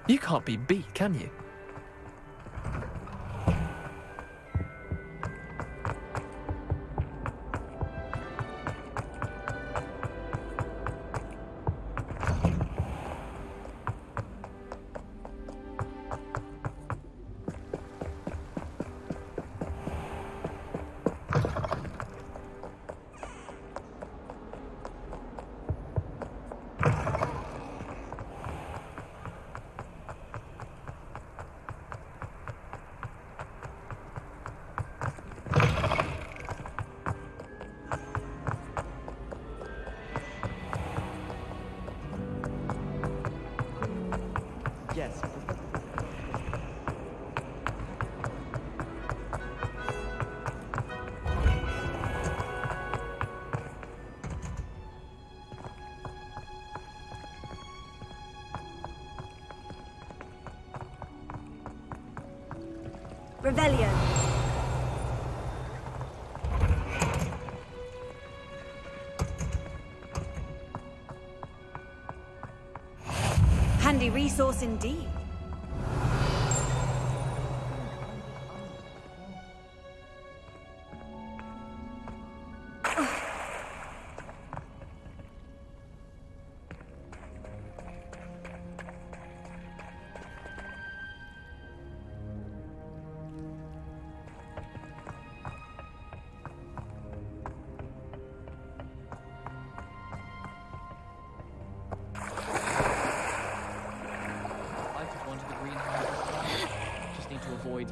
You can't be beat, can you? Revelio. Handy resource indeed.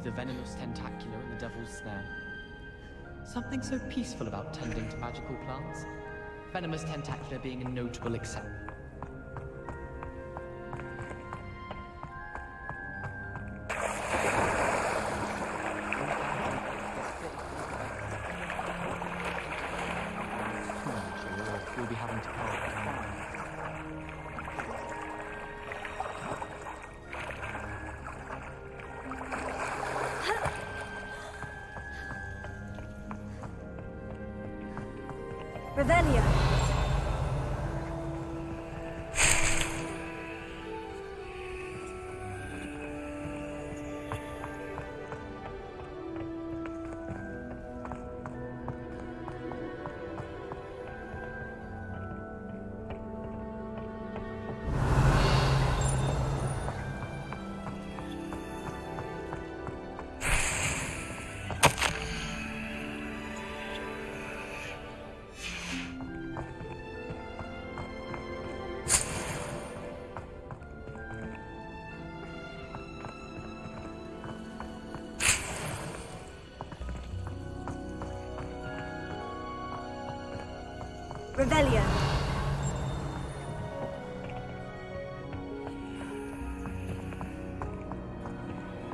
The venomous tentacular and the devil's snare. Something so peaceful about tending to magical plants. Venomous tentacular being a notable exception. We'll be having to part. Revelio. Revelio.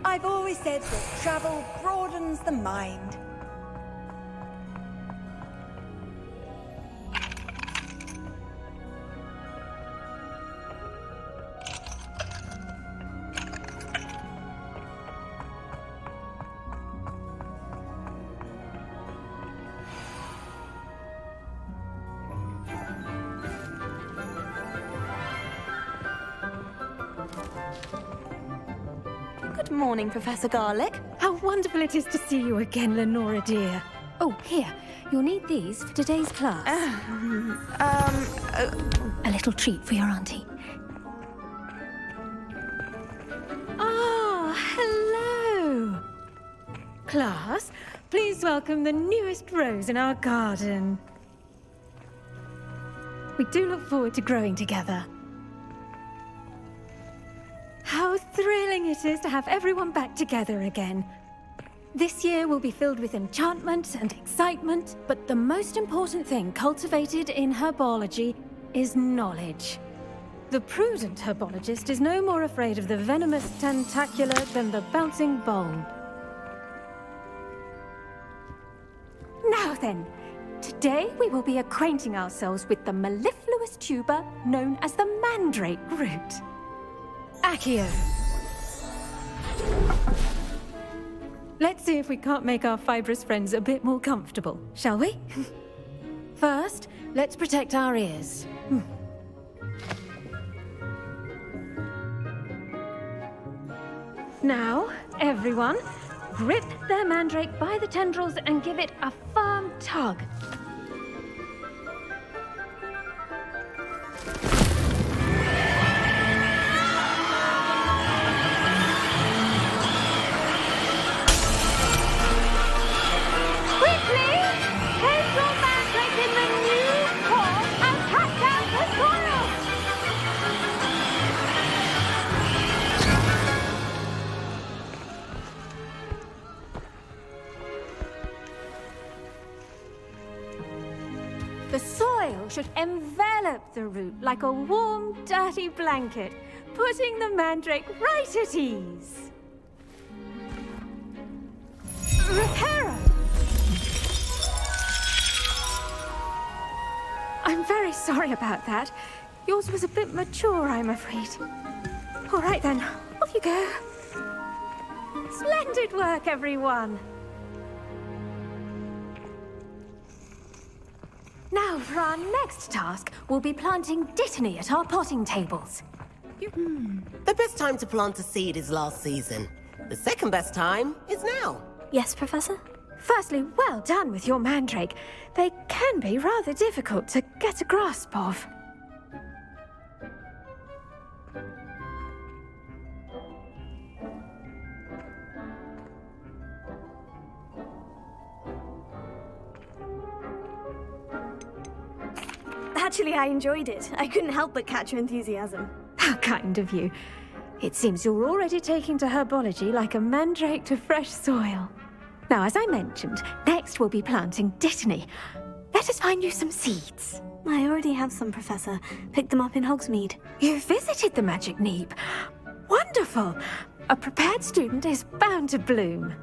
I've always said that travel broadens the mind. Good morning, Professor Garlic. How wonderful it is to see you again, Lenora dear. Oh, here. You'll need these for today's class. A little treat for your auntie. Ah, hello. Class, please welcome the newest rose in our garden. We do look forward to growing together. How thrilling it is to have everyone back together again. This year will be filled with enchantment and excitement, but the most important thing cultivated in herbology is knowledge. The prudent herbologist is no more afraid of the venomous tentacular than the bouncing bulb. Now then, today we will be acquainting ourselves with the mellifluous tuber known as the mandrake root. Accio. Let's see if we can't make our fibrous friends a bit more comfortable, shall we? First, let's protect our ears. Now, everyone, grip their mandrake by the tendrils and give it a firm tug. The soil should envelop the root like a warm, dirty blanket, putting the mandrake right at ease. Reparo! I'm very sorry about that. Yours was a bit mature, I'm afraid. All right then, off you go. Splendid work, everyone! Now, for our next task, we'll be planting Dittany at our potting tables. The best time to plant a seed is last season. The second best time is now. Yes, Professor? Firstly, well done with your mandrake. They can be rather difficult to get a grasp of. Actually, I enjoyed it. I couldn't help but catch your enthusiasm. How kind of you. It seems you're already taking to herbology like a mandrake to fresh soil. Now, as I mentioned, next we'll be planting Dittany. Let us find you some seeds. I already have some, Professor. Picked them up in Hogsmeade. You visited the Magic Neep. Wonderful! A prepared student is bound to bloom.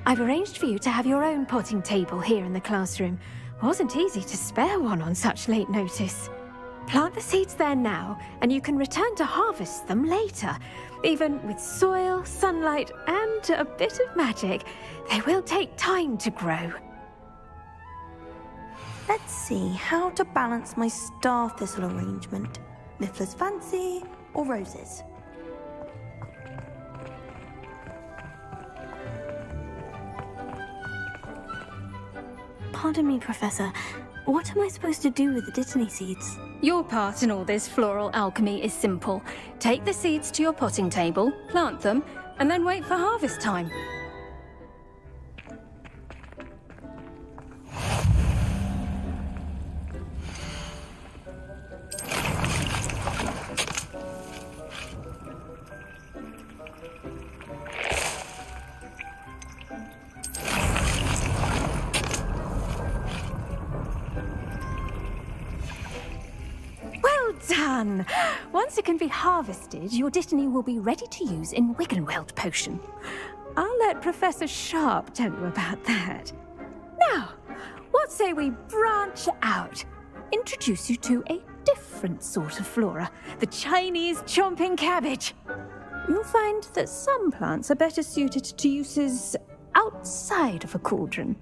I've arranged for you to have your own potting table here in the classroom. Wasn't easy to spare one on such late notice. Plant the seeds there now, and you can return to harvest them later. Even with soil, sunlight, and a bit of magic, they will take time to grow. Let's see how to balance my star thistle arrangement. Niffler's fancy or roses? Pardon me, Professor. What am I supposed to do with the Dittany seeds? Your part in all this floral alchemy is simple. Take the seeds to your potting table, plant them, and then wait for harvest time. Done! Once it can be harvested, your Dittany will be ready to use in Wiggenweld potion. I'll let Professor Sharp tell you about that. Now, what say we branch out? Introduce you to a different sort of flora, the Chinese chomping cabbage. You'll find that some plants are better suited to uses outside of a cauldron.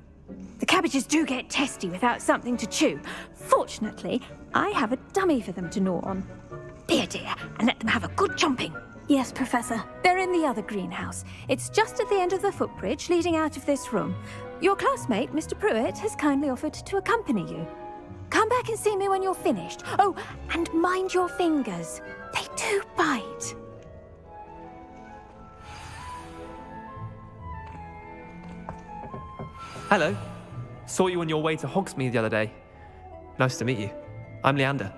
The cabbages do get testy without something to chew. Fortunately, I have a dummy for them to gnaw on. Be a dear, and let them have a good chomping. Yes, Professor. They're in the other greenhouse. It's just at the end of the footbridge leading out of this room. Your classmate, Mr. Pruitt, has kindly offered to accompany you. Come back and see me when you're finished. Oh, and mind your fingers. They do bite. Hello. Saw you on your way to Hogsmeade the other day. Nice to meet you. I'm Leander.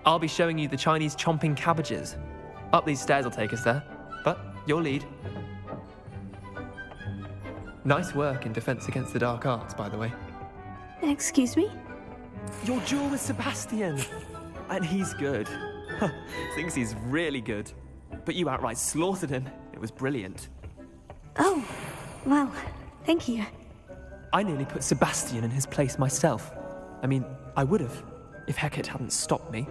I'll be showing you the Chinese chomping cabbages. Up these stairs will take us there, but you'll lead. Nice work in defense against the dark arts, by the way. Excuse me? Your duel with Sebastian. And he's good. Thinks he's really good. But you outright slaughtered him. It was brilliant. Oh, well, thank you. I nearly put Sebastian in his place myself. I mean, I would have, if Hecate hadn't stopped me.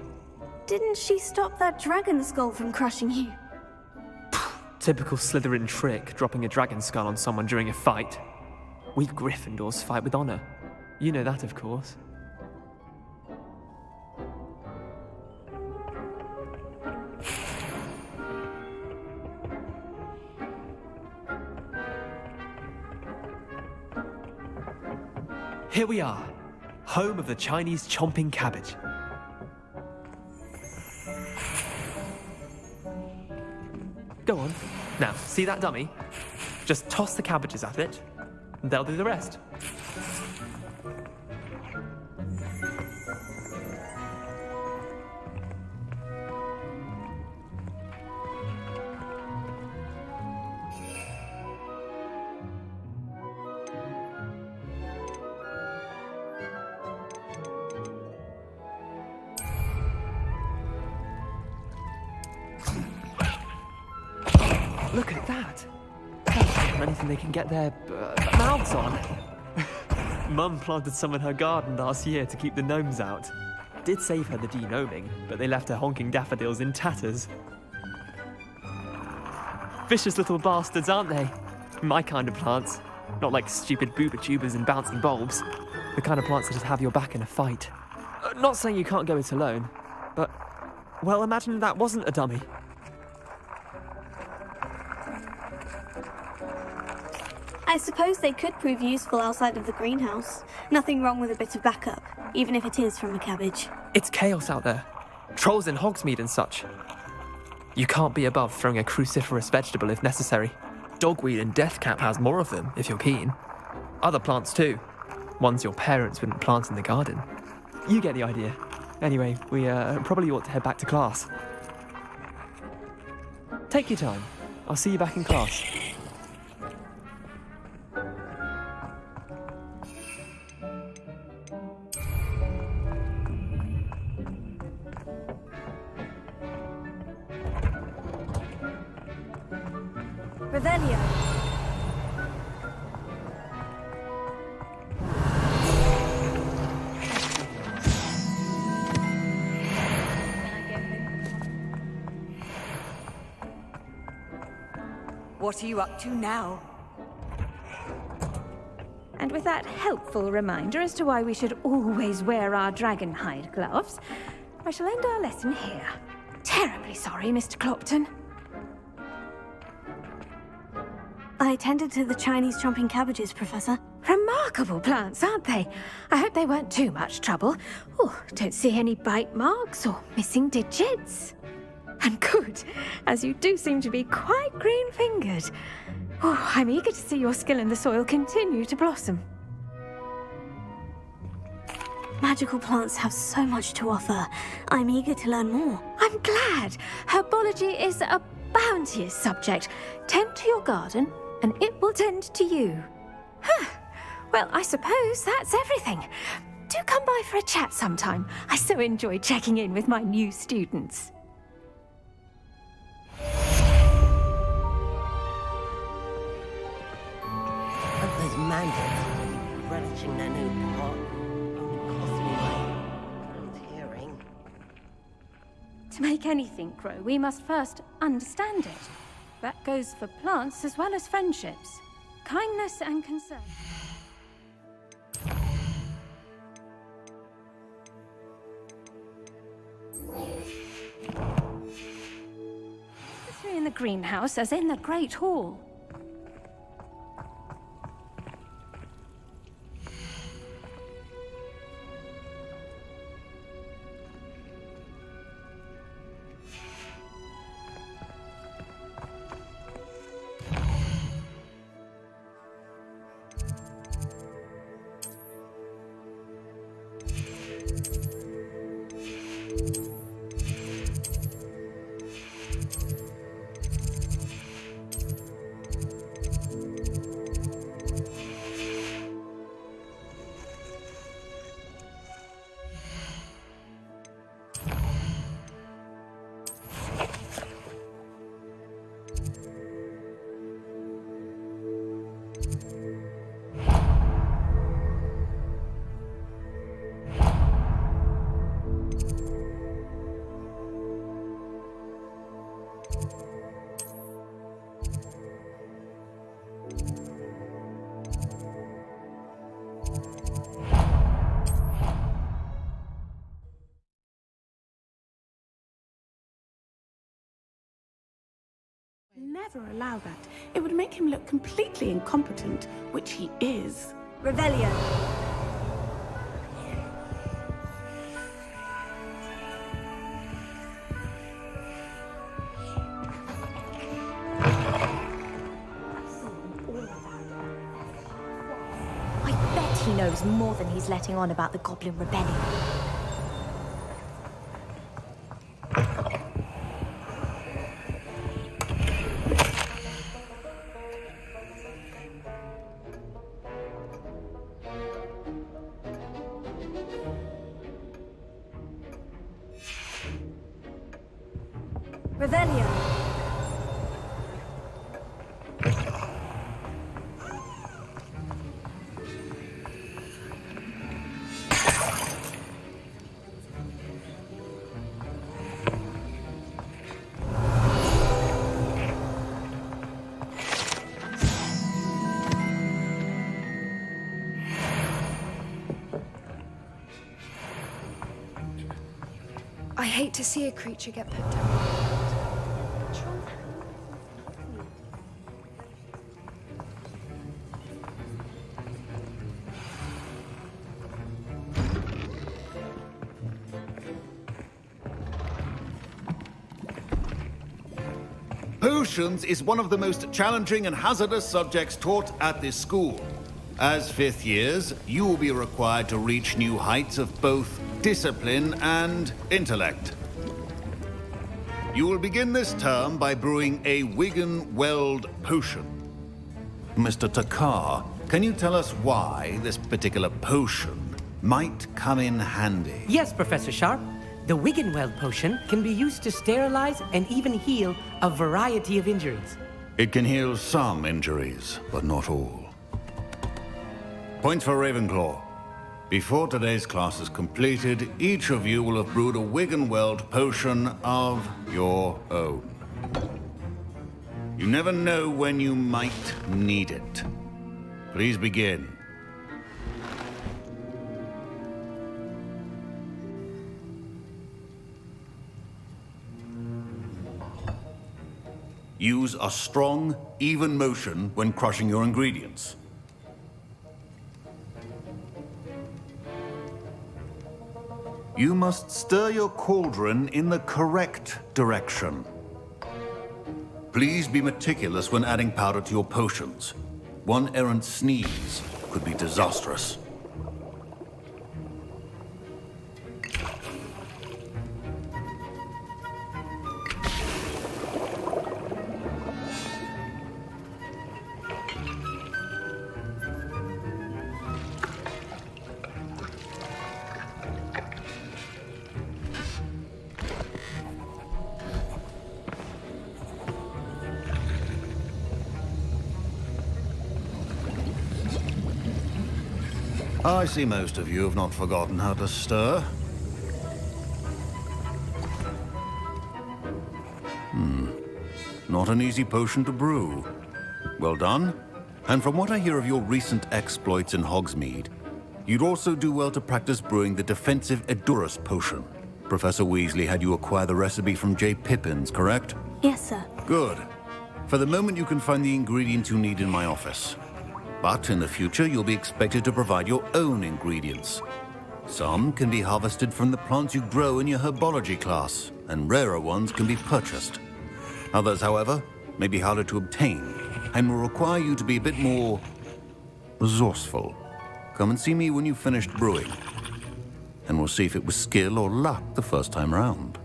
Didn't she stop that dragon skull from crushing you? Typical Slytherin trick, dropping a dragon skull on someone during a fight. We Gryffindors fight with honor. You know that, of course. Here we are, home of the Chinese chomping cabbage. Go on. Now, see that dummy? Just toss the cabbages at it, and they'll do the rest. Look at that! Anything they can get their mouths on. Mum planted some in her garden last year to keep the gnomes out. Did save her the de-gnoming, but they left her honking daffodils in tatters. Vicious little bastards, aren't they? My kind of plants. Not like stupid booba tubers and bouncing bulbs. The kind of plants that just have your back in a fight. Not saying you can't go it alone, but, well, imagine that wasn't a dummy. I suppose they could prove useful outside of the greenhouse. Nothing wrong with a bit of backup, even if it is from a cabbage. It's chaos out there. Trolls in Hogsmeade and such. You can't be above throwing a cruciferous vegetable if necessary. Dogweed and deathcap has more of them, if you're keen. Other plants too. Ones your parents wouldn't plant in the garden. You get the idea. Anyway, we probably ought to head back to class. Take your time. I'll see you back in class. Revelio. What are you up to now? And with that helpful reminder as to why we should always wear our dragon hide gloves, I shall end our lesson here. Terribly sorry, Mr. Clopton. I tended to the Chinese chomping cabbages, Professor. Remarkable plants, aren't they? I hope they weren't too much trouble. Oh, don't see any bite marks or missing digits. And good, as you do seem to be quite green-fingered. Oh, I'm eager to see your skill in the soil continue to blossom. Magical plants have so much to offer. I'm eager to learn more. I'm glad. Herbology is a bounteous subject. Tend to your garden, and it will tend to you. Huh. Well, I suppose that's everything. Do come by for a chat sometime. I so enjoy checking in with my new students. Those mandates relishing their new pot only cost me my old hearing. To make anything grow, we must first understand it. That goes for plants as well as friendships. Kindness and concern. In the greenhouse as in the Great Hall. Never allow that. It would make him look completely incompetent, which he is. Revelio. I bet he knows more than he's letting on about the Goblin Rebellion. Revelio. I hate to see a creature get put down. Potions is one of the most challenging and hazardous subjects taught at this school. As fifth years, you will be required to reach new heights of both discipline and intellect. You will begin this term by brewing a Wigan-Weld potion. Mr. Takar, can you tell us why this particular potion might come in handy? Yes, Professor Sharp. The Wigan-Weld potion can be used to sterilize and even heal a variety of injuries. It can heal some injuries, but not all. Point for Ravenclaw. Before today's class is completed, each of you will have brewed a Wigan-Weld potion of your own. You never know when you might need it. Please begin. Use a strong, even motion when crushing your ingredients. You must stir your cauldron in the correct direction. Please be meticulous when adding powder to your potions. One errant sneeze could be disastrous. I see most of you have not forgotten how to stir. Not an easy potion to brew. Well done. And from what I hear of your recent exploits in Hogsmeade, you'd also do well to practice brewing the defensive Edurus potion. Professor Weasley had you acquire the recipe from J. Pippin's, correct? Yes, sir. Good. For the moment, you can find the ingredients you need in my office. But in the future, you'll be expected to provide your own ingredients. Some can be harvested from the plants you grow in your herbology class, and rarer ones can be purchased. Others, however, may be harder to obtain, and will require you to be a bit more resourceful. Come and see me when you've finished brewing, and we'll see if it was skill or luck the first time round.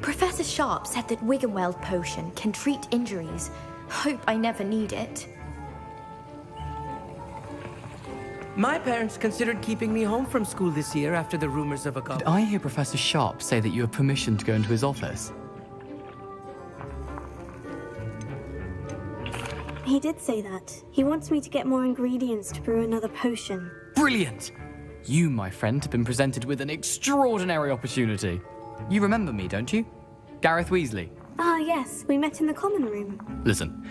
Professor Sharp said that Wigan-Weld potion can treat injuries. Hope I never need it. My parents considered keeping me home from school this year after the rumors of a Did I hear Professor Sharp say that you have permission to go into his office? He did say that. He wants me to get more ingredients to brew another potion. Brilliant! You, my friend, have been presented with an extraordinary opportunity. You remember me, don't you? Gareth Weasley. Ah, yes. We met in the common room. Listen,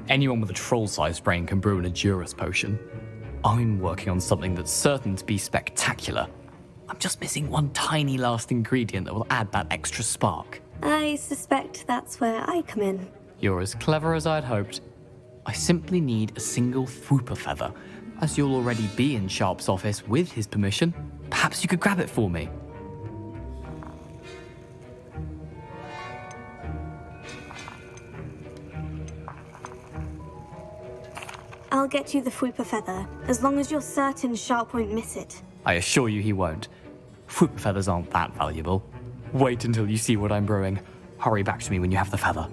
anyone with a troll-sized brain can brew an Edurus potion. I'm working on something that's certain to be spectacular. I'm just missing one tiny last ingredient that will add that extra spark. I suspect that's where I come in. You're as clever as I'd hoped. I simply need a single Fwooper feather. As you'll already be in Sharp's office with his permission, perhaps you could grab it for me. I'll get you the Fwooper feather, as long as you're certain Sharp won't miss it. I assure you he won't. Fwooper feathers aren't that valuable. Wait until you see what I'm brewing. Hurry back to me when you have the feather.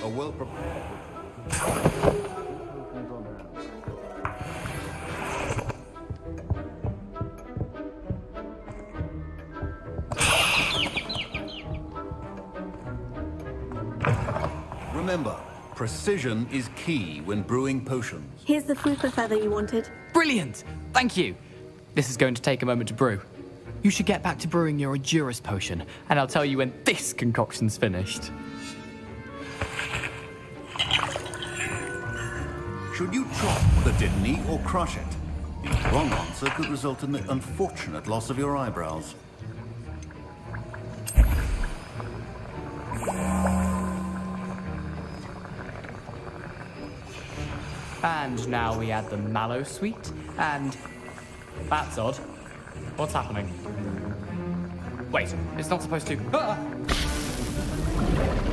A well-prepared... Remember, precision is key when brewing potions. Here's the Fwooper feather you wanted. Brilliant! Thank you! This is going to take a moment to brew. You should get back to brewing your Endurance potion, and I'll tell you when this concoction's finished. Should you chop the Didney or crush it? The wrong answer could result in the unfortunate loss of your eyebrows. And now we add the mallow sweet, and... That's odd. What's happening? Wait, it's not supposed to... Ah!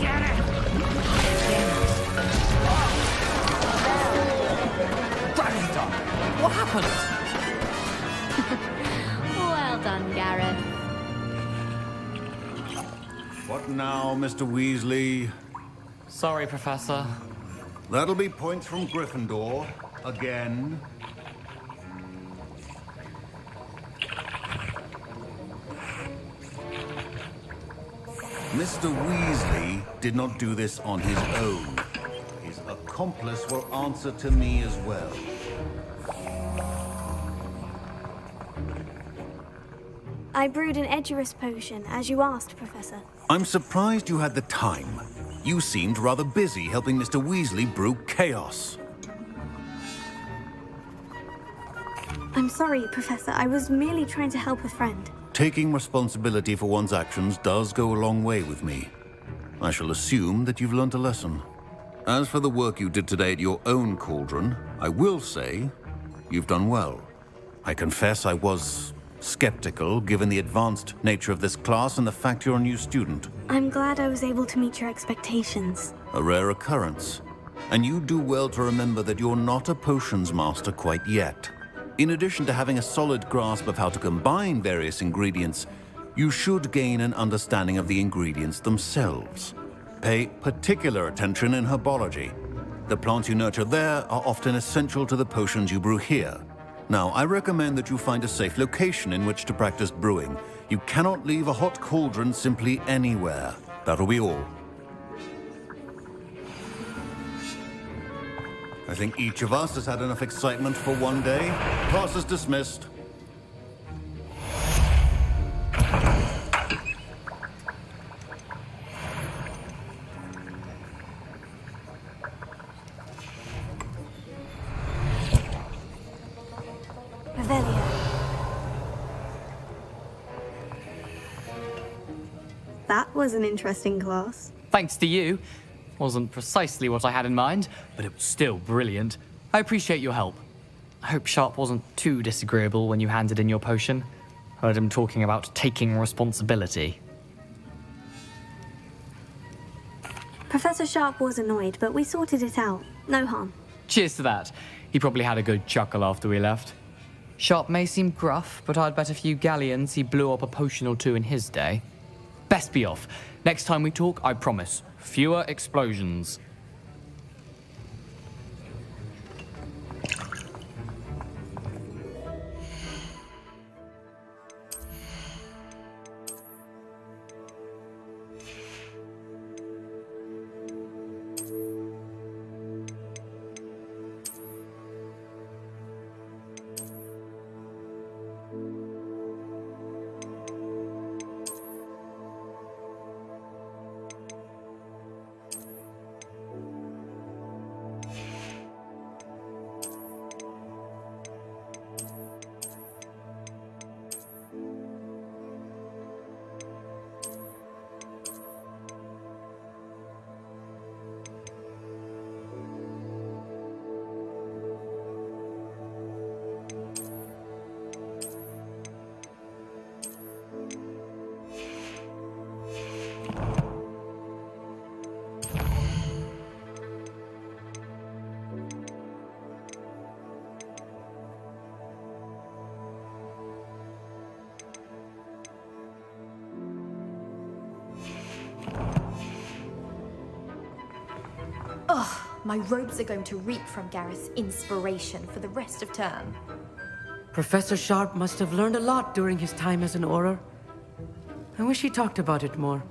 Get it! Dragon's done! What happened? Well done, Gareth. What now, Mr. Weasley? Sorry, Professor. That'll be points from Gryffindor. Again. Mr. Weasley did not do this on his own. His accomplice will answer to me as well. I brewed an Edurus potion, as you asked, Professor. I'm surprised you had the time. You seemed rather busy helping Mr. Weasley brew chaos. I'm sorry, Professor. I was merely trying to help a friend. Taking responsibility for one's actions does go a long way with me. I shall assume that you've learnt a lesson. As for the work you did today at your own cauldron, I will say you've done well. I confess I was skeptical, given the advanced nature of this class and the fact you're a new student. I'm glad I was able to meet your expectations. A rare occurrence. And you do well to remember that you're not a potions master quite yet. In addition to having a solid grasp of how to combine various ingredients, you should gain an understanding of the ingredients themselves. Pay particular attention in herbology. The plants you nurture there are often essential to the potions you brew here. Now, I recommend that you find a safe location in which to practice brewing. You cannot leave a hot cauldron simply anywhere. That'll be all. I think each of us has had enough excitement for one day. Class is dismissed. Revelio. That was an interesting class. Thanks to you. Wasn't precisely what I had in mind, but it was still brilliant. I appreciate your help. I hope Sharp wasn't too disagreeable when you handed in your potion. Heard him talking about taking responsibility. Professor Sharp was annoyed, but we sorted it out. No harm. Cheers to that. He probably had a good chuckle after we left. Sharp may seem gruff, but I'd bet a few galleons he blew up a potion or two in his day. Best be off. Next time we talk, I promise, fewer explosions. Ugh, my robes are going to reek from Gareth's inspiration for the rest of term. Professor Sharp must have learned a lot during his time as an Auror. I wish he talked about it more.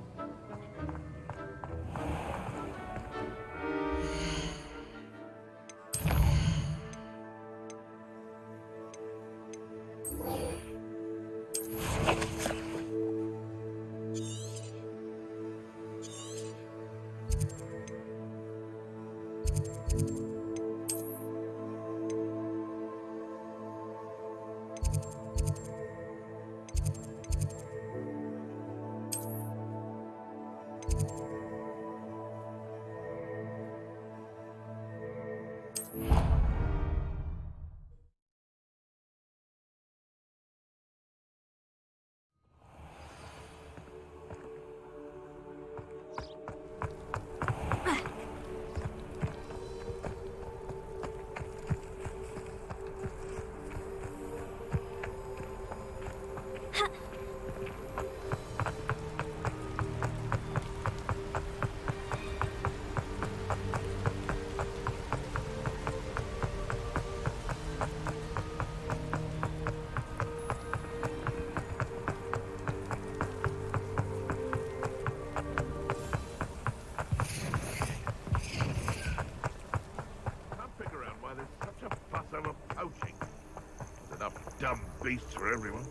Dumb beasts for everyone.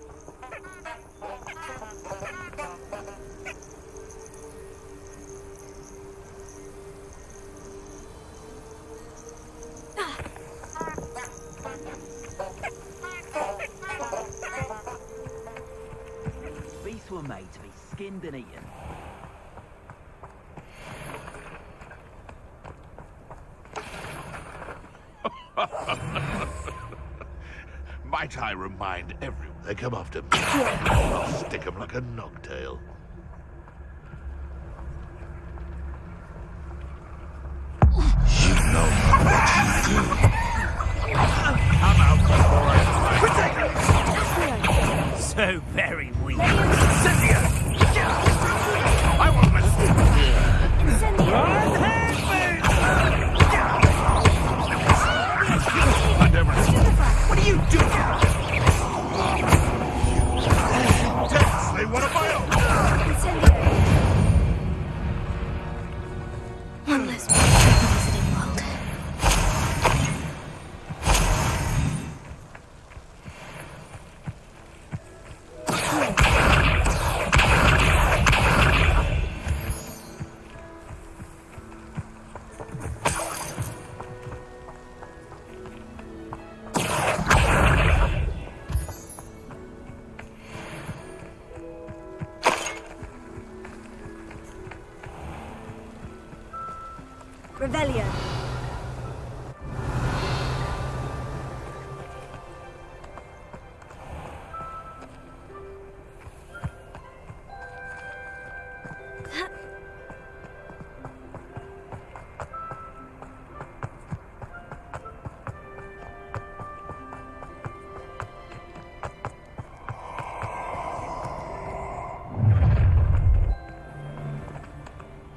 Beasts were made to be skinned and eaten. Might I remind everyone they come after me? I'll stick 'em like a nogtail. You know what you do. Come out before I So very weak. Cynthia! I won't let What are you doing? They want to buy One less visiting world. Revelio.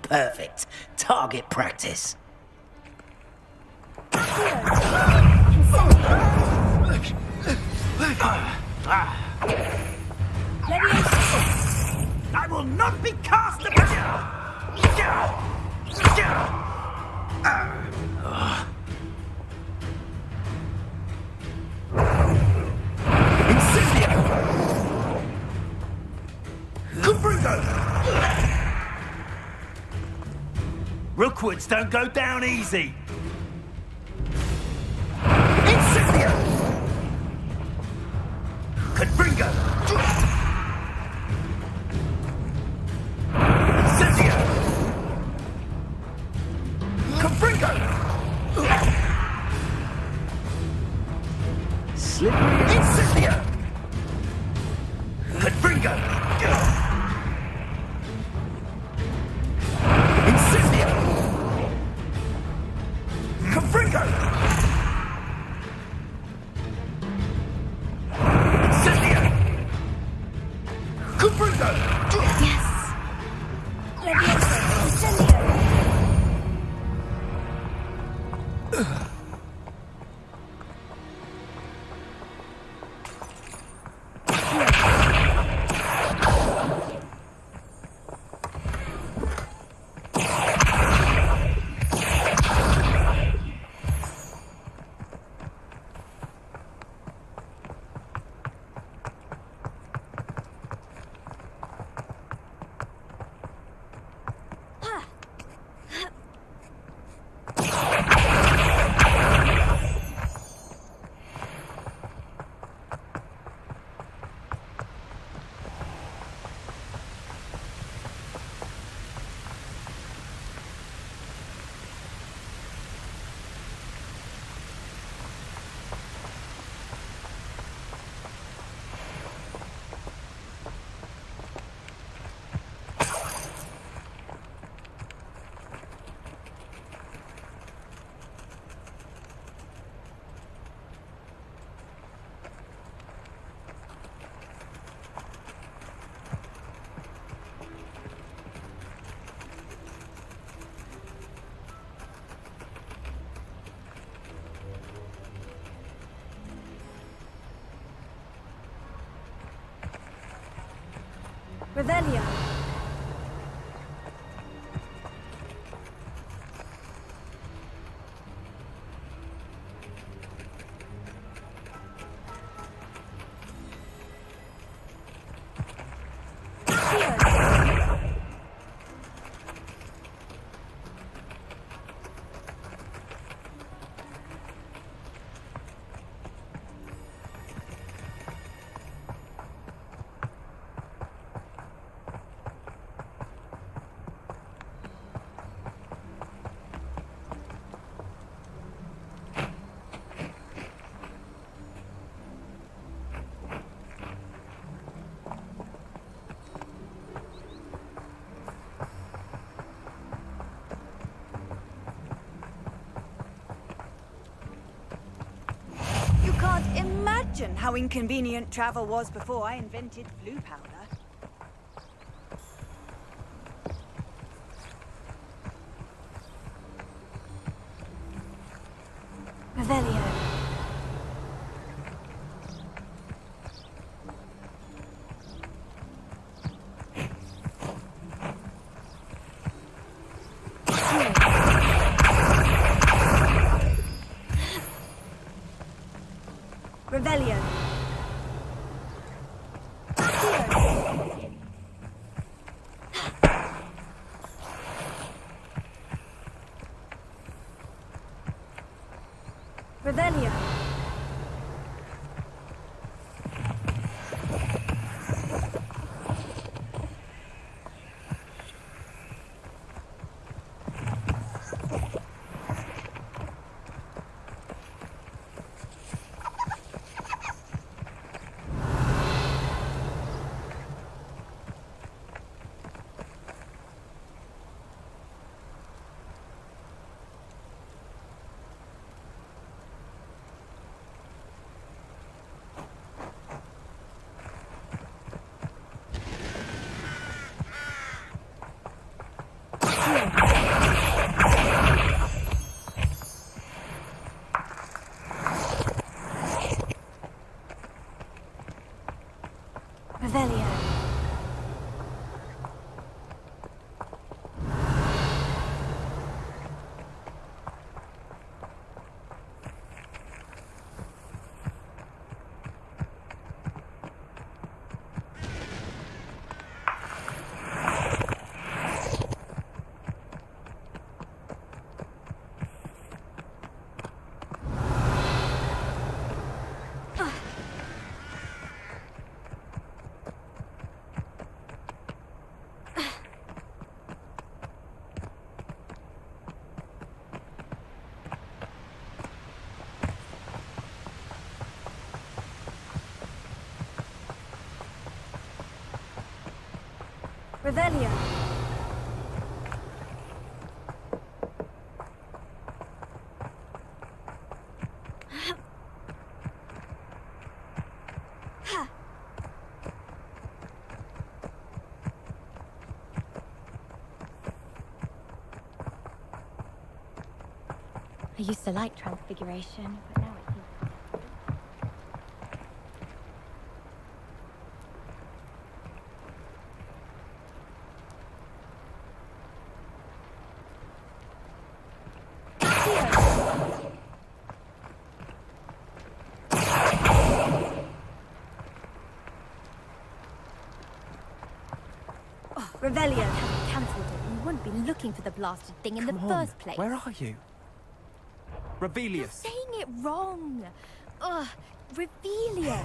Perfect. Target practice. I will not be cast Rookwoods don't go down easy. Incendio! Confringo! Incendio! Confringo! Slippery Incendio! Confringo! Incendio! Confringo! Incendio! Confringo! Yes. Leviosa. Incendio. Revelio. Can't imagine how inconvenient travel was before I invented blue powder. Revelio. Revelio. Revelio. Revelio. Revelio. I used to like Transfiguration, but now it seems... Revelio. Had cancelled it, you wouldn't be looking for the blasted thing in the first place. Where are you? You're Revelius. saying it wrong. Ugh, Revelio.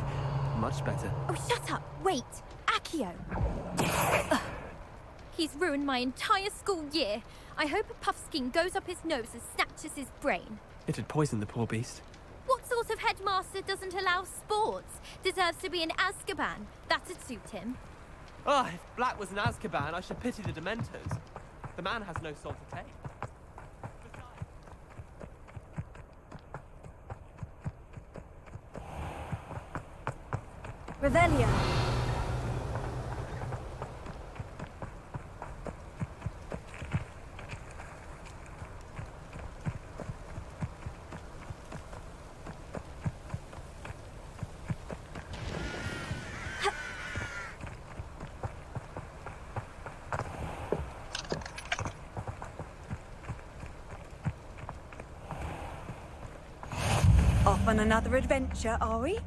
Much better. Oh, shut up. Wait. Accio. Ugh. He's ruined my entire school year. I hope a puffskein goes up his nose and snatches his brain. It'd poison the poor beast. What sort of headmaster doesn't allow sports? Deserves to be in Azkaban. That'd suit him. Ah, if Black was in Azkaban, I should pity the Dementors. The man has no soul to take. Revelio. on another adventure, are we?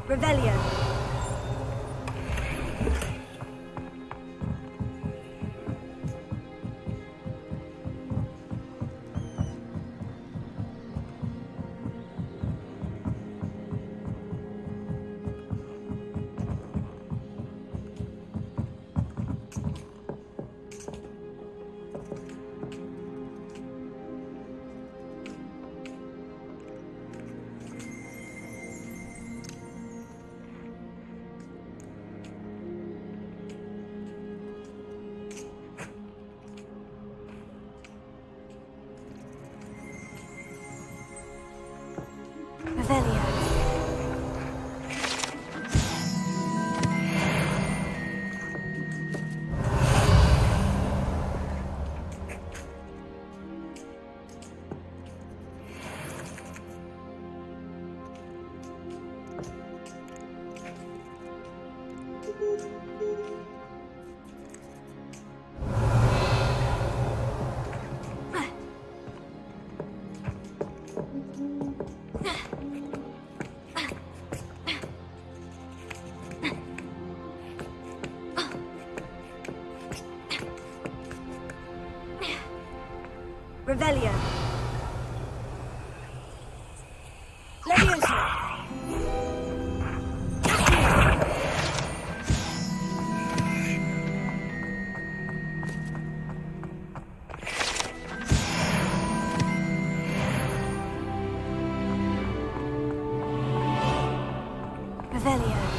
Revelio. Revelio. Leviosa. Revelio.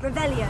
Revelio.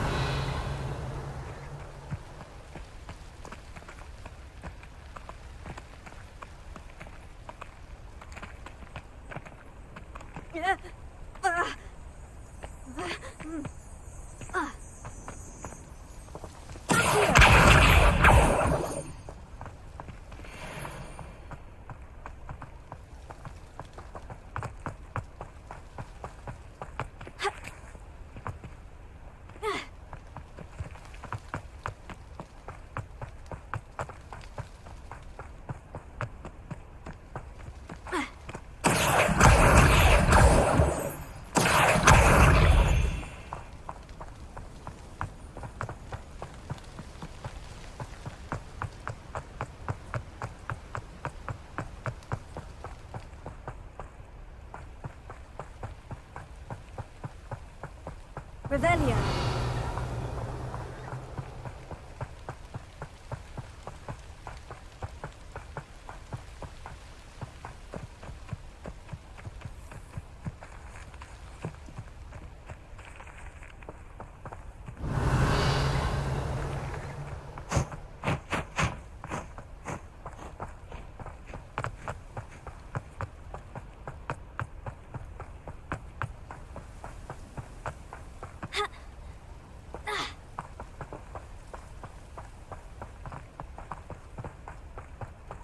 Revelio.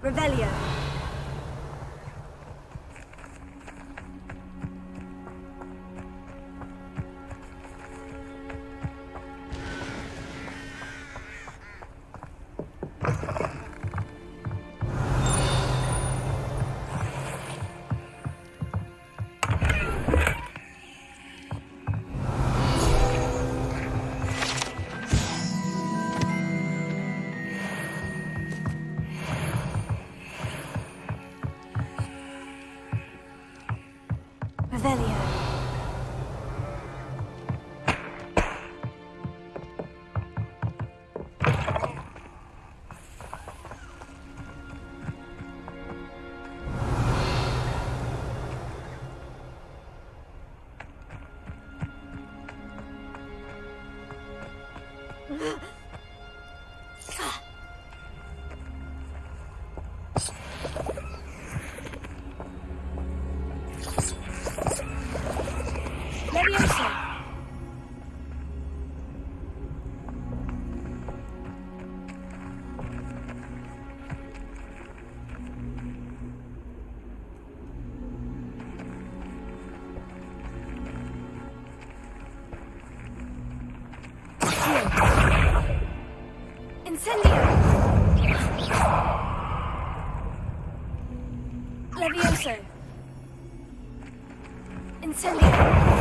Revelio. Revelio. Incendio! Levioso! Incendio!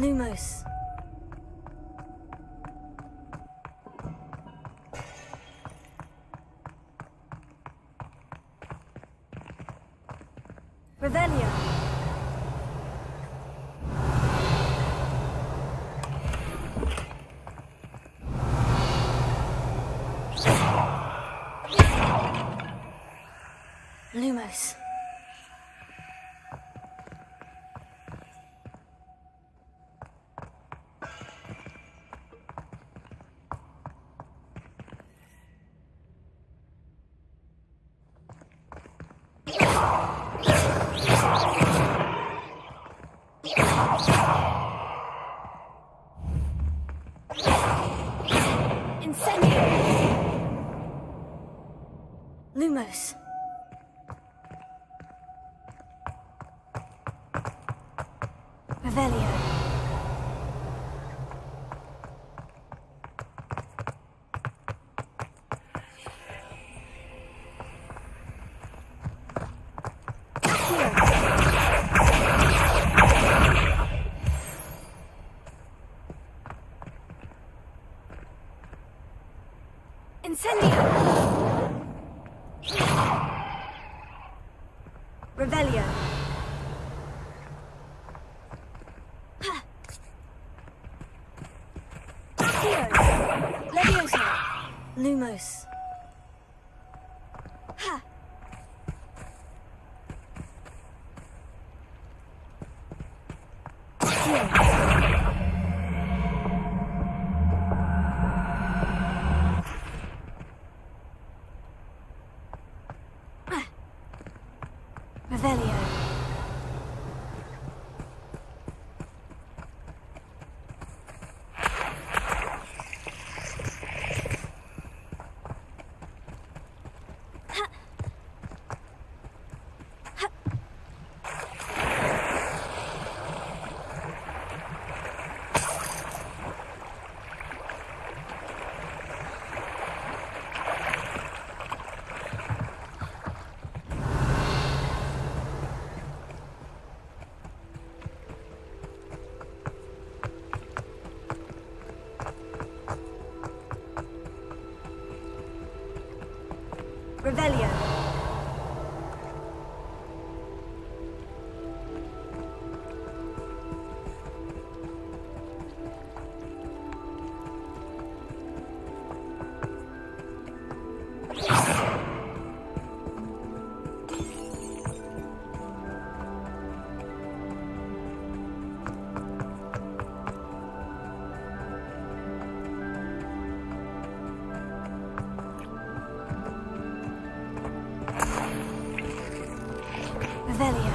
Lumos. Revelio. Lumos. Incendio. Lumos. Revelio. Incendio. Revelio. Leviosa. Lumos. Ha. Revelio. Revelio. Revelio.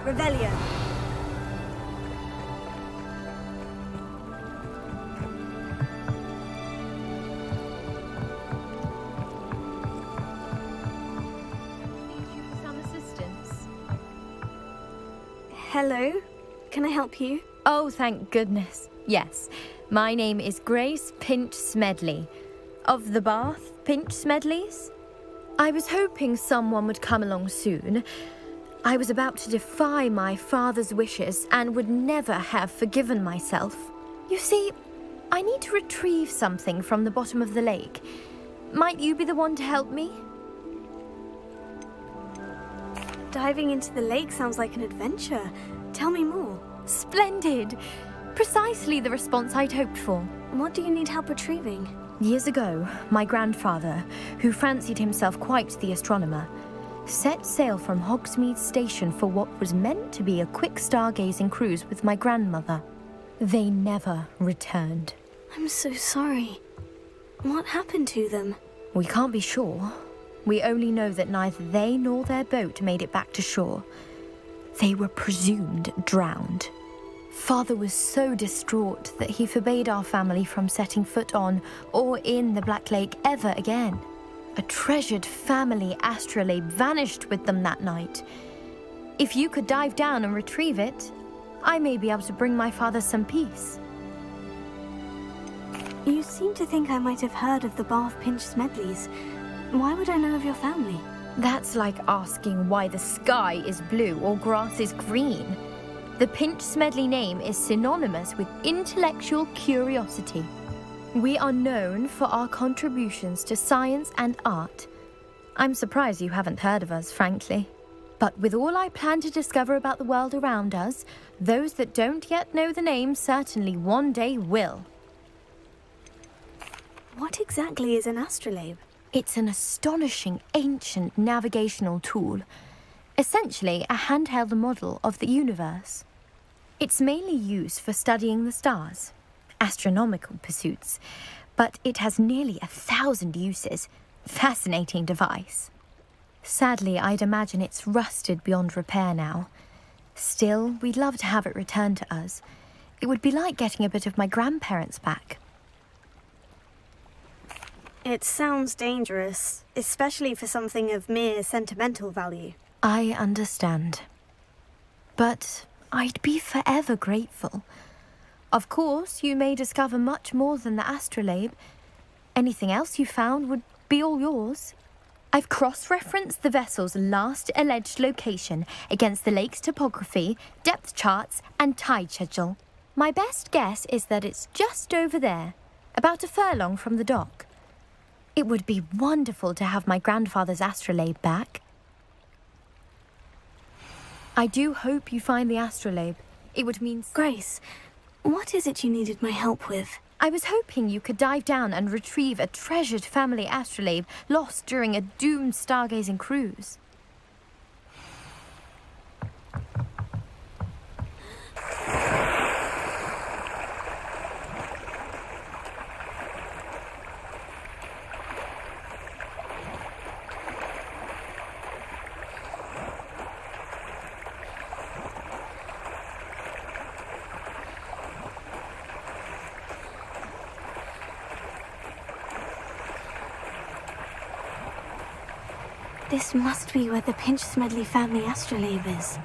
Revelio. Some assistance. Hello. Can I help you? Oh, thank goodness. Yes. My name is Grace Pinch Smedley. Of the Bath Pinch Smedleys? I was hoping someone would come along soon. I was about to defy my father's wishes and would never have forgiven myself. You see, I need to retrieve something from the bottom of the lake. Might you be the one to help me? Diving into the lake sounds like an adventure. Tell me more. Splendid! Precisely the response I'd hoped for. What do you need help retrieving? Years ago, my grandfather, who fancied himself quite the astronomer, set sail from Hogsmeade Station for what was meant to be a quick stargazing cruise with my grandmother. They never returned. I'm so sorry. What happened to them? We can't be sure. We only know that neither they nor their boat made it back to shore. They were presumed drowned. Father was so distraught that he forbade our family from setting foot on or in the Black Lake ever again. A treasured family astrolabe vanished with them that night. If you could dive down and retrieve it, I may be able to bring my father some peace. You seem to think I might have heard of the Bath Pinch Smedleys. Why would I know of your family? That's like asking why the sky is blue or grass is green. The Pinch Smedley name is synonymous with intellectual curiosity. We are known for our contributions to science and art. I'm surprised you haven't heard of us, frankly. But with all I plan to discover about the world around us, those that don't yet know the name certainly one day will. What exactly is an astrolabe? It's an astonishing ancient navigational tool. Essentially a handheld model of the universe. It's mainly used for studying the stars, astronomical pursuits, but it has nearly 1,000 uses. Fascinating device. Sadly, I'd imagine it's rusted beyond repair now. Still, we'd love to have it returned to us. It would be like getting a bit of my grandparents back. It sounds dangerous, especially for something of mere sentimental value. I understand. But I'd be forever grateful. Of course, you may discover much more than the astrolabe. Anything else you found would be all yours. I've cross-referenced the vessel's last alleged location against the lake's topography, depth charts, and tide schedule. My best guess is that it's just over there, about a furlong from the dock. It would be wonderful to have my grandfather's astrolabe back. I do hope you find the astrolabe. It would mean... Grace, what is it you needed my help with? I was hoping you could dive down and retrieve a treasured family astrolabe lost during a doomed stargazing cruise. This must be where the Pinch Smedley family astrolabe is.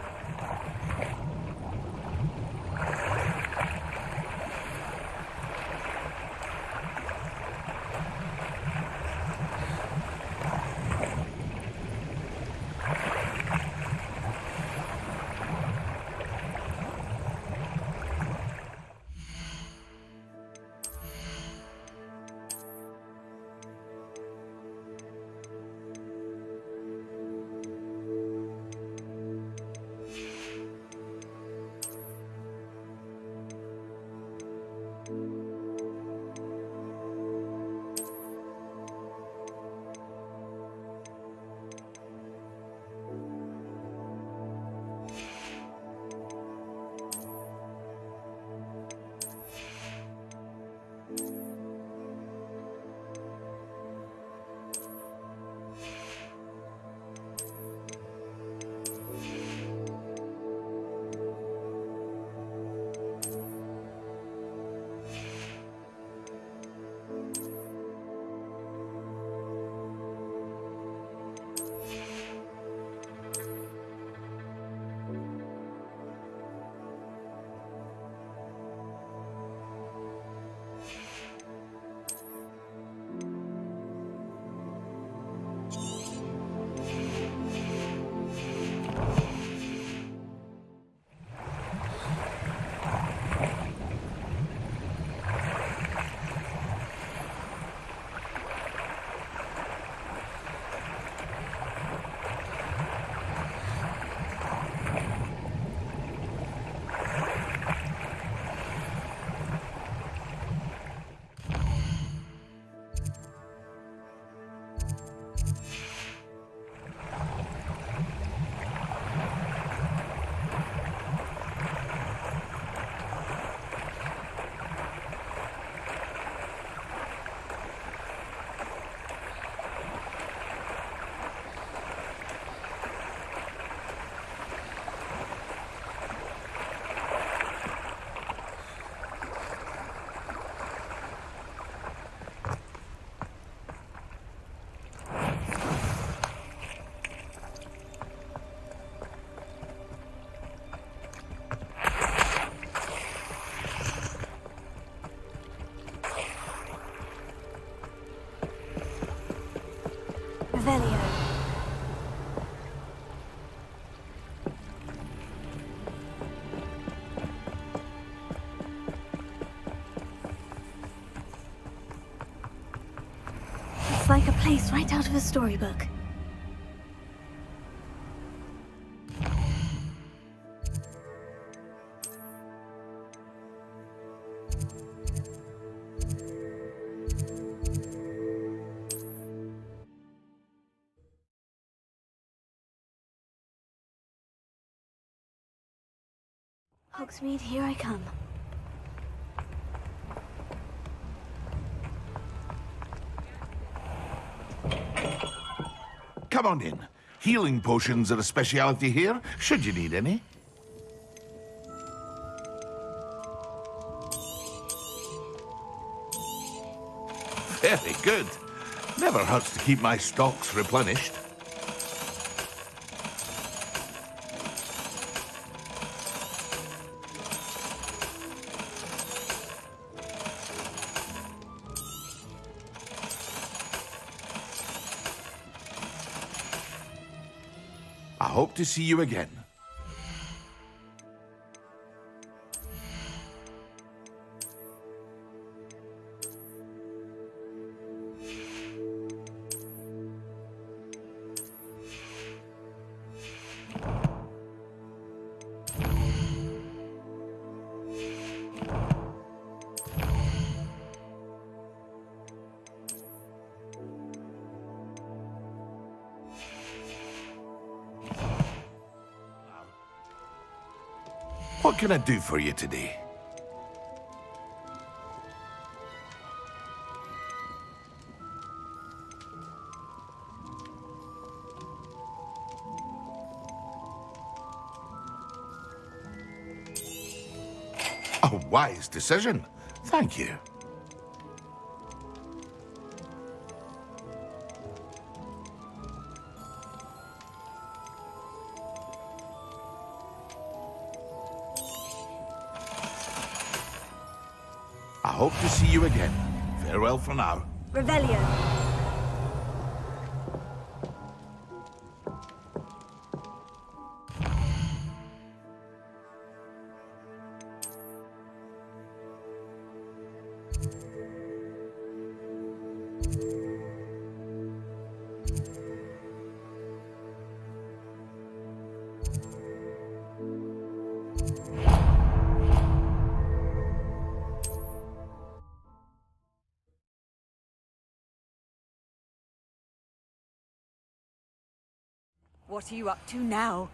Revelio. It's like a place right out of a storybook. Hogsmeade, here I come. Come on in. Healing potions are a speciality here, should you need any. Very good. Never hurts to keep my stocks replenished. I hope to see you again. What can I do for you today? A wise decision. Thank you. I hope to see you again. Farewell for now. Revelio. What are you up to now?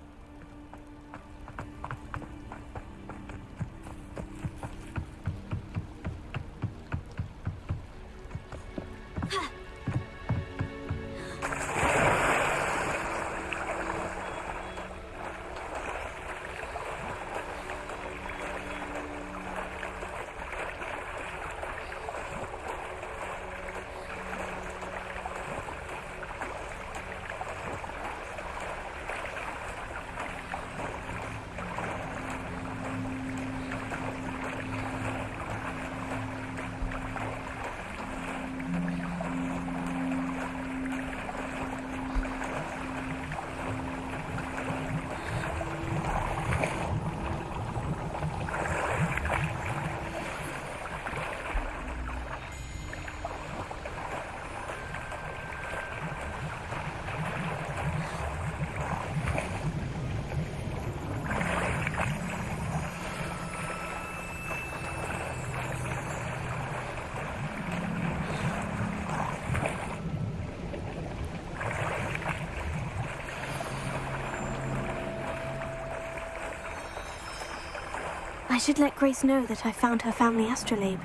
I should let Grace know that I found her family astrolabe.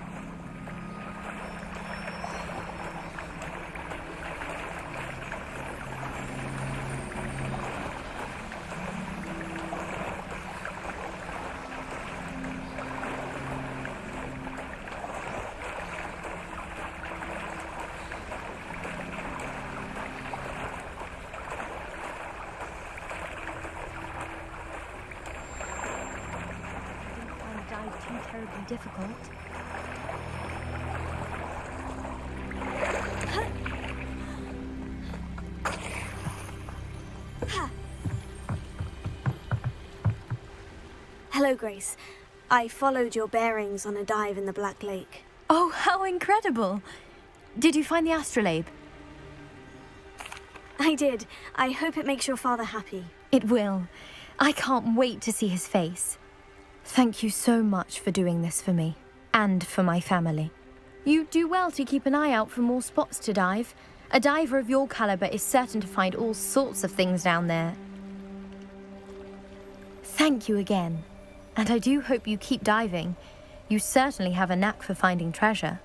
Too terribly difficult. Hello, Grace. I followed your bearings on a dive in the Black Lake. Oh, how incredible! Did you find the astrolabe? I did. I hope it makes your father happy. It will. I can't wait to see his face. Thank you so much for doing this for me, and for my family. You do well to keep an eye out for more spots to dive. A diver of your caliber is certain to find all sorts of things down there. Thank you again. And I do hope you keep diving. You certainly have a knack for finding treasure.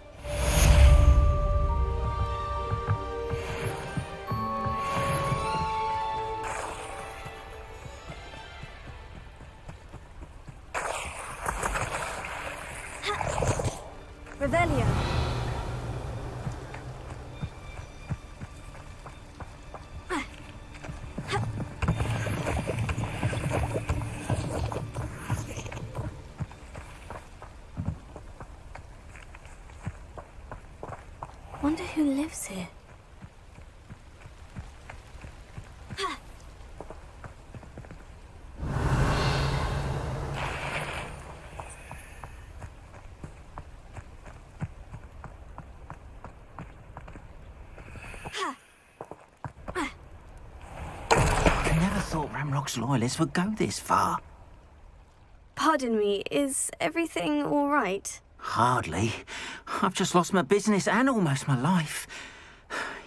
Revelio. Wonder who lives here. I never thought Ramrock's loyalists would go this far. Pardon me, is everything all right? Hardly. I've just lost my business and almost my life.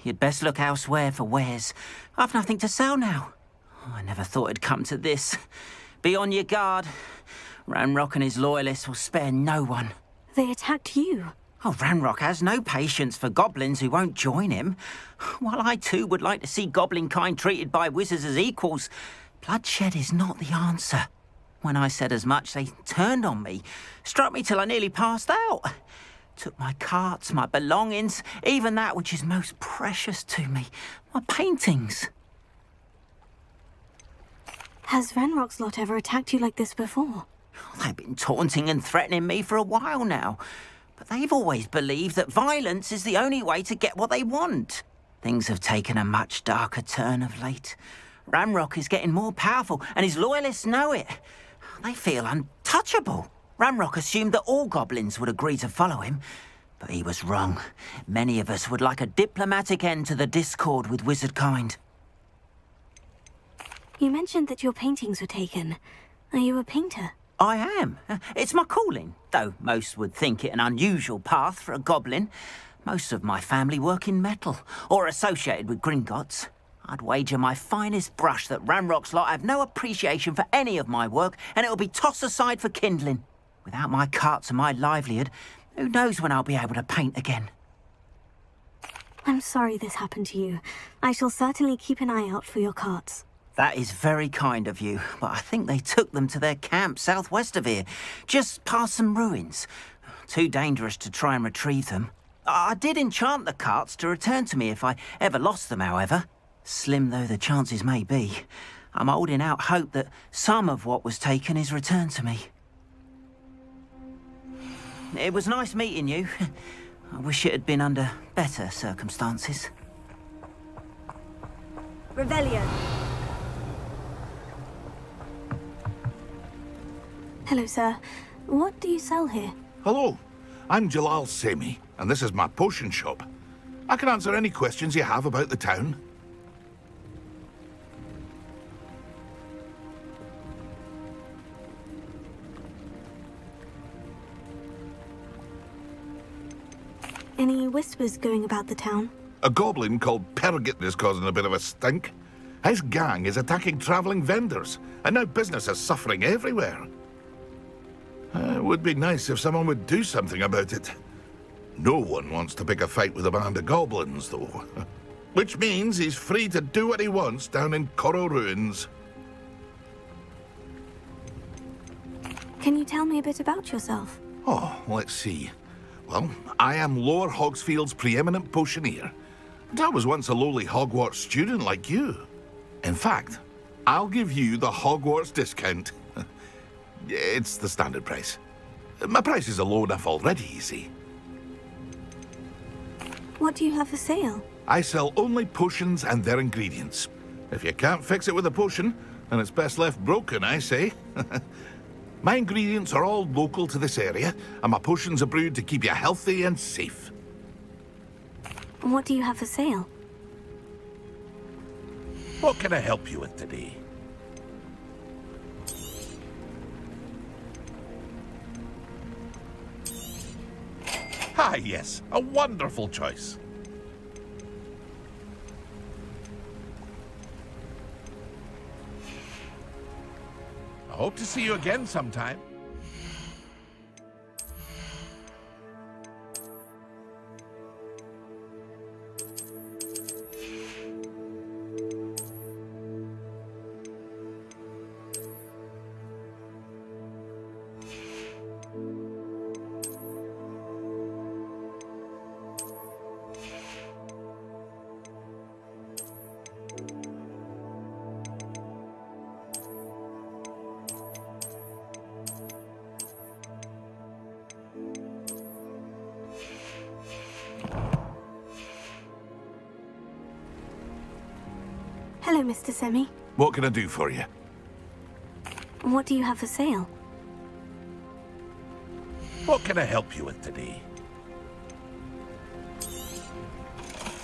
You'd best look elsewhere for wares. I've nothing to sell now. I never thought it'd come to this. Be on your guard. Ramrock and his loyalists will spare no one. They attacked you. Oh, Ramrock has no patience for goblins who won't join him. While I too would like to see goblin kind treated by wizards as equals, bloodshed is not the answer. When I said as much, they turned on me, struck me till I nearly passed out. Took my carts, my belongings, even that which is most precious to me, my paintings. Has Ranrock's lot ever attacked you like this before? They've been taunting and threatening me for a while now, but they've always believed that violence is the only way to get what they want. Things have taken a much darker turn of late. Ramrock is getting more powerful, and his loyalists know it. They feel untouchable. Ramrock assumed that all goblins would agree to follow him, but he was wrong. Many of us would like a diplomatic end to the discord with wizard kind. You mentioned that your paintings were taken. Are you a painter? I am. It's my calling, though most would think it an unusual path for a goblin. Most of my family work in metal, or associated with Gringotts. I'd wager my finest brush that Ramrock's lot have no appreciation for any of my work, and it'll be tossed aside for kindling. Without my carts and my livelihood, who knows when I'll be able to paint again? I'm sorry this happened to you. I shall certainly keep an eye out for your carts. That is very kind of you, but I think they took them to their camp southwest of here, just past some ruins. Too dangerous to try and retrieve them. I did enchant the carts to return to me if I ever lost them, however. Slim though the chances may be, I'm holding out hope that some of what was taken is returned to me. It was nice meeting you. I wish it had been under better circumstances. Revelio. Hello, sir. What do you sell here? Hello, I'm Jalal Semi, and this is my potion shop. I can answer any questions you have about the town. Any whispers going about the town? A goblin called Pergit is causing a bit of a stink. His gang is attacking travelling vendors, and now business is suffering everywhere. It would be nice if someone would do something about it. No one wants to pick a fight with a band of goblins, though. Which means he's free to do what he wants down in Coral Ruins. Can you tell me a bit about yourself? Oh, let's see. Well, I am Lower Hogsfield's preeminent potioneer. And I was once a lowly Hogwarts student like you. In fact, I'll give you the Hogwarts discount. It's the standard price. My prices are low enough already, you see. What do you have for sale? I sell only potions and their ingredients. If you can't fix it with a potion, then it's best left broken, I say. My ingredients are all local to this area, and my potions are brewed to keep you healthy and safe. What do you have for sale? What can I help you with today? Ah, yes, a wonderful choice. I hope to see you again sometime. Hello, Mr. Semi. What can I do for you? What do you have for sale? What can I help you with today?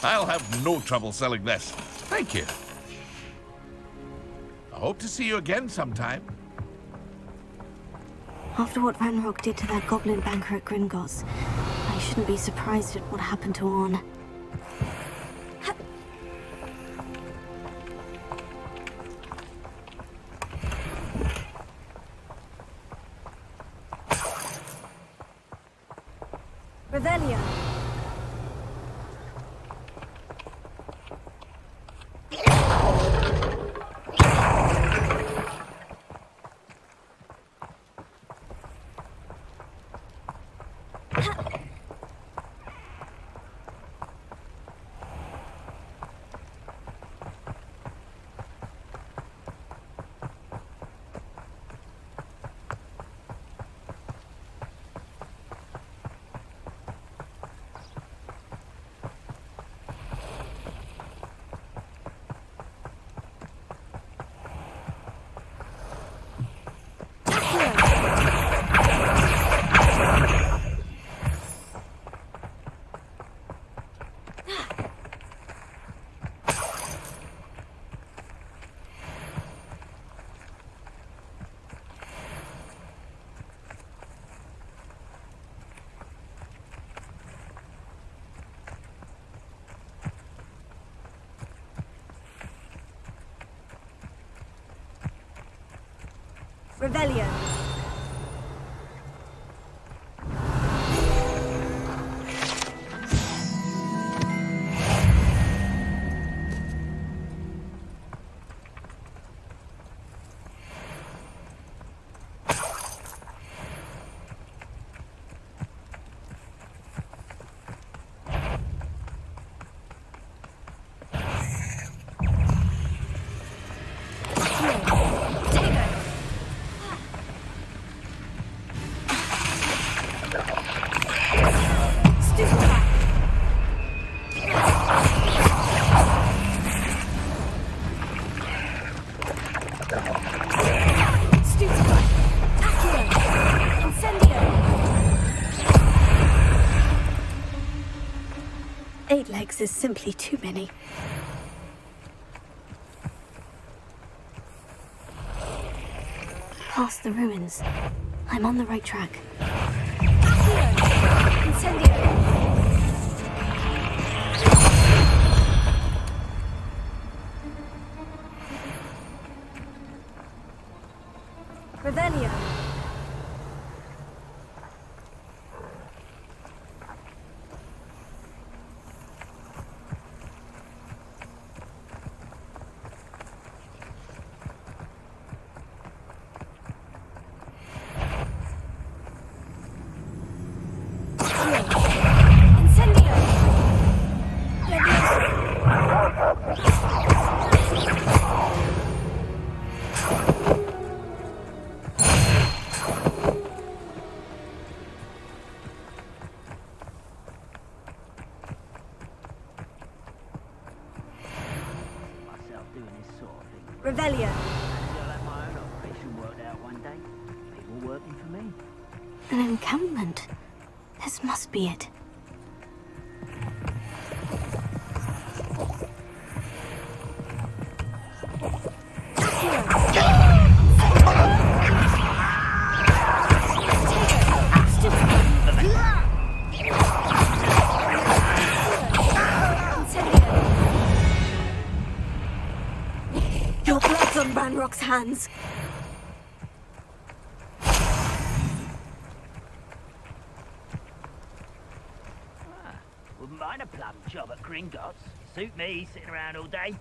I'll have no trouble selling this. Thank you. I hope to see you again sometime. After what Ranrock did to that goblin banker at Gringotts, I shouldn't be surprised at what happened to Orn. Revelio. Revelio. Eight legs is simply too many. Past the ruins. I'm on the right track. Revelio. Revelio. I'll have my own operation worked out one day. People working for me. An encampment. This must be it. Your blood's on Ranrock's hands. Wouldn't mind a plum job at Gringotts. Suit me, sitting around all day.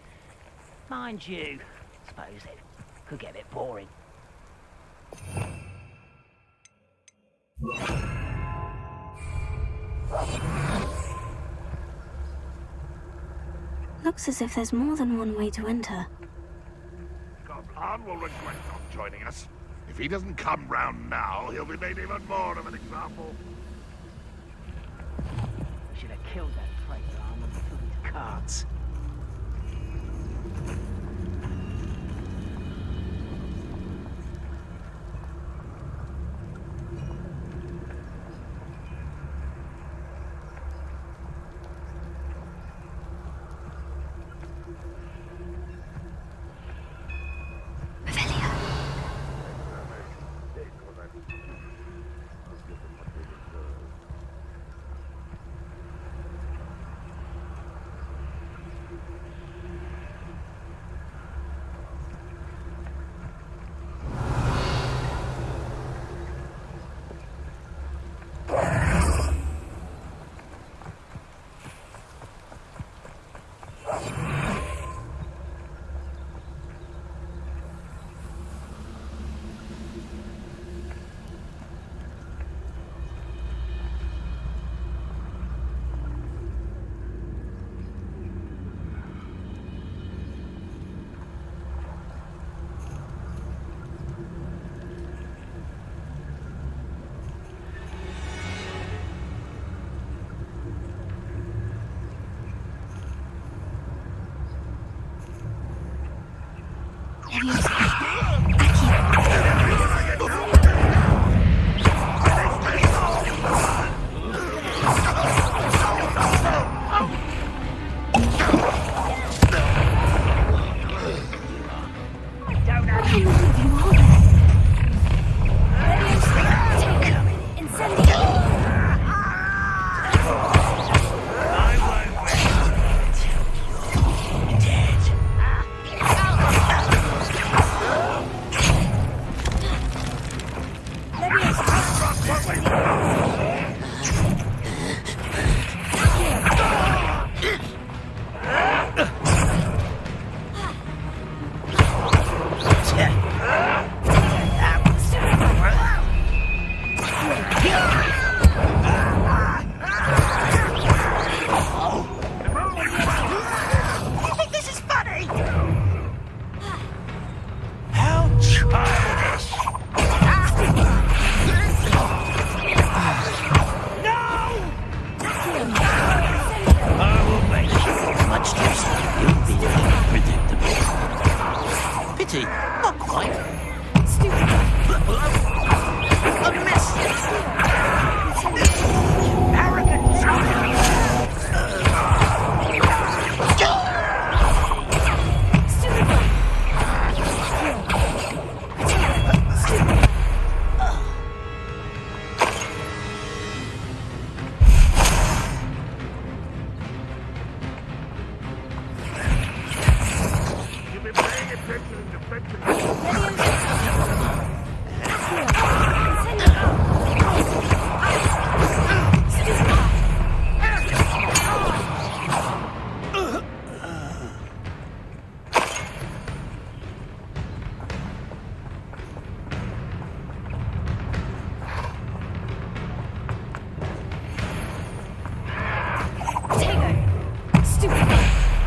Mind you, suppose it could get a bit boring. Looks as if there's more than one way to enter. Goblan will regret not joining us. If he doesn't come round now, he'll be made even more of an example. Should have killed that traitor arm and took his cards.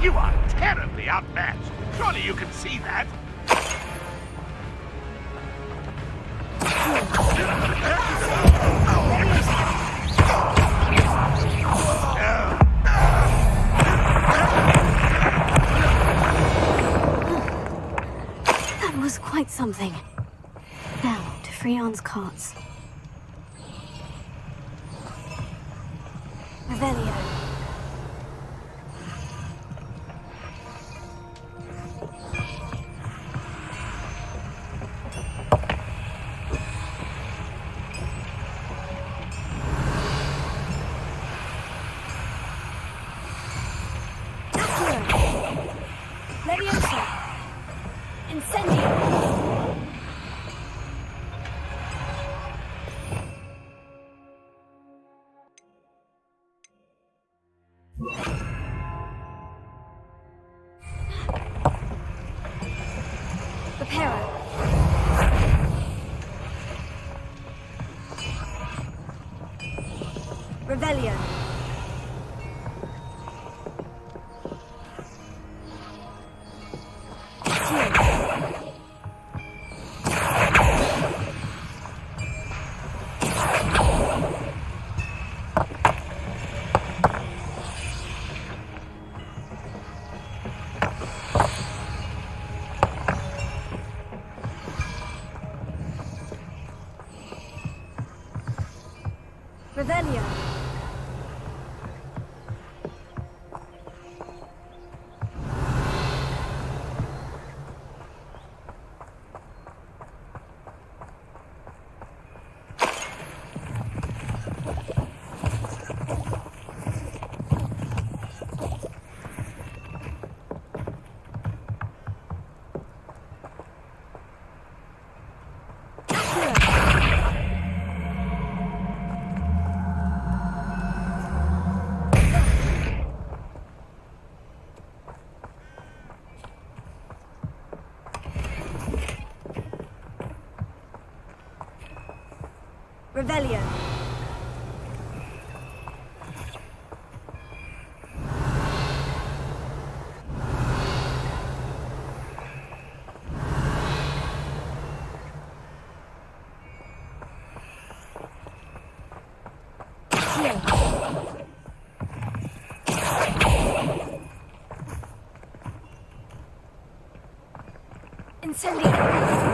You are terribly outmatched. Surely you can see that. quite something. Now, to Freon's carts. Revelio. Leviosa! Incendio! Reparo! Revelio! Revelio! Revelio! Incendio!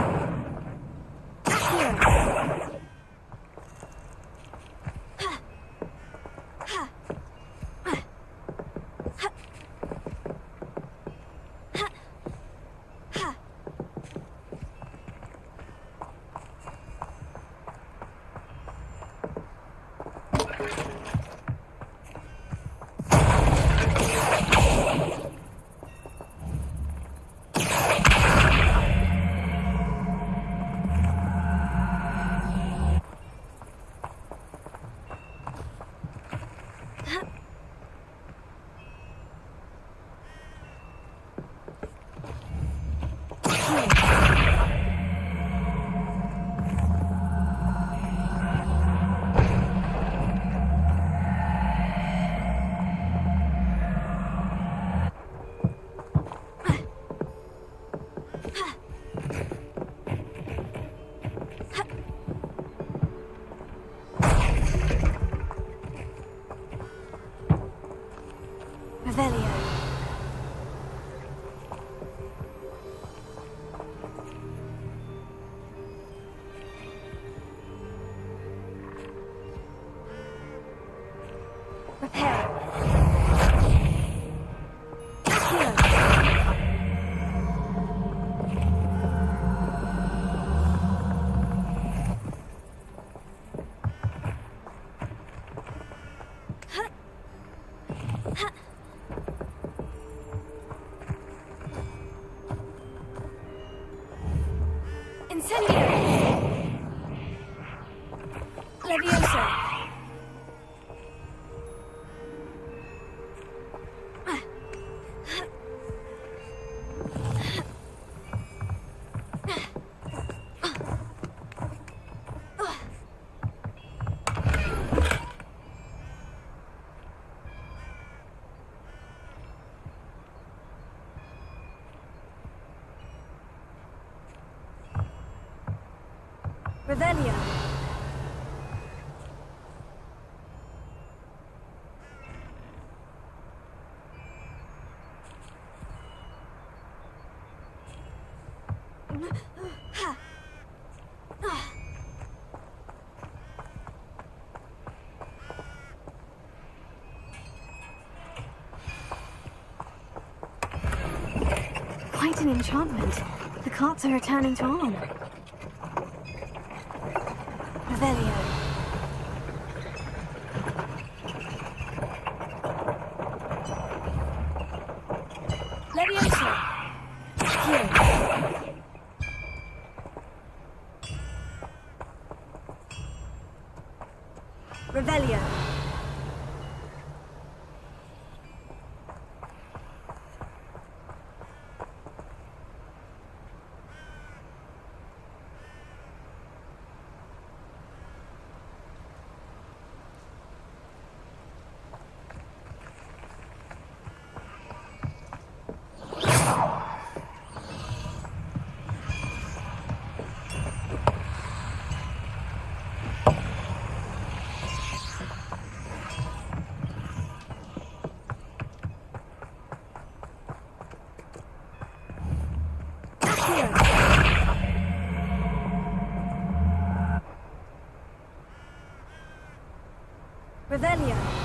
Revelio. Repair. Incendio! Leviosa! Revelio. Quite an enchantment. The carts are returning to arm. Revelio. Leviosa. Here. Revelio. Revelio.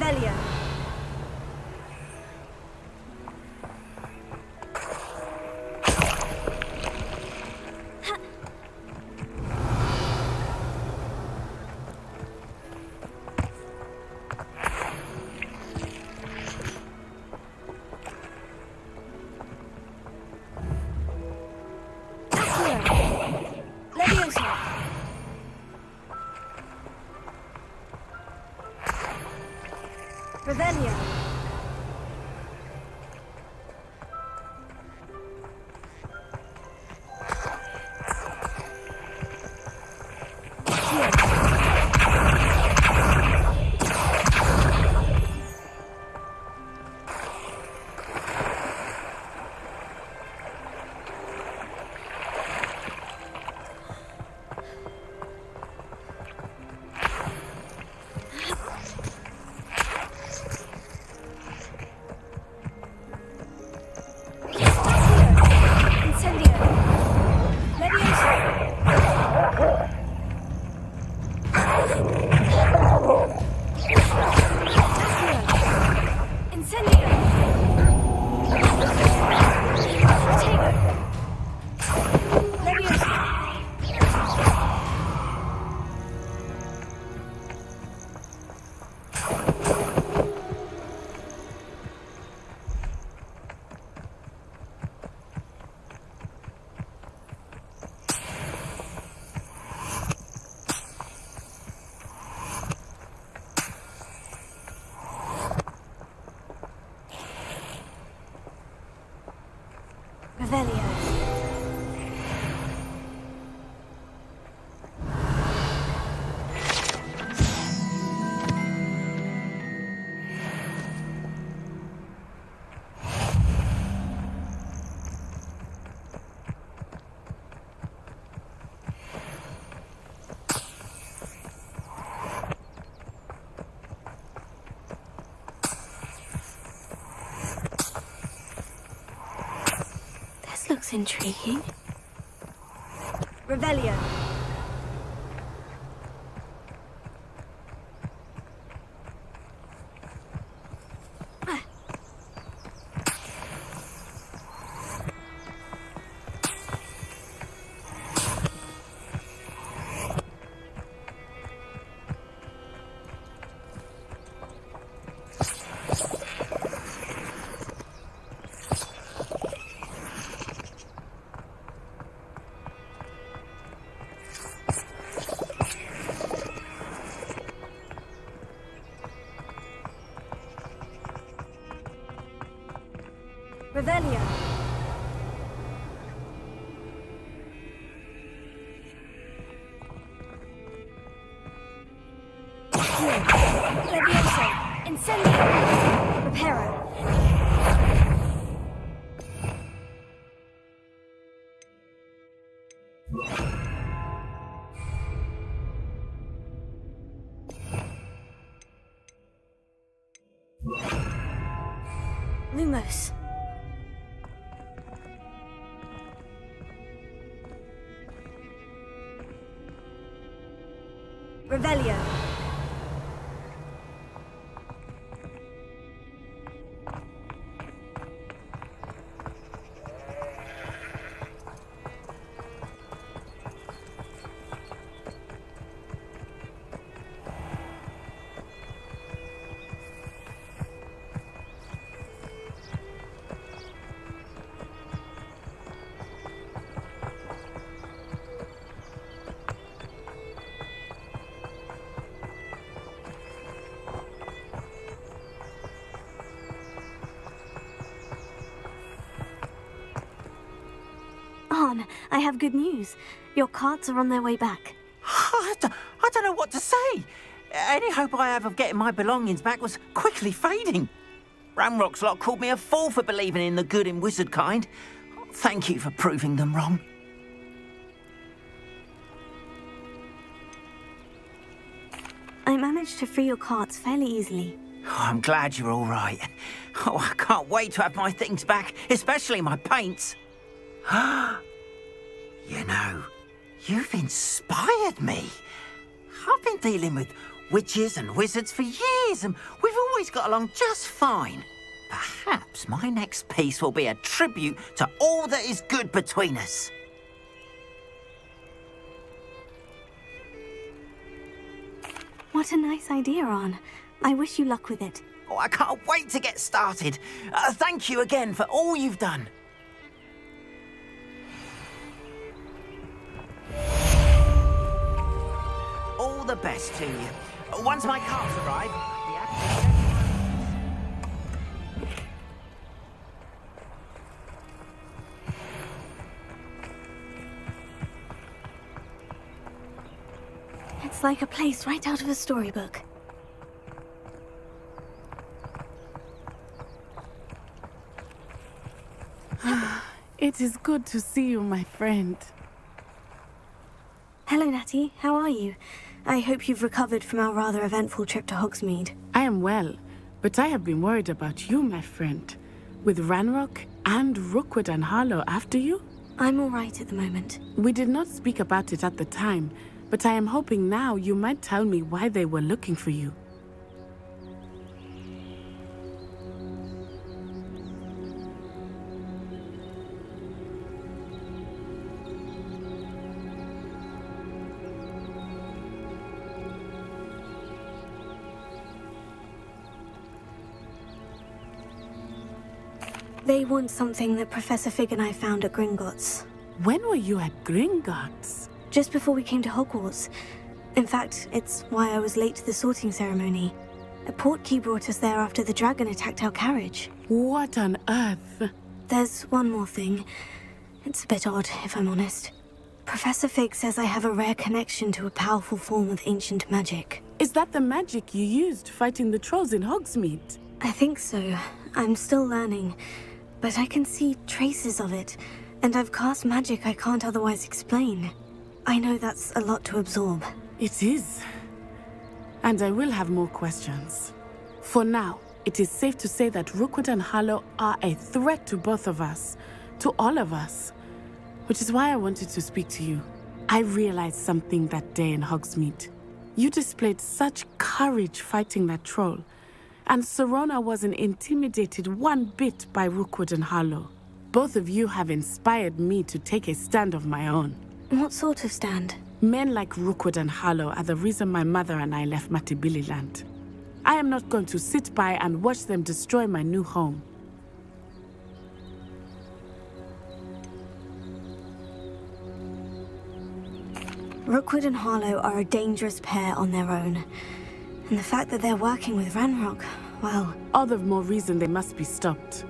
Revelio. Revelio. Looks intriguing. Revelio. Revelio. Levioso. Incendio. Reparo. Lumos. Revelio. On, I have good news. Your carts are on their way back. I don't know what to say. Any hope I have of getting my belongings back was quickly fading. Ramrock's lot called me a fool for believing in the good in wizard kind. Thank you for proving them wrong. I managed to free your carts fairly easily. Oh, I'm glad you're all right. Oh, I can't wait to have my things back, especially my paints. You know, you've inspired me. I've been dealing with witches and wizards for years, and we've always got along just fine. Perhaps my next piece will be a tribute to all that is good between us. What a nice idea, Arn. I wish you luck with it. Oh, I can't wait to get started. Thank you again for all you've done. All the best to you. Once my carts arrive, It's like a place right out of a storybook. It is good to see you, my friend. Hello, Natty. How are you? I hope you've recovered from our rather eventful trip to Hogsmeade. I am well, but I have been worried about you, my friend. With Ranrock and Rookwood and Harlow after you? I'm all right at the moment. We did not speak about it at the time, but I am hoping now you might tell me why they were looking for you. They want something that Professor Fig and I found at Gringotts. When were you at Gringotts? Just before we came to Hogwarts. In fact, it's why I was late to the sorting ceremony. A portkey brought us there after the dragon attacked our carriage. What on earth? There's one more thing. It's a bit odd, if I'm honest. Professor Fig says I have a rare connection to a powerful form of ancient magic. Is that the magic you used fighting the trolls in Hogsmeade? I think so. I'm still learning. But I can see traces of it, and I've cast magic I can't otherwise explain. I know that's a lot to absorb. It is. And I will have more questions. For now, it is safe to say that Rookwood and Harlow are a threat to both of us, to all of us. Which is why I wanted to speak to you. I realized something that day in Hogsmeade. You displayed such courage fighting that troll. And Serona wasn't intimidated one bit by Rookwood and Harlow. Both of you have inspired me to take a stand of my own. What sort of stand? Men like Rookwood and Harlow are the reason my mother and I left Matabeleland. I am not going to sit by and watch them destroy my new home. Rookwood and Harlow are a dangerous pair on their own. And the fact that they're working with Ranrock, well... All the more reason they must be stopped.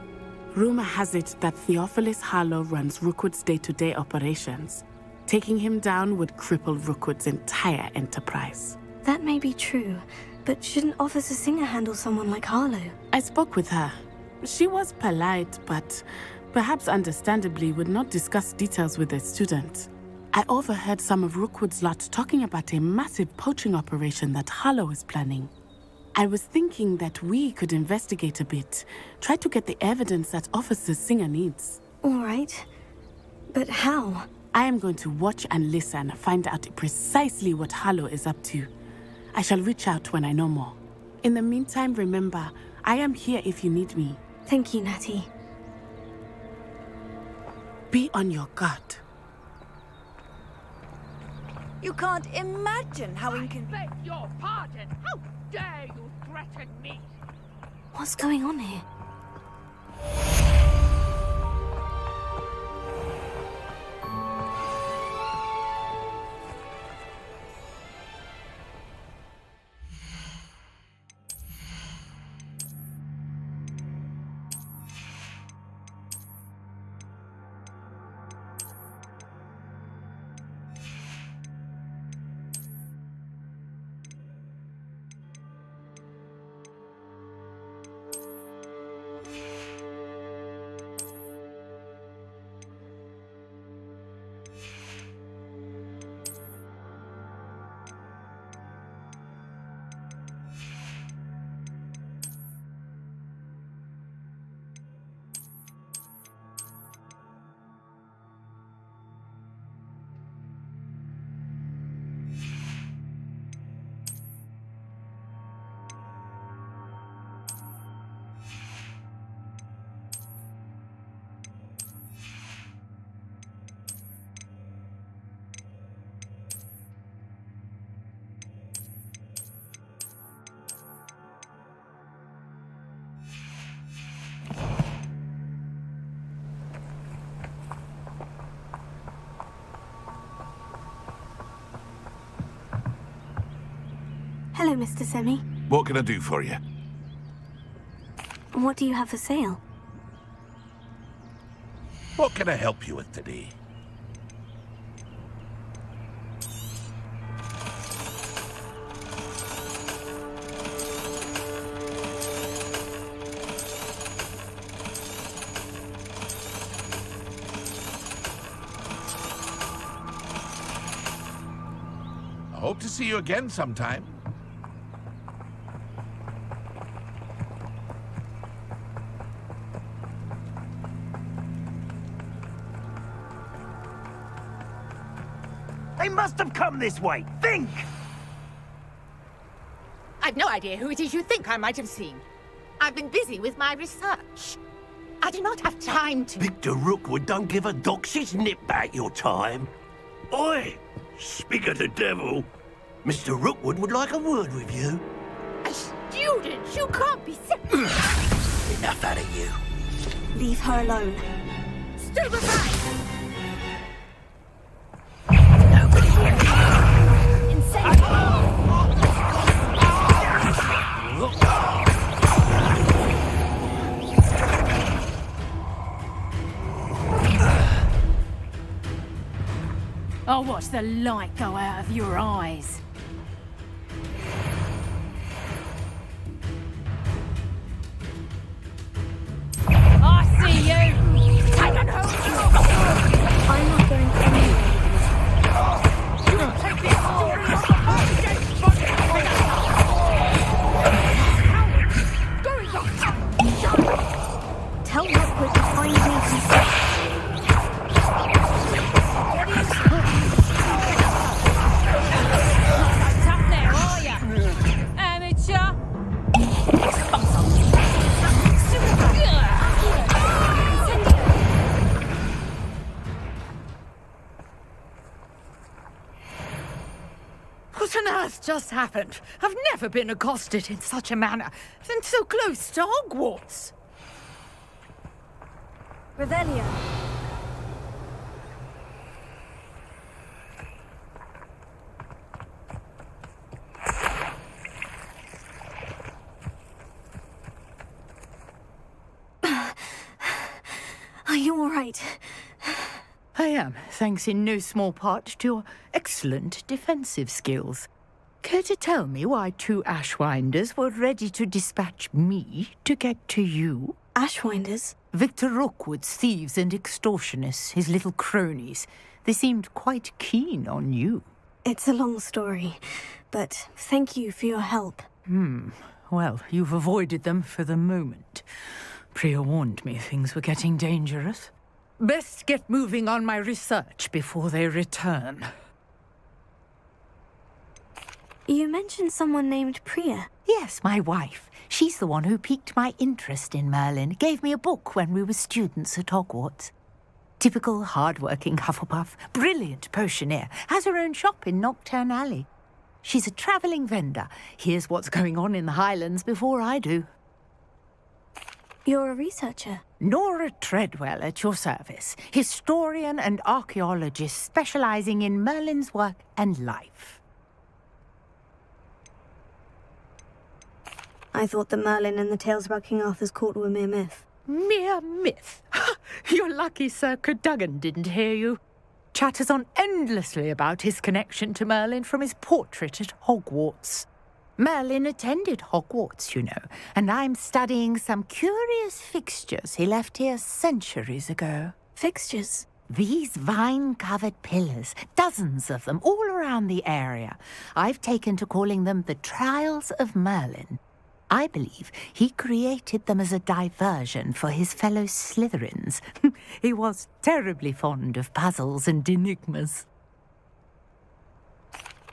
Rumor has it that Theophilus Harlow runs Rookwood's day-to-day operations. Taking him down would cripple Rookwood's entire enterprise. That may be true, but shouldn't Officer Singer handle someone like Harlow? I spoke with her. She was polite, but perhaps understandably would not discuss details with a student. I overheard some of Rookwood's lot talking about a massive poaching operation that Harlow is planning. I was thinking that we could investigate a bit, try to get the evidence that Officer Singer needs. All right. But how? I am going to watch and listen, find out precisely what Harlow is up to. I shall reach out when I know more. In the meantime, remember, I am here if you need me. Thank you, Natty. Be on your guard. You can't imagine how inconvenient. Beg your pardon! How dare you threaten me? What's going on here? Hello, Mr. Semi. What can I do for you? What do you have for sale? What can I help you with today? I hope to see you again sometime. They must have come this way. Think! I've no idea who it is you think I might have seen. I've been busy with my research. I do not have time to... Victor Rookwood don't give a doxy's nip back your time. Oi! Speak of the devil. Mr. Rookwood would like a word with you. A student? You can't be... Enough out of you. Leave her alone. Stupefy! I'll watch the light go out of your eyes. I see you! Take it home! I'm not going anywhere. You take this story off the page against Tell Rookwood to find me himself. Tough now, are ya? Amateur? What on earth just happened? I've never been accosted in such a manner, and so close to Hogwarts. Revelio. Are you all right? I am, thanks in no small part to your excellent defensive skills. Care to tell me why two Ashwinders were ready to dispatch me to get to you? Ashwinders? Victor Rookwood's thieves and extortionists, his little cronies. They seemed quite keen on you. It's a long story, but thank you for your help. Well, you've avoided them for the moment. Priya warned me things were getting dangerous. Best get moving on my research before they return. You mentioned someone named Priya. Yes, my wife. She's the one who piqued my interest in Merlin. Gave me a book when we were students at Hogwarts. Typical hard-working Hufflepuff, brilliant potioneer, has her own shop in Nocturne Alley. She's a travelling vendor. Hears what's going on in the Highlands before I do. You're a researcher. Nora Treadwell at your service, historian and archaeologist specialising in Merlin's work and life. I thought the Merlin and the tales about King Arthur's court were mere myth. Mere myth? You're lucky Sir Cadogan didn't hear you. Chatters on endlessly about his connection to Merlin from his portrait at Hogwarts. Merlin attended Hogwarts, you know, and I'm studying some curious fixtures he left here centuries ago. Fixtures? These vine-covered pillars, dozens of them, all around the area. I've taken to calling them the Trials of Merlin. I believe he created them as a diversion for his fellow Slytherins. He was terribly fond of puzzles and enigmas.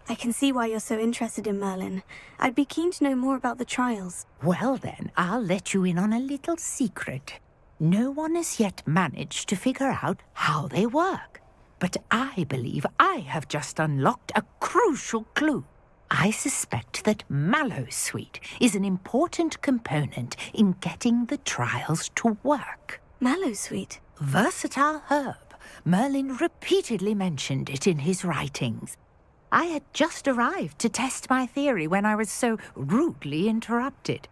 I can see why you're so interested in Merlin. I'd be keen to know more about the trials. Well then, I'll let you in on a little secret. No one has yet managed to figure out how they work. But I believe I have just unlocked a crucial clue. I suspect that Mallowsweet is an important component in getting the trials to work. Mallowsweet? Versatile herb. Merlin repeatedly mentioned it in his writings. I had just arrived to test my theory when I was so rudely interrupted.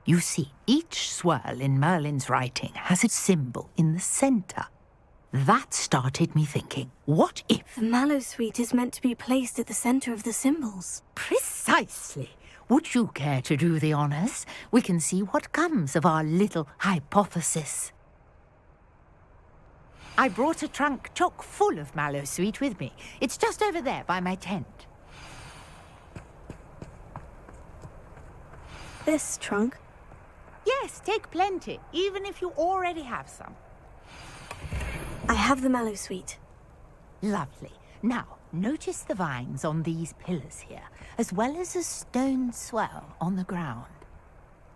You see, each swirl in Merlin's writing has a symbol in the center. That started me thinking, what if... The Mallowsweet is meant to be placed at the center of the symbols. Precisely. Would you care to do the honors? We can see what comes of our little hypothesis. I brought a trunk chock full of Mallowsweet with me. It's just over there by my tent. This trunk? Yes, take plenty, even if you already have some. I have the Mallowsweet. Lovely. Now, notice the vines on these pillars here, as well as a stone swell on the ground.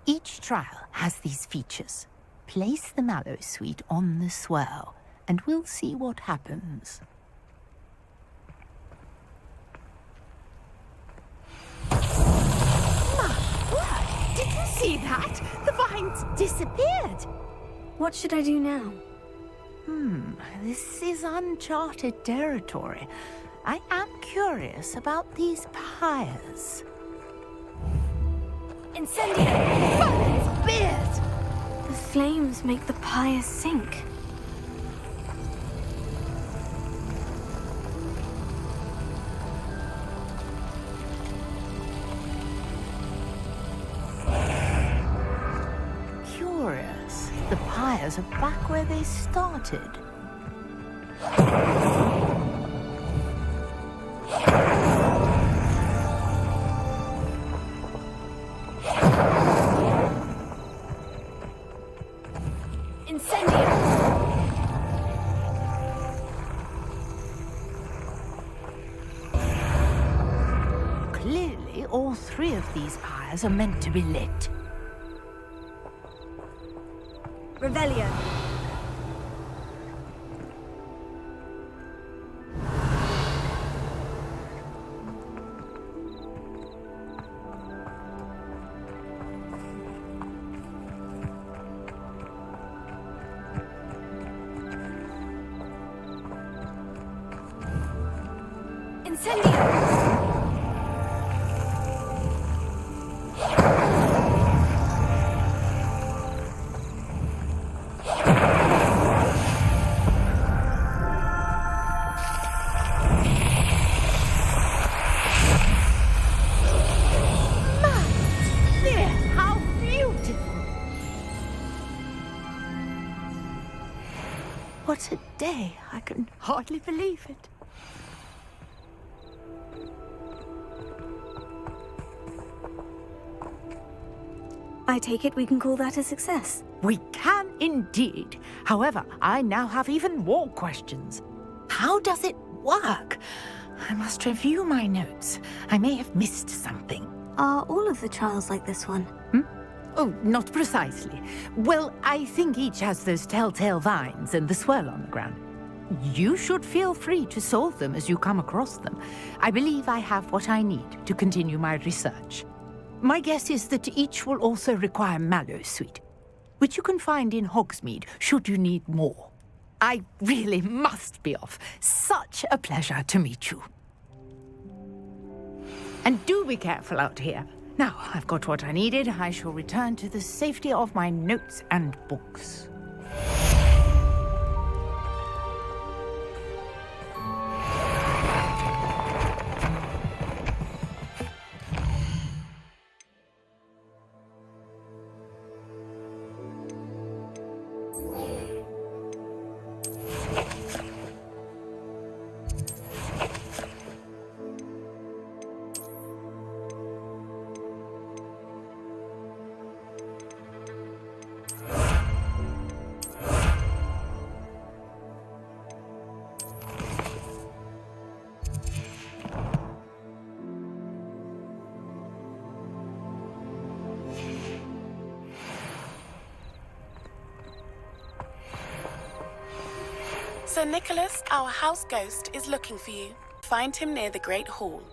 Each trial has these features. Place the Mallowsweet on the swell, and we'll see what happens. My word! Did you see that? The vines disappeared! What should I do now? This is uncharted territory. I am curious about these pyres. Incendio! Merlin's beard! The flames make the pyres sink. Curious. The pyres are back where they started. Clearly, all three of these pyres are meant to be lit. Revelio. What a day! I can hardly believe it. I take it we can call that a success. We can indeed. However, I now have even more questions. How does it work? I must review my notes. I may have missed something. Are all of the trials like this one? Oh, not precisely. Well, I think each has those telltale vines and the swirl on the ground. You should feel free to solve them as you come across them. I believe I have what I need to continue my research. My guess is that each will also require Mallowsweet, which you can find in Hogsmeade should you need more. I really must be off. Such a pleasure to meet you. And do be careful out here. Now, I've got what I needed. I shall return to the safety of my notes and books. Sir Nicholas, our house ghost, is looking for you. Find him near the Great Hall.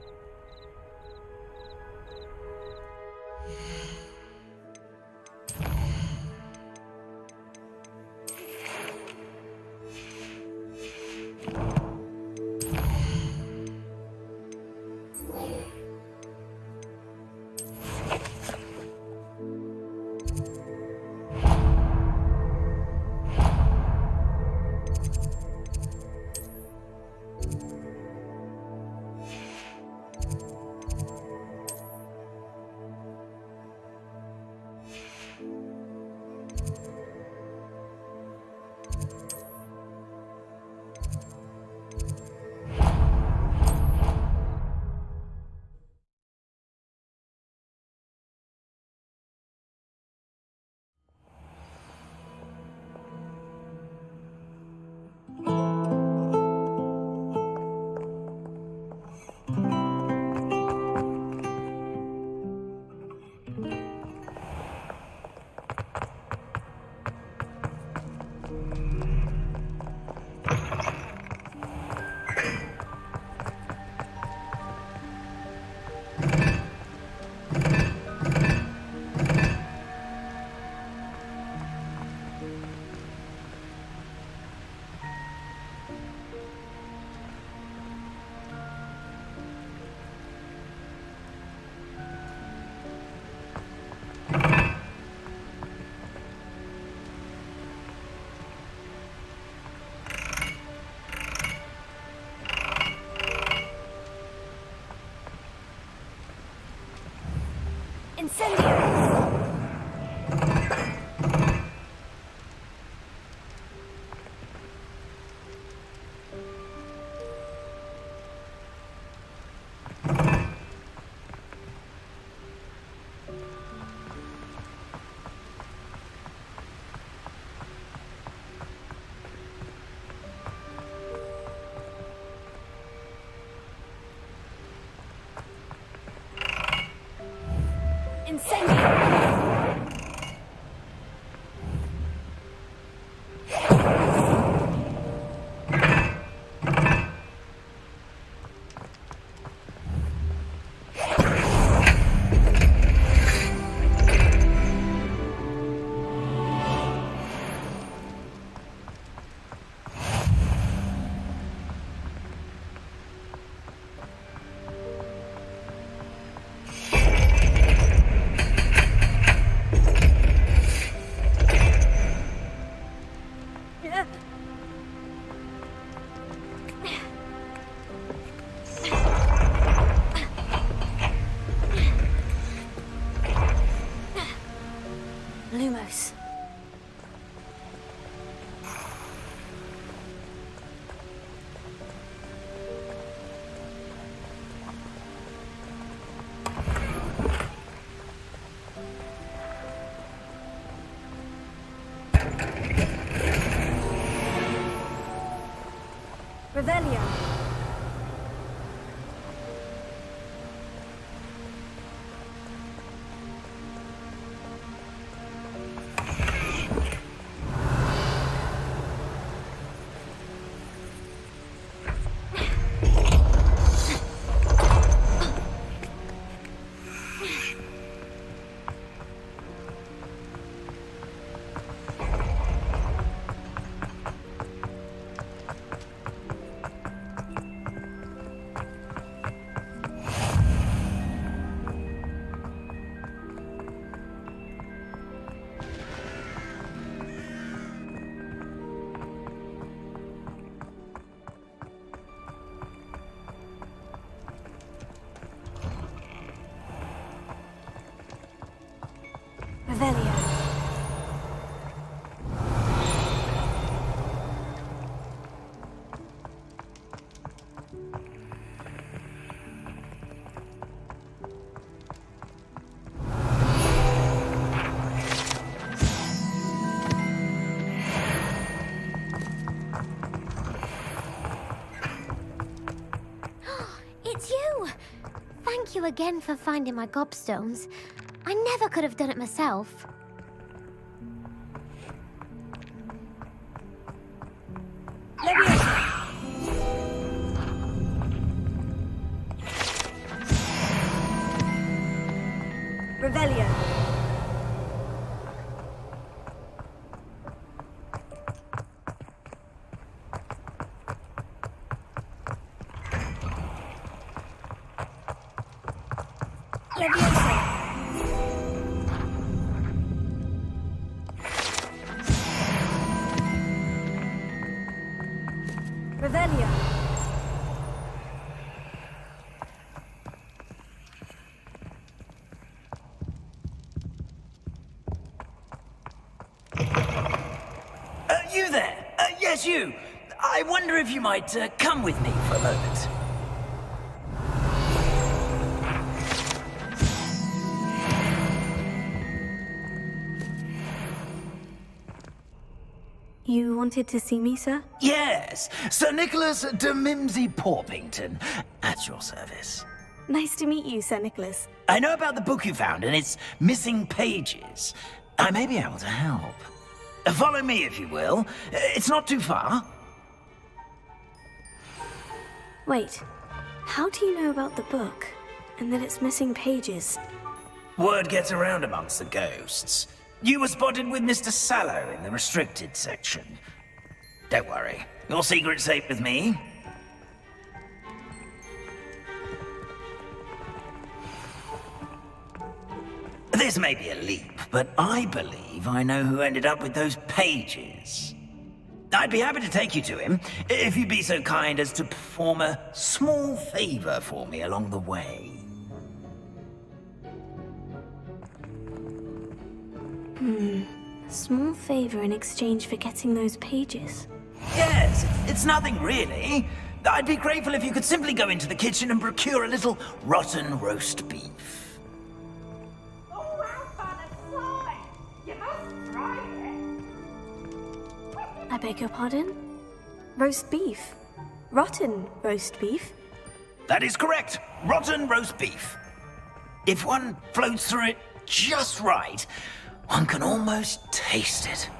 Revelio. Revelio. It's you! Thank you again for finding my gobstones. I never could have done it myself. Revelio. Revelio. You there? Yes, you. I wonder if you might come with me for a moment. You wanted to see me, sir? Yes, Sir Nicholas de Mimsy Porpington, at your service. Nice to meet you, Sir Nicholas. I know about the book you found and its missing pages. I may be able to help. Follow me, if you will. It's not too far. Wait, how do you know about the book? And that it's missing pages? Word gets around amongst the ghosts. You were spotted with Mr. Sallow in the restricted section. Don't worry, your secret's safe with me. This may be a leap, but I believe I know who ended up with those pages. I'd be happy to take you to him, if you'd be so kind as to perform a small favor for me along the way. Small favor in exchange for getting those pages. Yes, it's nothing really. I'd be grateful if you could simply go into the kitchen and procure a little rotten roast beef. I beg your pardon? Roast beef? Rotten roast beef? That is correct. Rotten roast beef. If one floats through it just right, one can almost taste it.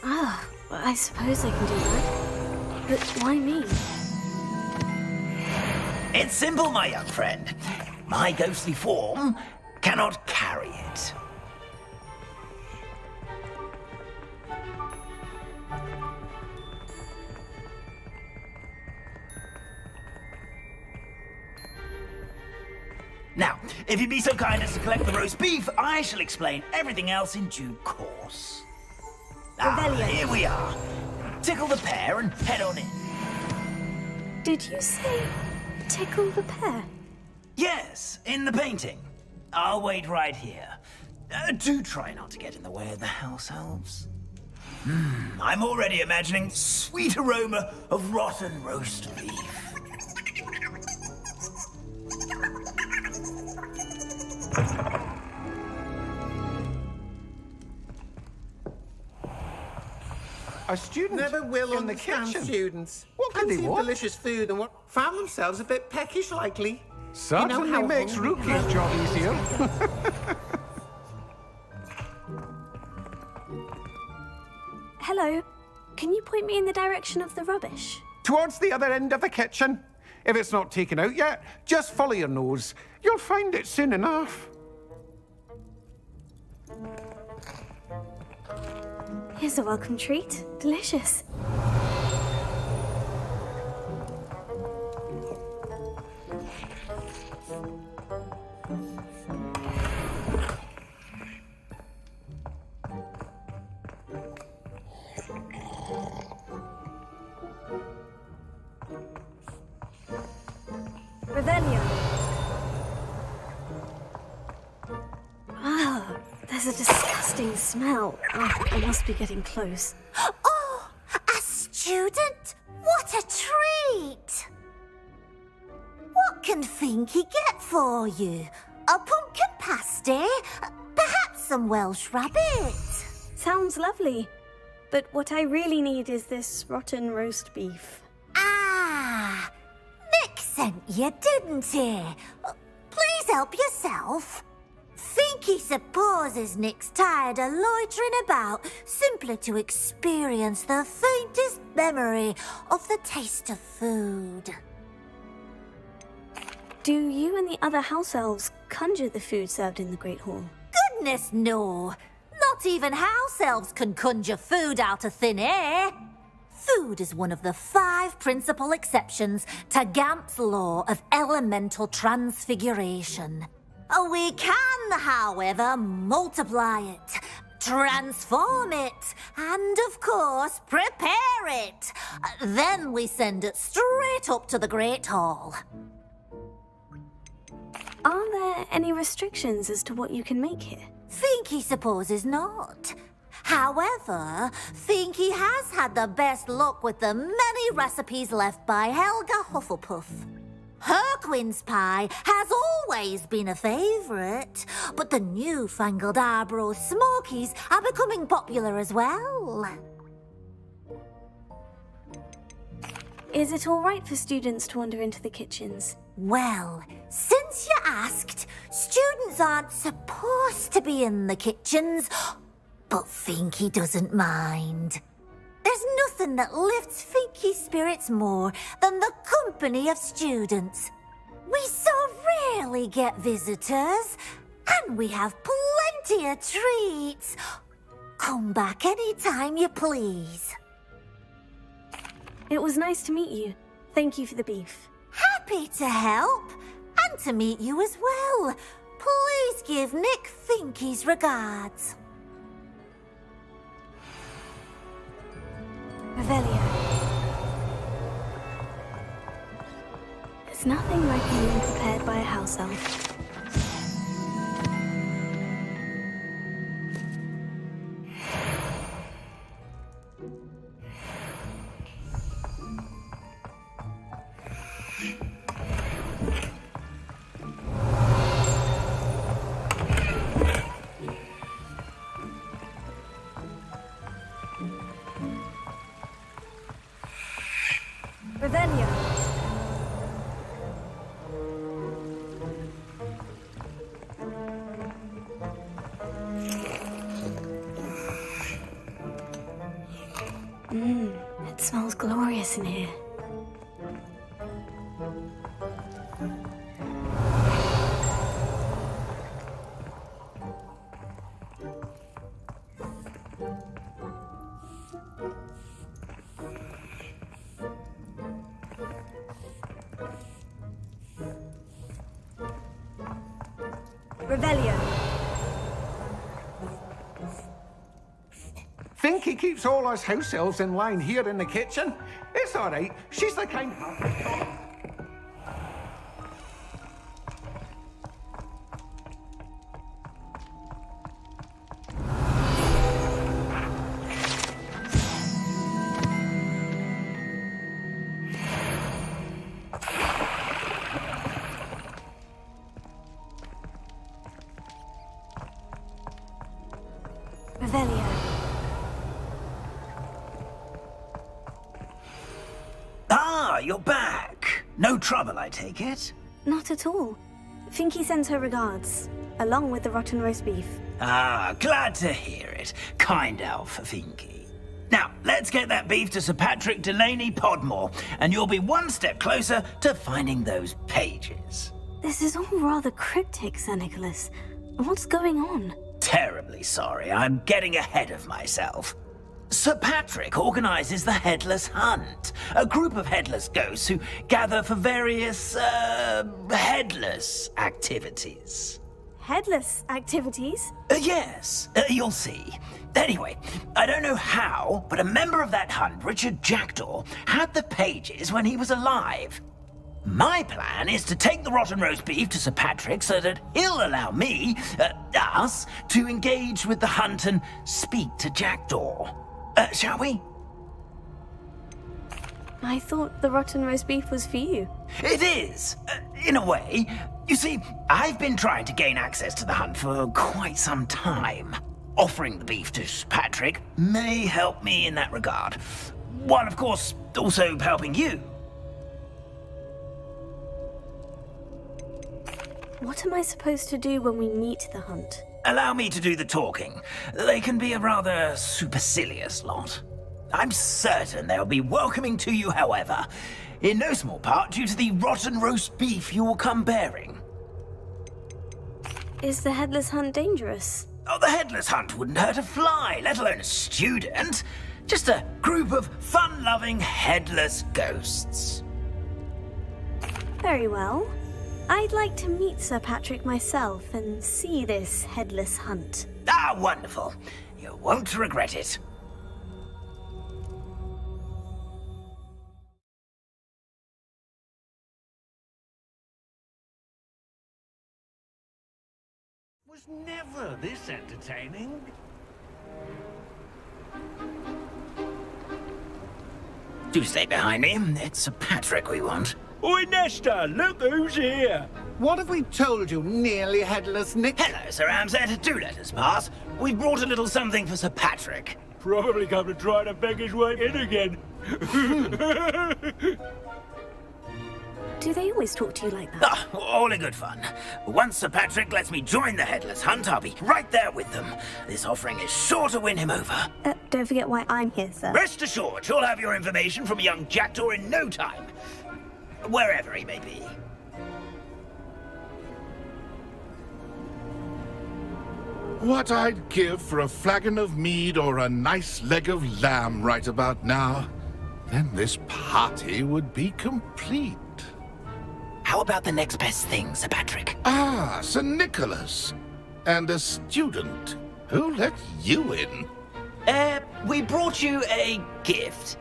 Ah, well, I suppose I can do that. But why me? It's simple, my young friend. My ghostly form cannot carry it. Now, if you'd be so kind as to collect the roast beef, I shall explain everything else in due course. Here we are. Tickle the pear and head on in. Did you say tickle the pear? Yes, in the painting. I'll wait right here. Do try not to get in the way of the house elves. I'm already imagining sweet aroma of rotten roast beef. A student never will in the understand kitchen. students. What could they Fancy want? delicious food and what found themselves a bit peckish lately. Certainly how makes hungry- Rookie's job easier. Hello. Can you point me in the direction of the rubbish? Towards the other end of the kitchen. If it's not taken out yet, just follow your nose. You'll find it soon enough. Here's a welcome treat. Delicious. Revelio. Ah, there's a disgusting smell. Oh, I must be getting close. Oh, a student? What a treat! What can Finky get for you? A pumpkin pasty? Perhaps some Welsh rabbit? Sounds lovely. But what I really need is this rotten roast beef. Ah, Nick sent you, didn't he? Please help yourself. Finky supposes Nick's tired of loitering about simply to experience the faintest memory of the taste of food. Do you and the other house elves conjure the food served in the Great Hall? Goodness, no. Not even house elves can conjure food out of thin air. Food is one of the 5 principal exceptions to Gamp's law of elemental transfiguration. We can, however, multiply it, transform it, and of course, prepare it. Then we send it straight up to the Great Hall. Are there any restrictions as to what you can make here? Finky supposes not. However, Finky has had the best luck with the many recipes left by Helga Hufflepuff. Her quince pie has always been a favourite, but the newfangled Arbroath Smokies are becoming popular as well. Is it all right for students to wander into the kitchens? Well, since you asked, students aren't supposed to be in the kitchens, but Finky doesn't mind. There's nothing that lifts Finky's spirits more than the company of students. We so rarely get visitors, and we have plenty of treats. Come back any time you please. It was nice to meet you. Thank you for the beef. Happy to help, and to meet you as well. Please give Nick Finky's regards. Revelio. There's nothing like a meal prepared by a house elf. Revelio. It smells glorious in here. Revelio. Finky keeps all us house elves in line here in the kitchen. It's all right. She's the kind of... Revelio. you're back. No trouble, I take it? Not at all. Finky sends her regards, along with the rotten roast beef. Ah, glad to hear it. Kind elf, Finky. Now, let's get that beef to Sir Patrick Delaney Podmore, and you'll be one step closer to finding those pages. This is all rather cryptic, Sir Nicholas. What's going on? Terribly sorry, I'm getting ahead of myself. Sir Patrick organises the Headless Hunt, a group of headless ghosts who gather for various, headless activities. Headless activities? Yes, you'll see. Anyway, I don't know how, but a member of that hunt, Richard Jackdaw, had the pages when he was alive. My plan is to take the rotten roast beef to Sir Patrick so that he'll allow me, us, to engage with the hunt and speak to Jackdaw. Shall we? I thought the rotten roast beef was for you. It is, in a way. You see, I've been trying to gain access to the hunt for quite some time. Offering the beef to Sir Patrick may help me in that regard. While, of course, also helping you. What am I supposed to do when we meet the hunt? Allow me to do the talking. They can be a rather supercilious lot. I'm certain they'll be welcoming to you, however, in no small part due to the rotten roast beef you will come bearing. Is the Headless Hunt dangerous? Oh, the Headless Hunt wouldn't hurt a fly, let alone a student. Just a group of fun-loving headless ghosts. Very well. I'd like to meet Sir Patrick myself and see this Headless Hunt. Ah, wonderful. You won't regret it. Was never this entertaining. Do stay behind me. It's Sir Patrick we want. Oi, Nesta, look who's here. What have we told you, nearly headless Nick? Hello, Sir Ramsett. Do let us pass. We brought a little something for Sir Patrick. Probably come to try to beg his way in again. Do they always talk to you like that? Ah, all in good fun. Once Sir Patrick lets me join the Headless Hunt, I'll be right there with them. This offering is sure to win him over. Don't forget why I'm here, sir. Rest assured, you'll have your information from a young Jackdaw in no time. Wherever he may be. What I'd give for a flagon of mead or a nice leg of lamb right about now. Then this party would be complete. How about the next best thing, Sir Patrick? Ah, Sir Nicholas. And a student. Who let you in? We brought you a gift.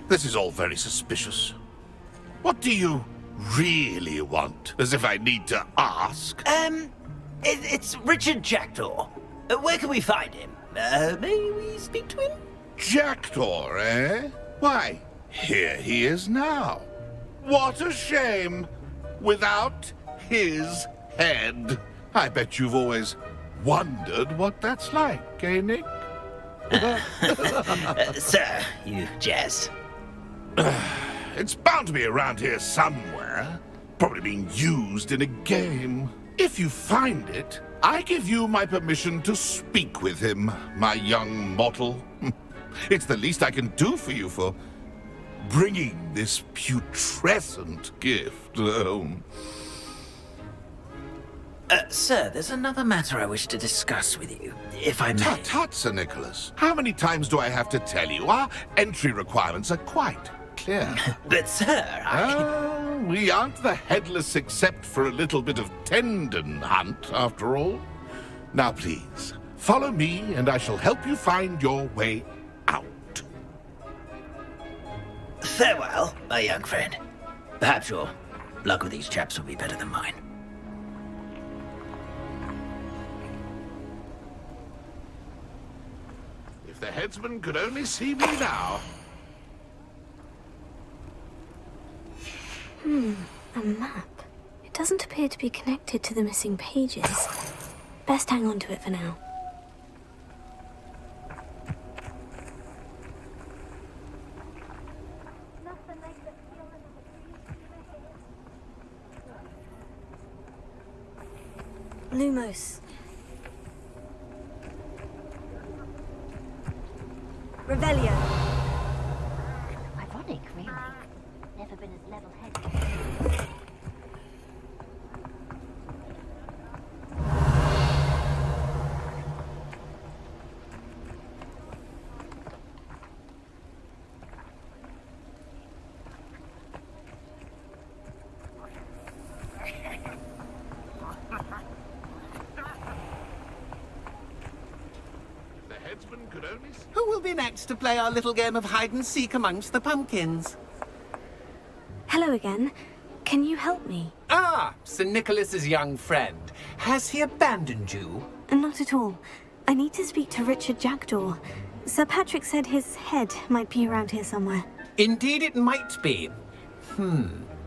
This is all very suspicious. What do you really want? As if I need to ask. It's Richard Jackdaw. Where can we find him? May we speak to him? Jackdaw, eh? Why, here he is now. What a shame. Without his head. I bet you've always wondered what that's like, eh, Nick? Sir, you jest. It's bound to be around here somewhere. Probably being used in a game. If you find it, I give you my permission to speak with him, my young mortal. It's the least I can do for you for bringing this putrescent gift home. Sir, there's another matter I wish to discuss with you, if I may. Tut, tut, Sir Nicholas. How many times do I have to tell you? Our entry requirements are quite clear. But, sir, we aren't the headless except for a little bit of tendon hunt, after all. Now, please, follow me, and I shall help you find your way out. Farewell, my young friend. Perhaps your luck with these chaps will be better than mine. If the headsman could only see me now. A map. It doesn't appear to be connected to the missing pages. Best hang on to it for now. Lumos. Revelio. Ironic, really. Never been as level-headed. Who will be next to play our little game of hide-and-seek amongst the pumpkins? Hello again. Can you help me? Ah, Sir Nicholas's young friend. Has he abandoned you? Not at all. I need to speak to Richard Jackdaw. Sir Patrick said his head might be around here somewhere. Indeed it might be.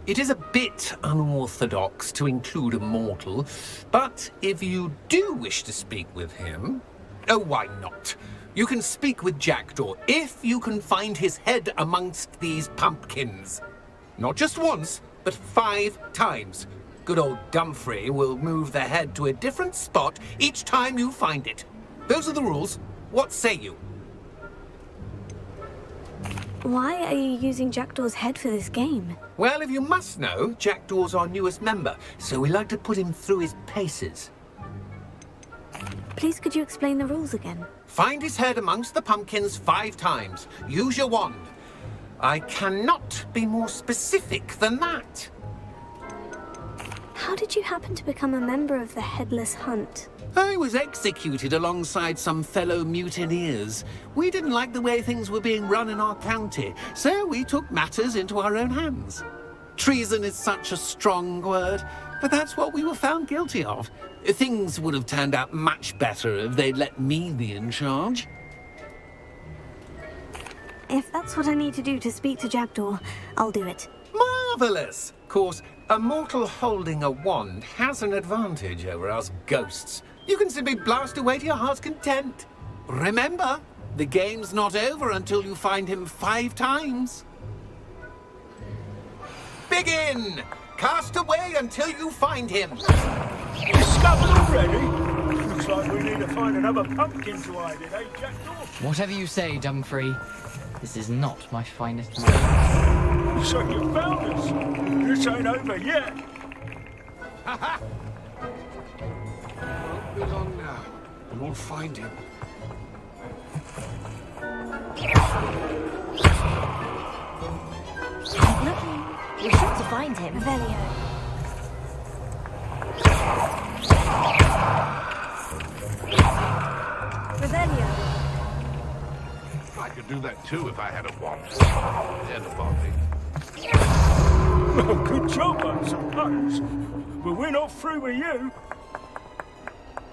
It is a bit unorthodox to include a mortal, but if you do wish to speak with him... Oh, why not? You can speak with Jackdaw if you can find his head amongst these pumpkins. Not just once, but 5 times. Good old Dumfrey will move the head to a different spot each time you find it. Those are the rules. What say you? Why are you using Jackdaw's head for this game? Well, if you must know, Jackdaw's our newest member, so we like to put him through his paces. Please could you explain the rules again? Find his head amongst the pumpkins 5 times. Use your wand. I cannot be more specific than that. How did you happen to become a member of the Headless Hunt? I was executed alongside some fellow mutineers. We didn't like the way things were being run in our county, so we took matters into our own hands. Treason is such a strong word, but that's what we were found guilty of. Things would have turned out much better if they'd let me be in charge. If that's what I need to do to speak to Jackdaw, I'll do it. Marvellous! Of course, a mortal holding a wand has an advantage over us ghosts. You can simply blast away to your heart's content. Remember, the game's not over until you find him 5 times. Begin! Cast away until you find him. Discovered already? Looks like we need to find another pumpkin to hide in, eh, Jackdaw? Whatever you say, Dumfrey. This is not my finest moment. So you found us. This ain't over yet. Ha-ha! Won't be long now, and we'll find him. Keep looking. We're sure to find him. Revelio. Revelio. I could do that too if I had a wand. And a body. Well, good job, I suppose. But we're not through with you.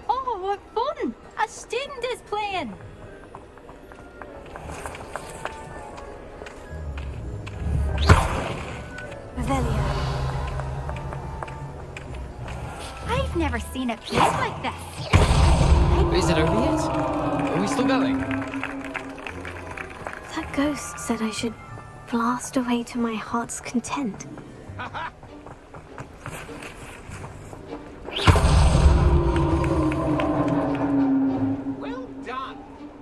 Oh, what fun! A student is playing! Revelio. I've never seen it played like this. Is it over yet? Are we still going? That ghost said I should blast away to my heart's content. Well done.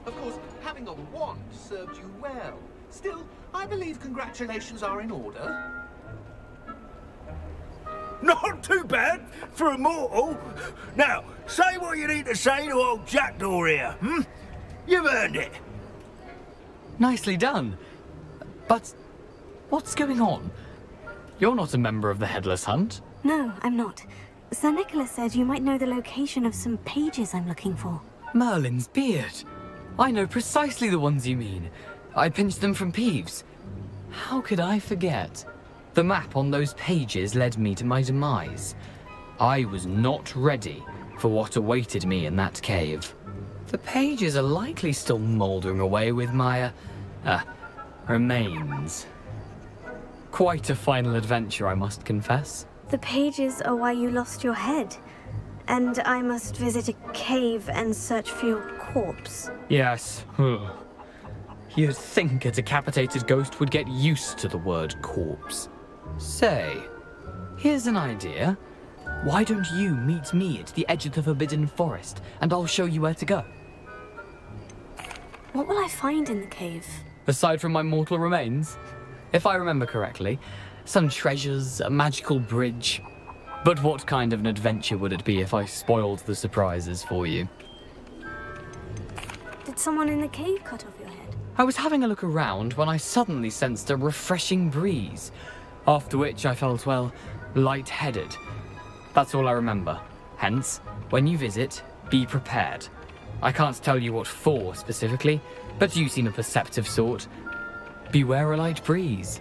Of course, having a wand served you well. Still, I believe congratulations are in order. Not too bad for a mortal. Now, say what you need to say to old Jackdaw here, You've earned it. Nicely done. But what's going on? You're not a member of the Headless Hunt. No, I'm not. Sir Nicholas said you might know the location of some pages I'm looking for. Merlin's beard. I know precisely the ones you mean. I pinched them from Peeves. How could I forget? The map on those pages led me to my demise. I was not ready for what awaited me in that cave. The pages are likely still mouldering away with my, remains. Quite a final adventure, I must confess. The pages are why you lost your head. And I must visit a cave and search for your corpse. Yes. You'd think a decapitated ghost would get used to the word corpse. Say, here's an idea. Why don't you meet me at the edge of the Forbidden Forest, and I'll show you where to go? What will I find in the cave? Aside from my mortal remains? If I remember correctly, some treasures, a magical bridge. But what kind of an adventure would it be if I spoiled the surprises for you? Did someone in the cave cut off your head? I was having a look around when I suddenly sensed a refreshing breeze, after which I felt, well, lightheaded. That's all I remember. Hence, when you visit, be prepared. I can't tell you what for specifically, but you seem a perceptive sort. Beware a light breeze.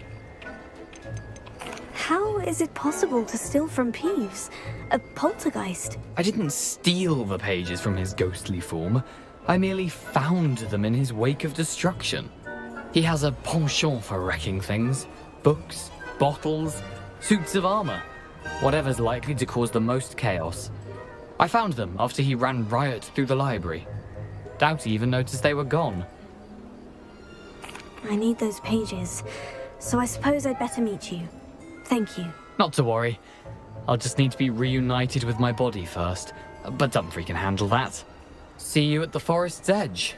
How is it possible to steal from Peeves? A poltergeist? I didn't steal the pages from his ghostly form. I merely found them in his wake of destruction. He has a penchant for wrecking things. Books, bottles, suits of armor. Whatever's likely to cause the most chaos. I found them after he ran riot through the library. Doubt he even noticed they were gone. I need those pages, so I suppose I'd better meet you. Thank you. Not to worry. I'll just need to be reunited with my body first. But Dumfries can handle that. See you at the forest's edge.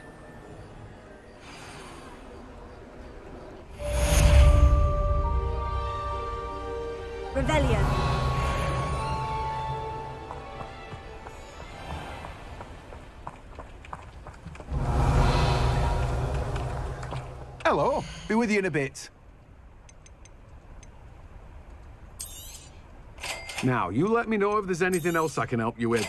Revelio. Hello. Be with you in a bit. Now, you let me know if there's anything else I can help you with.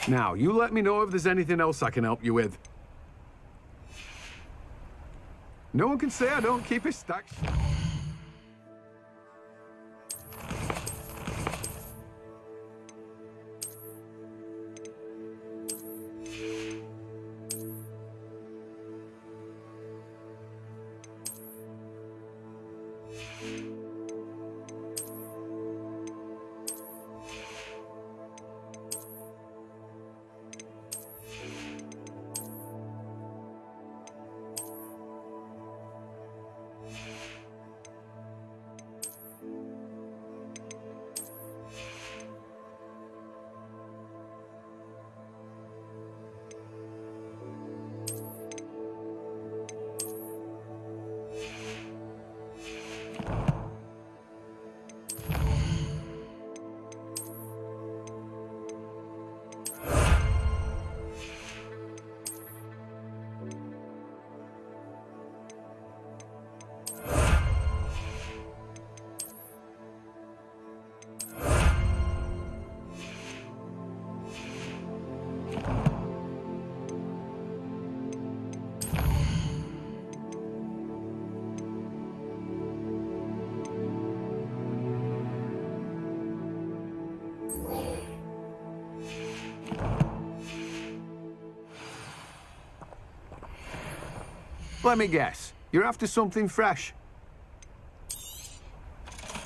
Now, you let me know if there's anything else I can help you with. No one can say I don't keep his stacks. Let me guess. You're after something fresh.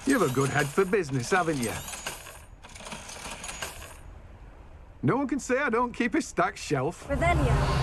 You have a good head for business, haven't you? No one can say I don't keep a stacked shelf. Revelio.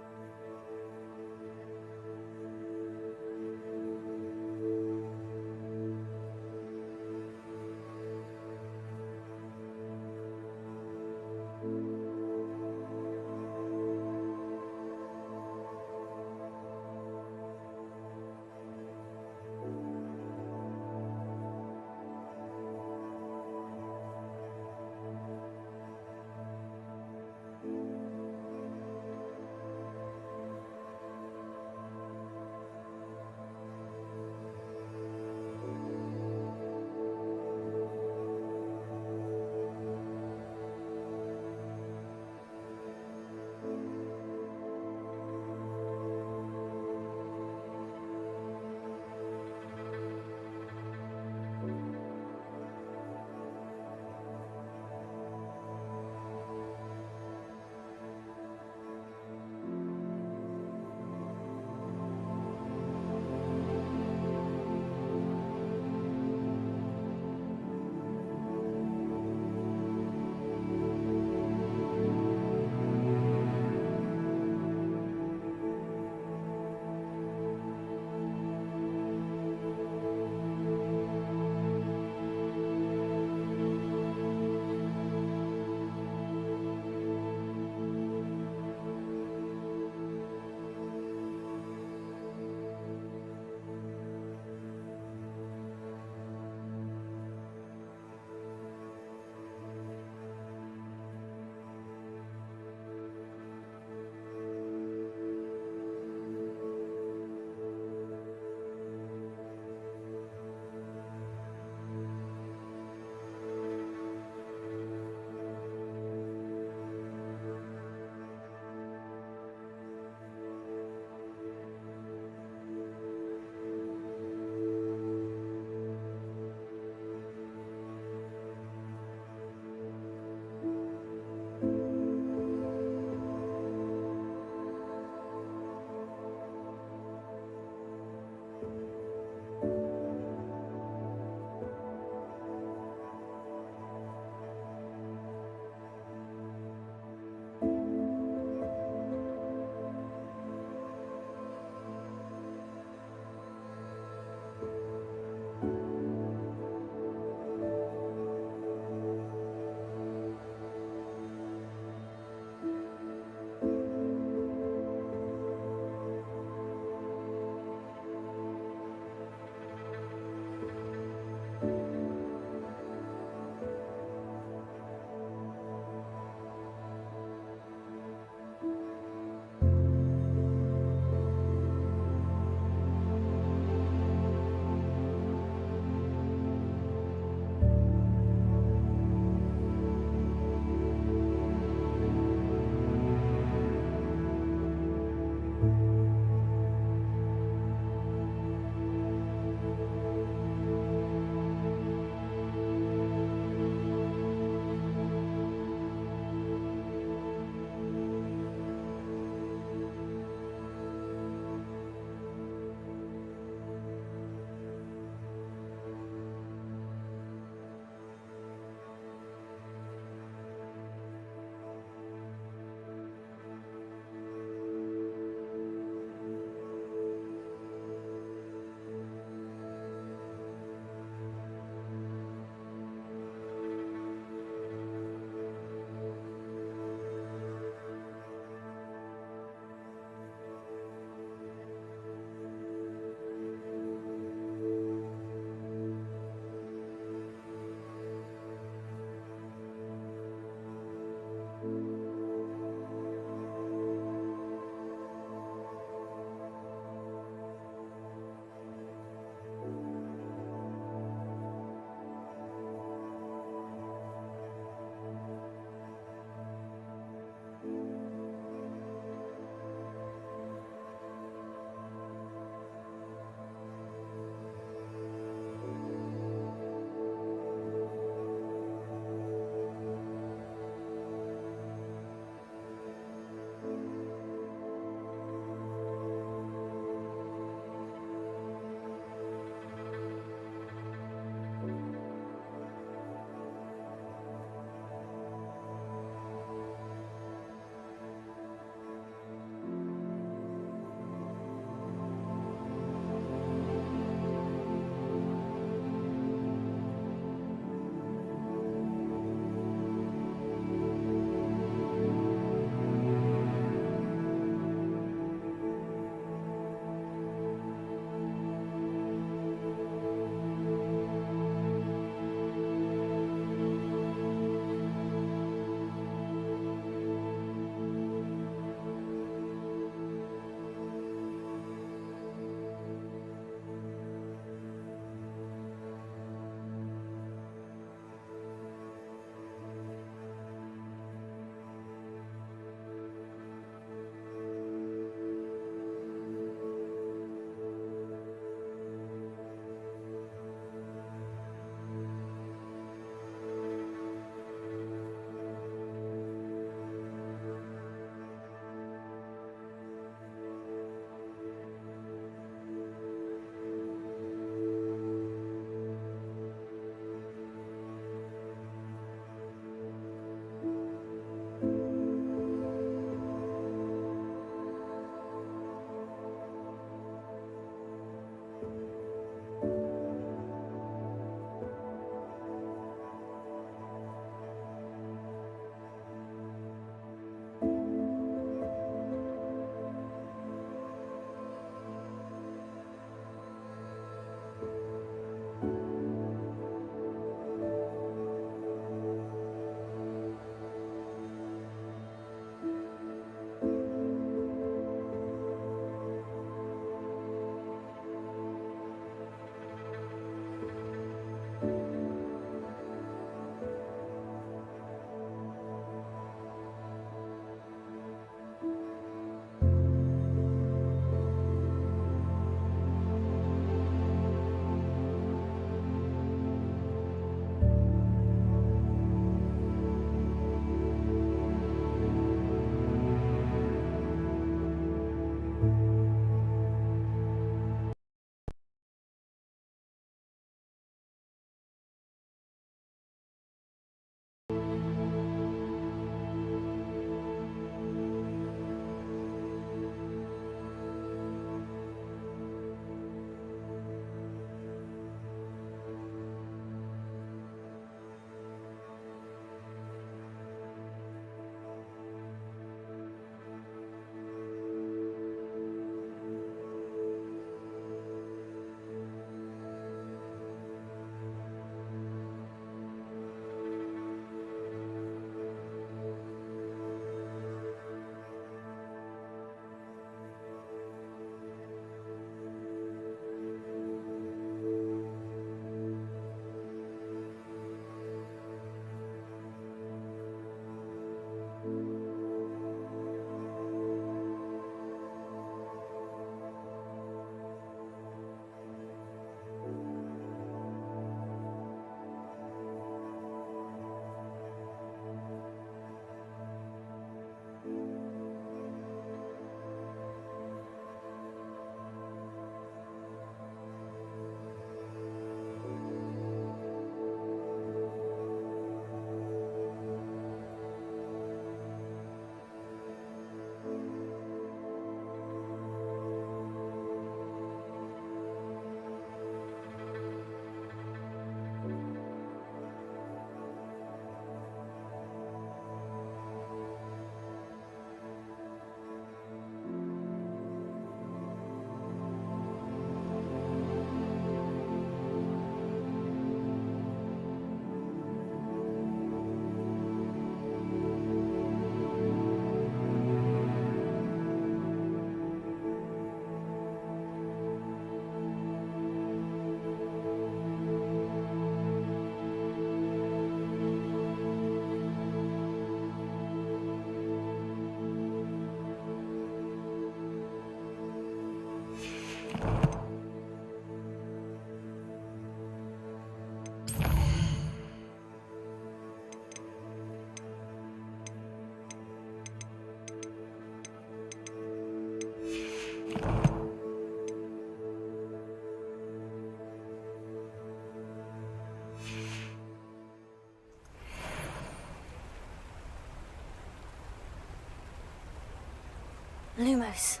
Lumos.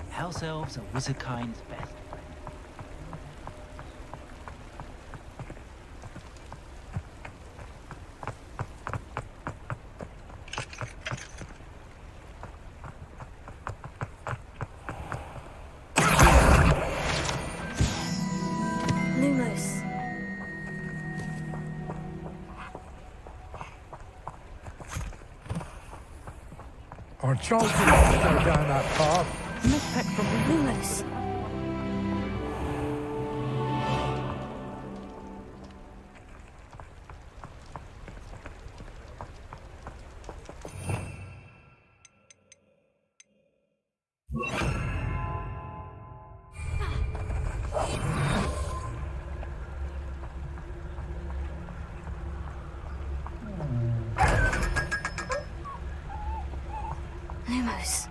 House elves are wizardkind's best. Lumos. Our children go down that path. Mispack from Lumos. Lumos.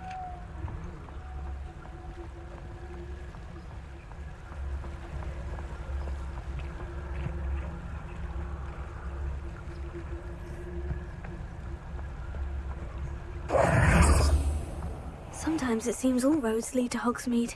Sometimes it seems all roads lead to Hogsmeade.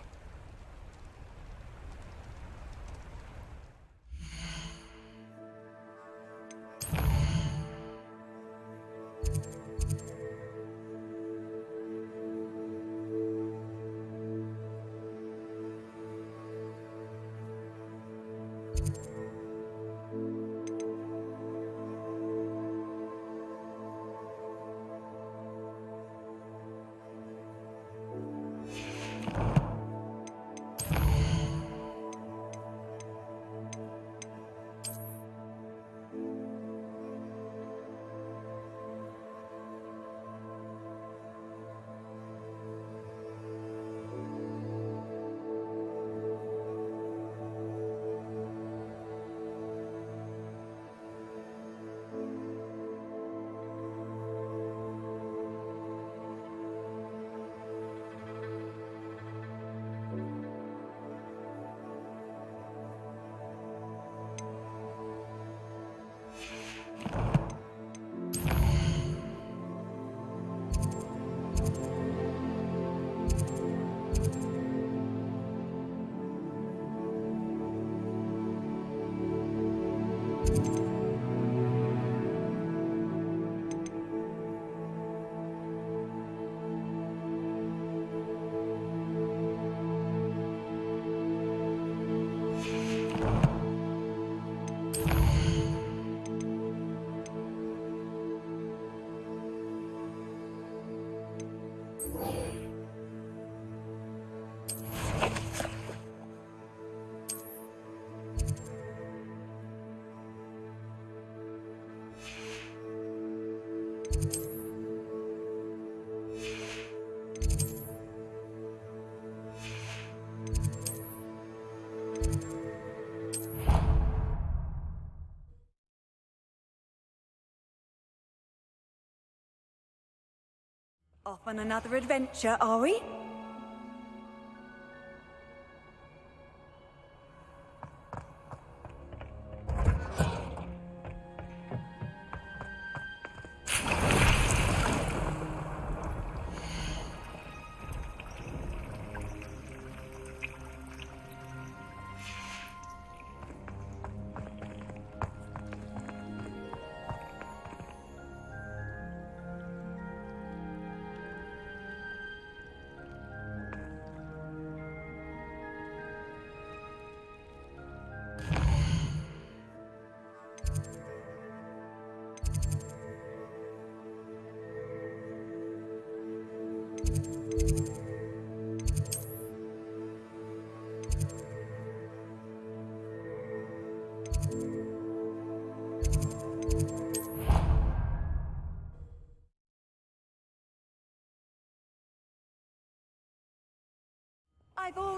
Off on another adventure, are we?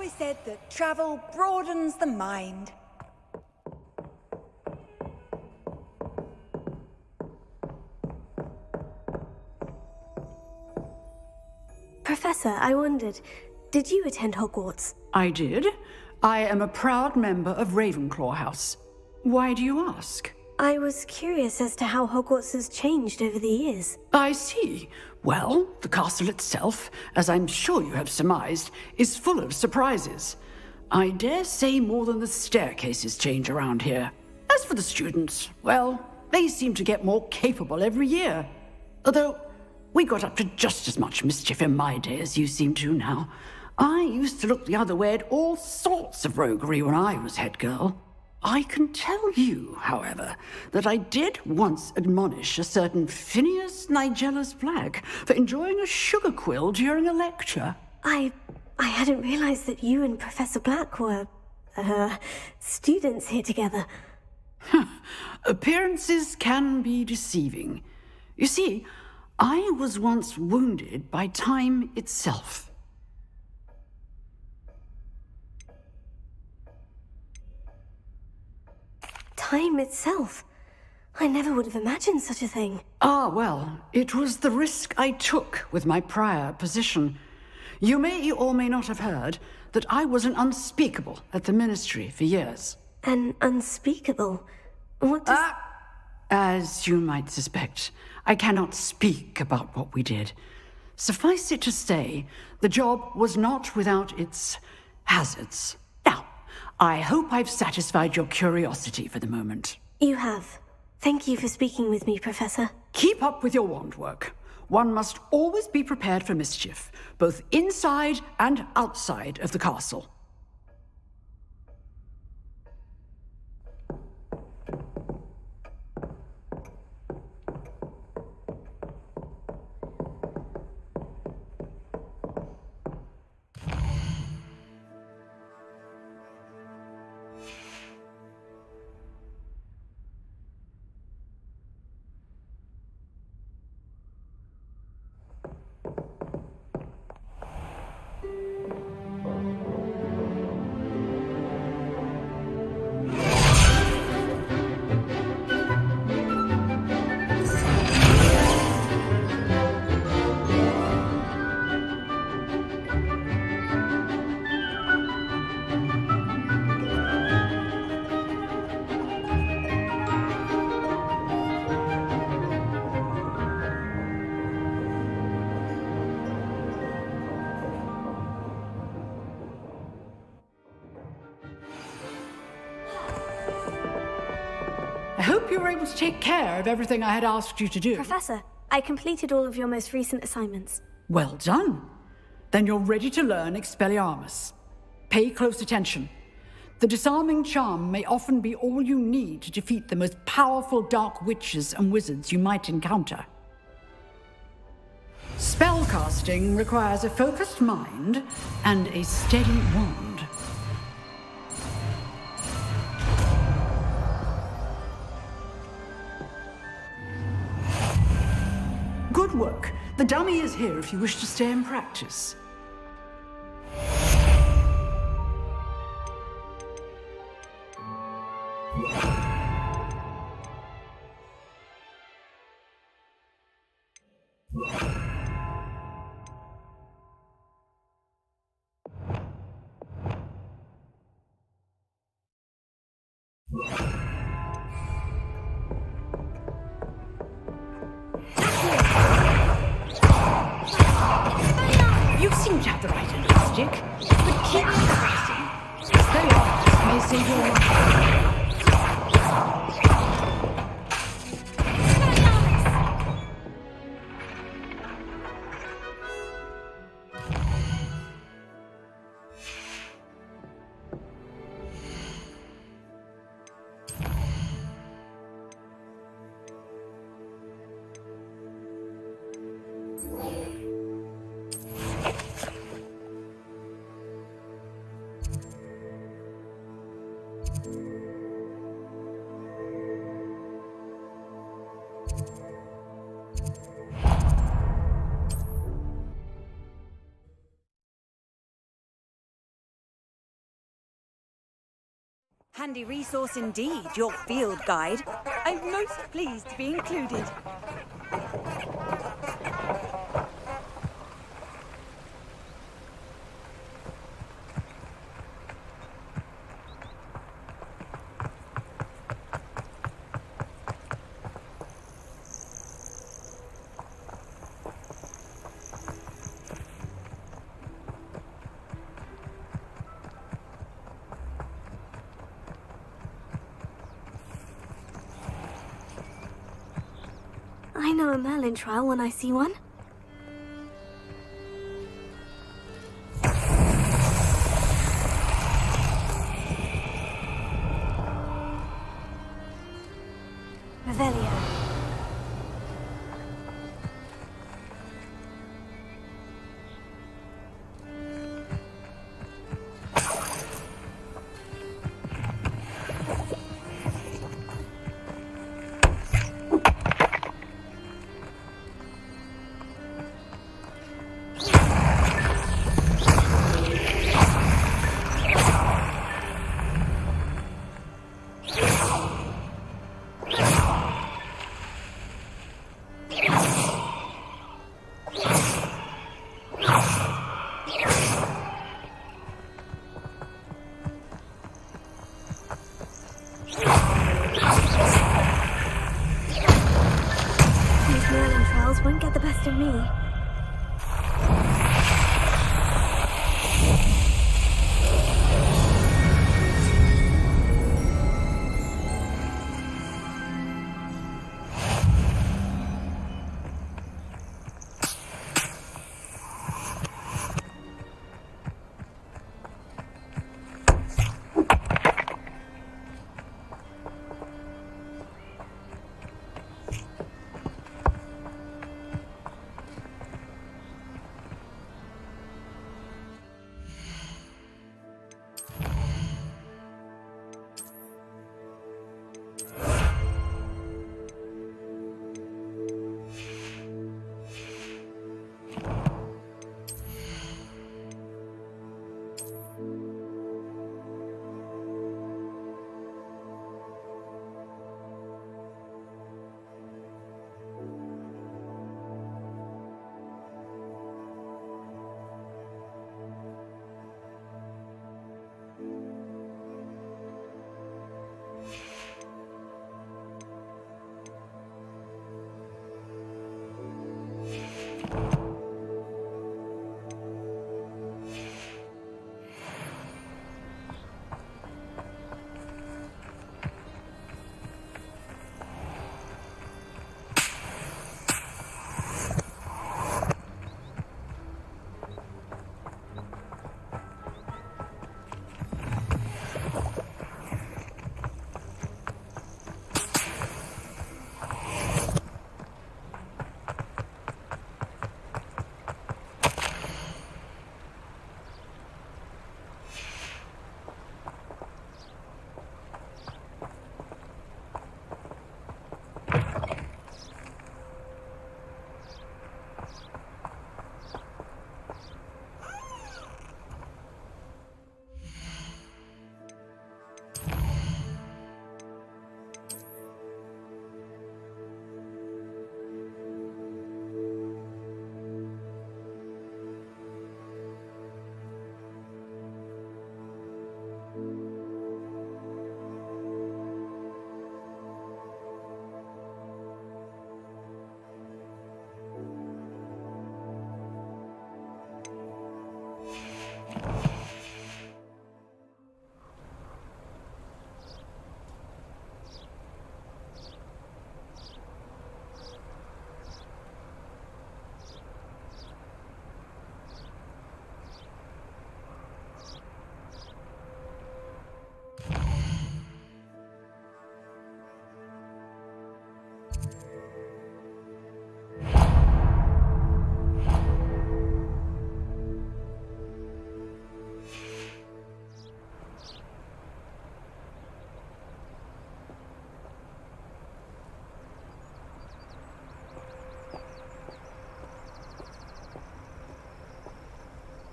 always said that travel broadens the mind. Professor, I wondered, did you attend Hogwarts? I did. I am a proud member of Ravenclaw House. Why do you ask? I was curious as to how Hogwarts has changed over the years. I see. Well, the castle itself, as I'm sure you have surmised, is full of surprises. I dare say more than the staircases change around here. As for the students, well, they seem to get more capable every year. Although, we got up to just as much mischief in my day as you seem to now. I used to look the other way at all sorts of roguery when I was head girl. I can tell you, however, that I did once admonish a certain Phineas Nigella's Black for enjoying a sugar quill during a lecture. I hadn't realized that you and Professor Black were, students here together. Appearances can be deceiving. You see, I was once wounded by time itself. Time itself? I never would have imagined such a thing. Ah, well, it was the risk I took with my prior position. You may or may not have heard that I was an unspeakable at the Ministry for years. An unspeakable? What does... As you might suspect, I cannot speak about what we did. Suffice it to say, the job was not without its hazards. Now, I hope I've satisfied your curiosity for the moment. You have. Thank you for speaking with me, Professor. Keep up with your wand work. One must always be prepared for mischief, both inside and outside of the castle. I hope you were able to take care of everything I had asked you to do. Professor, I completed all of your most recent assignments. Well done. Then you're ready to learn Expelliarmus. Pay close attention. The disarming charm may often be all you need to defeat the most powerful dark witches and wizards you might encounter. Spellcasting requires a focused mind and a steady wand. Good work. The dummy is here if you wish to stay and practice. You seem to have the right end of the stick, but keep practicing. Expelliarmus may save your life. handy resource indeed, your field guide. I'm most pleased to be included. I know a Merlin trial when I see one. Revelio. Won't get the best of me.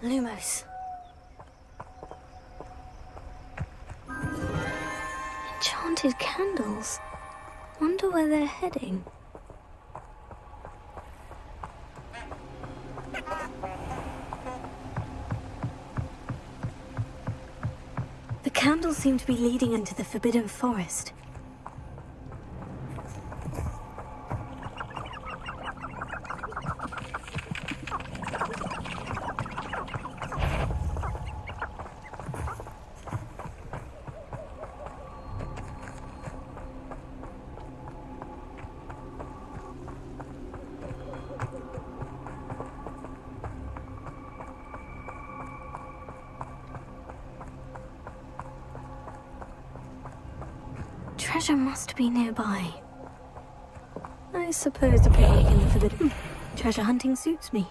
Lumos. Enchanted candles. Wonder where they're heading. The candles seem to be leading into the Forbidden Forest. Treasure must be nearby. I suppose a picnic in the Forbidden... Treasure hunting suits me.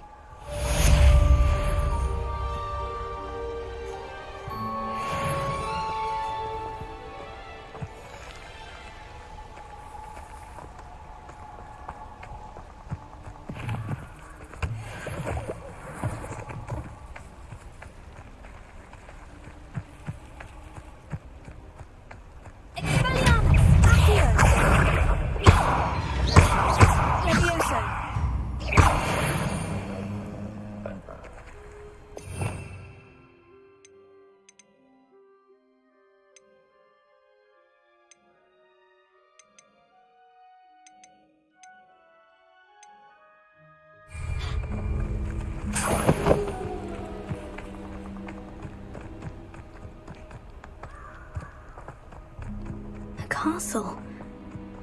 The castle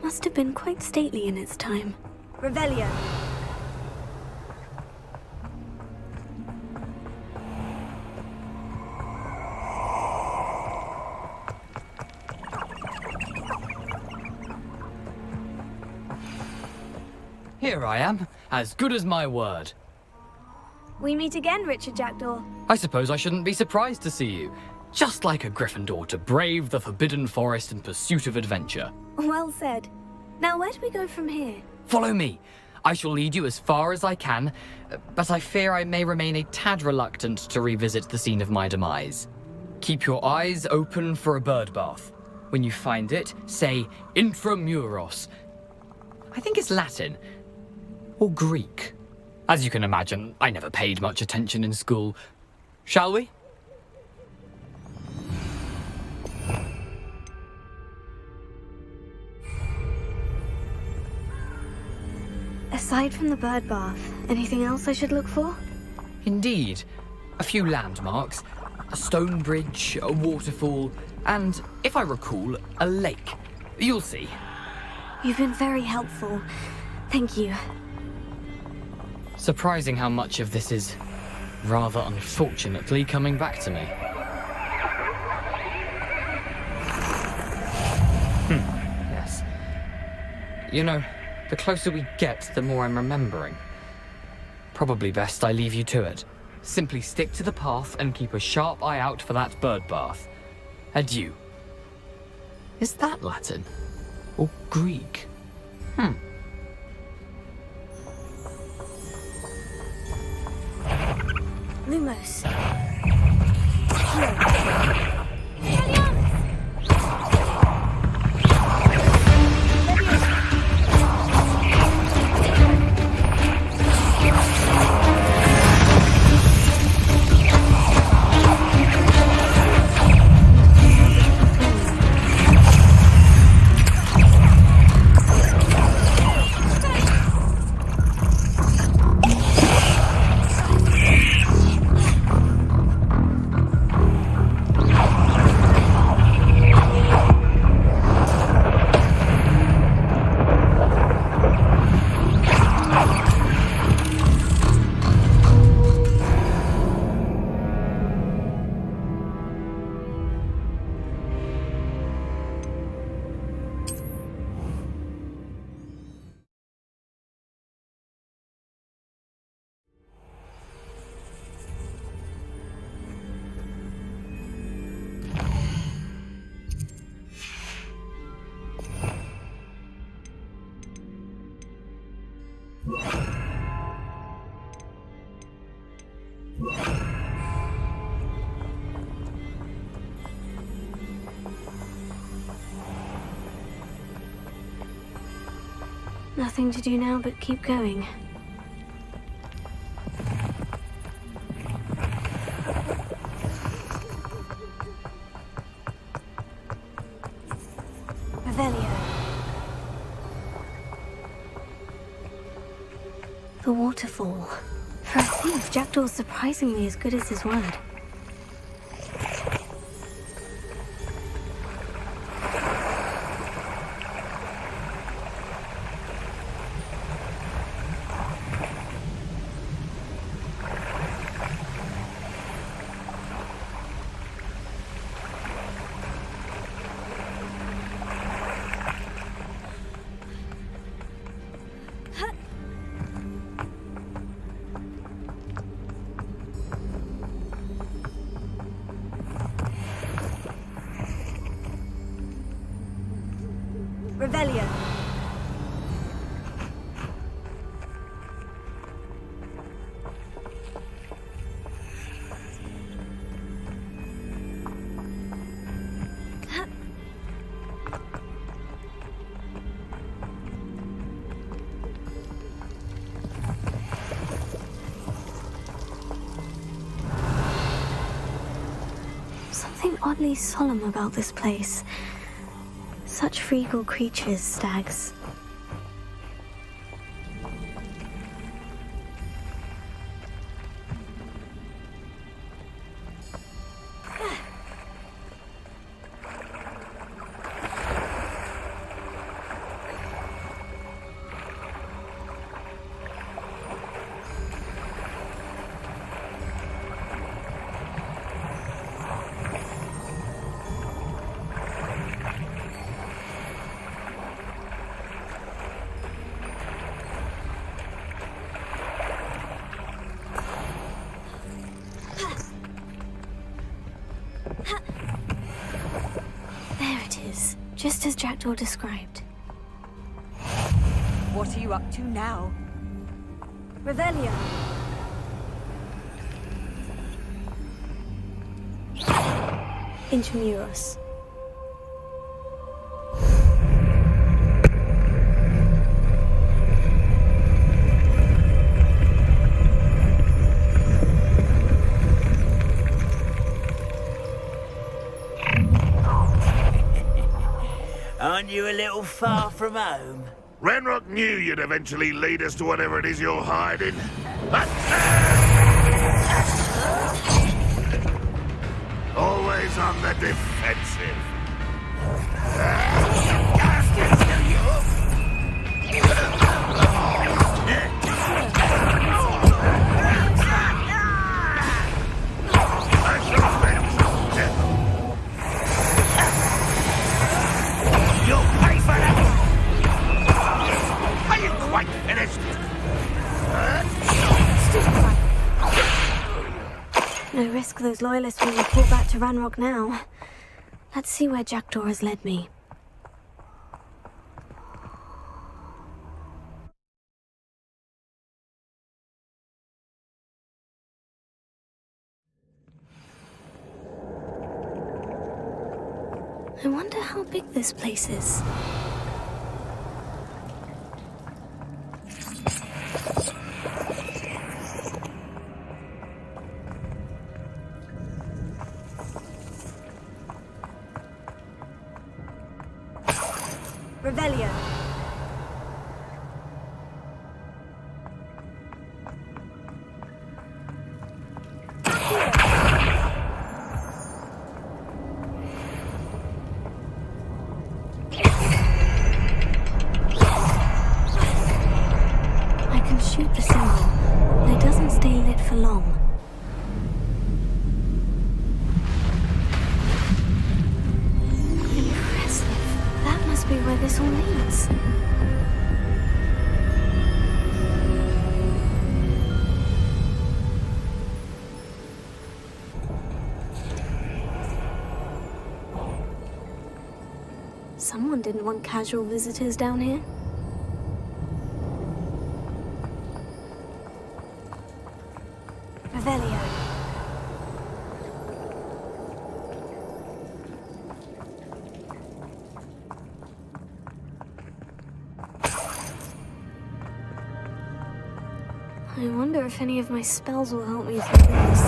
must have been quite stately in its time. Revelio. Here I am, as good as my word. We meet again, Richard Jackdaw. I suppose I shouldn't be surprised to see you. Just like a Gryffindor to brave the Forbidden Forest in pursuit of adventure. Well said. Now where do we go from here? Follow me. I shall lead you as far as I can, but I fear I may remain a tad reluctant to revisit the scene of my demise. Keep your eyes open for a bird bath. When you find it, say intramuros. I think it's Latin. Or Greek. As you can imagine, I never paid much attention in school. Shall we? Aside from the bird bath, anything else I should look for? Indeed. A few landmarks, a stone bridge, a waterfall, and, if I recall, a lake. You'll see. You've been very helpful. Thank you. Surprising how much of this is, rather unfortunately, coming back to me. Yes. You know, the closer we get, the more I'm remembering. Probably best I leave you to it. Simply stick to the path and keep a sharp eye out for that bird bath. Adieu. Is that Latin? Or Greek? Lumos. Nothing to do now but keep going. Revelio. The waterfall. For a thief, Jackdaw's surprisingly as good as his word. Revelio. Something oddly solemn about this place. Such regal creatures, stags. There it is, just as Jackdaw described. What are you up to now? Revelio. Intramuros. Aren't you a little far from home? Ranrock knew you'd eventually lead us to whatever it is you're hiding. Always on the defensive. No risk those loyalists will report back to Ranrock now. Let's see where Jackdaw has led me. I wonder how big this place is. Revelio. I can shoot the symbol, but it doesn't stay lit for long. Impressive. That must be where this all leads. Someone didn't want casual visitors down here. Revelio. I wonder if any of my spells will help me through this.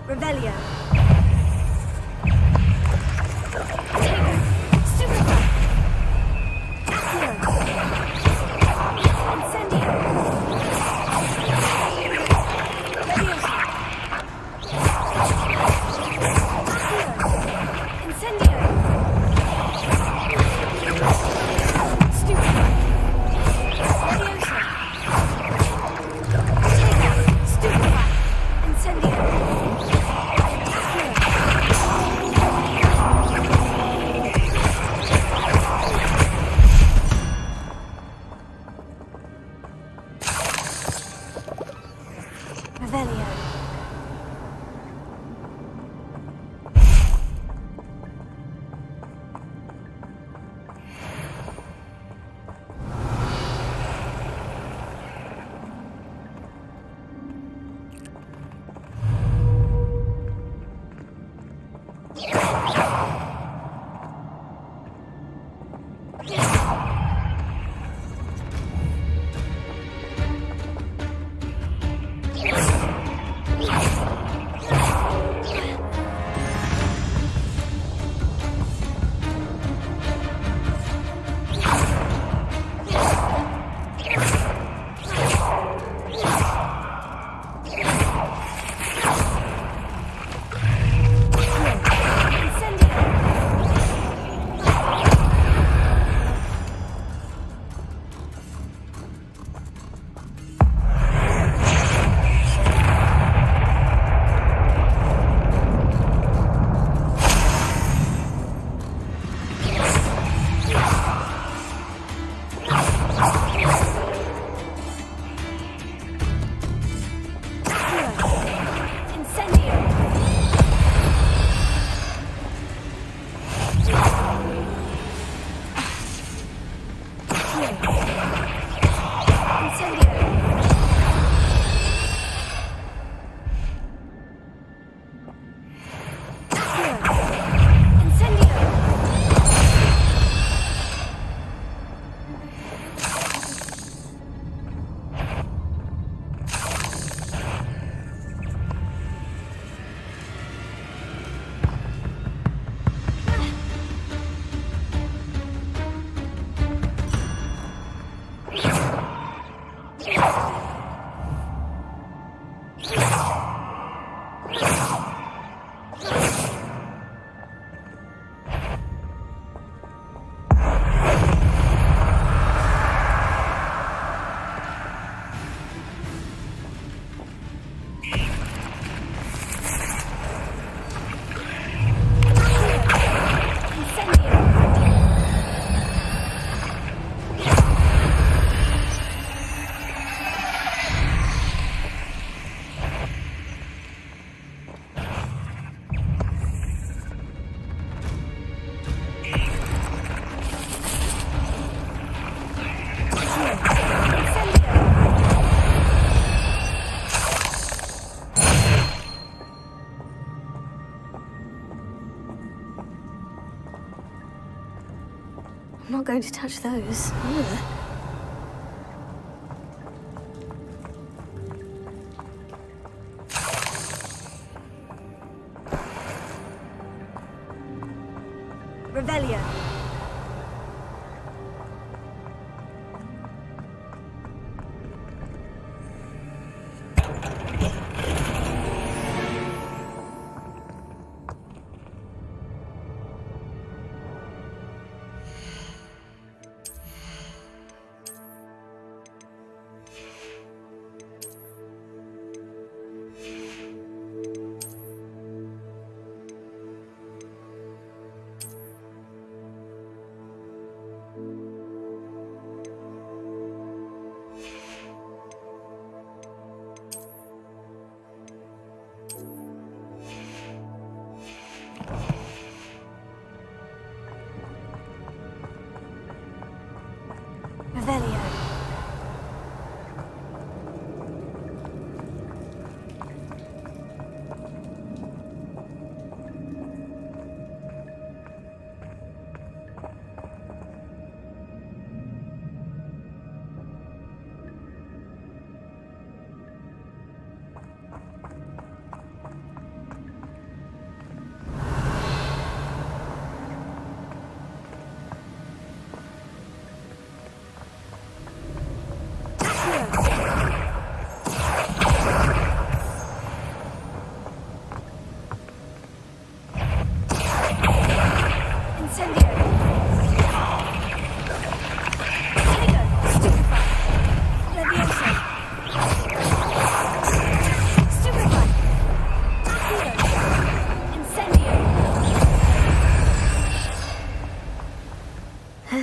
Revelio. I'm not going to touch those. Ugh. Revelio.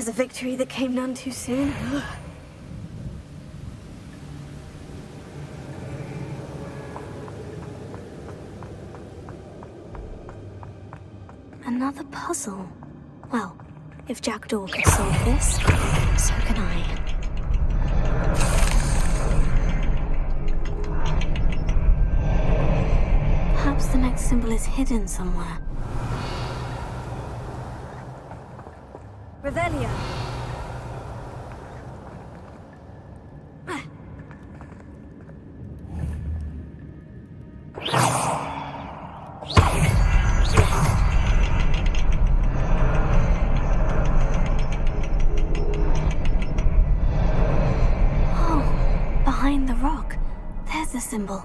was a victory that came none too soon. Another puzzle. Well, if Jackdaw could solve this, so can I. Perhaps the next symbol is hidden somewhere. Revelio. Behind the rock, there's a symbol.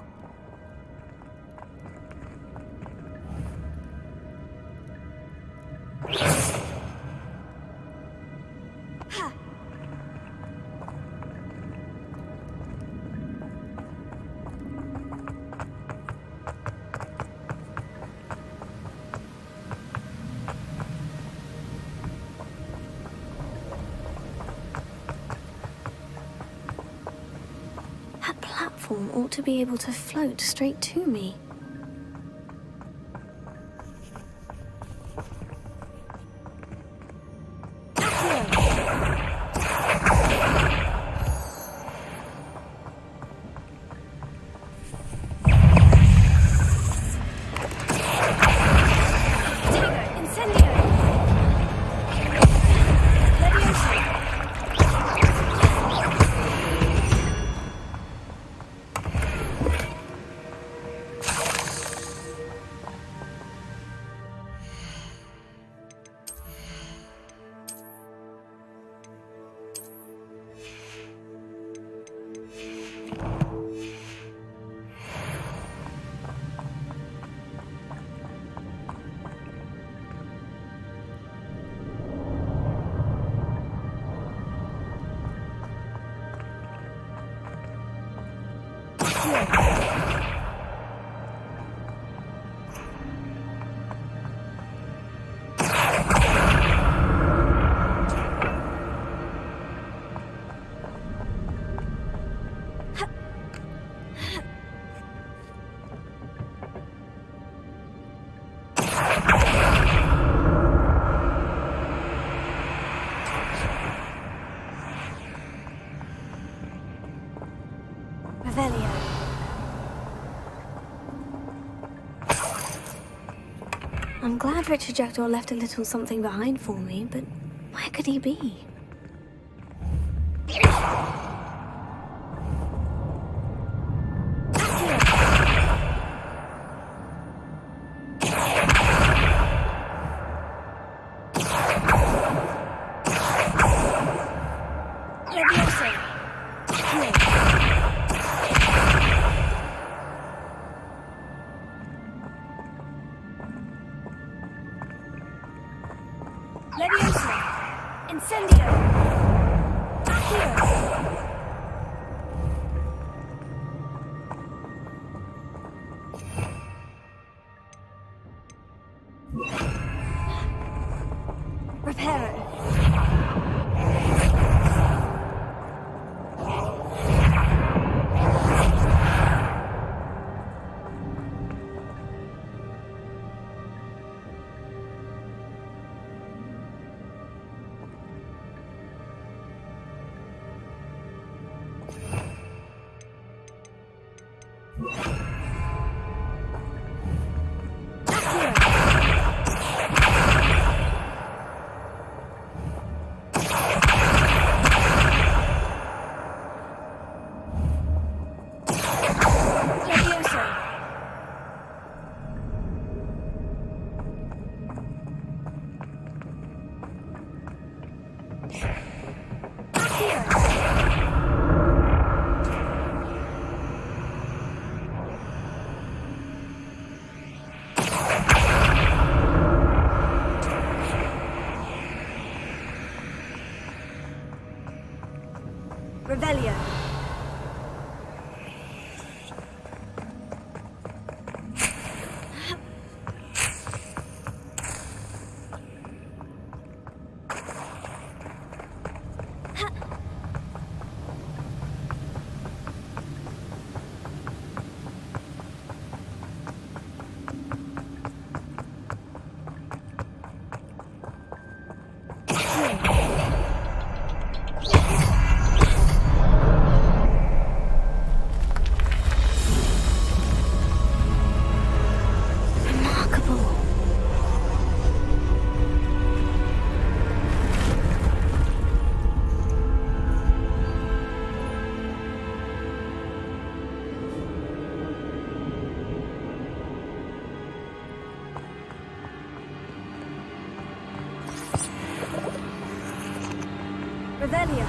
That platform ought to be able to float straight to me. I'm glad Richard Jackdaw left a little something behind for me, but where could he be? remarkable. Revelio.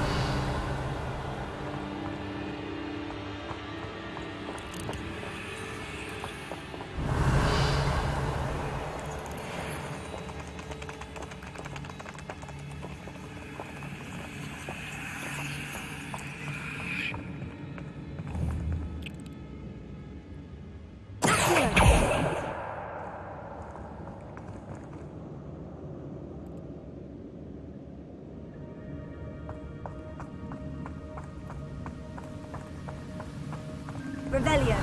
Revelio.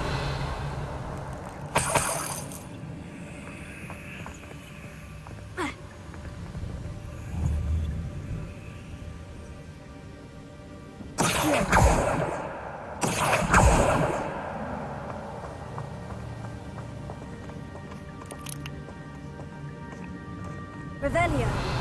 Revelio.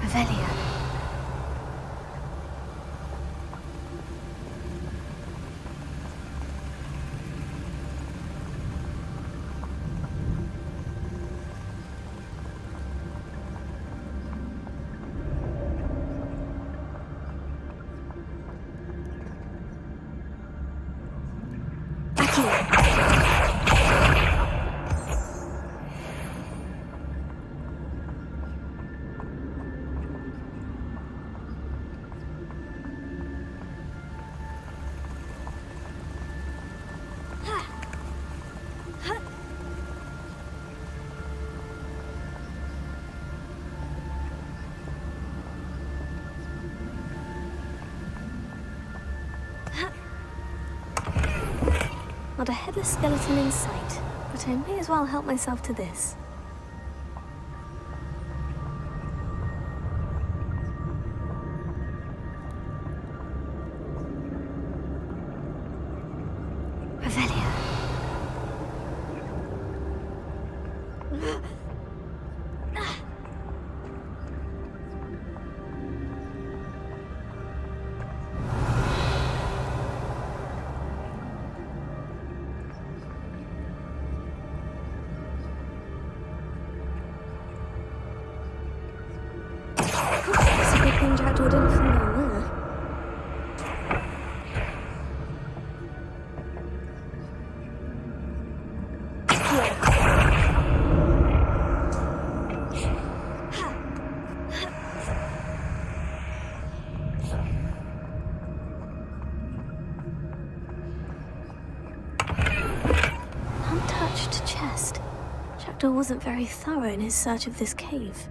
Revelio. Not a headless skeleton in sight, but I may as well help myself to this. Revelio. Jackdaw didn't fall down there. Untouched chest. Jackdaw wasn't very thorough in his search of this cave.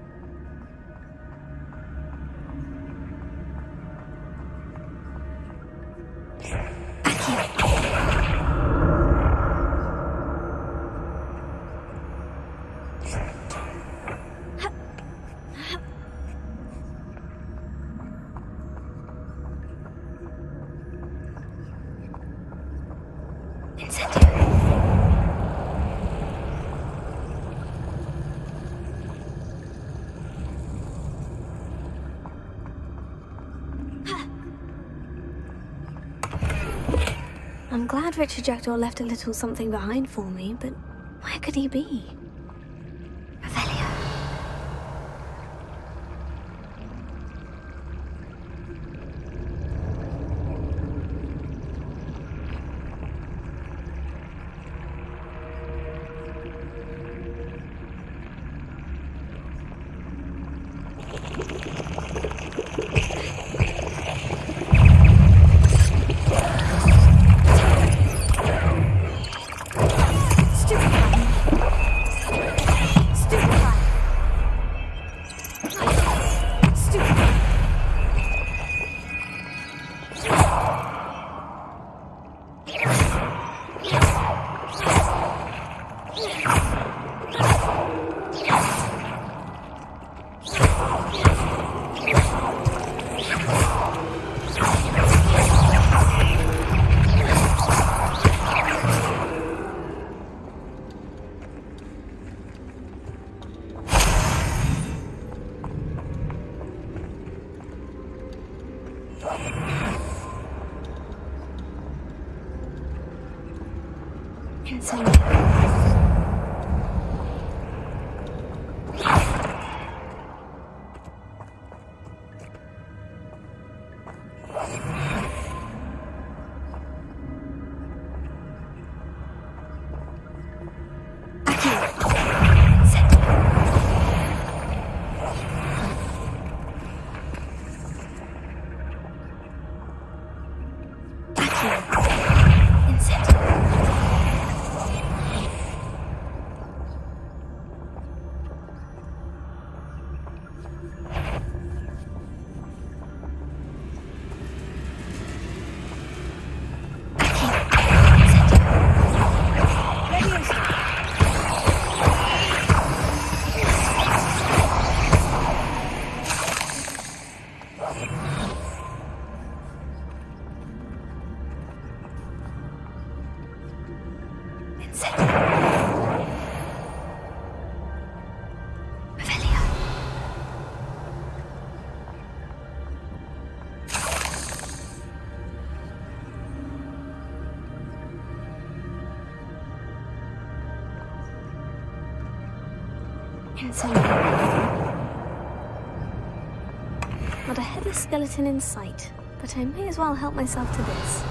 I'm glad Richard Jackdaw left a little something behind for me, but where could he be? Revelio. Stupid. Not a headless skeleton in sight, but I may as well help myself to this.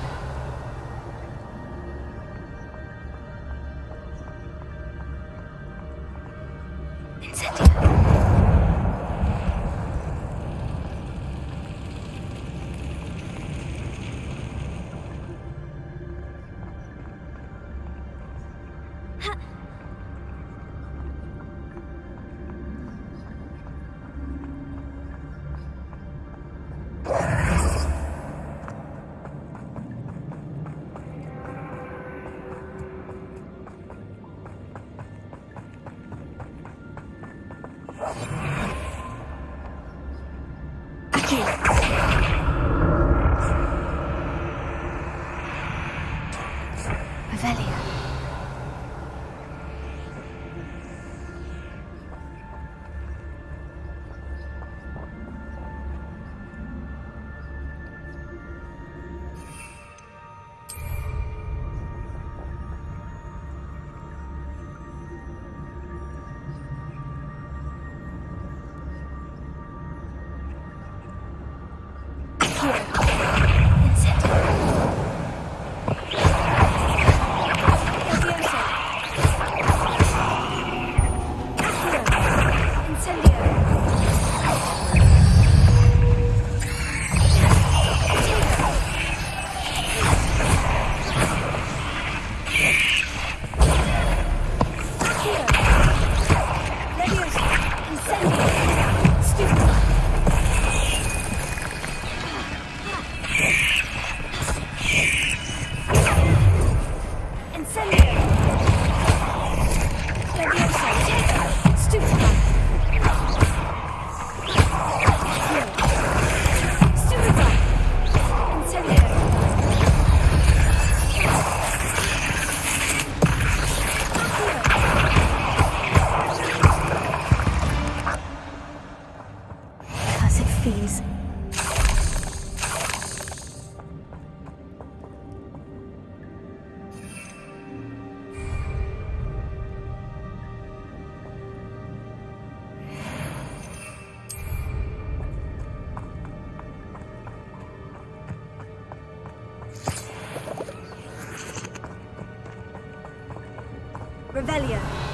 Revelio.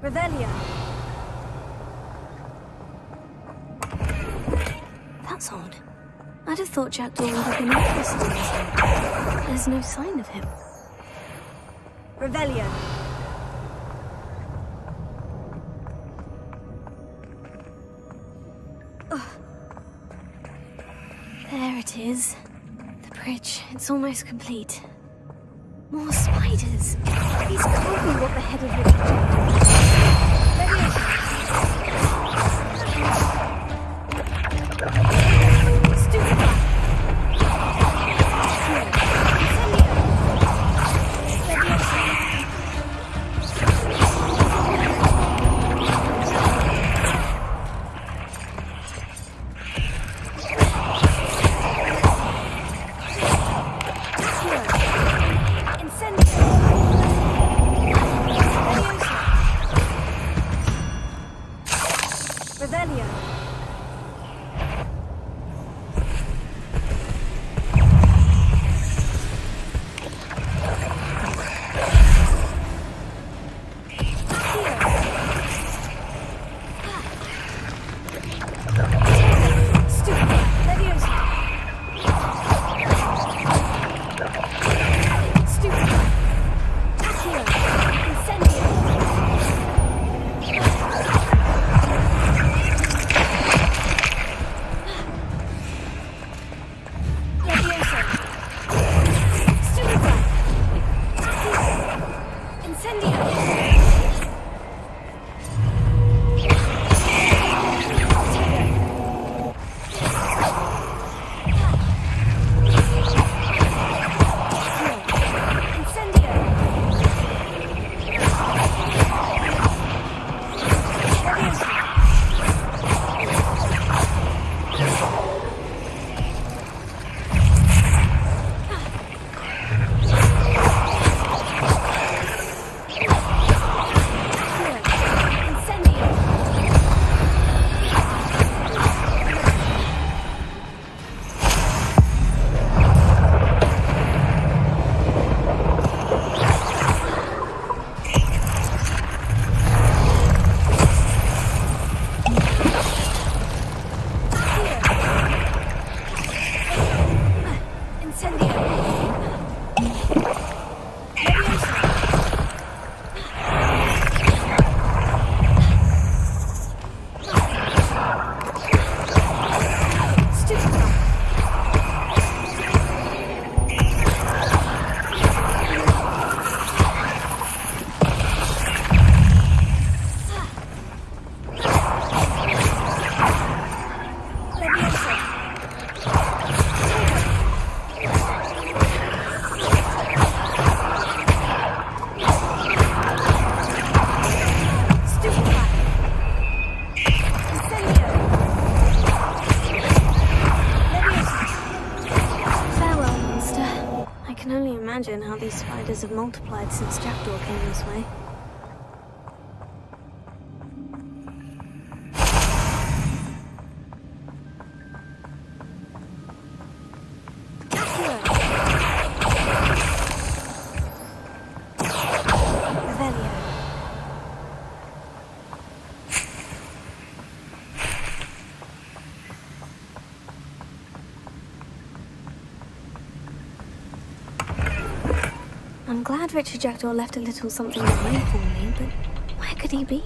Revelio. That's odd. I'd have thought Jackdaw would have been interested in this one. There's no sign of him. Revelio. There it is. The bridge. It's almost complete. More spiders. These can't be what the head of the imagine how these spiders have multiplied since Jackdaw came this way. I'm glad Richard Jackdaw left a little something behind for me, but where could he be?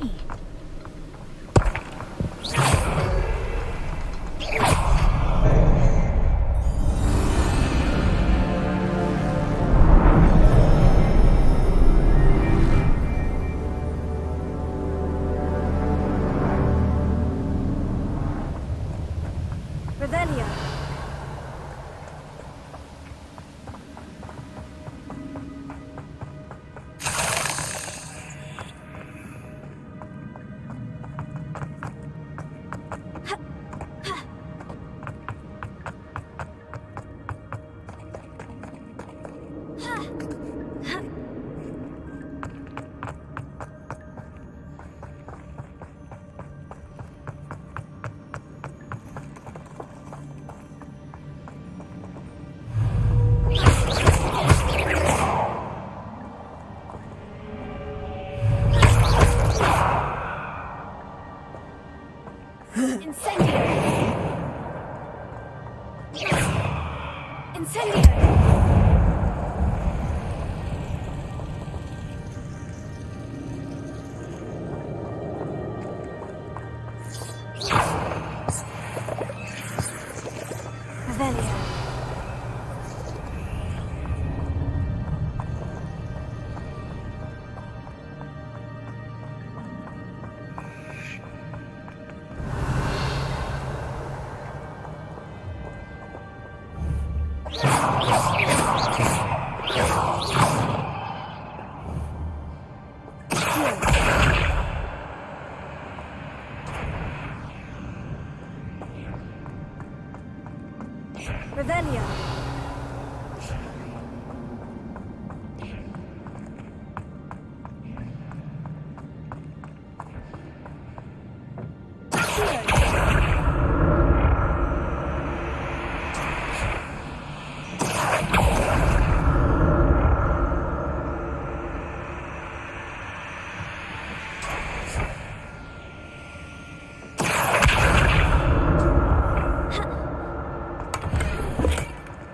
Revelio.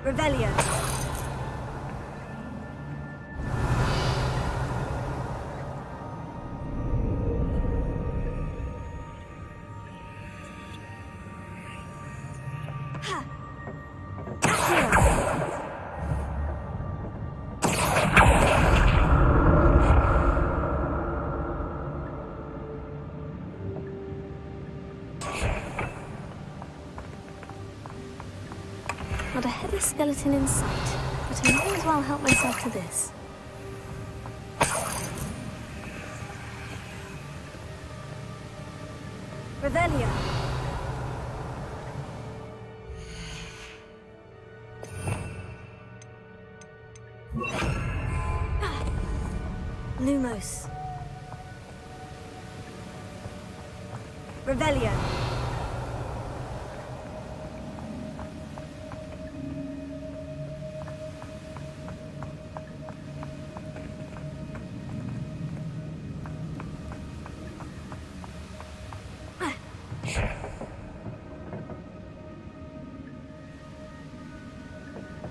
Revelio. Not a heavy skeleton in sight, but I may as well help myself to this. Revelio. Lumos. Revelio.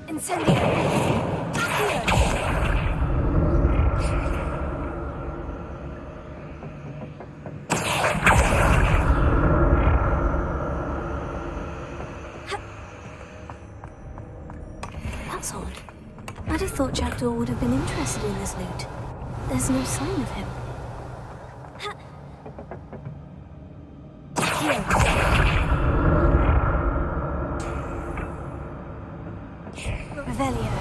Incendio. That's odd. I'd have thought Jackdaw would have been interested in this loot. There's no sign of him. Revelio.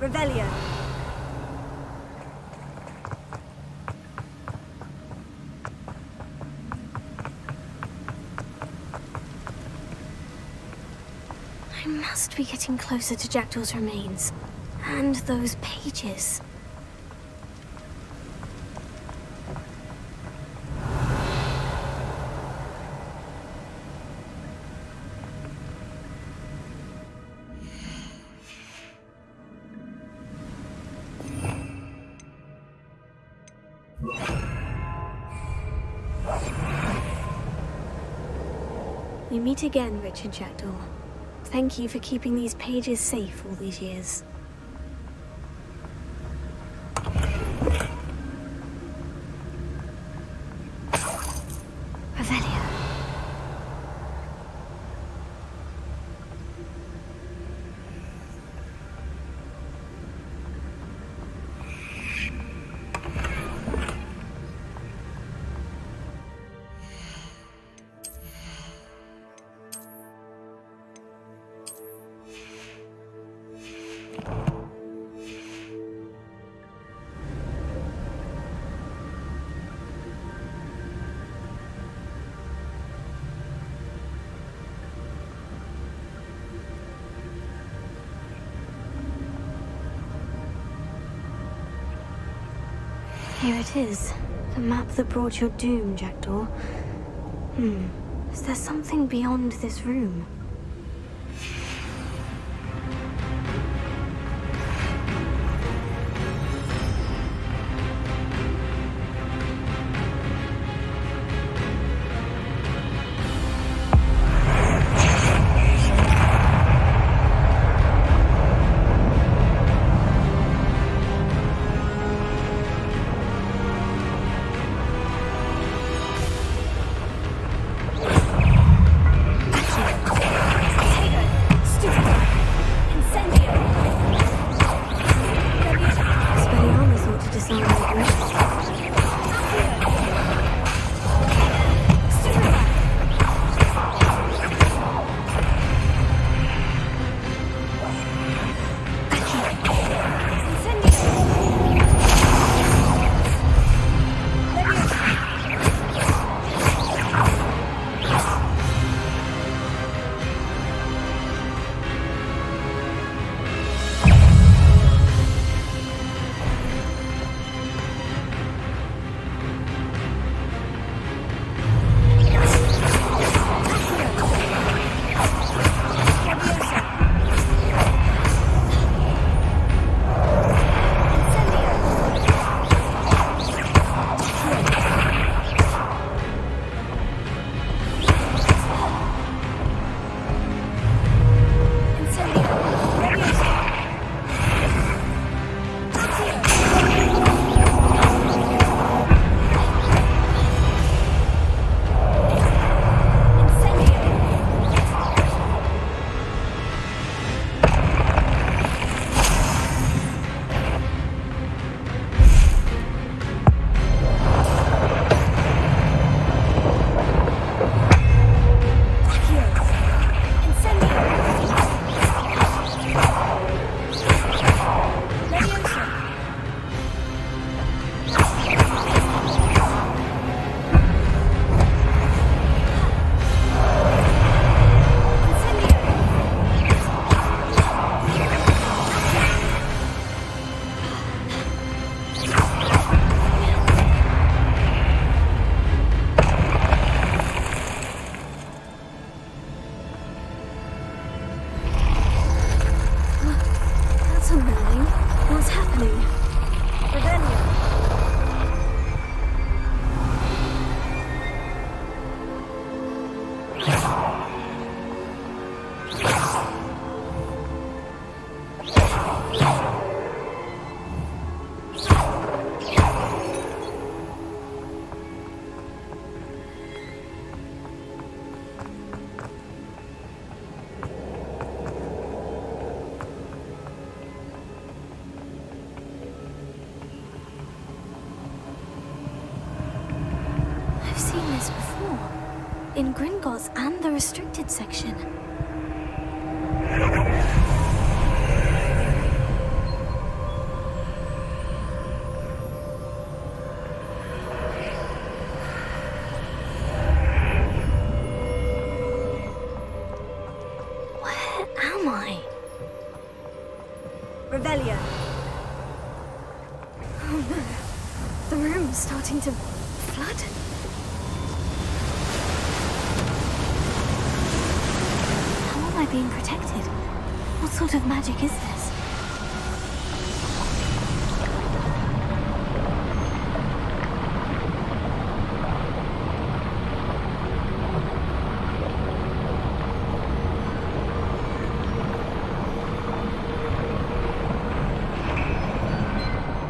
Revelio. I must be getting closer to Jackdaw's remains. And those pages. We meet again, Richard Jackdaw. Thank you for keeping these pages safe all these years. Revelio. Here it is. The map that brought your doom, Jackdaw. Is there something beyond this room? In Gringotts and the restricted section. Where am I? Revelio. Oh no. The room's starting to flood. Am I being protected? What sort of magic is this?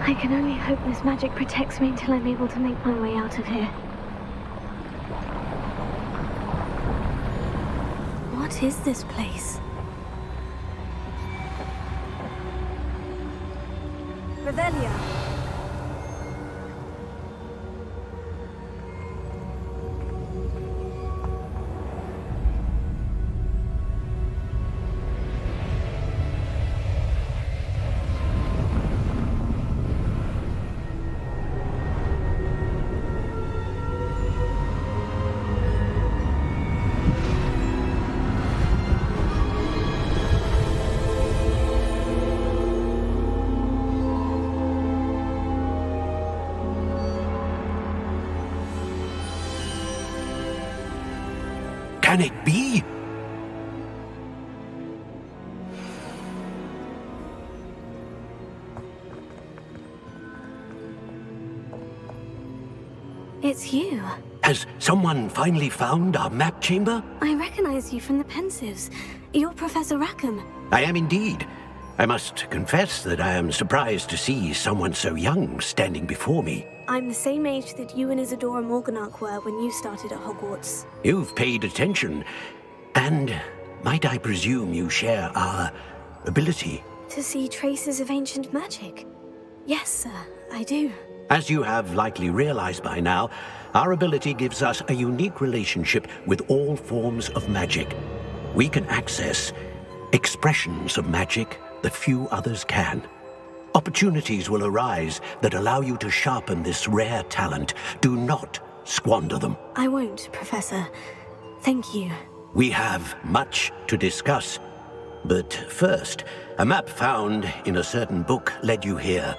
I can only hope this magic protects me until I'm able to make my way out of here. What is this place? Revelio. Can it be? It's you. Has someone finally found our map chamber? I recognize you from the Pensives. You're Professor Rackham. I am indeed. I must confess that I am surprised to see someone so young standing before me. I'm the same age that you and Isadora Morganach were when you started at Hogwarts. You've paid attention. And might I presume you share our ability? To see traces of ancient magic? Yes, sir, I do. As you have likely realized by now, our ability gives us a unique relationship with all forms of magic. We can access expressions of magic that few others can. Opportunities will arise that allow you to sharpen this rare talent. Do not squander them. I won't, Professor. Thank you. We have much to discuss. But first, a map found in a certain book led you here.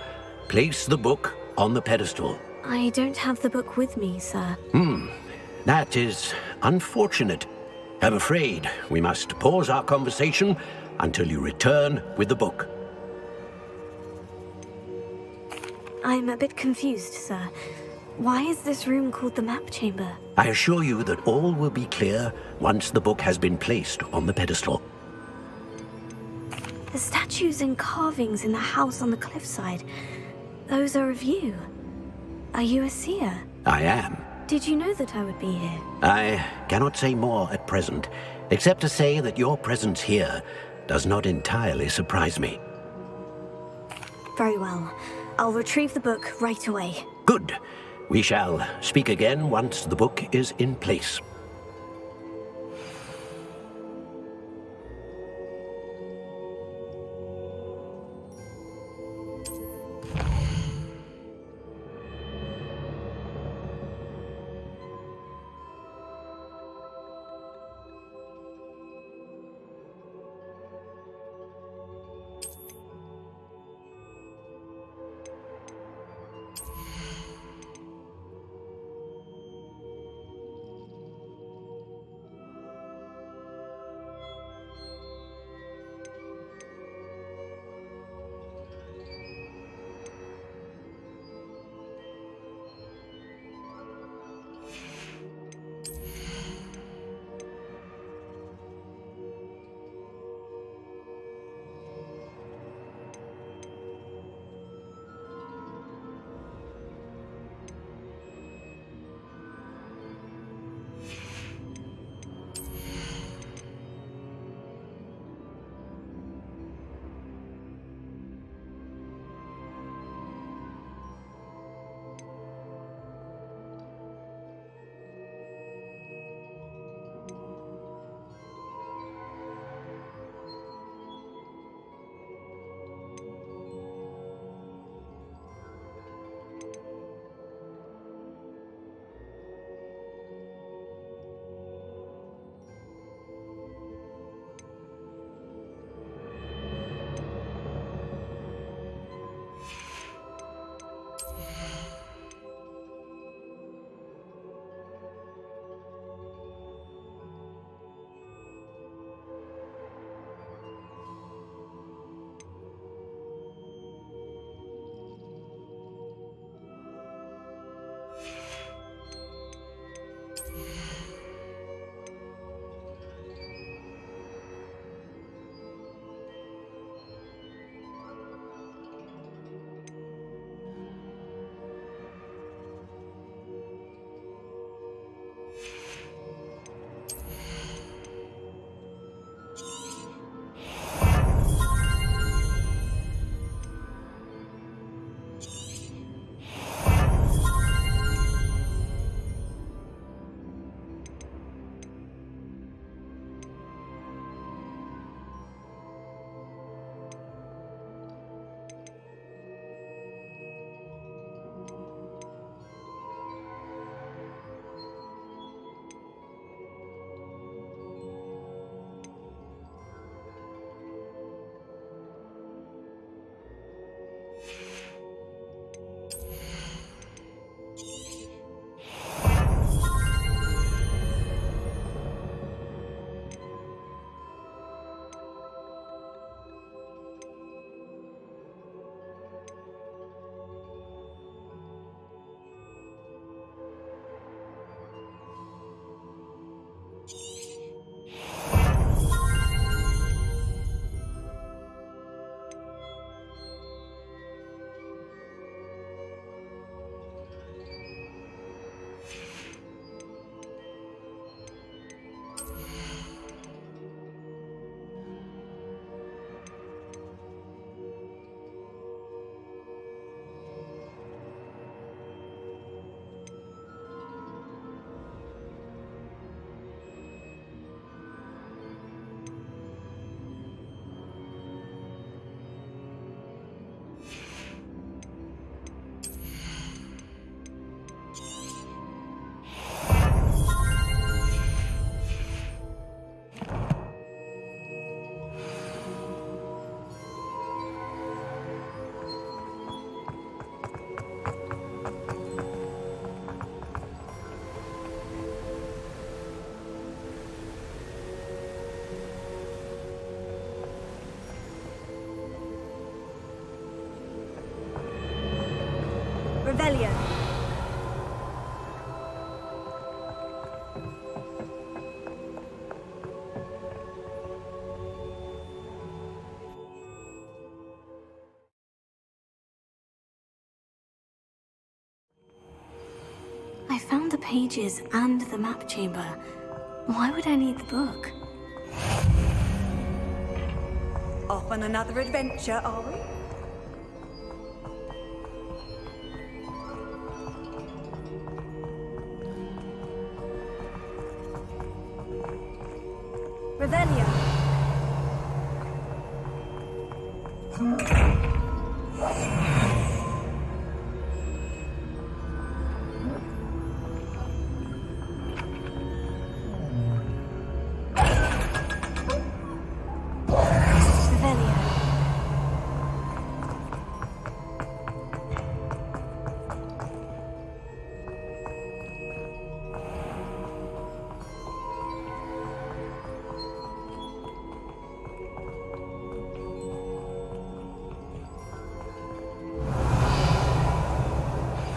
Place the book on the pedestal. I don't have the book with me, sir. That is unfortunate. I'm afraid we must pause our conversation until you return with the book. I'm a bit confused, sir. Why is this room called the map chamber? I assure you that all will be clear once the book has been placed on the pedestal. The statues and carvings in the house on the cliffside, those are of you. Are you a seer? I am. Did you know that I would be here? I cannot say more at present, except to say that your presence here does not entirely surprise me. Very well. I'll retrieve the book right away. Good. We shall speak again once the book is in place. Revelio. I found the pages and the map chamber. Why would I need the book? Off on another adventure, are we? Revelio.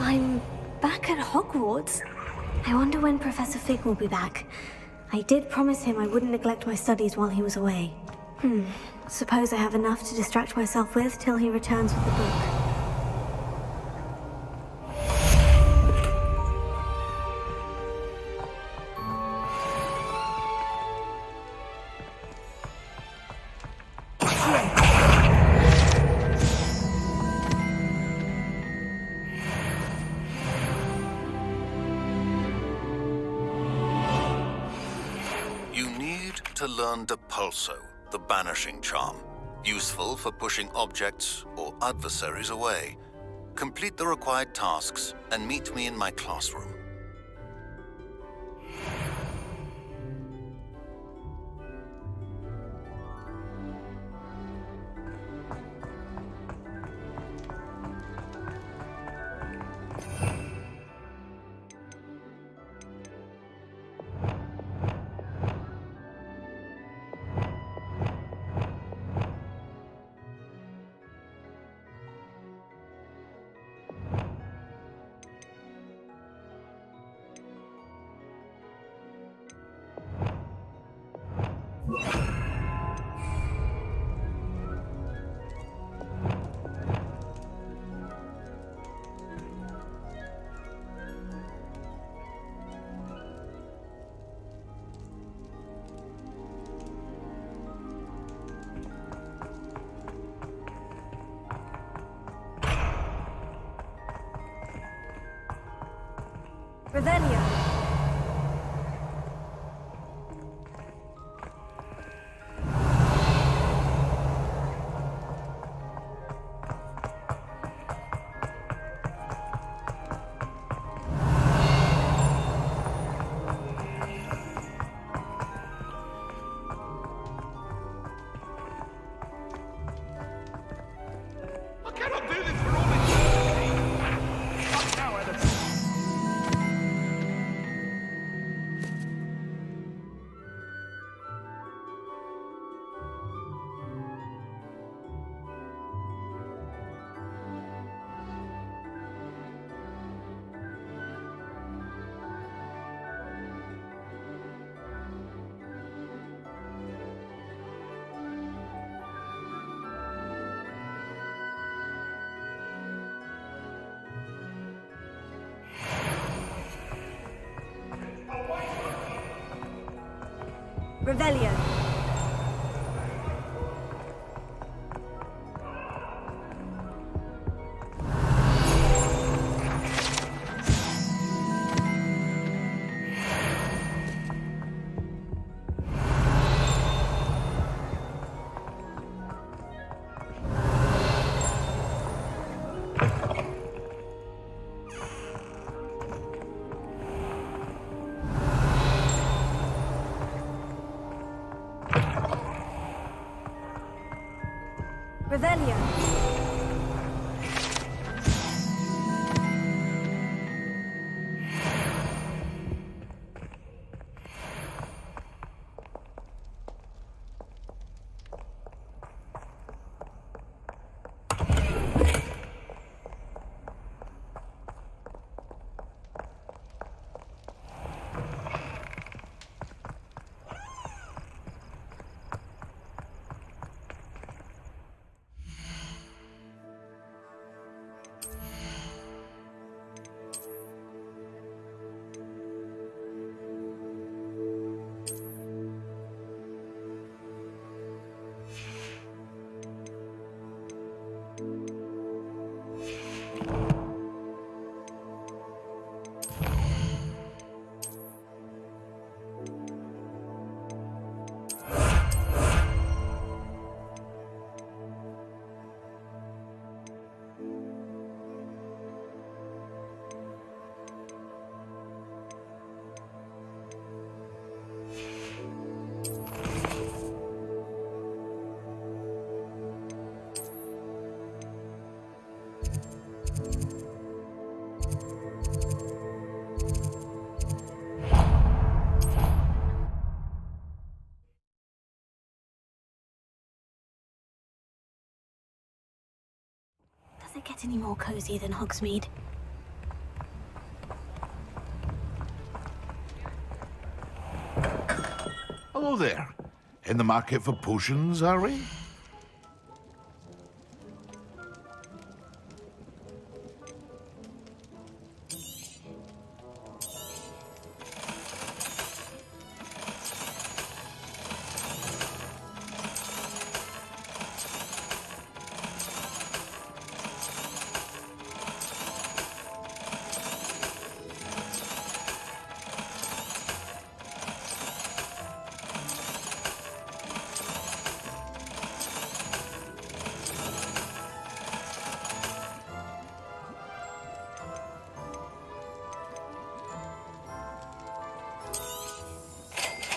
I'm back at Hogwarts. I wonder when Professor Fig will be back. I did promise him I wouldn't neglect my studies while he was away. Suppose I have enough to distract myself with till he returns with the book. To learn Depulso, the banishing charm, useful for pushing objects or adversaries away. Complete the required tasks and meet me in my classroom. Revelio. Revelio. Revelio. get any more cozy than Hogsmeade. Hello there. In the market for potions, are we?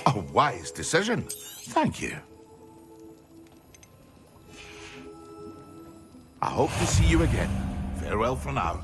A wise decision. Thank you. I hope to see you again. Farewell for now.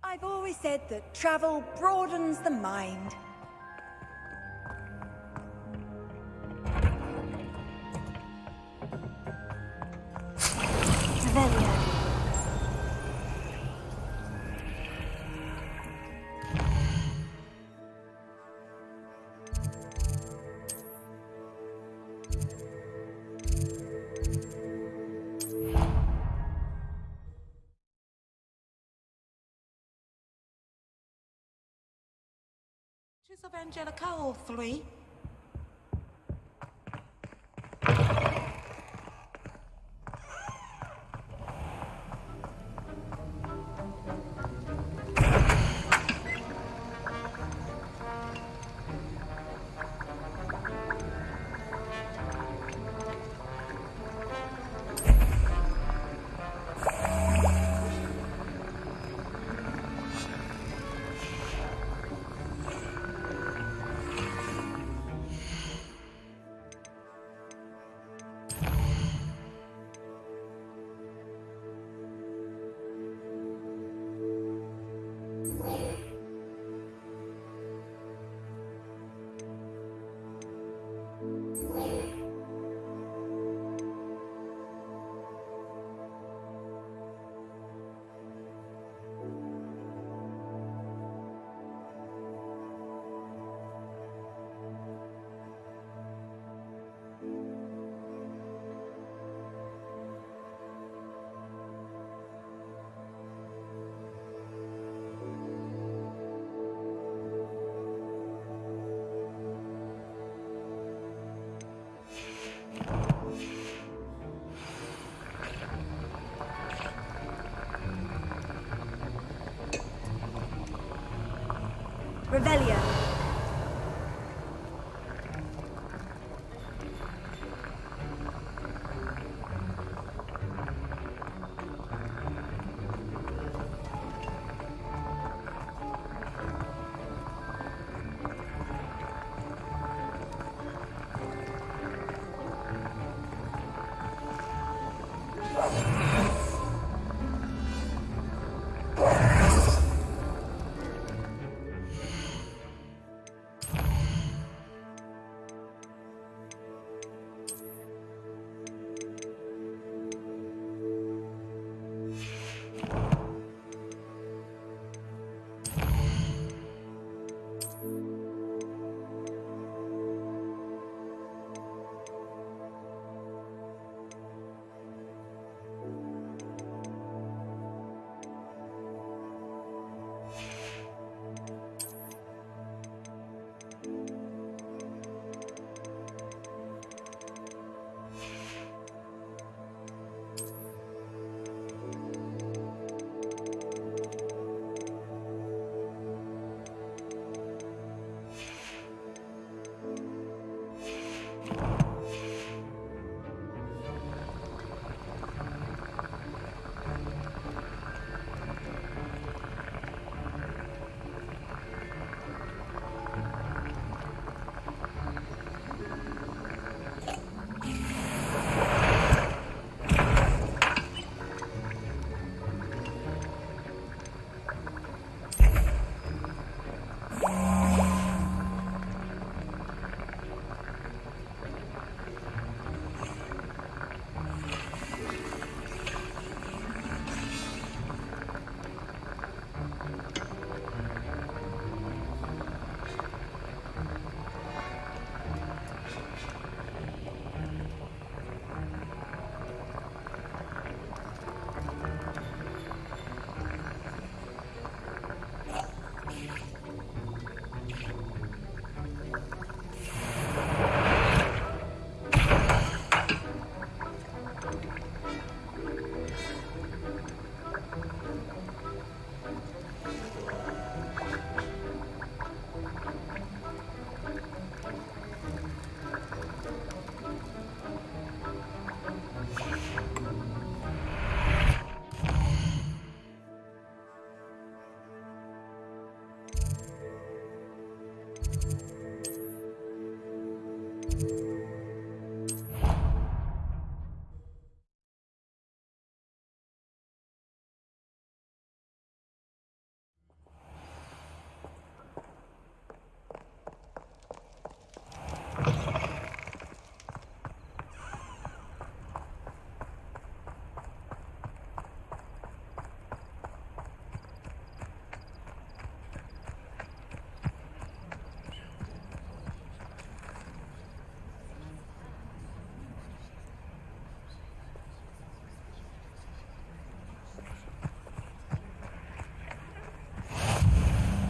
I've always said that travel broadens the mind. Revelio. Of Angelica, all three. Revelio.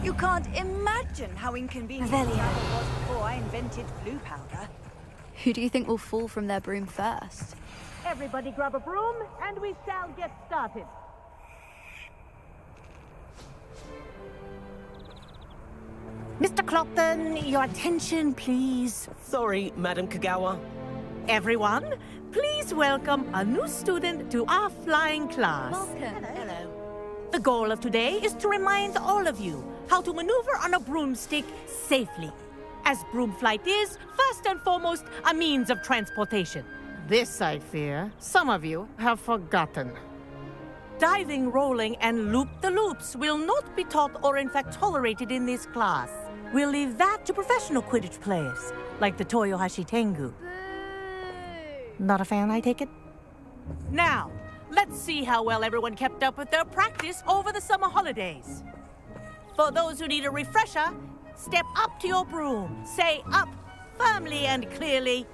You can't imagine how inconvenient travel was before I invented blue powder. Who do you think will fall from their broom first? Everybody grab a broom, and we shall get started. Mr. Clopton, your attention, please. Sorry, Madam Kagawa. Everyone, please welcome a new student to our flying class. Welcome. Hello. The goal of today is to remind all of you how to maneuver on a broomstick safely, as broom flight is, first and foremost, a means of transportation. This, I fear, some of you have forgotten. Diving, rolling, and loop-the-loops will not be taught or in fact tolerated in this class. We'll leave that to professional Quidditch players, like the Toyohashi Tengu. Not a fan, I take it? Now, let's see how well everyone kept up with their practice over the summer holidays. For those who need a refresher, step up to your broom, say up firmly and clearly,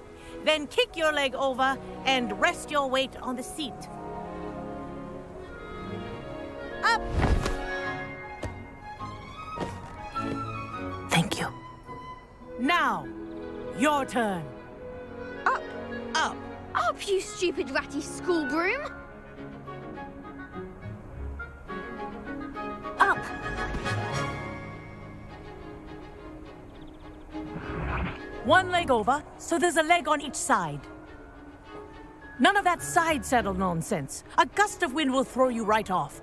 then kick your leg over and rest your weight on the seat. Up! Thank you. Now, your turn. Up! Up! Up, you stupid ratty school broom! Up! One leg over, so there's a leg on each side. None of that side saddle nonsense. A gust of wind will throw you right off.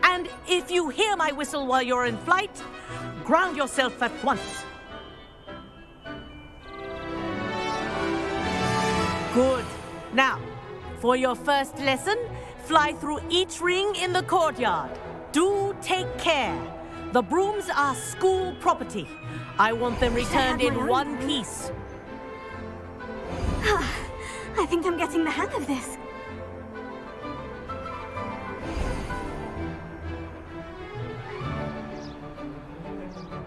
And if you hear my whistle while you're in flight, ground yourself at once. Good. Now, for your first lesson, fly through each ring in the courtyard. Do take care. The brooms are school property. I want them returned in one piece. I think I'm getting the hang of this.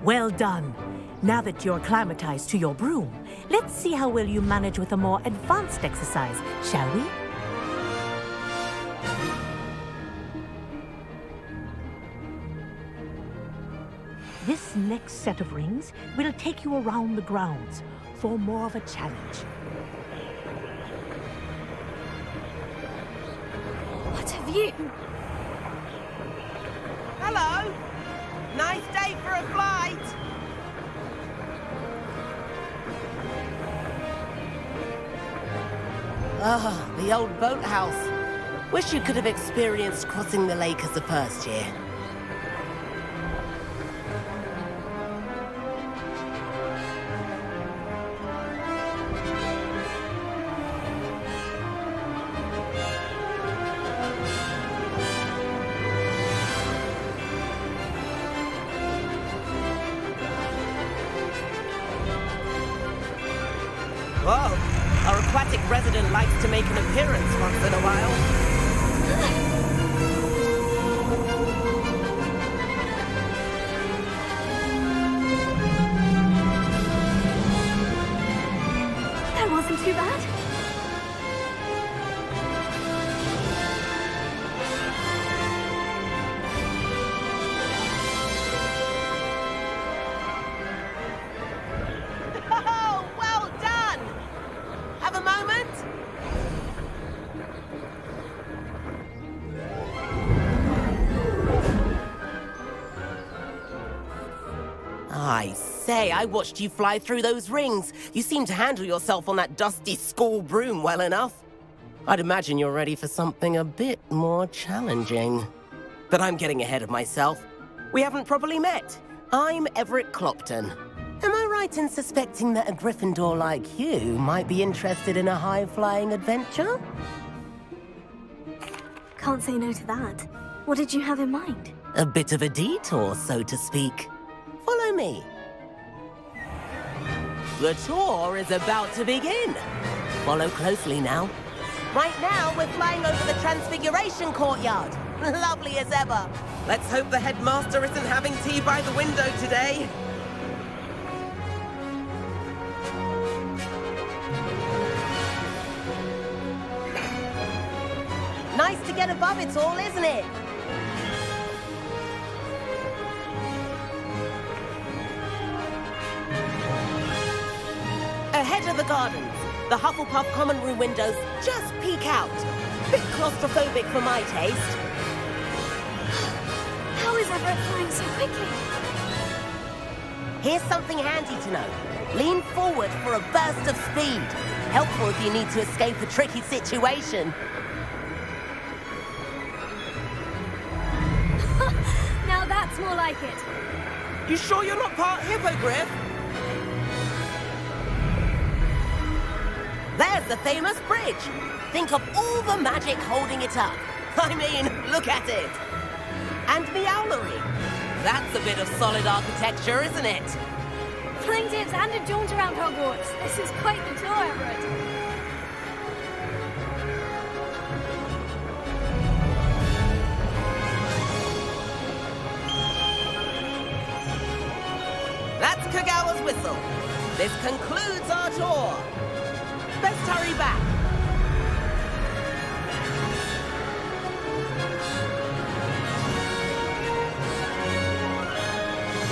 Well done. Now that you're acclimatized to your broom, let's see how well you manage with a more advanced exercise, shall we? This next set of rings will take you around the grounds for more of a challenge. What a view! Hello! Nice day for a flight! Ah, the old boathouse. Wish you could have experienced crossing the lake as a first year. Whoa, our aquatic resident likes to make an appearance once in a while. That wasn't too bad. Oh, well done! Have a moment? I say, I watched you fly through those rings. You seem to handle yourself on that dusty school broom well enough. I'd imagine you're ready for something a bit more challenging. But I'm getting ahead of myself. We haven't properly met. I'm Everett Clopton. Am I right in suspecting that a Gryffindor like you might be interested in a high-flying adventure? Can't say no to that. What did you have in mind? A bit of a detour, so to speak. Follow me. The tour is about to begin. Follow closely now. Right now, we're flying over the Transfiguration Courtyard. Lovely as ever. Let's hope the headmaster isn't having tea by the window today. Nice to get above it all, isn't it? Ahead of the gardens, the Hufflepuff common room windows just peek out. Bit claustrophobic for my taste. How is Everett flying so quickly? Here's something handy to know. Lean forward for a burst of speed. Helpful if you need to escape a tricky situation. Now that's more like it. You sure you're not part Hippogriff? There's the famous bridge. Think of all the magic holding it up. I mean, look at it. And the owlery. That's a bit of solid architecture, isn't it? Flying dips and a jaunt around Hogwarts. This is quite the tour, Everett. That's Kagawa's whistle. This concludes our tour. Let's hurry back.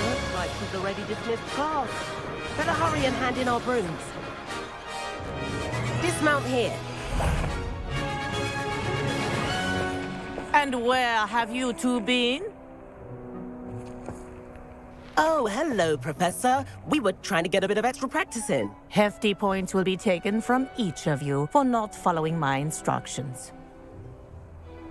Looks like we've already dismissed class. Better hurry and hand in our brooms. Dismount here. And where have you two been? Oh, hello, Professor. We were trying to get a bit of extra practice in. Hefty points will be taken from each of you for not following my instructions.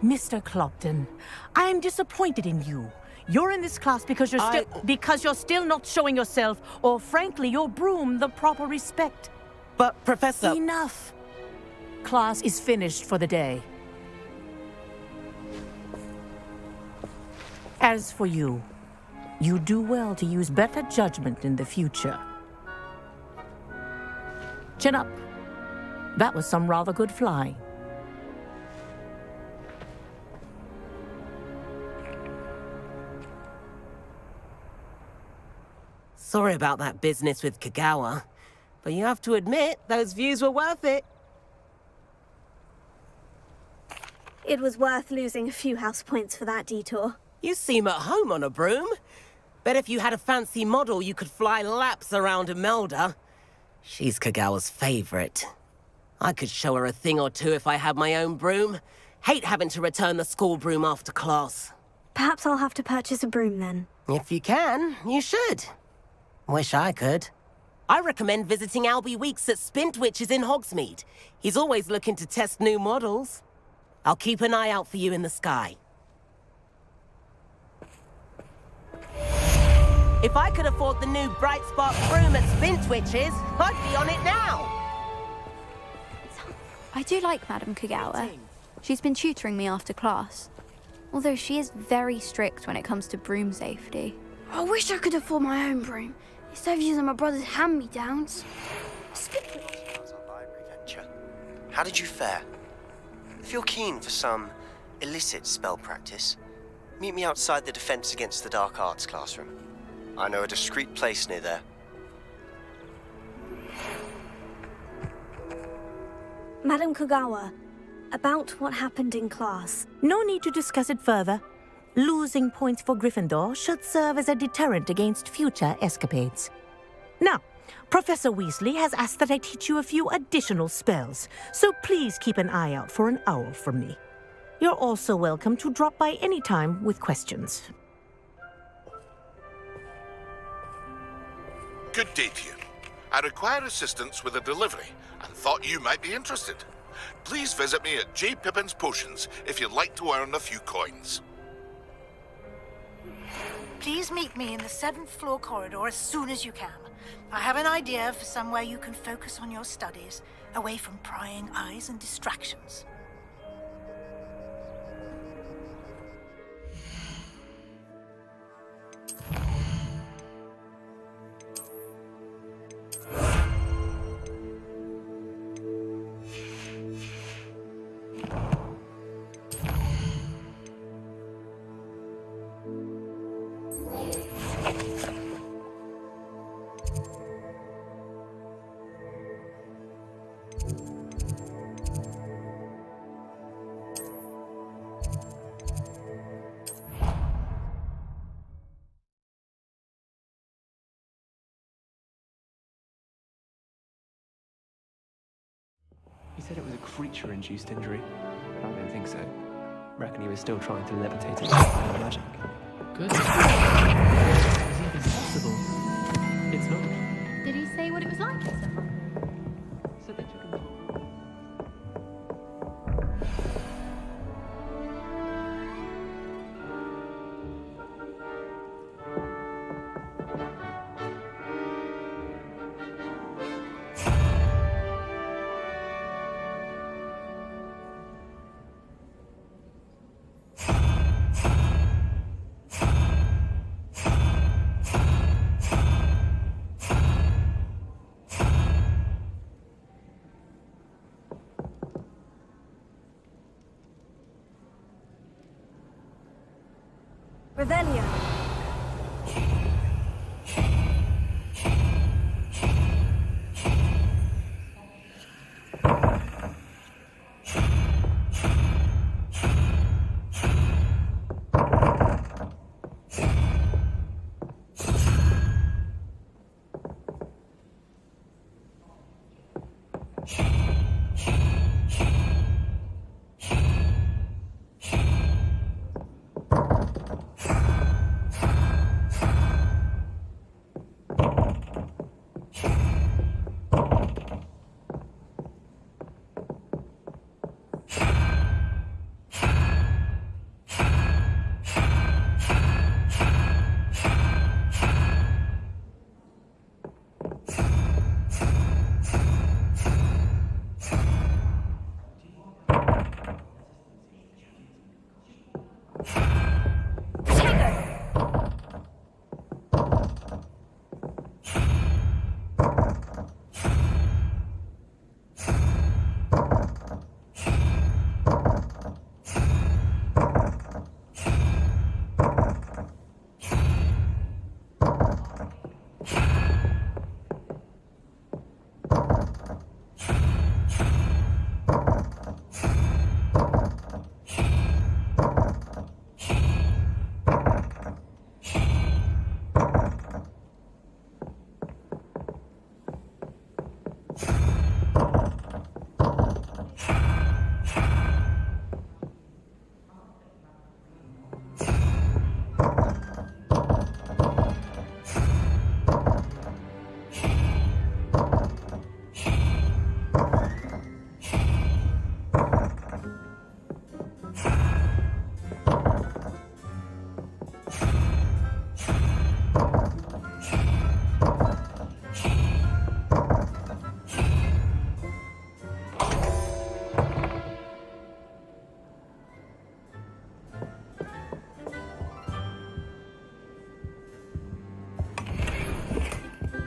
Mr. Clopton, I am disappointed in you. You're in this class because you're still not showing yourself, or frankly, your broom the proper respect. But, Professor... Enough. Class is finished for the day. As for you, you do well to use better judgment in the future. Chin up. That was some rather good flying. Sorry about that business with Kagawa, but you have to admit, those views were worth it. It was worth losing a few house points for that detour. You seem at home on a broom. Bet if you had a fancy model, you could fly laps around Imelda. She's Kagawa's favorite. I could show her a thing or two if I had my own broom. Hate having to return the school broom after class. Perhaps I'll have to purchase a broom then. If you can, you should. Wish I could. I recommend visiting Albie Weeks at Spintwitches in Hogsmeade. He's always looking to test new models. I'll keep an eye out for you in the sky. If I could afford the new Bright Spark broom at Spintwitches, I'd be on it now! I do like Madame Kagawa. She's been tutoring me after class. Although she is very strict when it comes to broom safety. I wish I could afford my own broom, instead of using my brother's hand-me-downs. How did you fare? If you're keen for some illicit spell practice, meet me outside the Defense Against the Dark Arts classroom. I know a discreet place near there. Madame Kagawa, about what happened in class. No need to discuss it further. Losing points for Gryffindor should serve as a deterrent against future escapades. Now, Professor Weasley has asked that I teach you a few additional spells, so please keep an eye out for an owl from me. You're also welcome to drop by any time with questions. Good day to you. I require assistance with a delivery and thought you might be interested. please visit me at J. Pippin's Potions if you'd like to earn a few coins. Please meet me in the 7th floor corridor as soon as you can. I have an idea for somewhere you can focus on your studies, away from prying eyes and distractions. He said it was a creature-induced injury, but I don't think so. Reckon he was still trying to levitate it with magic. Good. Is it even possible? It's not. Did he say what it was like? So they took him. Revelio.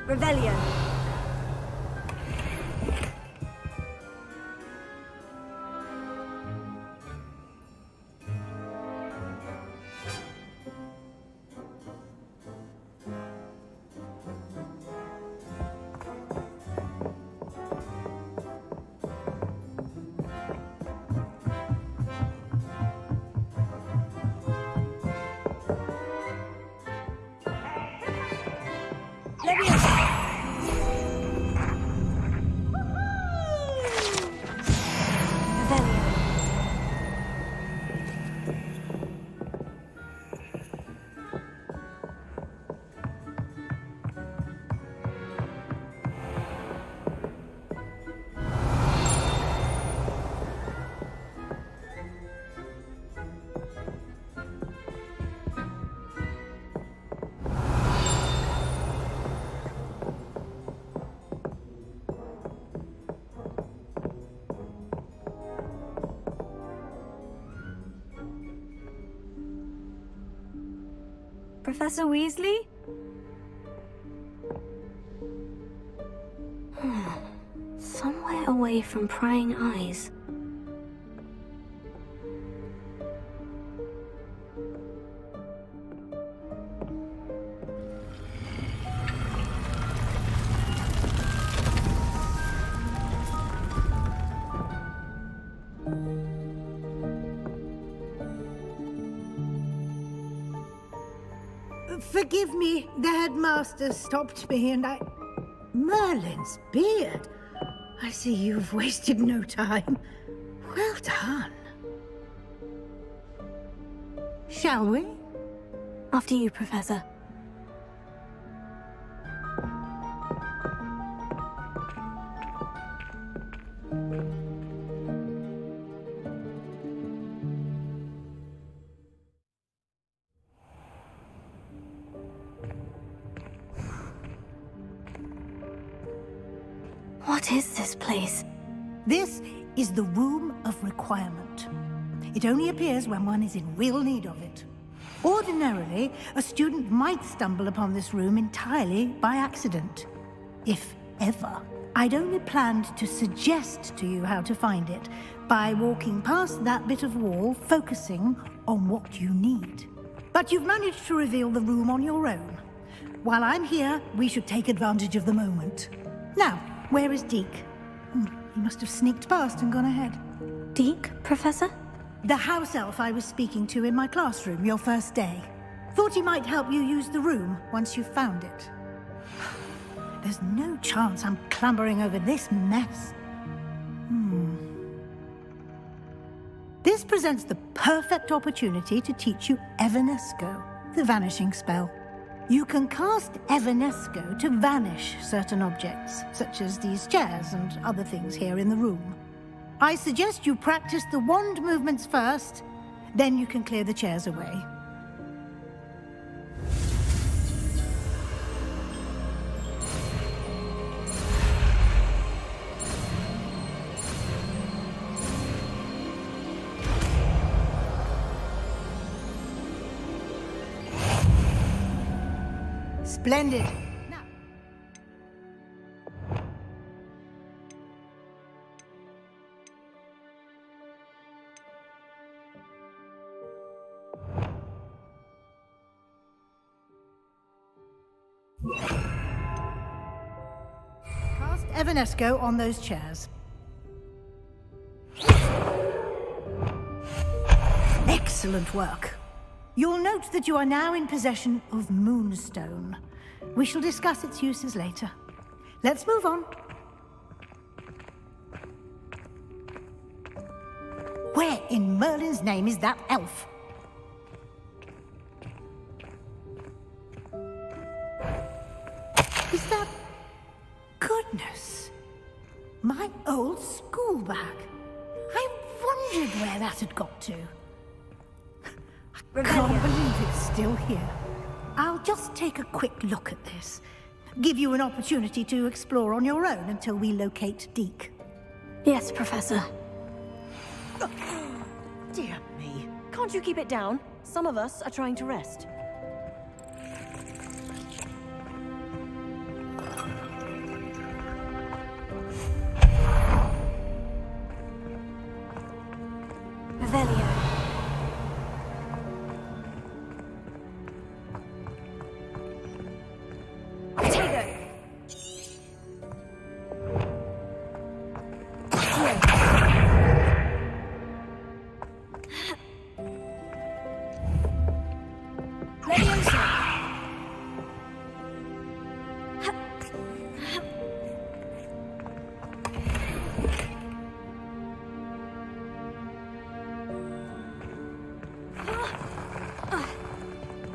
Revelio. Leviosa. Professor Weasley? Somewhere away from prying eyes. Forgive me, the headmaster stopped me and I... Merlin's beard. I see you've wasted no time. Well done. Shall we? After you, Professor. What is this place? This is the Room of Requirement. It only appears when one is in real need of it. Ordinarily, a student might stumble upon this room entirely by accident. If ever. I'd only planned to suggest to you how to find it by walking past that bit of wall, focusing on what you need. But you've managed to reveal the room on your own. While I'm here, we should take advantage of the moment. Now, where is Deke? He must have sneaked past and gone ahead. Deke, Professor? The house elf I was speaking to in my classroom your first day. Thought he might help you use the room once you've found it. There's no chance I'm clambering over this mess. This presents the perfect opportunity to teach you Evanesco, the vanishing spell. You can cast Evanesco to vanish certain objects, such as these chairs and other things here in the room. I suggest you practice the wand movements first, then you can clear the chairs away. Splendid. Now. Cast Evanesco on those chairs. Excellent work. You'll note that you are now in possession of Moonstone. We shall discuss its uses later. Let's move on. Where in Merlin's name is that elf? Is that... Goodness. My old school bag. I wondered where that had got to. I can't believe it's still here. I'll just take a quick look at this. Give you an opportunity to explore on your own until we locate Deke. Yes, Professor. Dear me. Can't you keep it down? Some of us are trying to rest. Revelio.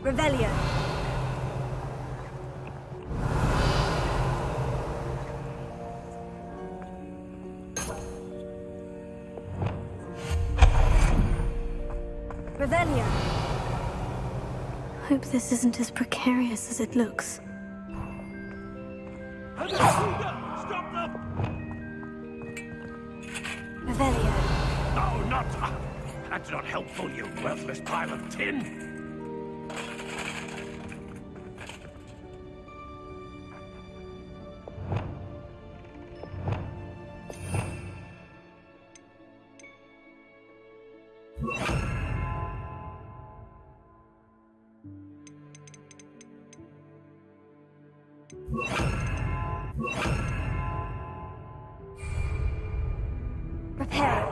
Revelio. Revelio. Hope this isn't as precarious as it looks. Stop them! Revelio. No, not... That's not helpful, you worthless pile of tin! Prepare.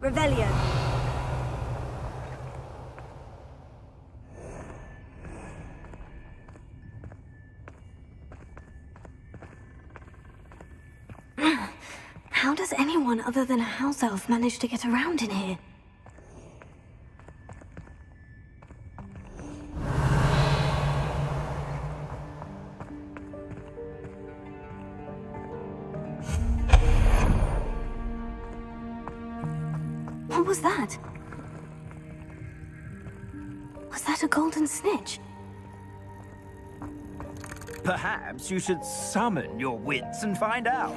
Revelio. How does anyone other than a house elf manage to get around in here? What was that? Was that a golden snitch? Perhaps you should summon your wits and find out.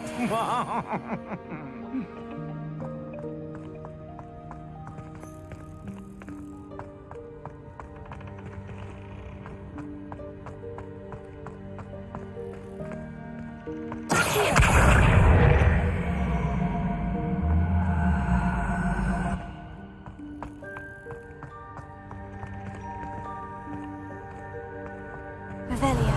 Revelio.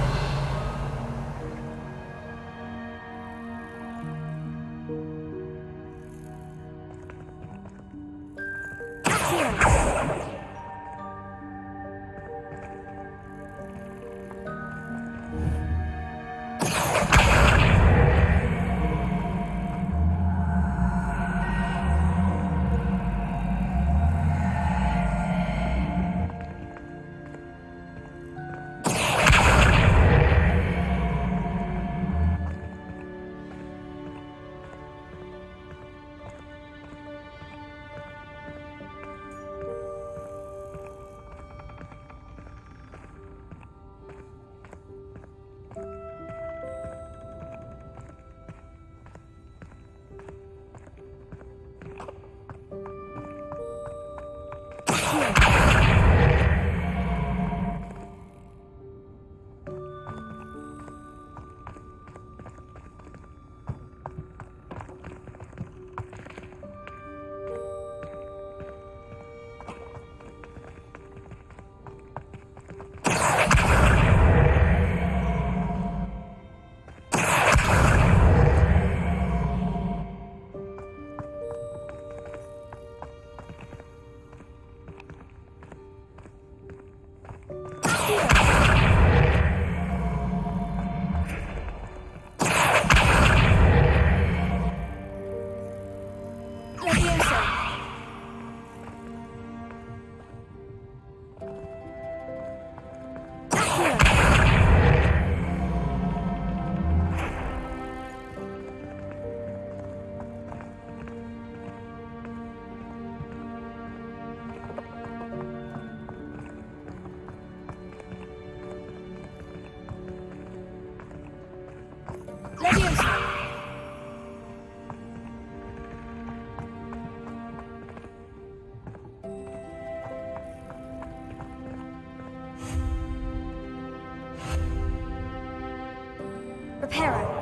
Reparo.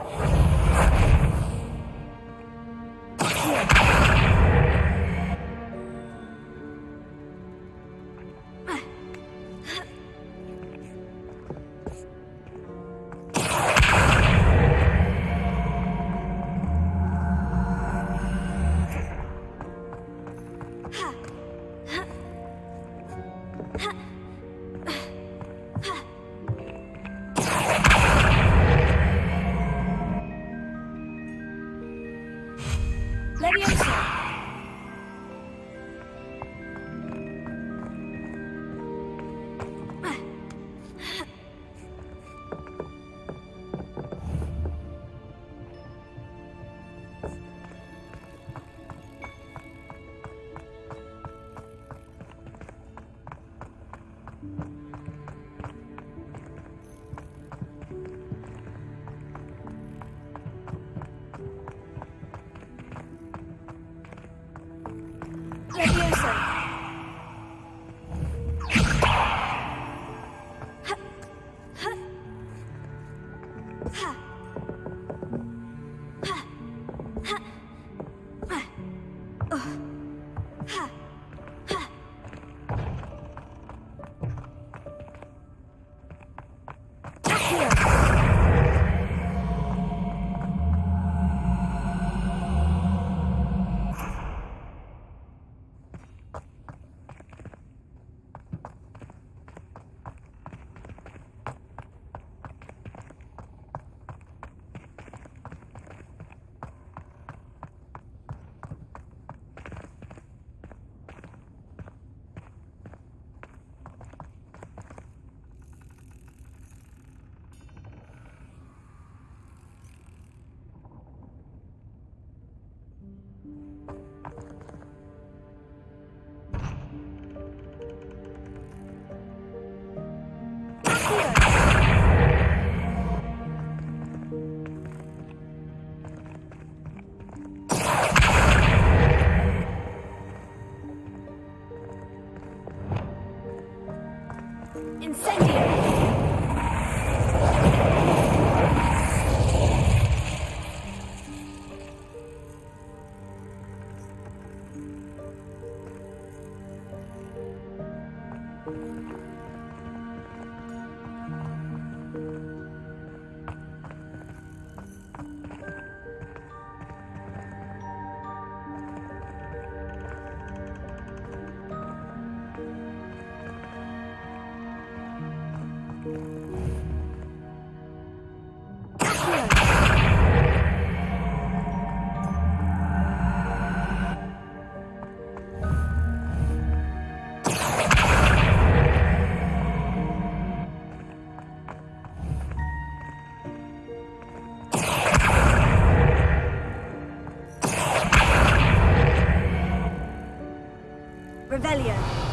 Revelio.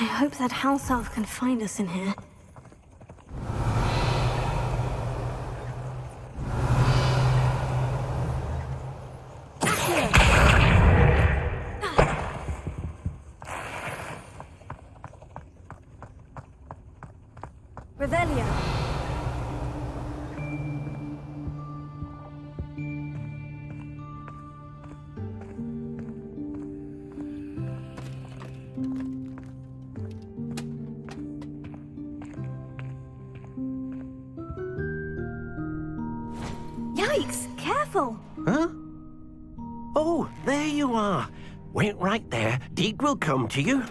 I hope that house elf can find us in here. Revelio. Yikes! Careful! Huh? Oh, there you are. Wait right there. Deke will come to you.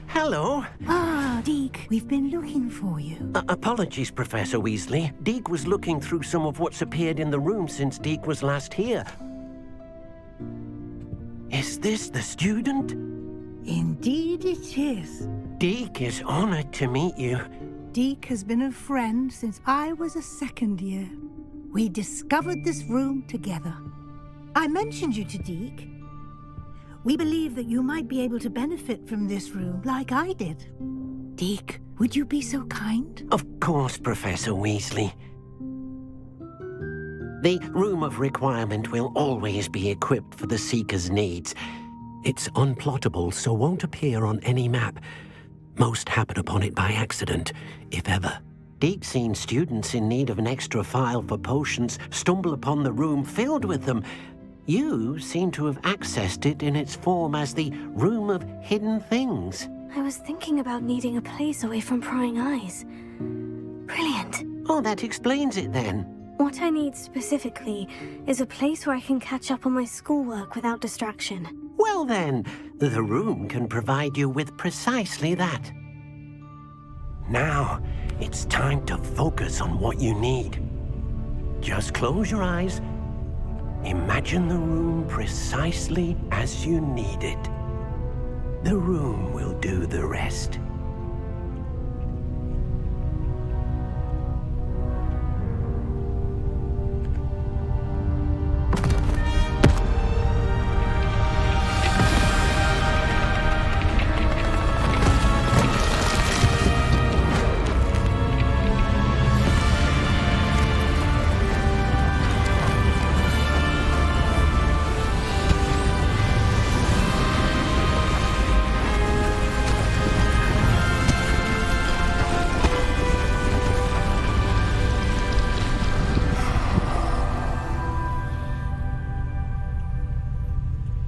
Hello. Ah, Deke, we've been looking for you. Apologies, Professor Weasley. Deke was looking through some of what's appeared in the room since Deke was last here. Is this the student? Indeed it is. Deke is honored to meet you. Deke has been a friend since I was a second year. We discovered this room together. I mentioned you to Deke. We believe that you might be able to benefit from this room like I did. Deke, would you be so kind? Of course, Professor Weasley. The Room of Requirement will always be equipped for the Seeker's needs. It's unplottable, so won't appear on any map. Most happen upon it by accident, if ever. Deke's seen students in need of an extra file for potions stumble upon the room filled with them. You seem to have accessed it in its form as the Room of Hidden Things. I was thinking about needing a place away from prying eyes. Brilliant. Oh, that explains it then. What I need specifically is a place where I can catch up on my schoolwork without distraction. Well then, the room can provide you with precisely that. Now, it's time to focus on what you need. Just close your eyes. Imagine the room precisely as you need it. The room will do the rest.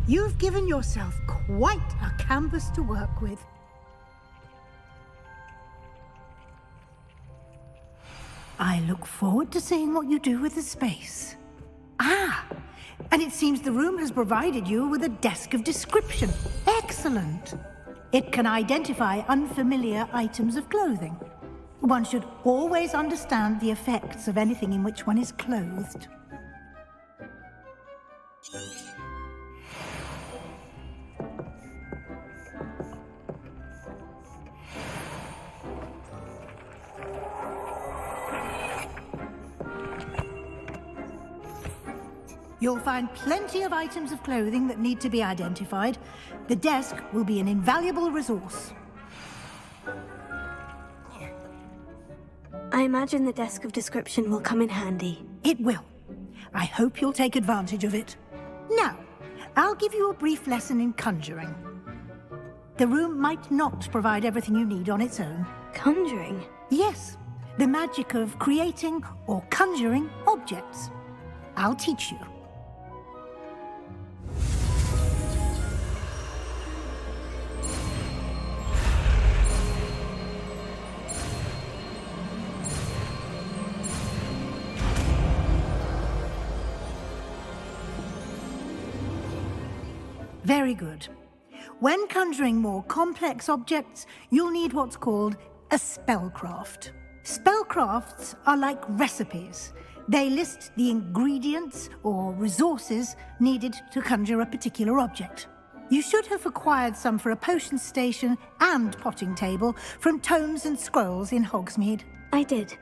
You've given yourself quite a canvas to work with. I look forward to seeing what you do with the space. Ah, and it seems the room has provided you with a desk of description. Excellent. It can identify unfamiliar items of clothing. One should always understand the effects of anything in which one is clothed. You'll find plenty of items of clothing that need to be identified. The desk will be an invaluable resource. I imagine the desk of description will come in handy. It will. I hope you'll take advantage of it. Now, I'll give you a brief lesson in conjuring. The room might not provide everything you need on its own. Conjuring? Yes, the magic of creating or conjuring objects. I'll teach you. Very good. When conjuring more complex objects, you'll need what's called a spellcraft. Spellcrafts are like recipes. They list the ingredients or resources needed to conjure a particular object. You should have acquired some for a potion station and potting table from tomes and scrolls in Hogsmeade. I did.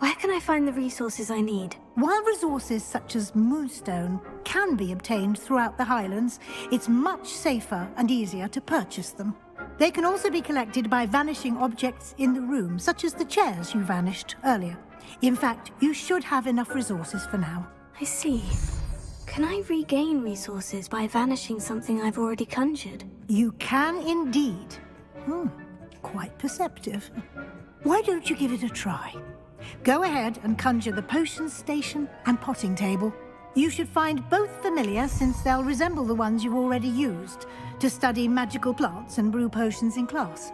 Where can I find the resources I need? While resources such as moonstone can be obtained throughout the Highlands, it's much safer and easier to purchase them. They can also be collected by vanishing objects in the room, such as the chairs you vanished earlier. In fact, you should have enough resources for now. I see. Can I regain resources by vanishing something I've already conjured? You can indeed. Quite perceptive. Why don't you give it a try? Go ahead and conjure the potion station and potting table. You should find both familiar, since they'll resemble the ones you've already used to study magical plants and brew potions in class.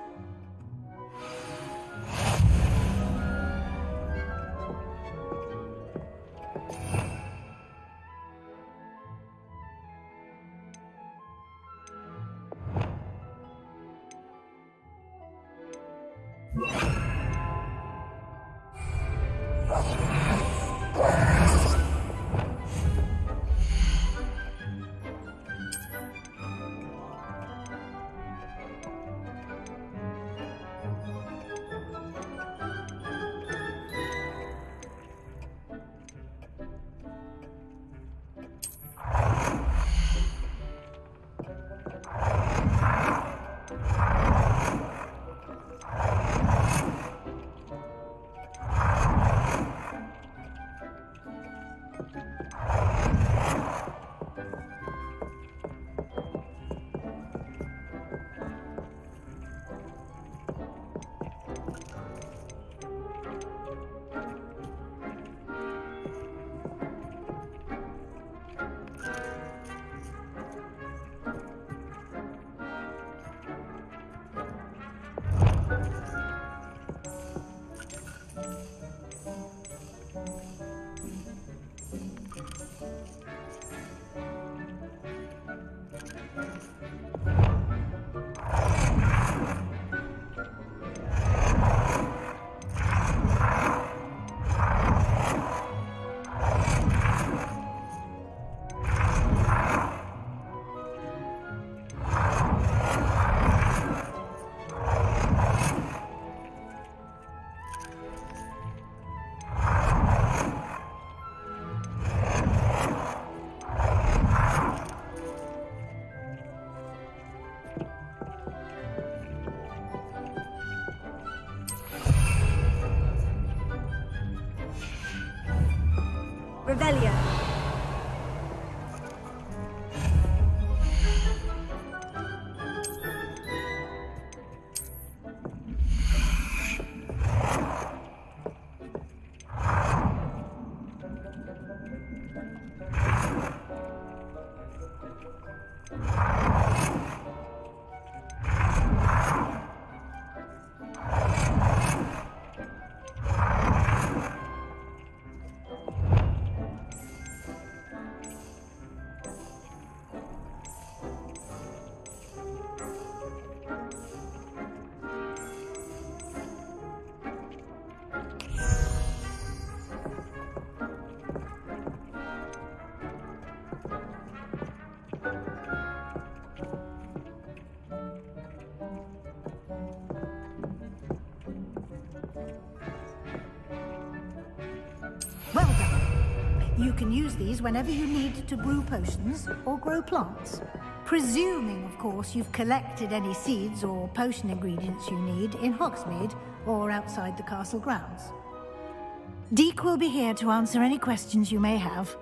Revelio. Well done. You can use these whenever you need to brew potions or grow plants. Presuming, of course, you've collected any seeds or potion ingredients you need in Hogsmeade or outside the castle grounds. Deek will be here to answer any questions you may have.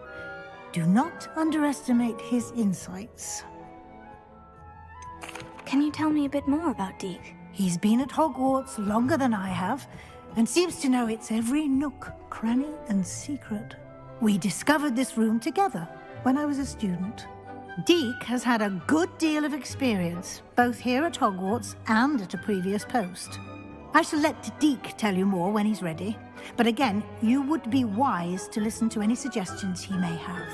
Do not underestimate his insights. Can you tell me a bit more about Deek? He's been at Hogwarts longer than I have, and seems to know its every nook, cranny, and secret. We discovered this room together when I was a student. Deek has had a good deal of experience, both here at Hogwarts and at a previous post. I shall let Deek tell you more when he's ready, but again, you would be wise to listen to any suggestions he may have.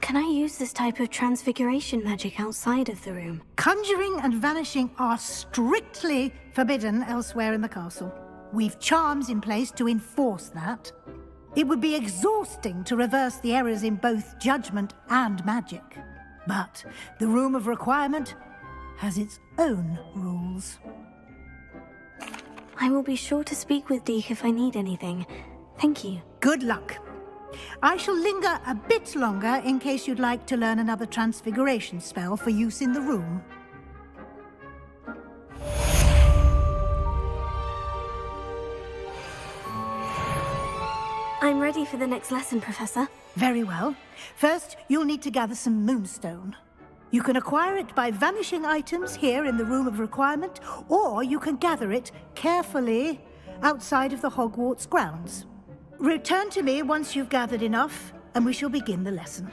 Can I use this type of transfiguration magic outside of the room? Conjuring and vanishing are strictly forbidden elsewhere in the castle. We've charms in place to enforce that. It would be exhausting to reverse the errors in both judgment and magic. But the Room of Requirement has its own rules. I will be sure to speak with Deke if I need anything. Thank you. Good luck. I shall linger a bit longer in case you'd like to learn another transfiguration spell for use in the room. I'm ready for the next lesson, Professor. Very well. First, you'll need to gather some moonstone. You can acquire it by vanishing items here in the Room of Requirement, or you can gather it carefully outside of the Hogwarts grounds. Return to me once you've gathered enough, and we shall begin the lesson.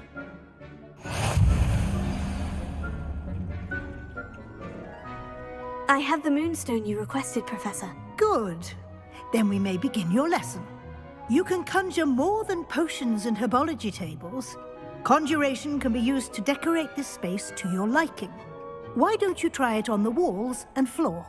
I have the moonstone you requested, Professor. Good. Then we may begin your lesson. You can conjure more than potions and herbology tables. Conjuration can be used to decorate this space to your liking. Why don't you try it on the walls and floor?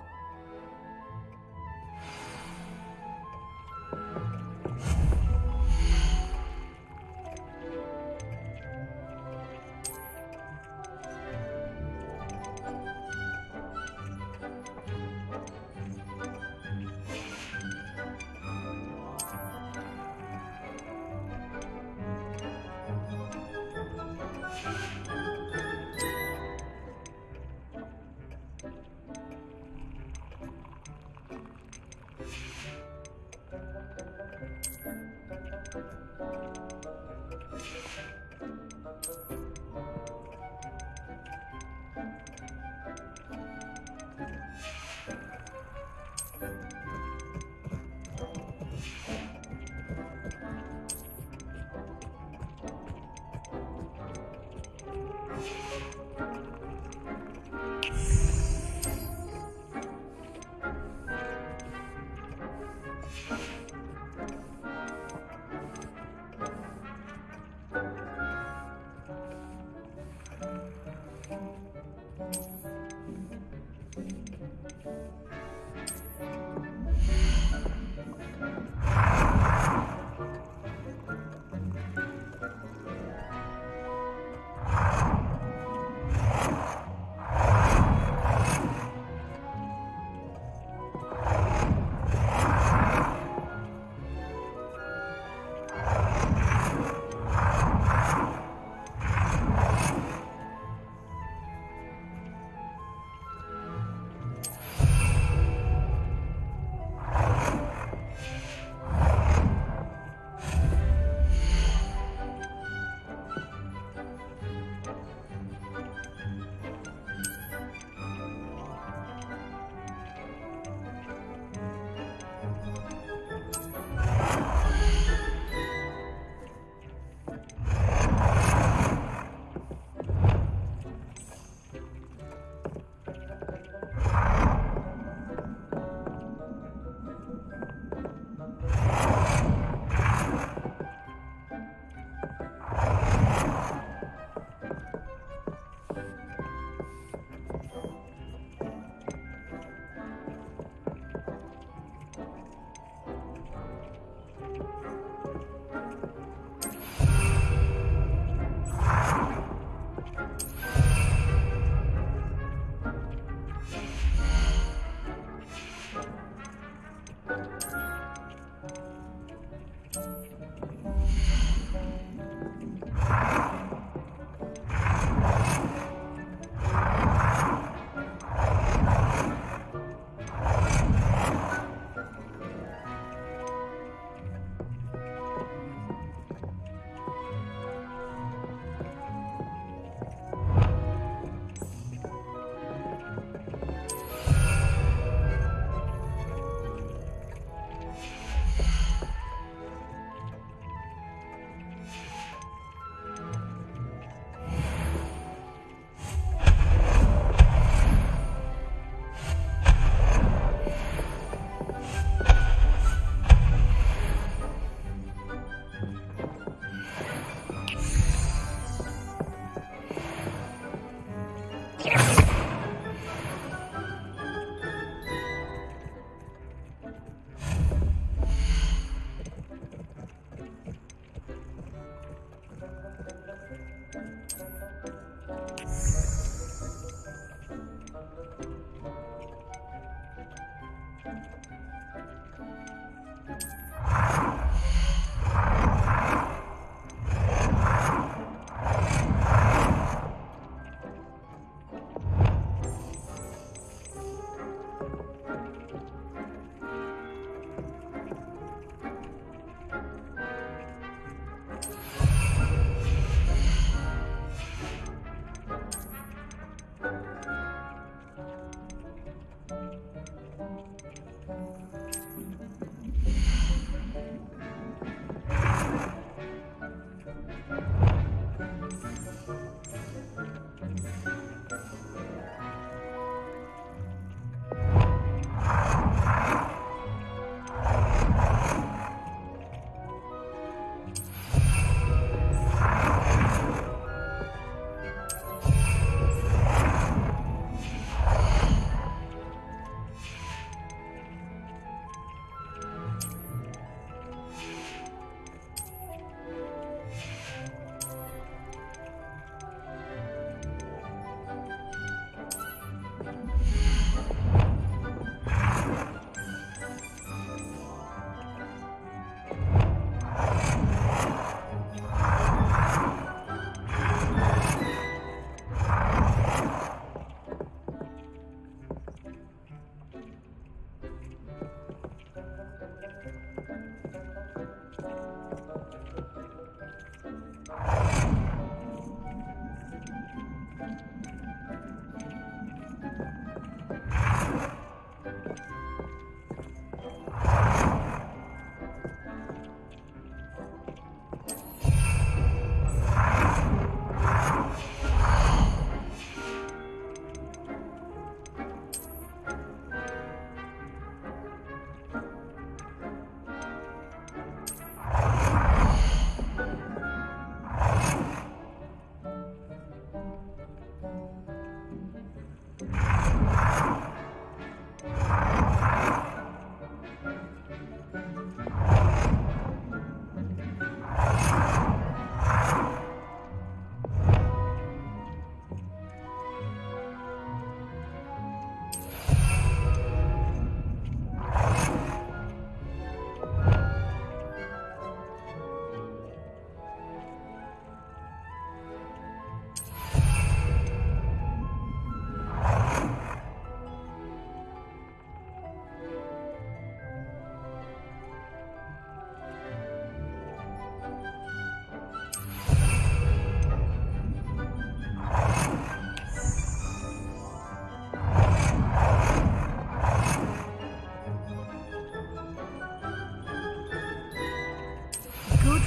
Good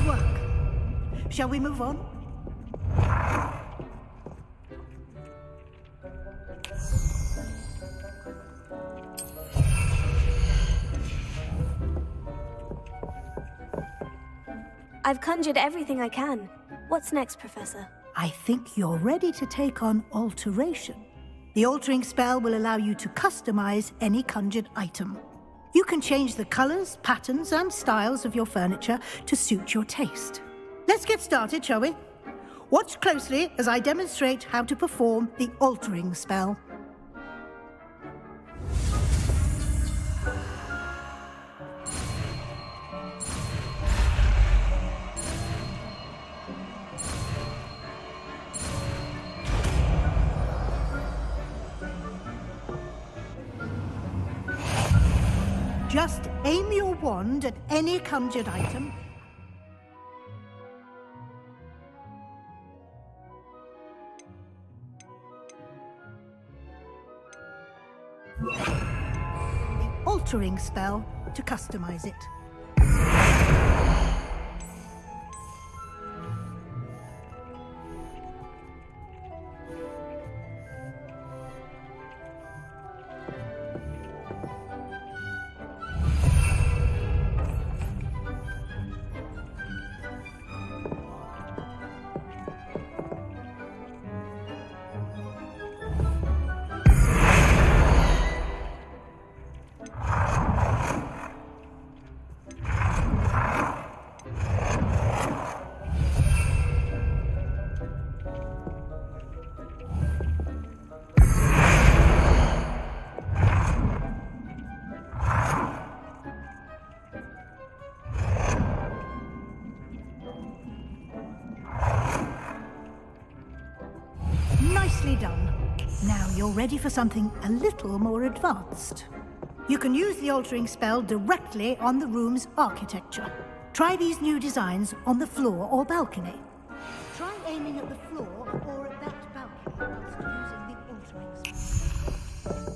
work. Shall we move on? I've conjured everything I can. What's next, Professor? I think you're ready to take on alteration. The altering spell will allow you to customize any conjured item. You can change the colors, patterns, and styles of your furniture to suit your taste. Let's get started, shall we? Watch closely as I demonstrate how to perform the altering spell. Just aim your wand at any conjured item. The altering spell to customize it. Nicely done. Now you're ready for something a little more advanced. You can use the altering spell directly on the room's architecture. Try these new designs on the floor or balcony. Try aiming at the floor or at that balcony whilst using the altering spell.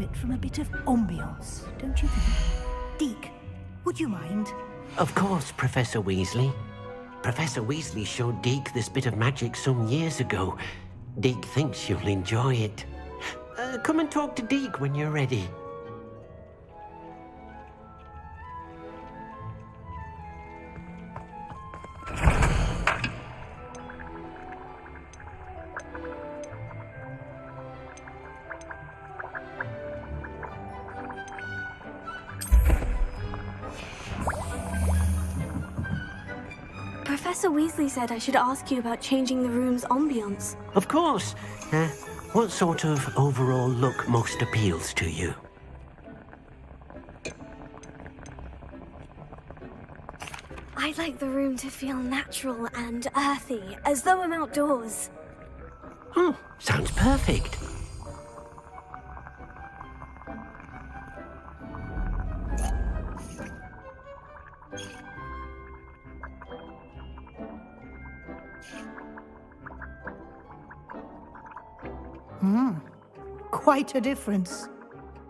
benefit from a bit of ambience, don't you think? Deke, would you mind? Of course, Professor Weasley. Professor Weasley showed Deke this bit of magic some years ago. Deke thinks you'll enjoy it. Come and talk to Deke when you're ready. Professor Weasley said I should ask you about changing the room's ambience. Of course. What sort of overall look most appeals to you? I'd like the room to feel natural and earthy, as though I'm outdoors. Oh, sounds perfect. Quite a difference.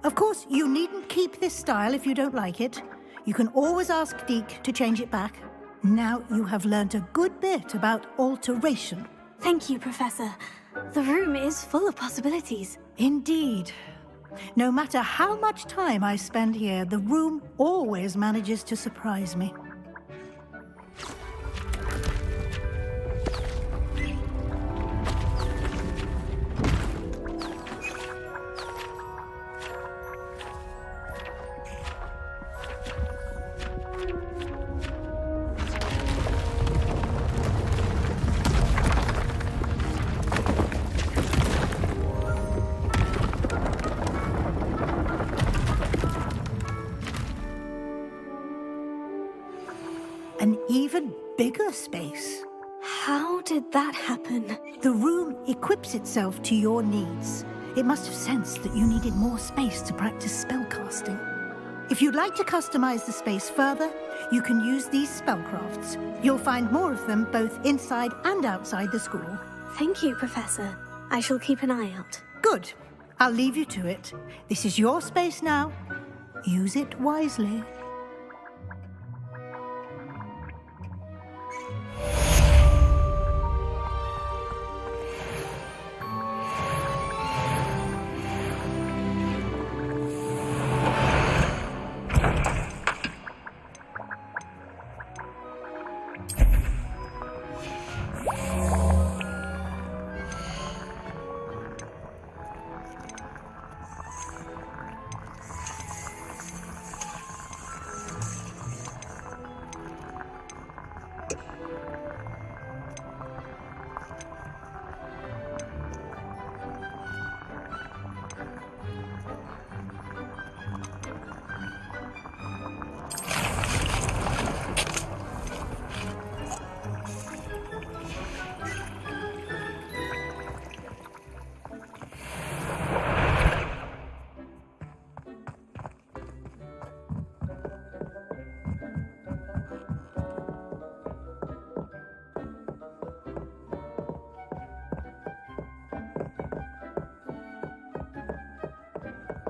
Of course, you needn't keep this style if you don't like it. You can always ask Deke to change it back. Now you have learnt a good bit about alteration. Thank you, Professor. The room is full of possibilities. Indeed. No matter how much time I spend here, the room always manages to surprise me. An even bigger space. How did that happen? The room equips itself to your needs. It must have sensed that you needed more space to practice spellcasting. If you'd like to customize the space further, you can use these spellcrafts. You'll find more of them both inside and outside the school. Thank you, Professor. I shall keep an eye out. Good. I'll leave you to it. This is your space now. Use it wisely.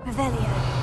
Revelio.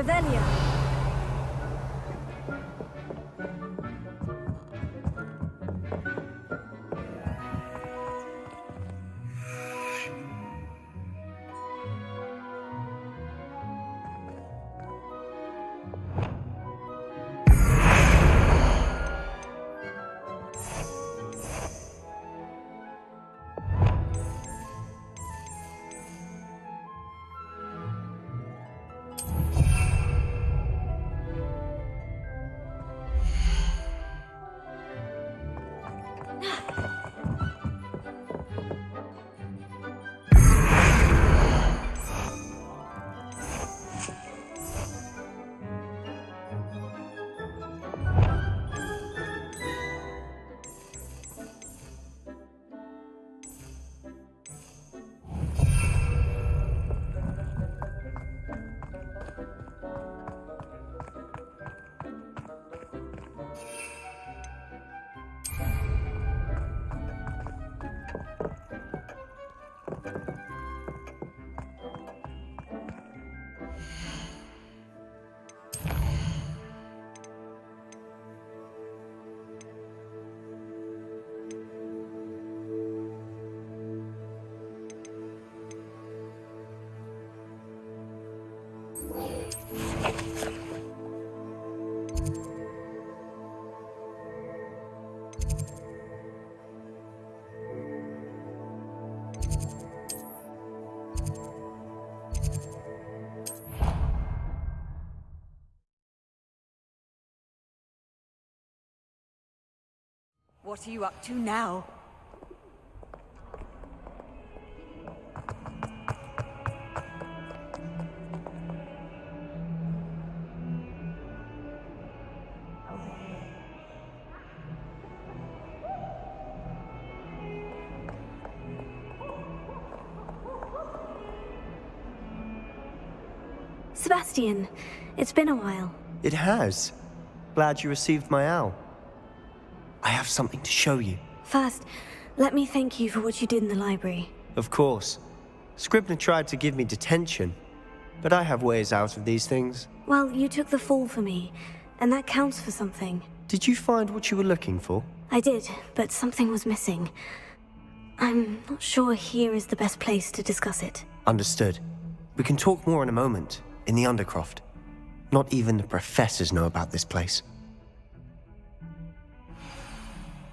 Revelia. What are you up to now? Sebastian, it's been a while. It has. Glad you received my owl. I have something to show you. First, let me thank you for what you did in the library. Of course. Scribner tried to give me detention, but I have ways out of these things. Well, you took the fall for me, and that counts for something. Did you find what you were looking for? I did, but something was missing. I'm not sure here is the best place to discuss it. Understood. We can talk more in a moment, in the Undercroft. Not even the professors know about this place.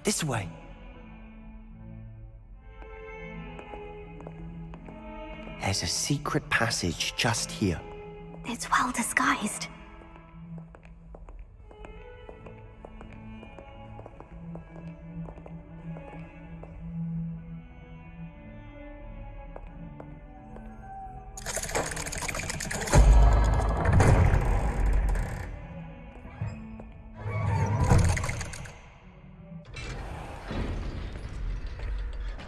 This way. There's a secret passage just here. It's well disguised.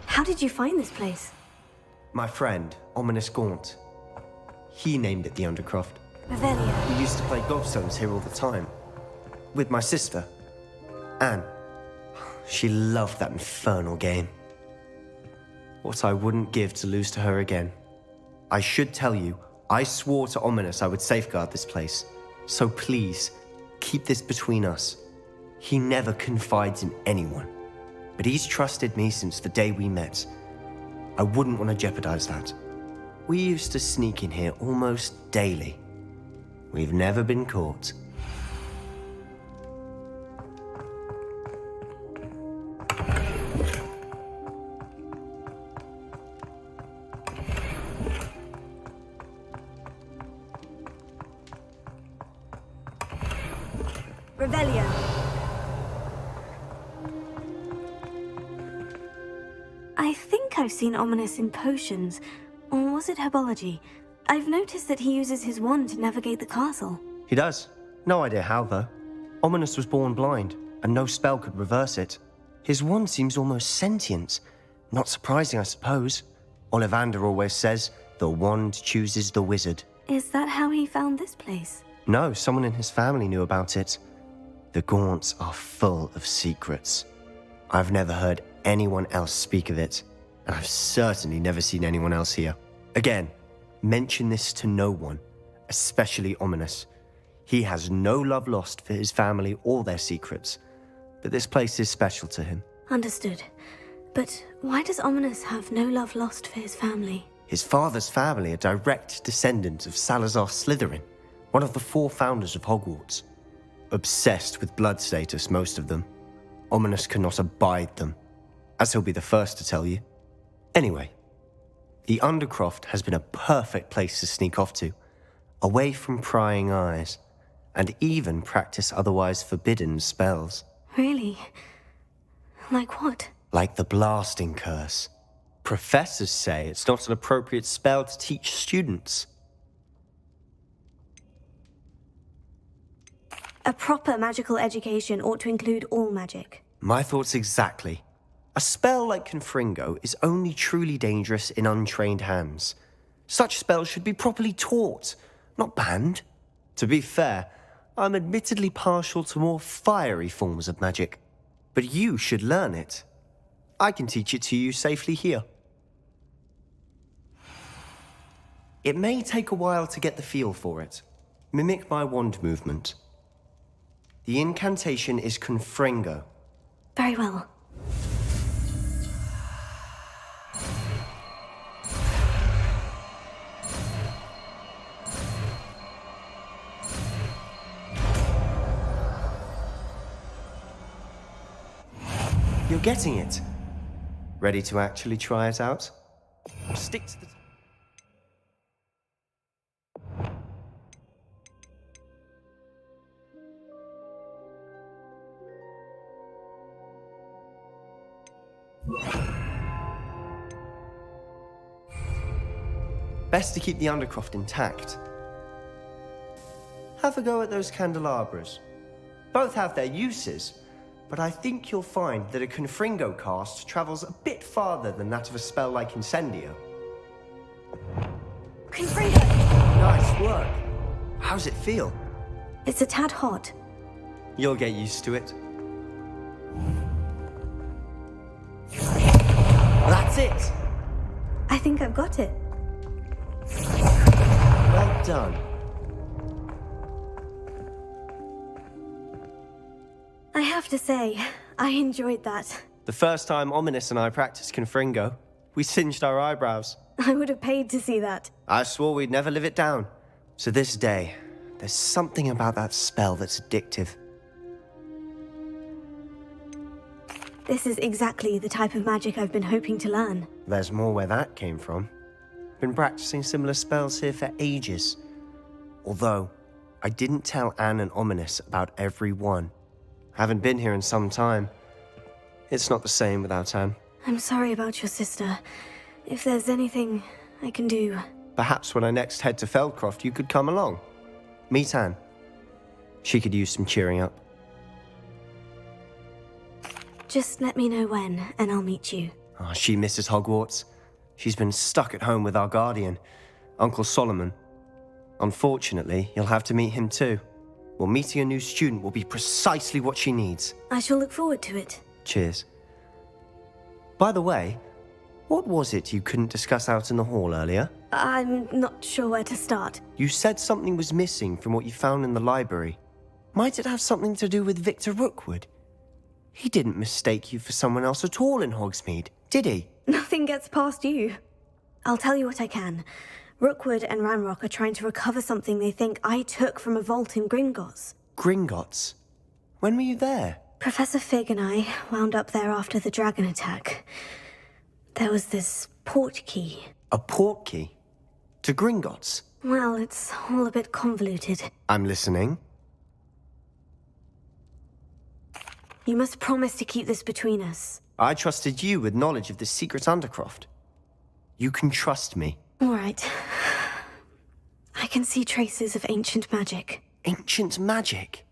How did you find this place? My friend, Ominous Gaunt. He named it the Undercroft. Revelia. We used to play gobstones here all the time. With my sister, Anne. She loved that infernal game. What I wouldn't give to lose to her again. I should tell you, I swore to Ominous I would safeguard this place. So please, keep this between us. He never confides in anyone. But he's trusted me since the day we met. I wouldn't want to jeopardize that. We used to sneak in here almost daily. We've never been caught. Revelia. I think I've seen Ominous in potions, or was it herbology? I've noticed that he uses his wand to navigate the castle. He does. No idea how, though. Ominous was born blind, and no spell could reverse it. His wand seems almost sentient. Not surprising, I suppose. Ollivander always says, the wand chooses the wizard. Is that how he found this place? No, someone in his family knew about it. The Gaunts are full of secrets. I've never heard anyone else speak of it, and I've certainly never seen anyone else here. Again, mention this to no one, especially Ominous. He has no love lost for his family or their secrets, but this place is special to him. Understood. But why does Ominous have no love lost for his family? His father's family are direct descendants of Salazar Slytherin, one of the 4 founders of Hogwarts. Obsessed with blood status, most of them. Ominous cannot abide them, as he'll be the first to tell you. Anyway, the Undercroft has been a perfect place to sneak off to, away from prying eyes, and even practice otherwise forbidden spells. Really? Like what? Like the blasting curse. Professors say it's not an appropriate spell to teach students. A proper magical education ought to include all magic. My thoughts exactly. A spell like Confringo is only truly dangerous in untrained hands. Such spells should be properly taught, not banned. To be fair, I'm admittedly partial to more fiery forms of magic. But you should learn it. I can teach it to you safely here. It may take a while to get the feel for it. Mimic my wand movement. The incantation is Confringo. Very well. You're getting it. Ready to actually try it out? Or stick to the... Best to keep the Undercroft intact. Have a go at those candelabras. Both have their uses, but I think you'll find that a Confringo cast travels a bit farther than that of a spell like Incendio. Confringo! Nice work. How's it feel? It's a tad hot. You'll get used to it. That's it! I think I've got it. Well done. I have to say, I enjoyed that. The first time Ominous and I practiced Confringo, we singed our eyebrows. I would have paid to see that. I swore we'd never live it down. So this day, there's something about that spell that's addictive. This is exactly the type of magic I've been hoping to learn. There's more where that came from. Been practicing similar spells here for ages. Although, I didn't tell Anne and Ominous about every one. Haven't been here in some time. It's not the same without Anne. I'm sorry about your sister. If there's anything I can do... Perhaps when I next head to Feldcroft, you could come along. Meet Anne. She could use some cheering up. Just let me know when, and I'll meet you. Oh, she misses Hogwarts. She's been stuck at home with our guardian, Uncle Solomon. Unfortunately, you'll have to meet him too. Well, meeting a new student will be precisely what she needs. I shall look forward to it. Cheers. By the way, what was it you couldn't discuss out in the hall earlier? I'm not sure where to start. You said something was missing from what you found in the library. Might it have something to do with Victor Rookwood? He didn't mistake you for someone else at all in Hogsmeade, did he? Nothing gets past you. I'll tell you what I can. Rookwood and Ranrock are trying to recover something they think I took from a vault in Gringotts. Gringotts? When were you there? Professor Fig and I wound up there after the dragon attack. There was this portkey. A portkey? To Gringotts? Well, it's all a bit convoluted. I'm listening. You must promise to keep this between us. I trusted you with knowledge of the secret Undercroft. You can trust me. All right. I can see traces of ancient magic. Ancient magic?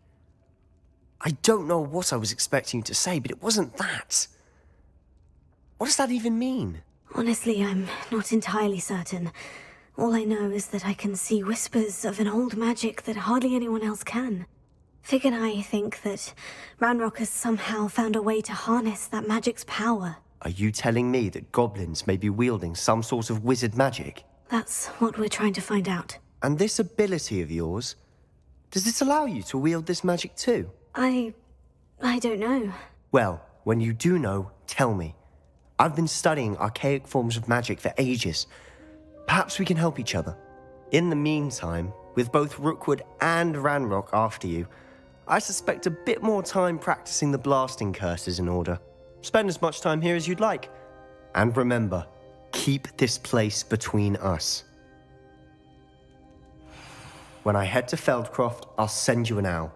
I don't know what I was expecting you to say, but it wasn't that. What does that even mean? Honestly, I'm not entirely certain. All I know is that I can see whispers of an old magic that hardly anyone else can. Fig and I think that Ranrock has somehow found a way to harness that magic's power. Are you telling me that goblins may be wielding some sort of wizard magic? That's what we're trying to find out. And this ability of yours, does this allow you to wield this magic too? I don't know. Well, when you do know, tell me. I've been studying archaic forms of magic for ages. Perhaps we can help each other. In the meantime, with both Rookwood and Ranrock after you, I suspect a bit more time practicing the blasting curse is in order. Spend as much time here as you'd like. And remember, keep this place between us. When I head to Feldcroft, I'll send you an owl.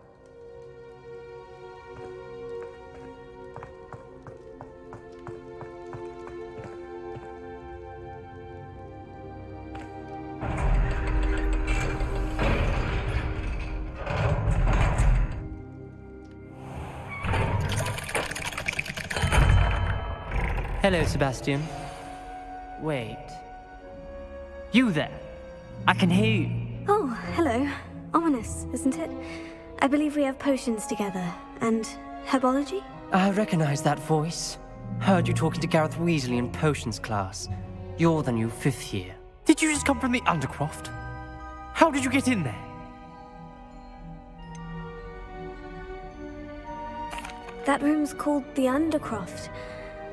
Hello, Sebastian. Wait. You there? I can hear you. Oh, hello. Ominous, isn't it? I believe we have potions together. And herbology? I recognize that voice. Heard you talking to Gareth Weasley in potions class. You're the new 5th year. Did you just come from the Undercroft? How did you get in there? That room's called the Undercroft.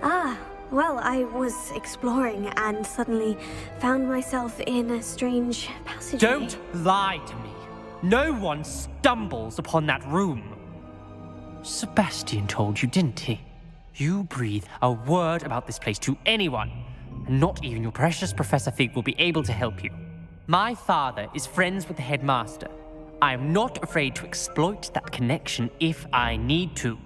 Ah, well, I was exploring and suddenly found myself in a strange passageway. Don't lie to me. No one stumbles upon that room. Sebastian told you, didn't he? You breathe a word about this place to anyone, and not even your precious Professor Fig will be able to help you. My father is friends with the headmaster. I am not afraid to exploit that connection if I need to.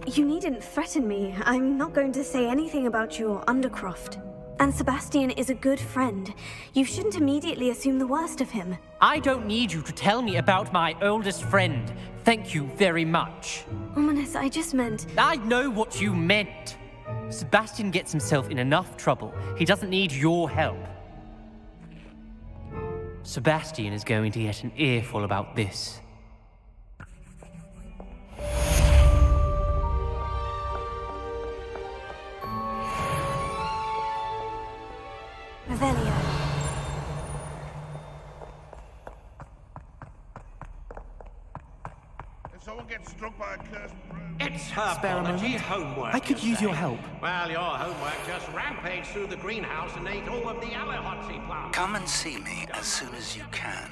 You needn't threaten me. I'm not going to say anything about your Undercroft. And Sebastian is a good friend. You shouldn't immediately assume the worst of him. I don't need you to tell me about my oldest friend. Thank you very much. Ominous, I just meant... I know what you meant. Sebastian gets himself in enough trouble. He doesn't need your help. Sebastian is going to get an earful about this. Revelio. If someone gets struck by a cursed broom... It's herbology homework. I could use your help. Well, your homework just rampaged through the greenhouse and ate all of the Alihotzi plants. Come and see me as soon as you can.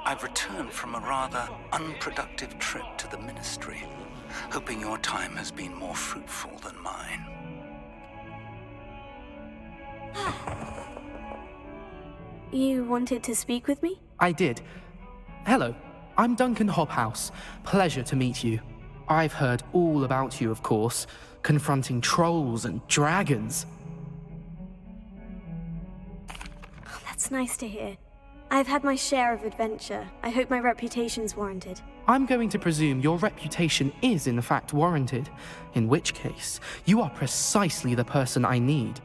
I've returned from a rather unproductive trip to the Ministry, hoping your time has been more fruitful than mine. You wanted to speak with me? I did. Hello, I'm Duncan Hobhouse. Pleasure to meet you. I've heard all about you, of course, confronting trolls and dragons. Oh, that's nice to hear. I've had my share of adventure. I hope my reputation's warranted. I'm going to presume your reputation is in fact warranted, in which case, you are precisely the person I need.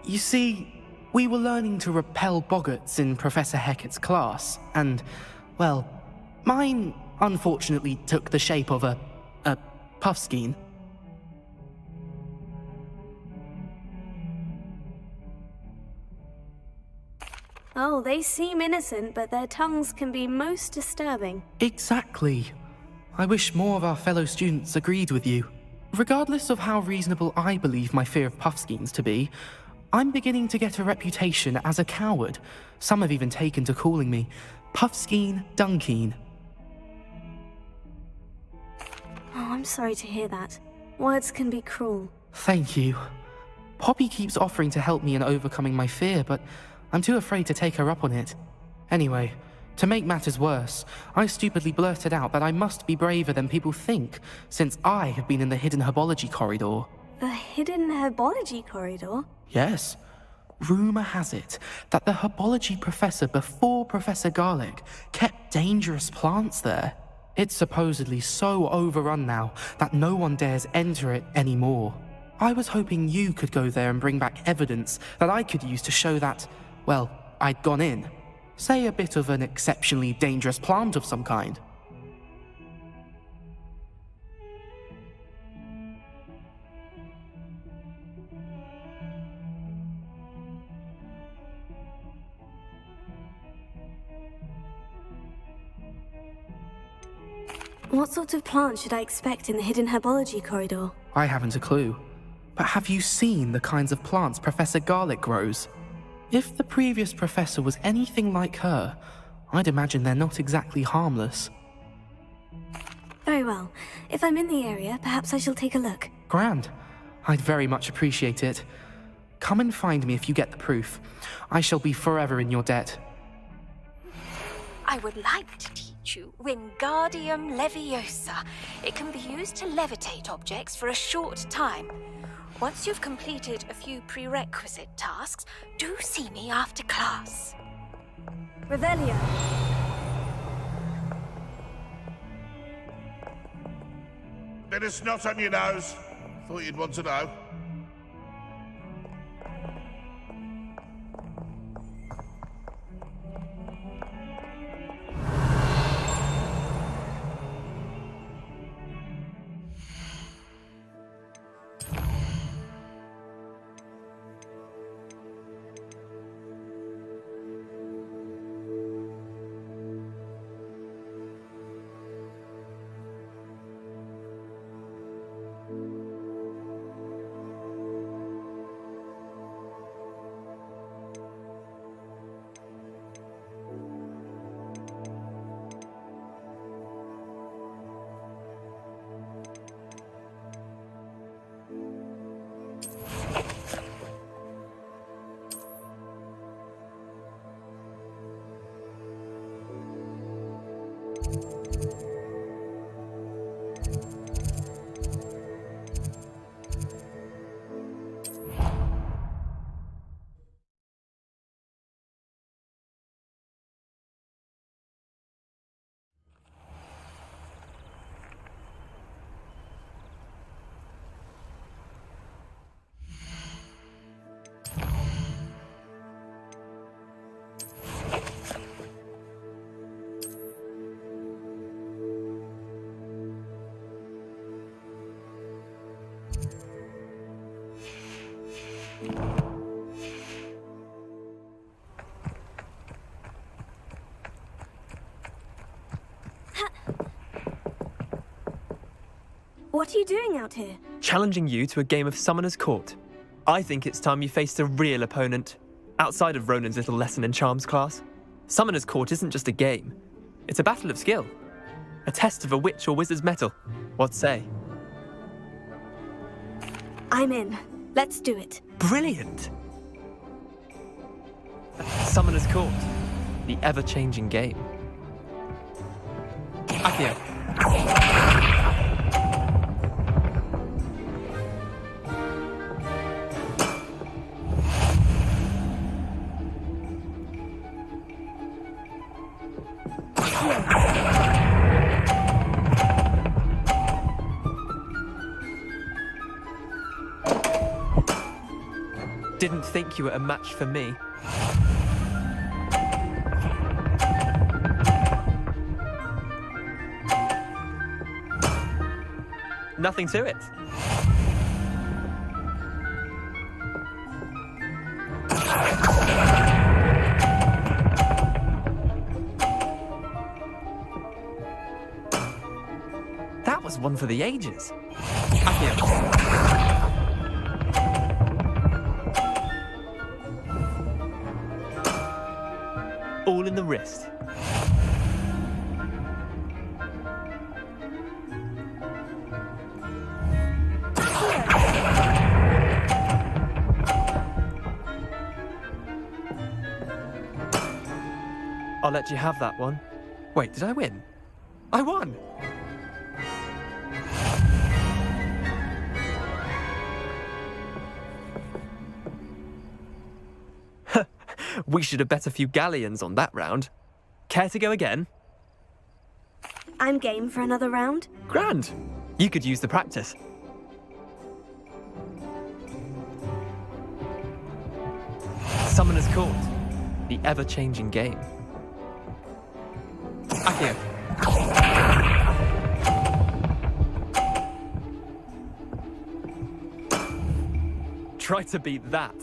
You see, we were learning to repel boggarts in Professor Hecat's class, and, well, mine unfortunately took the shape of a puffskein. Oh, they seem innocent, but their tongues can be most disturbing. Exactly. I wish more of our fellow students agreed with you. Regardless of how reasonable I believe my fear of puffskeins to be, I'm beginning to get a reputation as a coward. Some have even taken to calling me Puffskein Dunkeen. Oh, I'm sorry to hear that. Words can be cruel. Thank you. Poppy keeps offering to help me in overcoming my fear, but I'm too afraid to take her up on it. Anyway, to make matters worse, I stupidly blurted out that I must be braver than people think, since I have been in the hidden herbology corridor. The hidden herbology corridor? Yes. Rumor has it that the herbology professor before Professor Garlick kept dangerous plants there. It's supposedly so overrun now that no one dares enter it anymore. I was hoping you could go there and bring back evidence that I could use to show that, well, I'd gone in. Say a bit of an exceptionally dangerous plant of some kind. What sort of plants should I expect in the hidden herbology corridor? I haven't a clue. But have you seen the kinds of plants Professor Garlic grows? If the previous professor was anything like her, I'd imagine they're not exactly harmless. Very well. If I'm in the area, perhaps I shall take a look. Grand. I'd very much appreciate it. Come and find me if you get the proof. I shall be forever in your debt. I would like to teach you Wingardium Leviosa. It can be used to levitate objects for a short time. Once you've completed a few prerequisite tasks, do see me after class. Revelio. Bit of snot on your nose. Thought you'd want to know. What are you doing out here? Challenging you to a game of Summoner's Court. I think it's time you faced a real opponent. Outside of Ronan's little lesson in Charms class, Summoner's Court isn't just a game. It's a battle of skill. A test of a witch or wizard's mettle. What say? I'm in. Let's do it. Brilliant! Summoner's Court. The ever-changing game. Accio. Didn't think you were a match for me. Nothing to it. That was one for the ages. All in the wrist. I'll let you have that one. Wait, did I win? I won! We should have bet a few galleons on that round. Care to go again? I'm game for another round. Grand! You could use the practice. Summoner's Court. The ever-changing game. Accio. Try to beat that.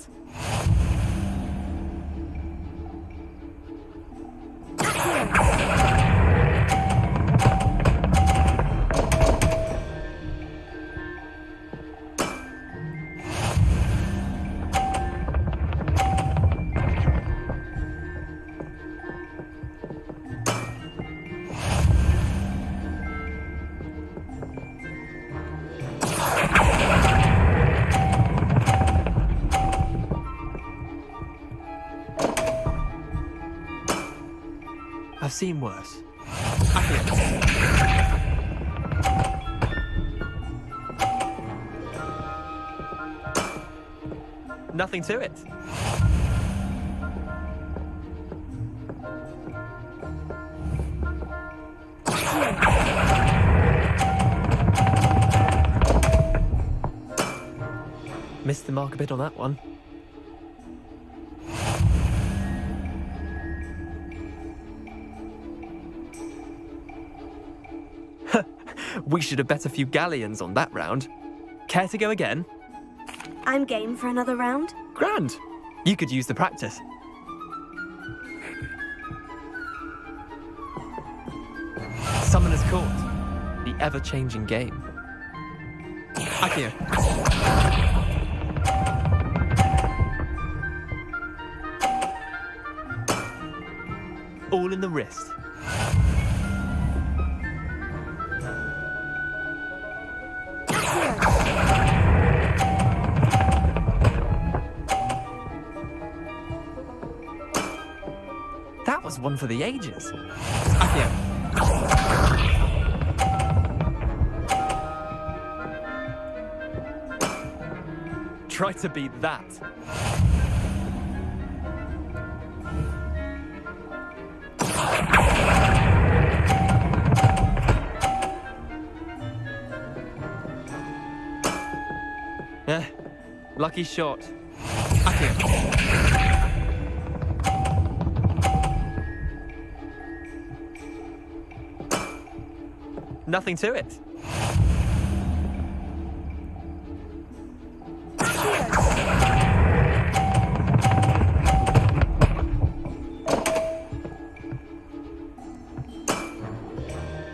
I've seen worse. Nothing to it. Missed the mark a bit on that one. We should have bet a few galleons on that round. Care to go again? I'm game for another round. Grand. You could use the practice. Summoner's Court. The ever-changing game. Akio. All in the wrist. That was one for the ages. Akio. Try to beat that. Lucky shot. Akio. Nothing to it.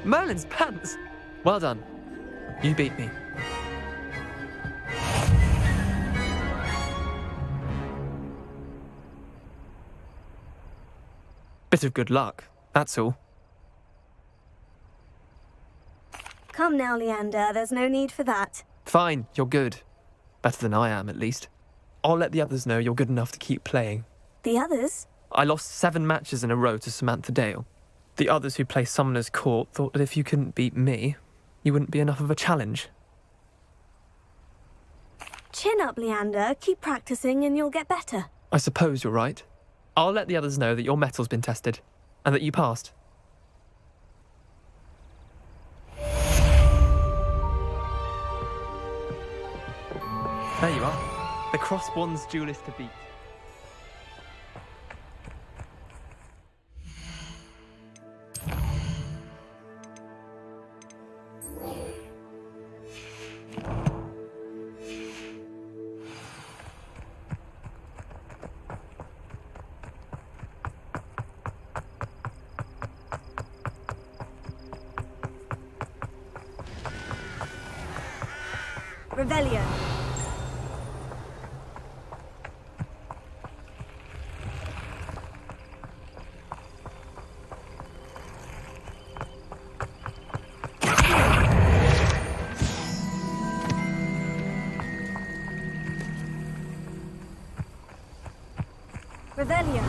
Merlin's pants. Well done. You beat me. Bit of good luck, that's all. Come now, Leander, there's no need for that. Fine, you're good. Better than I am, at least. I'll let the others know you're good enough to keep playing. The others? I lost 7 matches in a row to Samantha Dale. The others who play Summoner's Court thought that if you couldn't beat me, you wouldn't be enough of a challenge. Chin up, Leander. Keep practicing and you'll get better. I suppose you're right. I'll let the others know that your metal's been tested, and that you passed. There you are. The Crosswands duelist to beat. Revelio. Revelio.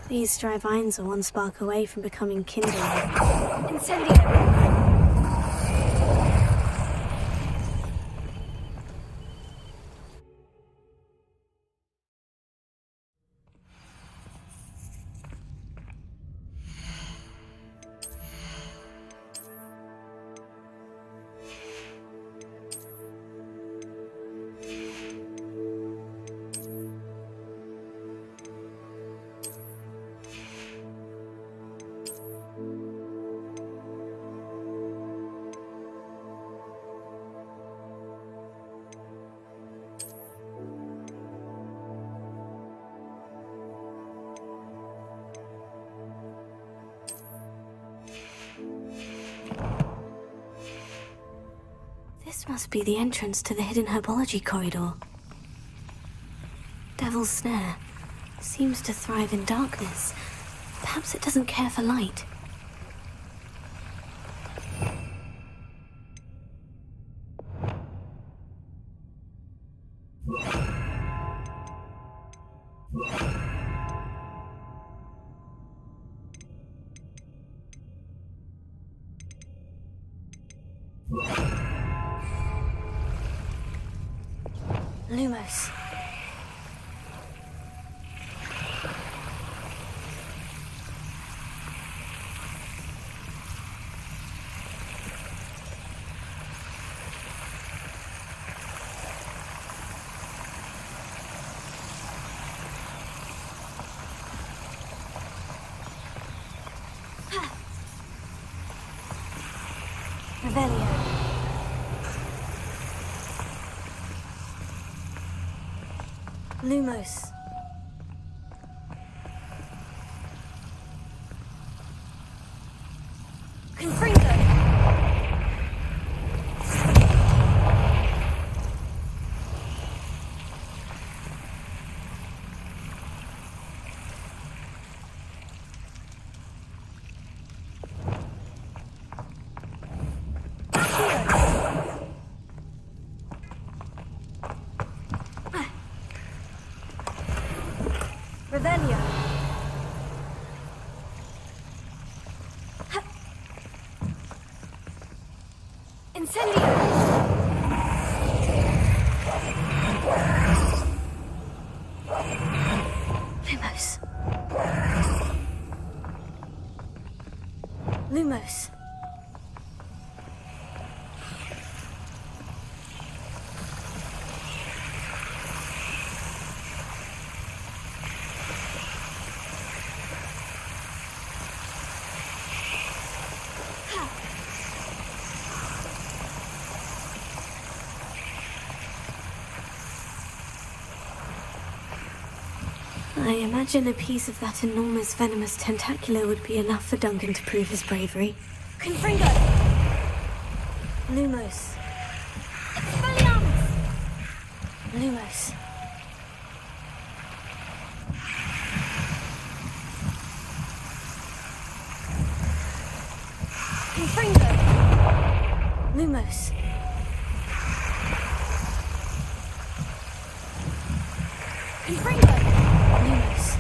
These dry vines are one spark away from becoming kindling. Incendio! This must be the entrance to the hidden herbology corridor. Devil's Snare seems to thrive in darkness. Perhaps it doesn't care for light. Lumos. Revelio. Lumos. Confringo. Revelio. Incendio. Lumos. Lumos. I imagine a piece of that enormous venomous tentacular would be enough for Duncan to prove his bravery. Confringo! Lumos. Expelliarmus! Lumos. Confringo! Lumos. Confringo! Lumos.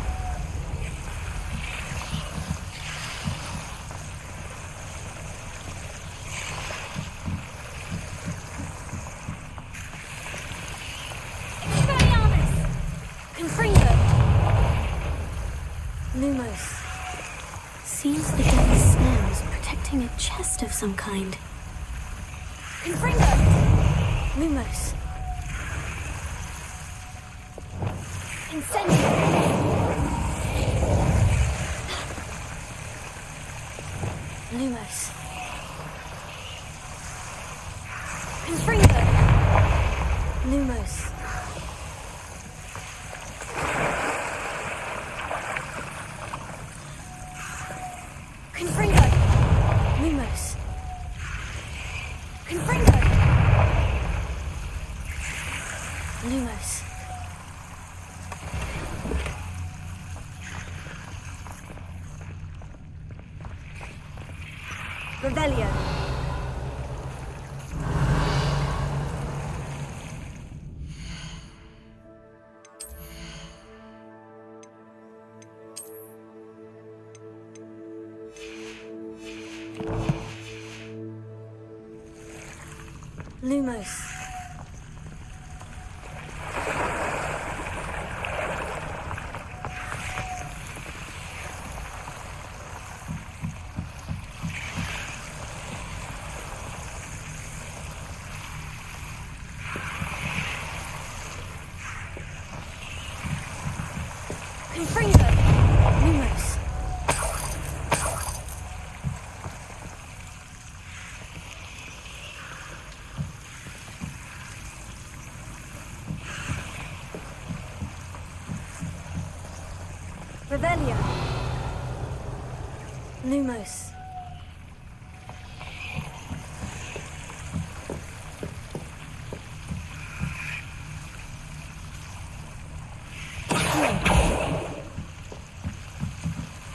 Expelliarmus! Confringo! Lumos. Seems the devil's snare is protecting a chest of some kind. Confringo! Lumos. Incendio! Lumos. Confringo! Lumos. Confringo! Lumos. Confringo! Lumos. Revelio. Lumos. Confringo! Lumos. Revelio. Lumos.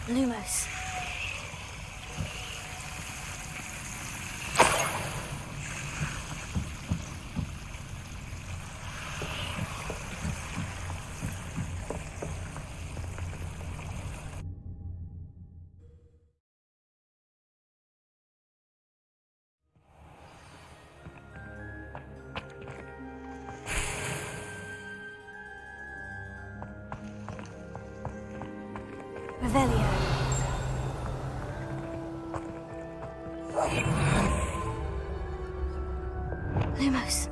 Lumos. Revelio. Lumos.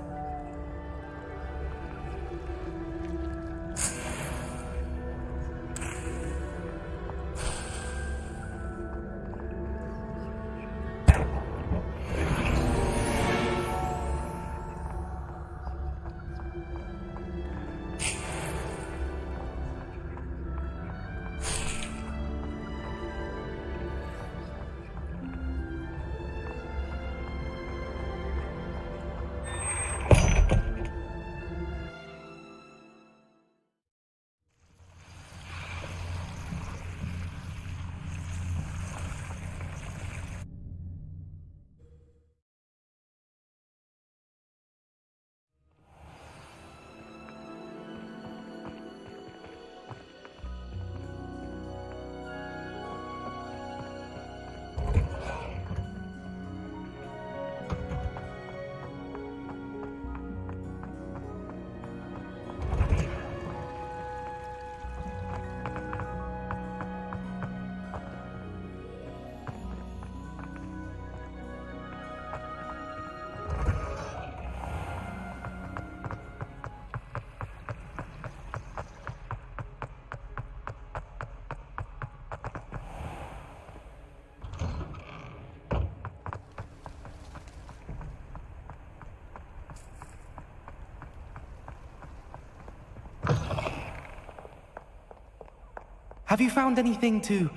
Have you found anything to,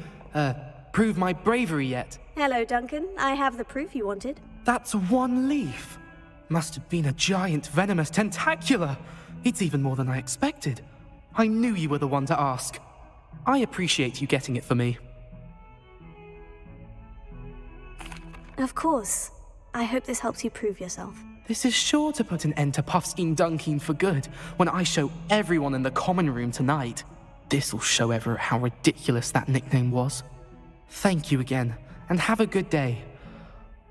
prove my bravery yet? Hello, Duncan. I have the proof you wanted. That's one leaf. Must have been a giant venomous tentacula. It's even more than I expected. I knew you were the one to ask. I appreciate you getting it for me. Of course. I hope this helps you prove yourself. This is sure to put an end to Puffskein Dunkeen for good when I show everyone in the common room tonight. This'll show Everett how ridiculous that nickname was. Thank you again, and have a good day.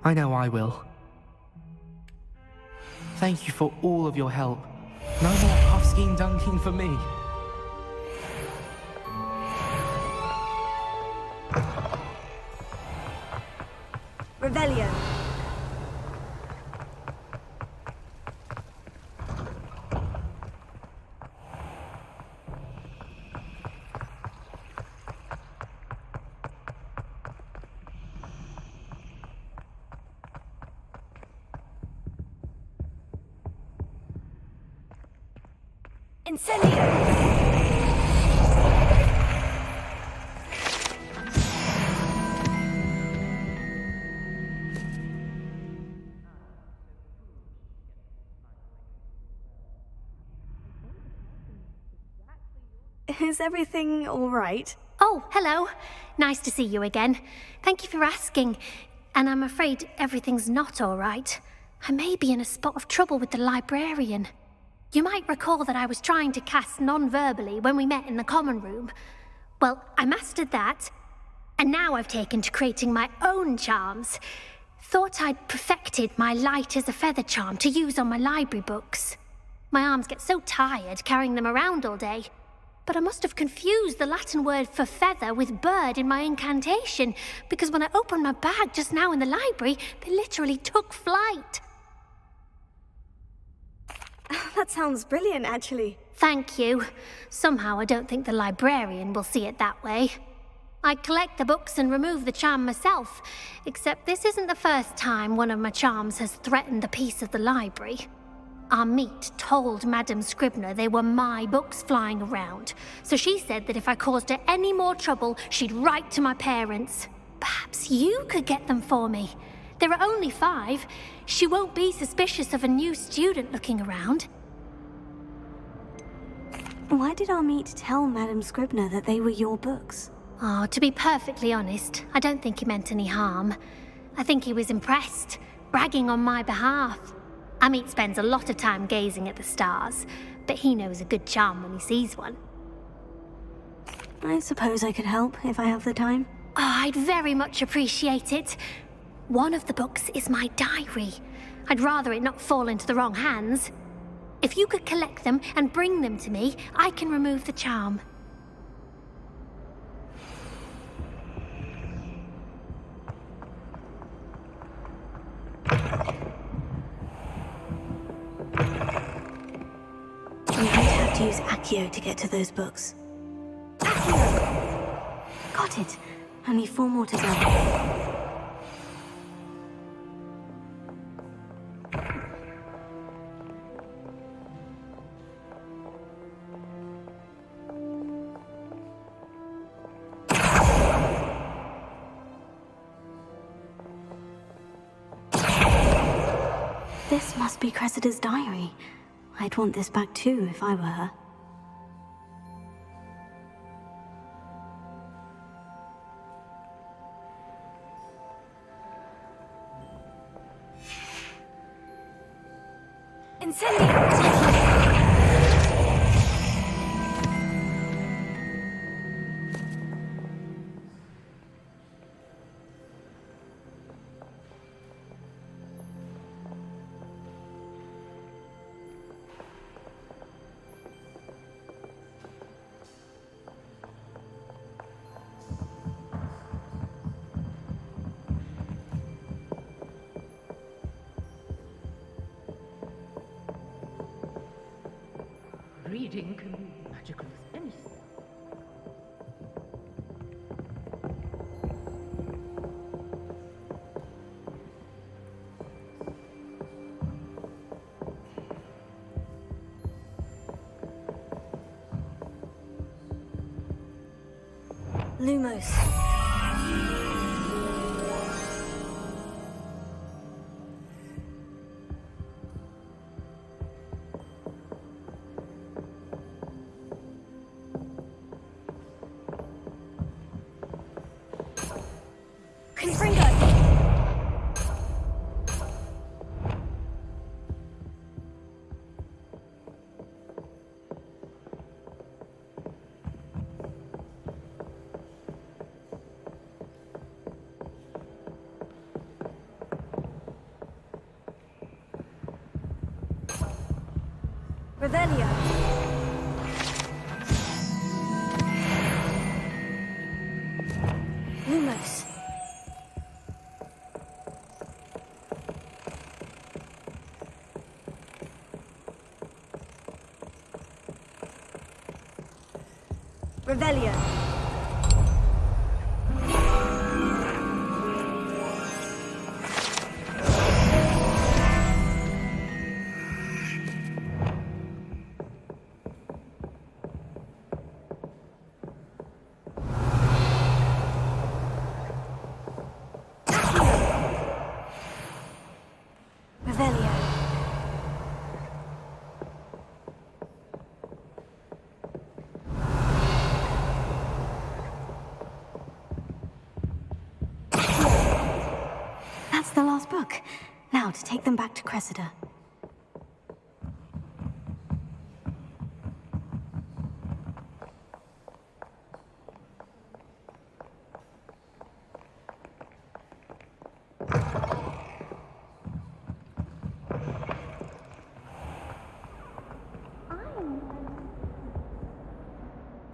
I know I will. Thank you for all of your help. No more Puffskein Dunkeen for me. Revelio. Is everything all right? Oh, hello. Nice to see you again. Thank you for asking. And I'm afraid everything's not all right. I may be in a spot of trouble with the librarian. You might recall that I was trying to cast non-verbally when we met in the common room. Well, I mastered that, and now I've taken to creating my own charms. Thought I'd perfected my light as a feather charm to use on my library books. My arms get so tired carrying them around all day. But I must have confused the Latin word for feather with bird in my incantation, because when I opened my bag just now in the library, they literally took flight. That sounds brilliant, actually. Thank you. Somehow I don't think the librarian will see it that way. I collect the books and remove the charm myself, except this isn't the first time one of my charms has threatened the peace of the library. Our meet told Madame Scribner they were my books flying around, so she said that if I caused her any more trouble, she'd write to my parents. Perhaps you could get them for me. There are only 5. She won't be suspicious of a new student looking around. Why did our meet tell Madame Scribner that they were your books? Oh, to be perfectly honest, I don't think he meant any harm. I think he was impressed, bragging on my behalf. Amit spends a lot of time gazing at the stars, but he knows a good charm when he sees one. I suppose I could help if I have the time. Oh, I'd very much appreciate it. One of the books is my diary. I'd rather it not fall into the wrong hands. If you could collect them and bring them to me, I can remove the charm. We might have to use Accio to get to those books. Accio! Got it. Only 4 more to go. This must be Cressida's diary. I'd want this back too if I were her. Reading can be magical as anything. Lumos. Revelio. Lumos. Revelio. That's the last book. Now to take them back to Cressida.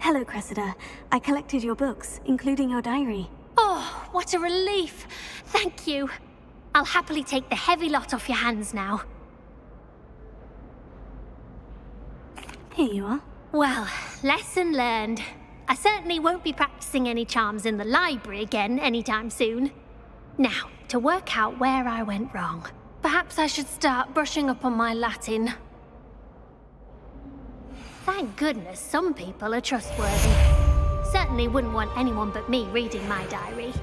Hello, Cressida. I collected your books, including your diary. Oh, what a relief. Thank you. I'll happily take the heavy lot off your hands now. Here you are. Well, lesson learned. I certainly won't be practicing any charms in the library again anytime soon. Now, to work out where I went wrong. Perhaps I should start brushing up on my Latin. Thank goodness some people are trustworthy. Certainly wouldn't want anyone but me reading my diary.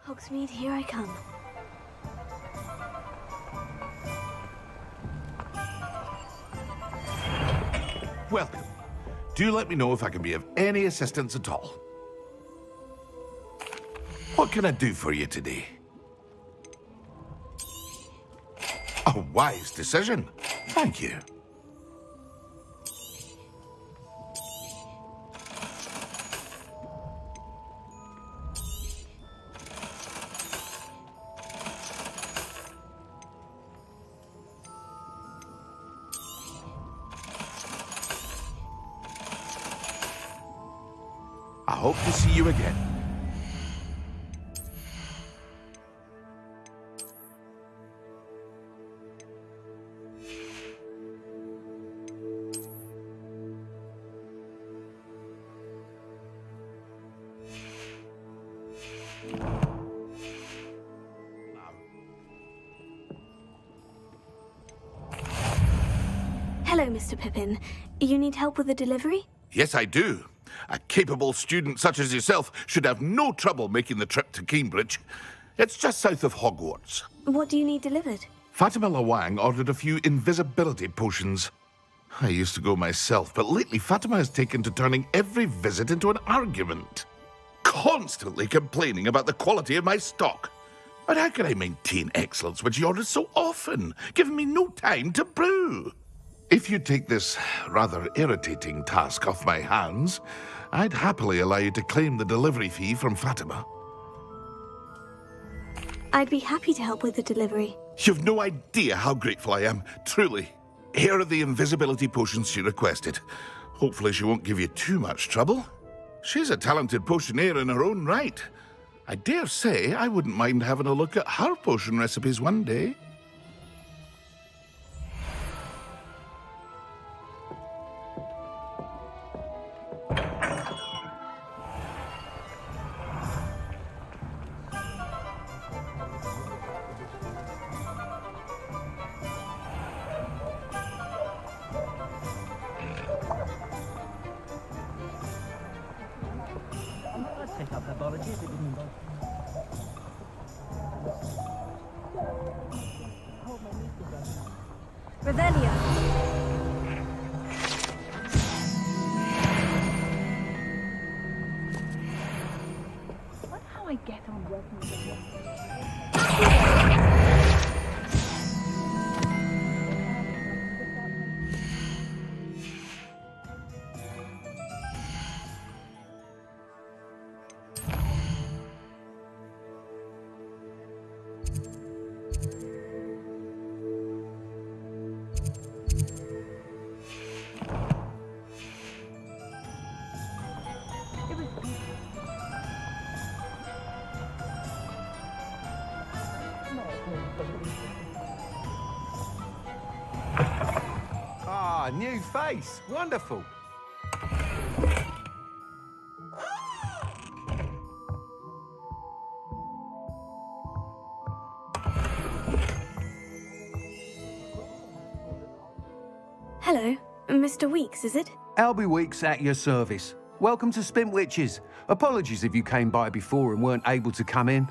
Hogsmeade, here I come. Welcome. Do let me know if I can be of any assistance at all. What can I do for you today? A wise decision. Thank you. I hope to see you again. Hello, Mr. Pippin. You need help with the delivery? Yes, I do. A capable student such as yourself should have no trouble making the trip to Cambridge. It's just south of Hogwarts. What do you need delivered? Fatima Lawang ordered a few invisibility potions. I used to go myself, but lately Fatima has taken to turning every visit into an argument. Constantly complaining about the quality of my stock. But how can I maintain excellence when she orders so often, giving me no time to brew? If you take this rather irritating task off my hands, I'd happily allow you to claim the delivery fee from Fatima. I'd be happy to help with the delivery. You've no idea how grateful I am, truly. Here are the invisibility potions she requested. Hopefully she won't give you too much trouble. She's a talented potioneer in her own right. I dare say I wouldn't mind having a look at her potion recipes one day. Revelio. What how I get on working with them. Ah, new face. Wonderful. Hello, Mr. Weeks, is it? Albie Weeks at your service. Welcome to Spintwitches. Apologies if you came by before and weren't able to come in.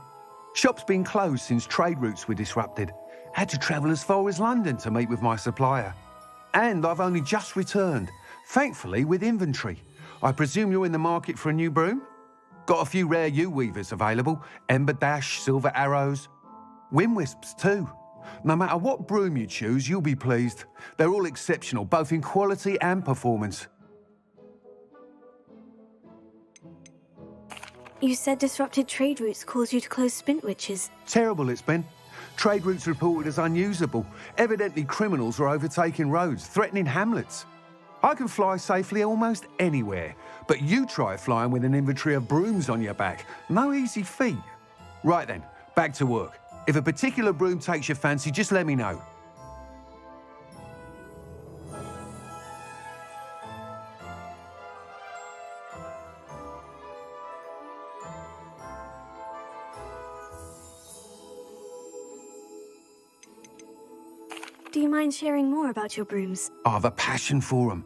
Shop's been closed since trade routes were disrupted. Had to travel as far as London to meet with my supplier. And I've only just returned, thankfully with inventory. I presume you're in the market for a new broom? Got a few rare U-weavers available, Ember Dash, Silver Arrows, Wind Wisps too. No matter what broom you choose, you'll be pleased. They're all exceptional, both in quality and performance. You said disrupted trade routes caused you to close Spintwitches. Terrible it's been. Trade routes reported as unusable. Evidently criminals are overtaking roads, threatening hamlets. I can fly safely almost anywhere, but you try flying with an inventory of brooms on your back. No easy feat. Right then, back to work. If a particular broom takes your fancy, just let me know. Do you mind sharing more about your brooms? I have a passion for them.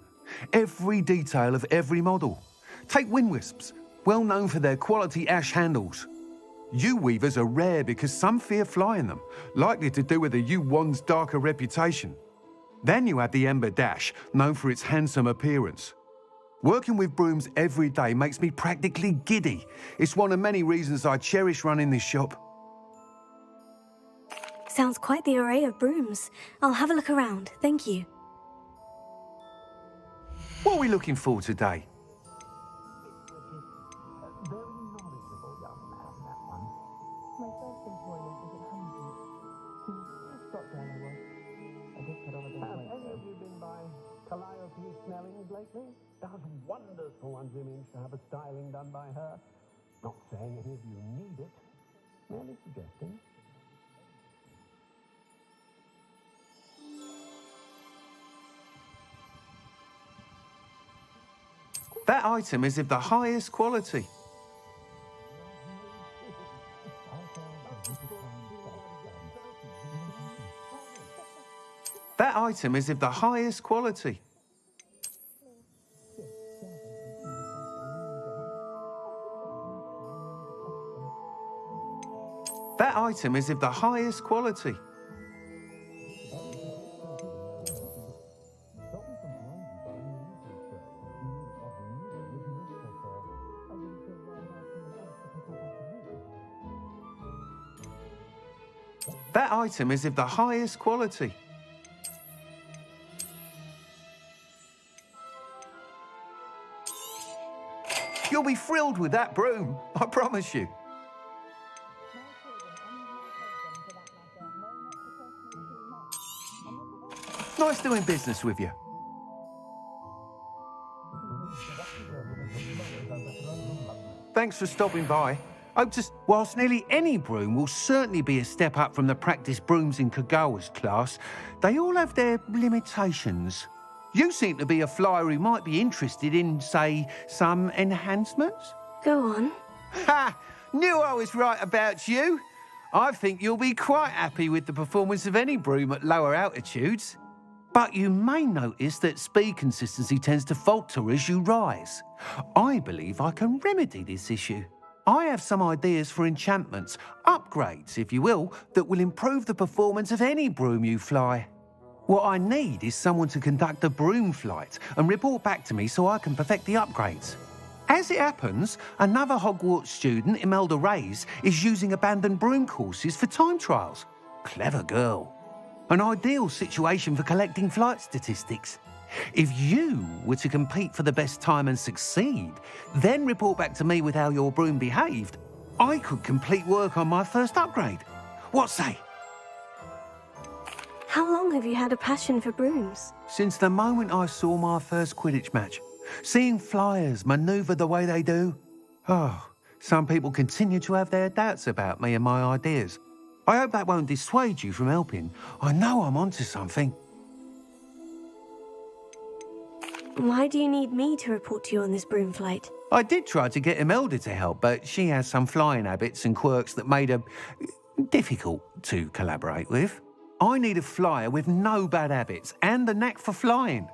Every detail of every model. Take Windwisps, well known for their quality ash handles. U-weavers are rare because some fear flying them, likely to do with the U-wand's darker reputation. Then you have the Ember Dash, known for its handsome appearance. Working with brooms every day makes me practically giddy. It's one of many reasons I cherish running this shop. Sounds quite the array of brooms. I'll have a look around, thank you. What are we looking for today? Does wonders for one's image to have a styling done by her. Not saying any of you need it, merely suggesting. That item is of the highest quality. That item is of the highest quality. That item is of the highest quality. That item is of the highest quality. You'll be thrilled with that broom, I promise you. Nice doing business with you. Thanks for stopping by. Whilst nearly any broom will certainly be a step up from the practice brooms in Kagawa's class, they all have their limitations. You seem to be a flyer who might be interested in, say, some enhancements? Go on. Ha! Knew I was right about you. I think you'll be quite happy with the performance of any broom at lower altitudes. But you may notice that speed consistency tends to falter as you rise. I believe I can remedy this issue. I have some ideas for enchantments, upgrades, if you will, that will improve the performance of any broom you fly. What I need is someone to conduct a broom flight and report back to me so I can perfect the upgrades. As it happens, another Hogwarts student, Imelda Reyes, is using abandoned broom courses for time trials. Clever girl. An ideal situation for collecting flight statistics. If you were to compete for the best time and succeed, then report back to me with how your broom behaved, I could complete work on my first upgrade. What say? How long have you had a passion for brooms? Since the moment I saw my first Quidditch match. Seeing flyers manoeuvre the way they do. Oh, some people continue to have their doubts about me and my ideas. I hope that won't dissuade you from helping. I know I'm onto something. Why do you need me to report to you on this broom flight? I did try to get Imelda to help, but she has some flying habits and quirks that made her difficult to collaborate with. I need a flyer with no bad habits and the knack for flying.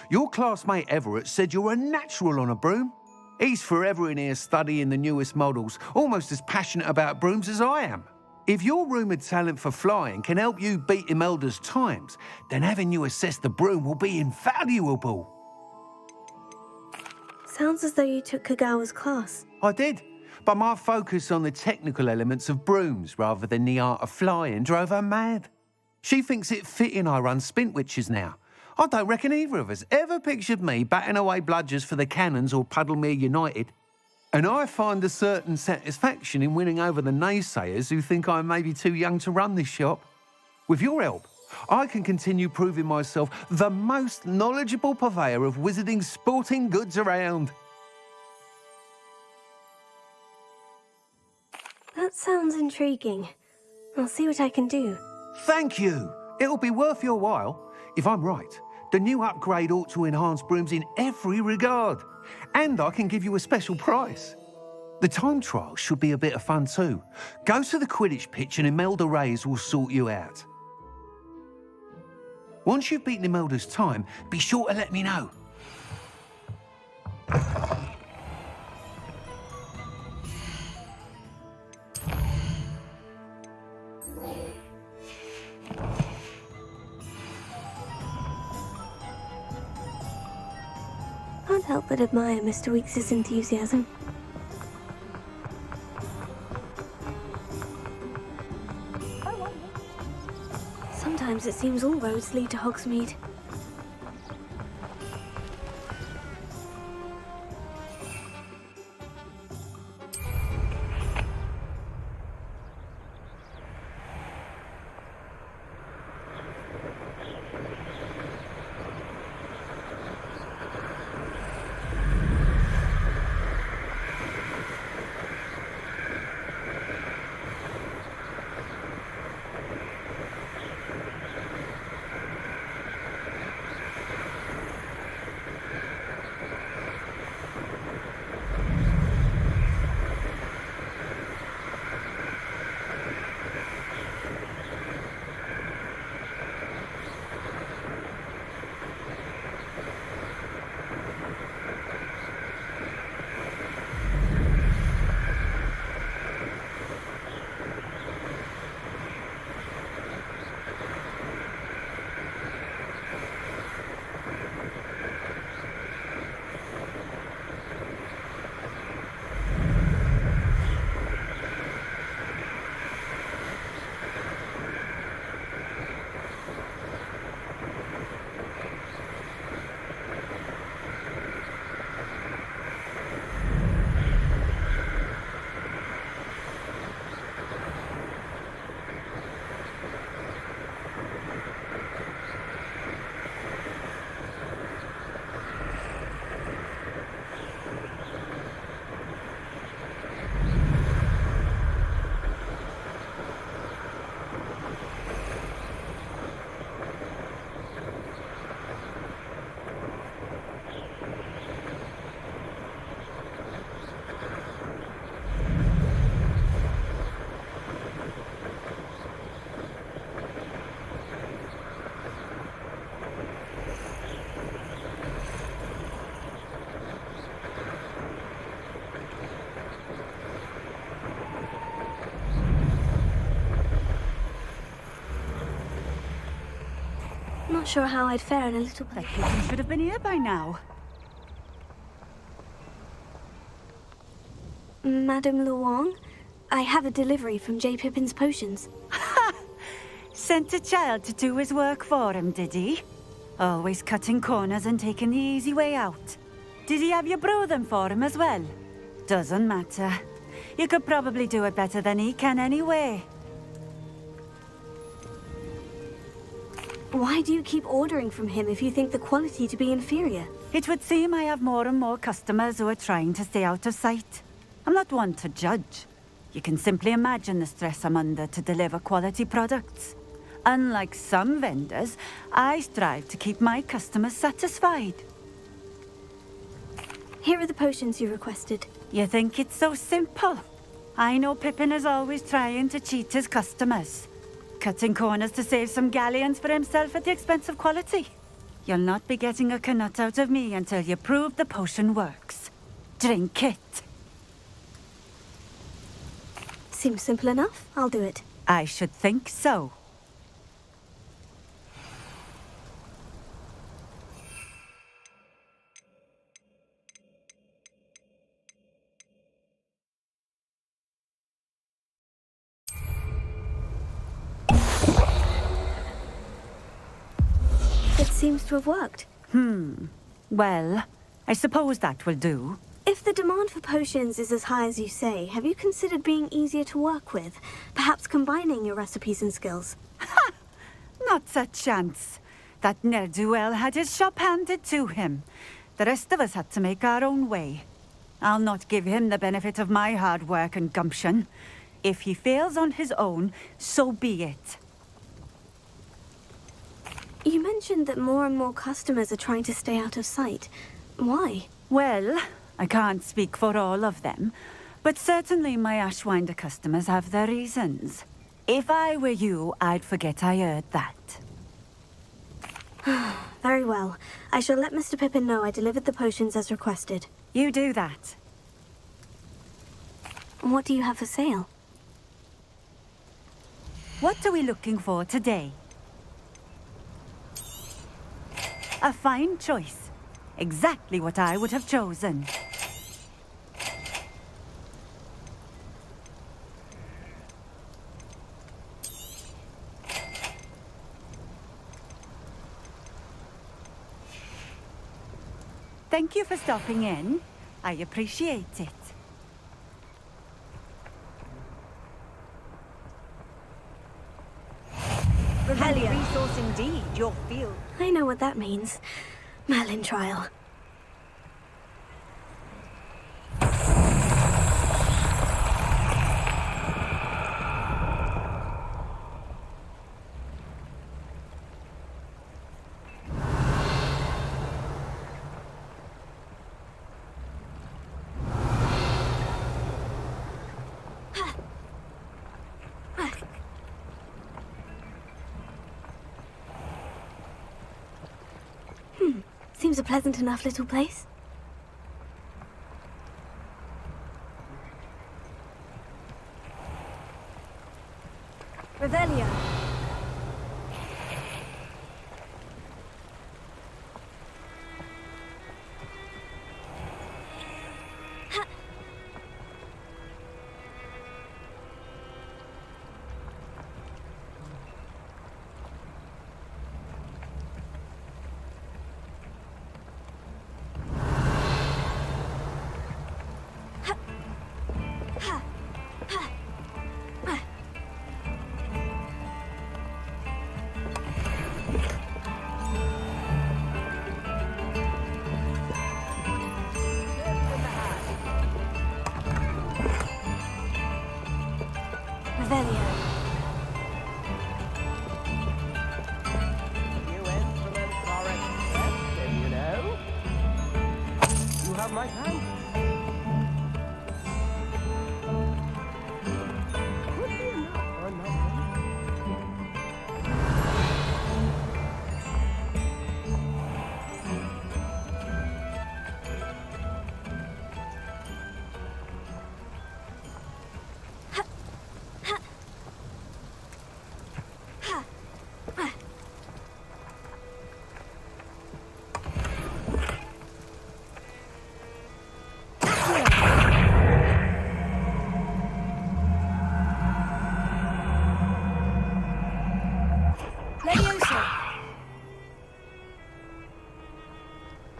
Your classmate Everett said you're a natural on a broom. He's forever in here studying the newest models, almost as passionate about brooms as I am. If your rumoured talent for flying can help you beat Imelda's times, then having you assess the broom will be invaluable. Sounds as though you took Kagawa's class. I did, but my focus on the technical elements of brooms rather than the art of flying drove her mad. She thinks it fitting I run Spintwitches now. I don't reckon either of us ever pictured me batting away bludgers for the Cannons or Puddlemere United. And I find a certain satisfaction in winning over the naysayers who think I may be too young to run this shop. With your help, I can continue proving myself the most knowledgeable purveyor of wizarding sporting goods around. That sounds intriguing. I'll see what I can do. Thank you. It'll be worth your while. If I'm right, the new upgrade ought to enhance brooms in every regard. And I can give you a special price. The time trial should be a bit of fun too. Go to the Quidditch pitch and Imelda Reyes will sort you out. Once you've beaten Imelda's time, be sure to let me know. Can't help but admire Mr. Weekes' enthusiasm. Sometimes it seems all roads lead to Hogsmeade. Not sure how I'd fare in a little place. You should have been here by now. Madame Luong, I have a delivery from J. Pippin's Potions. Sent a child to do his work for him, did he? Always cutting corners and taking the easy way out. Did he have you brew them for him as well? Doesn't matter. You could probably do it better than he can anyway. Why do you keep ordering from him if you think the quality to be inferior? It would seem I have more and more customers who are trying to stay out of sight. I'm not one to judge. You can simply imagine the stress I'm under to deliver quality products. Unlike some vendors, I strive to keep my customers satisfied. Here are the potions you requested. You think it's so simple? I know Pippin is always trying to cheat his customers. Cutting corners to save some galleons for himself at the expense of quality. You'll not be getting a canut out of me until you prove the potion works. Drink it. Seems simple enough. I'll do it. I should think so. It seems to have worked. Well, I suppose that will do. If the demand for potions is as high as you say, have you considered being easier to work with? Perhaps combining your recipes and skills? Not a chance. That ne'er-do-well had his shop handed to him. The rest of us had to make our own way. I'll not give him the benefit of my hard work and gumption. If he fails on his own, so be it. You mentioned that more and more customers are trying to stay out of sight. Why? Well, I can't speak for all of them, but certainly my Ashwinder customers have their reasons. If I were you, I'd forget I heard that. Very well. I shall let Mr. Pippin know I delivered the potions as requested. You do that. What do you have for sale? What are we looking for today? A fine choice. Exactly what I would have chosen. Thank you for stopping in. I appreciate it. Revelia. Resource indeed, your field. I know what that means. Merlin trial. Seems a pleasant enough little place. Revelia.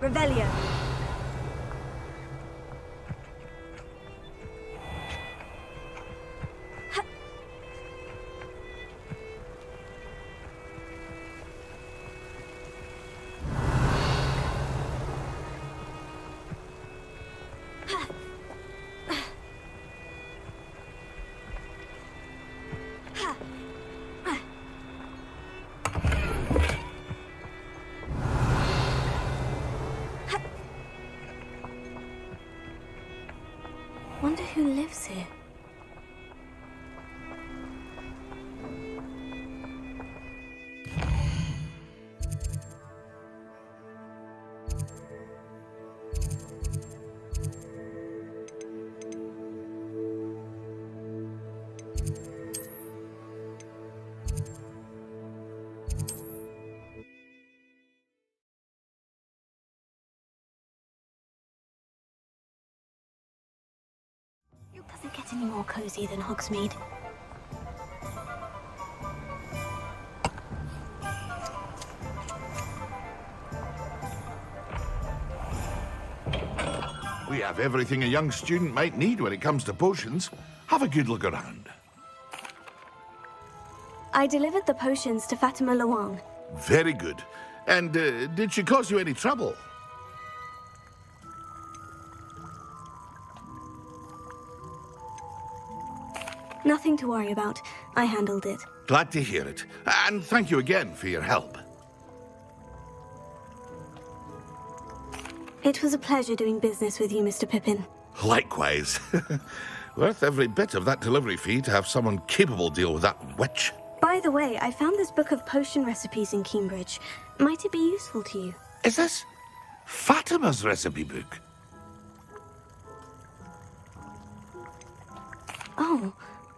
Revelia. Wonder who lives here. Doesn't get any more cozy than Hogsmeade. We have everything a young student might need when it comes to potions. Have a good look around. I delivered the potions to Fatima Lawang. Very good. And did she cause you any trouble? Nothing to worry about. I handled it. Glad to hear it. And thank you again for your help. It was a pleasure doing business with you, Mr. Pippin. Likewise. Worth every bit of that delivery fee to have someone capable deal with that witch. By the way, I found this book of potion recipes in Cambridge. Might it be useful to you? Is this Fatima's recipe book? Oh,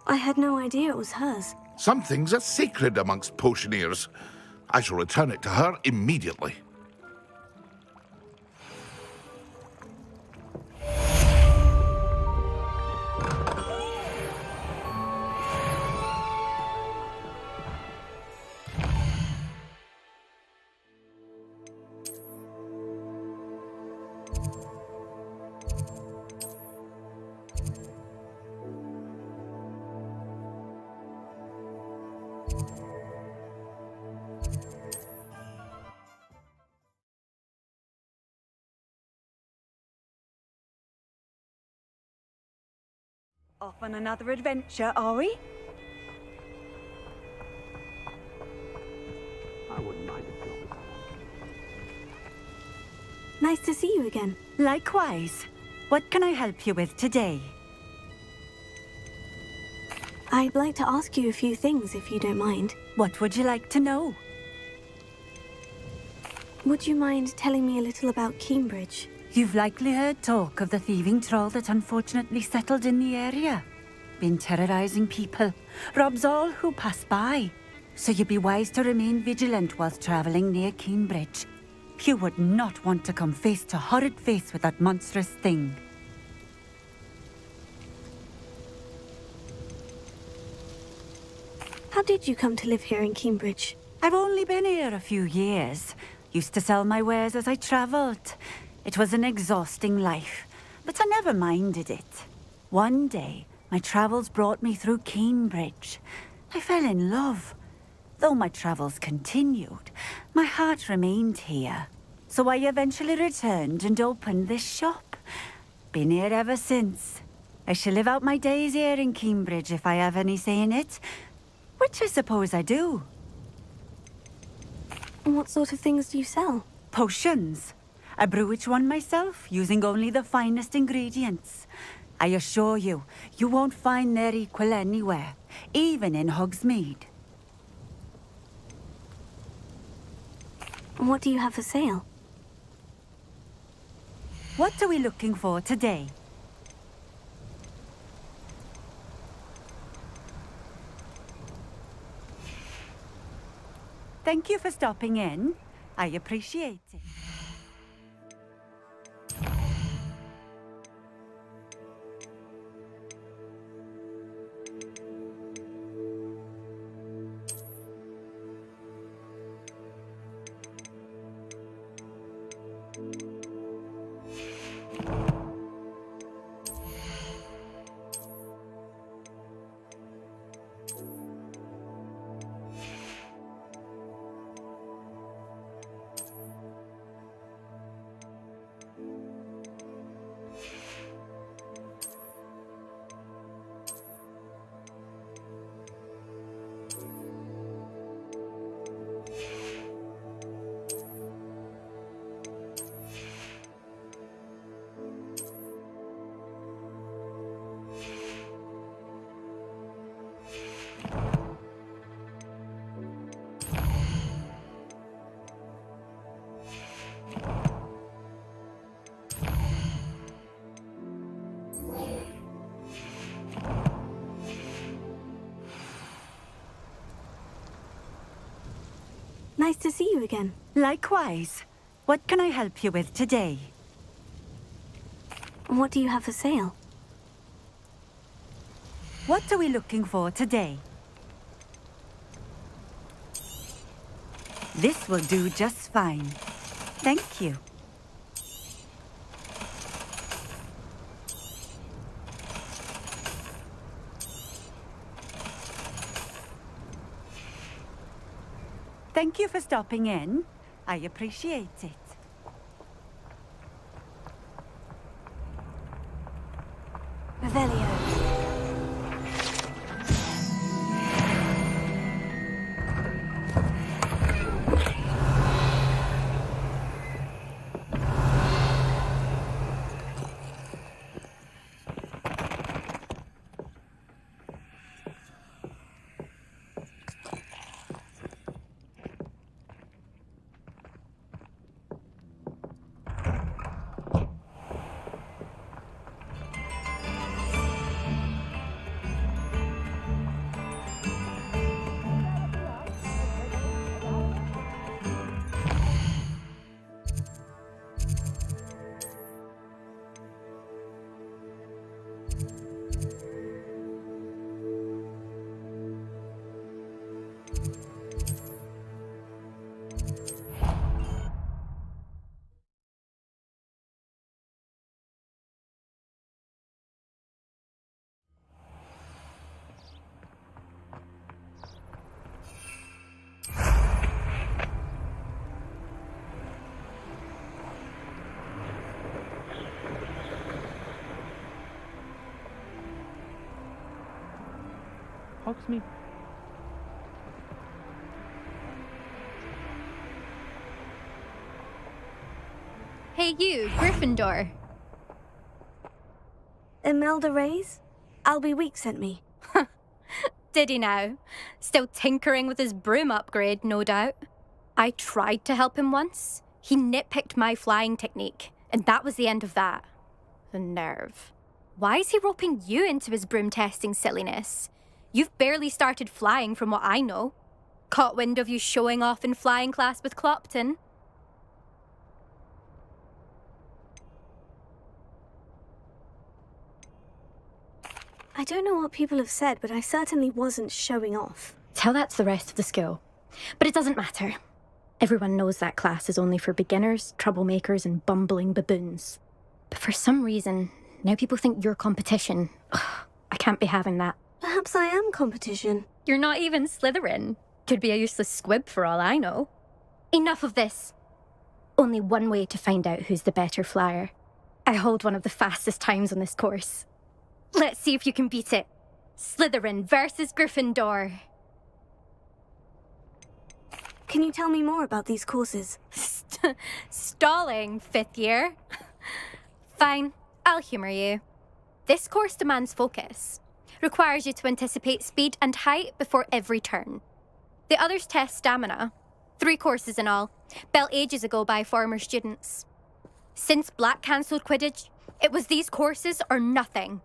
I had no idea it was hers. Some things are sacred amongst potioneers. I shall return it to her immediately. Off on another adventure, are we? I wouldn't mind a job. Nice to see you again. Likewise. What can I help you with today? I'd like to ask you a few things, if you don't mind. What would you like to know? Would you mind telling me a little about Cambridge? You've likely heard talk of the thieving troll that unfortunately settled in the area. Been terrorizing people, robs all who pass by. So you'd be wise to remain vigilant whilst traveling near Cambridge. You would not want to come face to horrid face with that monstrous thing. How did you come to live here in Cambridge? I've only been here a few years. Used to sell my wares as I travelled. It was an exhausting life, but I never minded it. One day, my travels brought me through Cambridge. I fell in love. Though my travels continued, my heart remained here. So I eventually returned and opened this shop. Been here ever since. I shall live out my days here in Cambridge if I have any say in it, which I suppose I do. And what sort of things do you sell? Potions. I brew each one myself, using only the finest ingredients. I assure you, you won't find their equal anywhere, even in Hogsmeade. And what do you have for sale? What are we looking for today? Thank you for stopping in. I appreciate it. Nice to see you again. Likewise. What can I help you with today? And what do you have for sale? What are we looking for today? This will do just fine. Thank you. Thank you for stopping in. I appreciate it. Revelio. Hogsmeade. Hey you, Gryffindor. Imelda Reyes? Albie Week sent me. Did he now? Still tinkering with his broom upgrade, no doubt. I tried to help him once. He nitpicked my flying technique, and that was the end of that. The nerve. Why is he roping you into his broom testing silliness? You've barely started flying from what I know. Caught wind of you showing off in flying class with Clopton. I don't know what people have said, but I certainly wasn't showing off. Tell that to the rest of the school. But it doesn't matter. Everyone knows that class is only for beginners, troublemakers, and bumbling baboons. But for some reason, now people think you're competition. Ugh, I can't be having that. Perhaps I am competition. You're not even Slytherin. Could be a useless squib for all I know. Enough of this. Only one way to find out who's the better flyer. I hold one of the fastest times on this course. Let's see if you can beat it. Slytherin versus Gryffindor. Can you tell me more about these courses? Stalling, 5th year. Fine, I'll humour you. This course demands focus. Requires you to anticipate speed and height before every turn. The others test stamina. 3 courses in all, built ages ago by former students. Since Black cancelled Quidditch, it was these courses or nothing.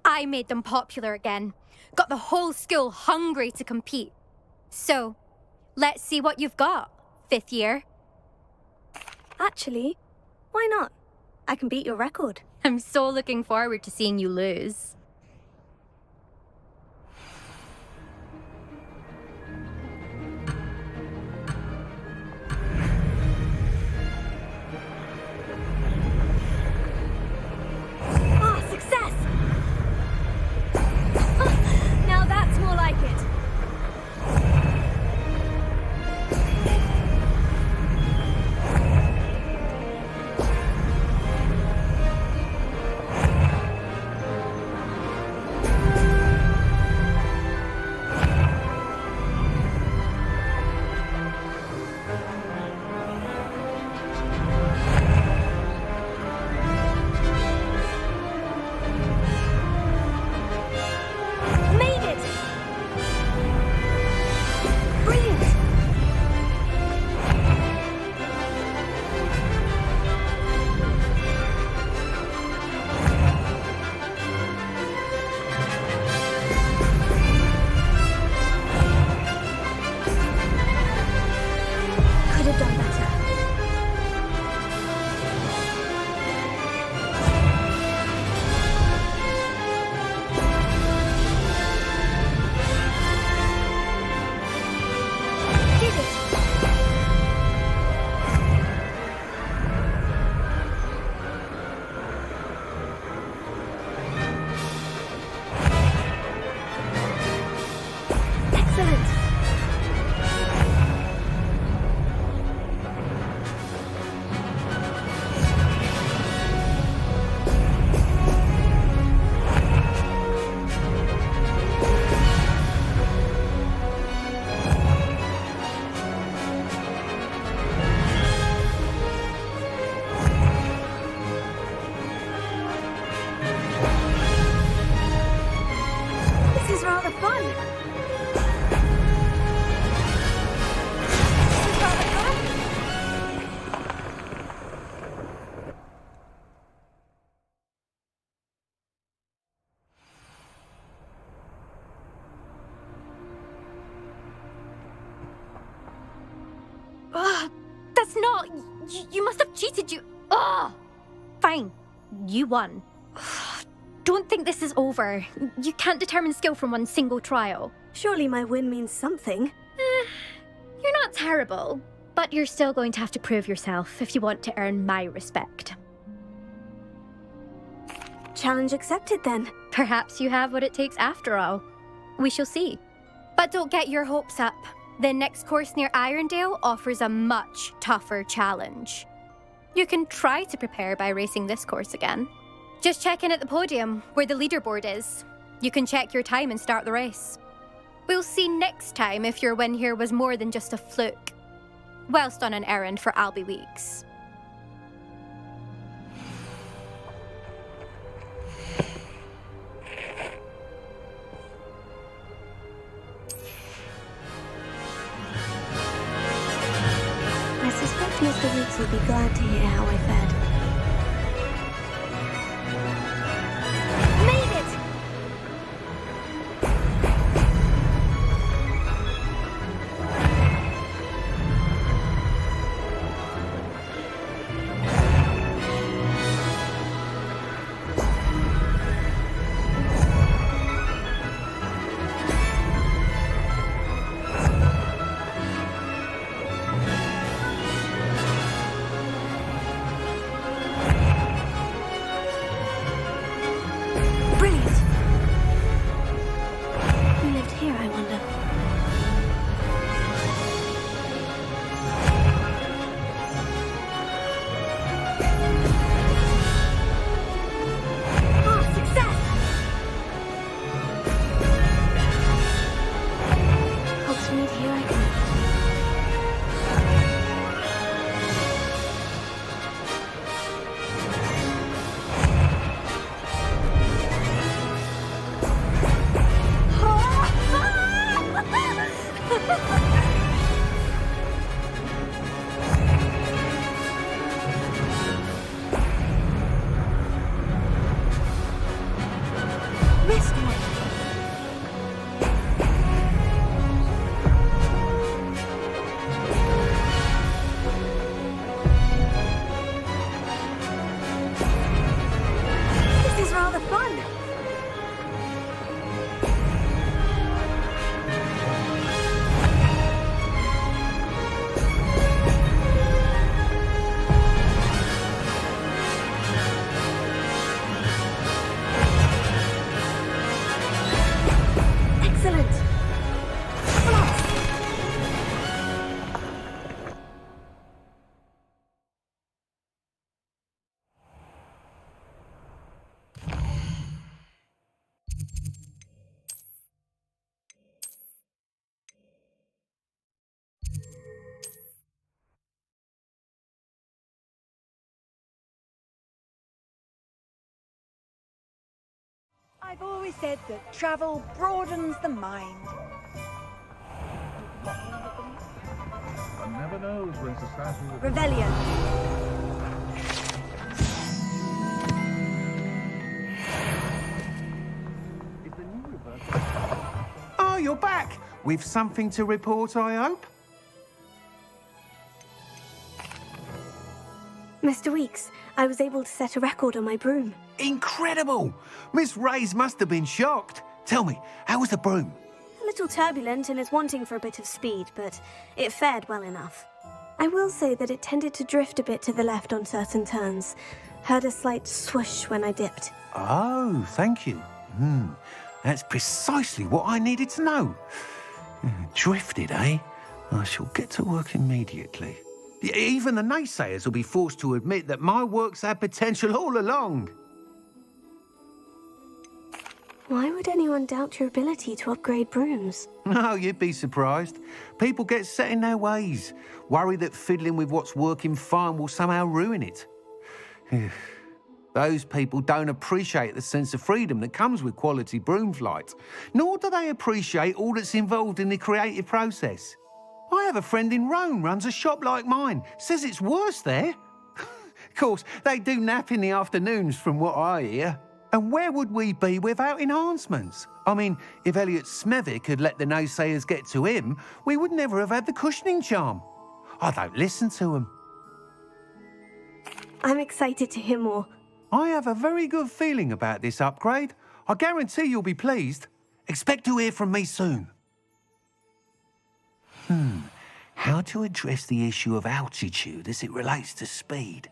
I made them popular again. Got the whole school hungry to compete. So, let's see what you've got, 5th year. Actually, why not? I can beat your record. I'm so looking forward to seeing you lose. Success! Now that's more like it. That's not... You must have cheated, you... Ugh! Fine. You won. Don't think this is over. You can't determine skill from one single trial. Surely my win means something. You're not terrible, but you're still going to have to prove yourself if you want to earn my respect. Challenge accepted, then. Perhaps you have what it takes after all. We shall see. But don't get your hopes up. The next course near Irondale offers a much tougher challenge. You can try to prepare by racing this course again. Just check in at the podium, where the leaderboard is. You can check your time and start the race. We'll see next time if your win here was more than just a fluke, whilst on an errand for Albie Weeks. I suspect Mr. Weeks will be glad to hear how I fared. Made it! I've always said that travel broadens the mind. One never knows when society will... Revelio. Oh, you're back! With something to report, I hope? Mr. Weeks, I was able to set a record on my broom. Incredible! Miss Reyes must have been shocked. Tell me, how was the broom? A little turbulent and is wanting for a bit of speed, but it fared well enough. I will say that it tended to drift a bit to the left on certain turns. Heard a slight swoosh when I dipped. Oh, thank you. That's precisely what I needed to know. Drifted, eh? I shall get to work immediately. Even the naysayers will be forced to admit that my work's had potential all along. Why would anyone doubt your ability to upgrade brooms? No, you'd be surprised. People get set in their ways, worry that fiddling with what's working fine will somehow ruin it. Those people don't appreciate the sense of freedom that comes with quality broom flight, nor do they appreciate all that's involved in the creative process. I have a friend in Rome runs a shop like mine, says it's worse there. Of course, they do nap in the afternoons from what I hear. And where would we be without enhancements? I mean, if Elliot Smethwick had let the naysayers get to him, we would never have had the cushioning charm. I don't listen to them. I'm excited to hear more. I have a very good feeling about this upgrade. I guarantee you'll be pleased. Expect to hear from me soon. How to address the issue of altitude as it relates to speed?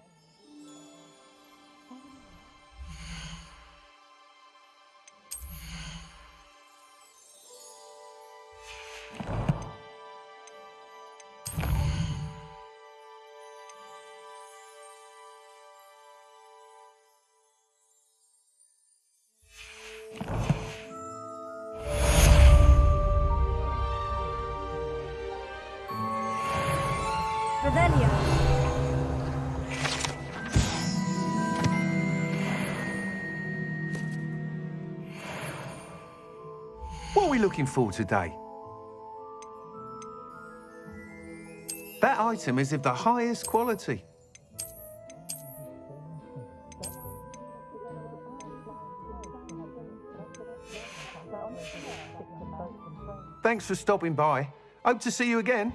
we looking for today? That item is of the highest quality. Thanks for stopping by. Hope to see you again.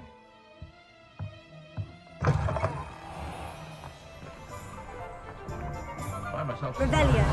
Revelio.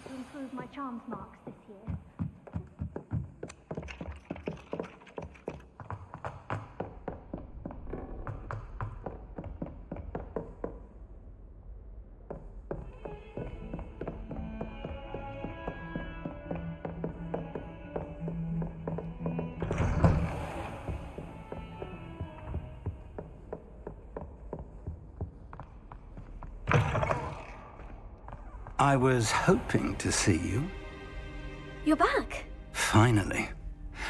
To improve my charms marks this year. I was hoping to see you. You're back. Finally.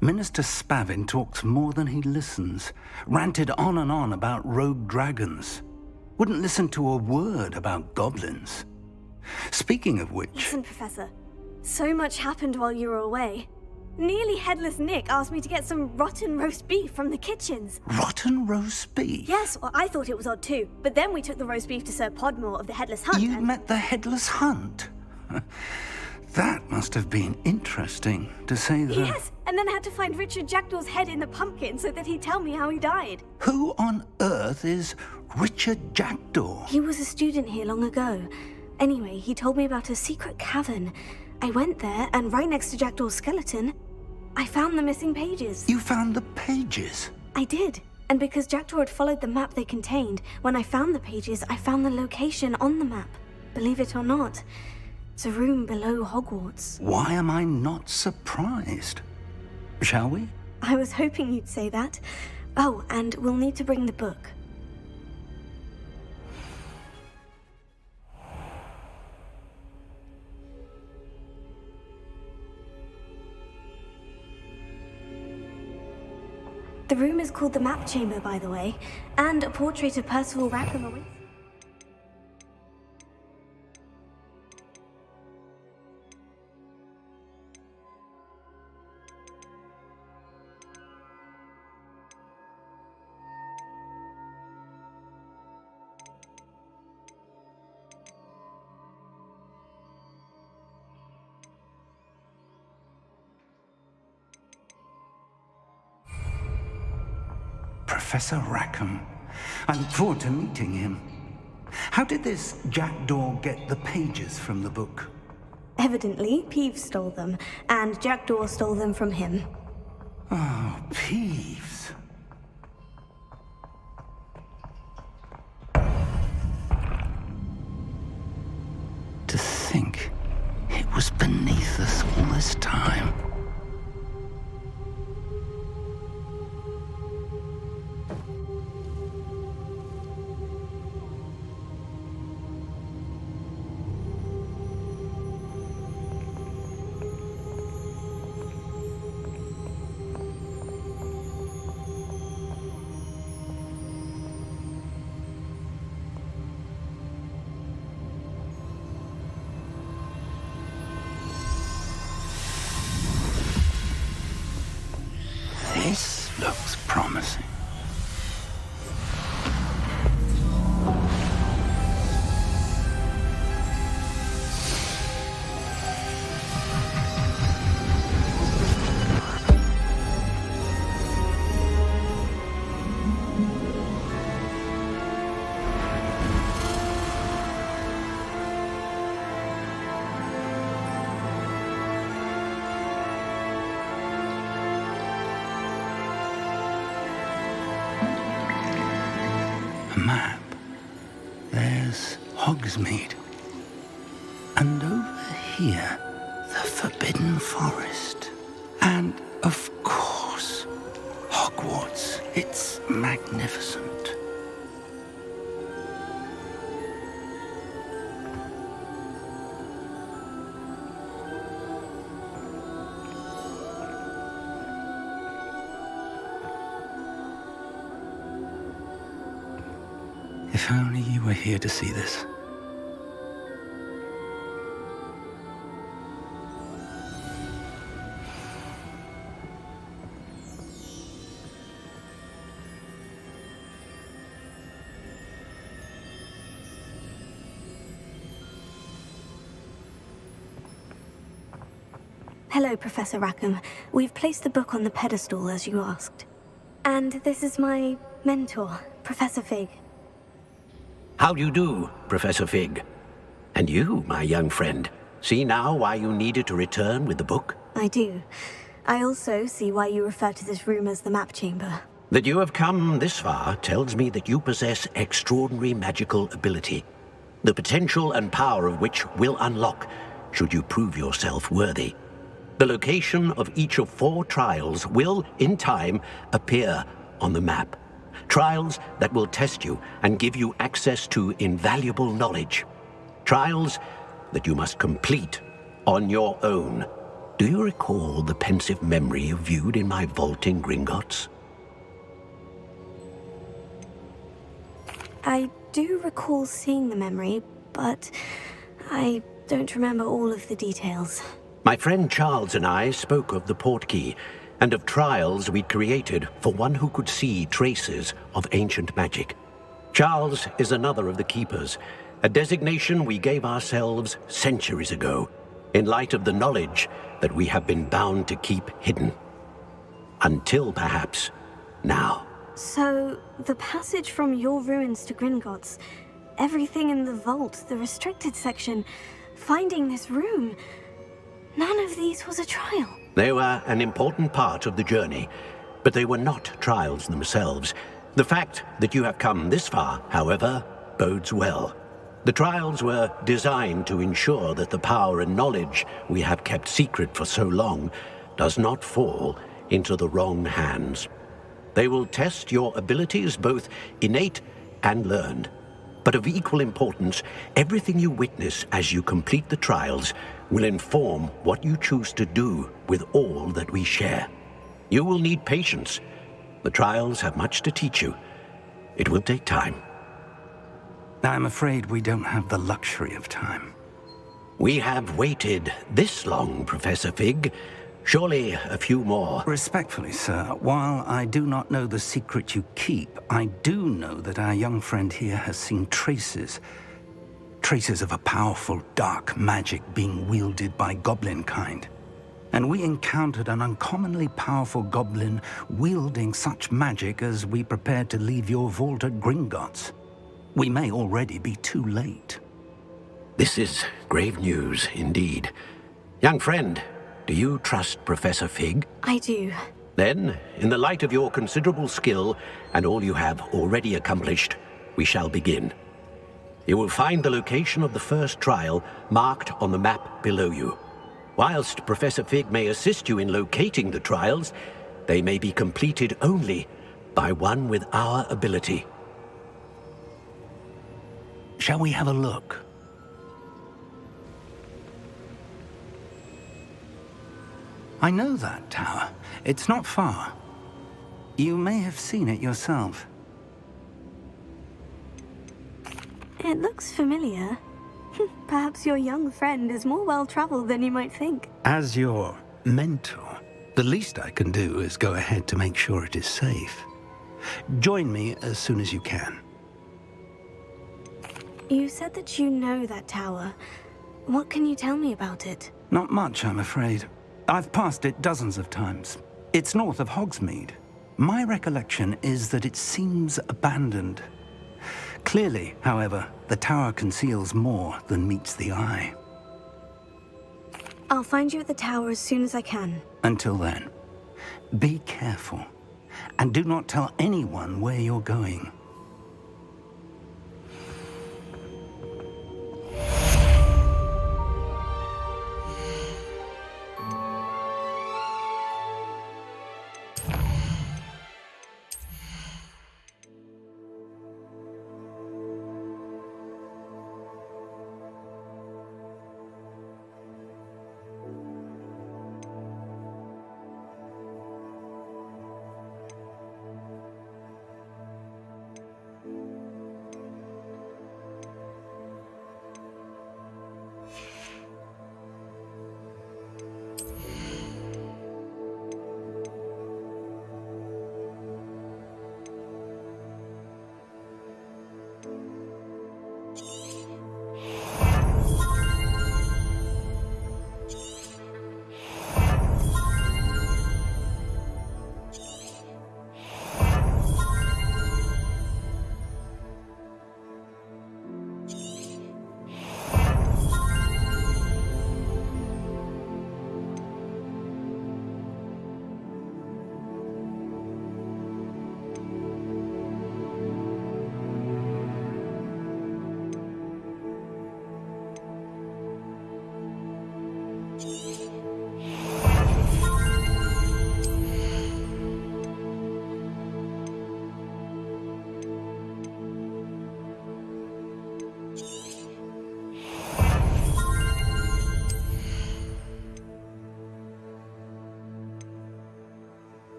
Minister Spavin talks more than he listens. Ranted on and on about rogue dragons. Wouldn't listen to a word about goblins. Speaking of which... Listen, Professor. So much happened while you were away. Nearly Headless Nick asked me to get some rotten roast beef from the kitchens. Rotten roast beef? Yes, well, I thought it was odd too. But then we took the roast beef to Sir Podmore of the Headless Hunt. You met the Headless Hunt? That must have been interesting, to say the... Yes, and then I had to find Richard Jackdaw's head in the pumpkin so that he'd tell me how he died. Who on earth is Richard Jackdaw? He was a student here long ago. Anyway, he told me about a secret cavern. I went there, and right next to Jackdaw's skeleton, I found the missing pages. You found the pages? I did. And because Jackdaw had followed the map they contained, when I found the pages, I found the location on the map. Believe it or not, it's a room below Hogwarts. Why am I not surprised? Shall we? I was hoping you'd say that. Oh, and we'll need to bring the book. The room is called the Map Chamber, by the way, and a portrait of Percival Rackham awaits. Professor Rackham. I look forward to meeting him. How did this jackdaw get the pages from the book? Evidently, Peeves stole them, and Jackdaw stole them from him. Oh, Peeves. To think it was beneath us all this time. This looks promising. Map. There's Hogsmeade. And over here, the Forbidden Forest. And, of course, Hogwarts. It's magnificent. If only you were here to see this. Hello, Professor Rackham. We've placed the book on the pedestal, as you asked. And this is my mentor, Professor Fig. How do you do, Professor Fig? And you, my young friend, see now why you needed to return with the book? I do. I also see why you refer to this room as the Map Chamber. That you have come this far tells me that you possess extraordinary magical ability, the potential and power of which will unlock should you prove yourself worthy. The location of each of 4 trials will, in time, appear on the map. Trials that will test you and give you access to invaluable knowledge. Trials that you must complete on your own. Do you recall the pensive memory you viewed in my vault in Gringotts? I do recall seeing the memory, but I don't remember all of the details. My friend Charles and I spoke of the portkey and of trials we'd created for one who could see traces of ancient magic. Charles is another of the Keepers, a designation we gave ourselves centuries ago, in light of the knowledge that we have been bound to keep hidden. Until, perhaps, now. So, the passage from your ruins to Gringotts, everything in the vault, the restricted section, finding this room, none of these was a trial. They were an important part of the journey, but they were not trials themselves. The fact that you have come this far, however, bodes well. The trials were designed to ensure that the power and knowledge we have kept secret for so long does not fall into the wrong hands. They will test your abilities, both innate and learned. But of equal importance, everything you witness as you complete the trials will inform what you choose to do with all that we share. You will need patience, The trials have much to teach you. It will take time. I'm afraid we don't have the luxury of time. We have waited this long, Professor Fig. Surely a few more. Respectfully, sir, while I do not know the secret you keep, I do know that our young friend here has seen traces of a powerful dark magic being wielded by goblin kind. And we encountered an uncommonly powerful goblin wielding such magic as we prepared to leave your vault at Gringotts. We may already be too late. This is grave news indeed. Young friend, do you trust Professor Fig? I do. Then, in the light of your considerable skill and all you have already accomplished, we shall begin. You will find the location of the first trial marked on the map below you. Whilst Professor Fig may assist you in locating the trials, they may be completed only by one with our ability. Shall we have a look? I know that tower. It's not far. You may have seen it yourself. It looks familiar. Perhaps your young friend is more well-traveled than you might think. As your mentor, the least I can do is go ahead to make sure it is safe. Join me as soon as you can. You said that you know that tower. What can you tell me about it? Not much, I'm afraid. I've passed it dozens of times. It's north of Hogsmeade. My recollection is that it seems abandoned. Clearly, however, the tower conceals more than meets the eye. I'll find you at the tower as soon as I can. Until then, be careful, and do not tell anyone where you're going.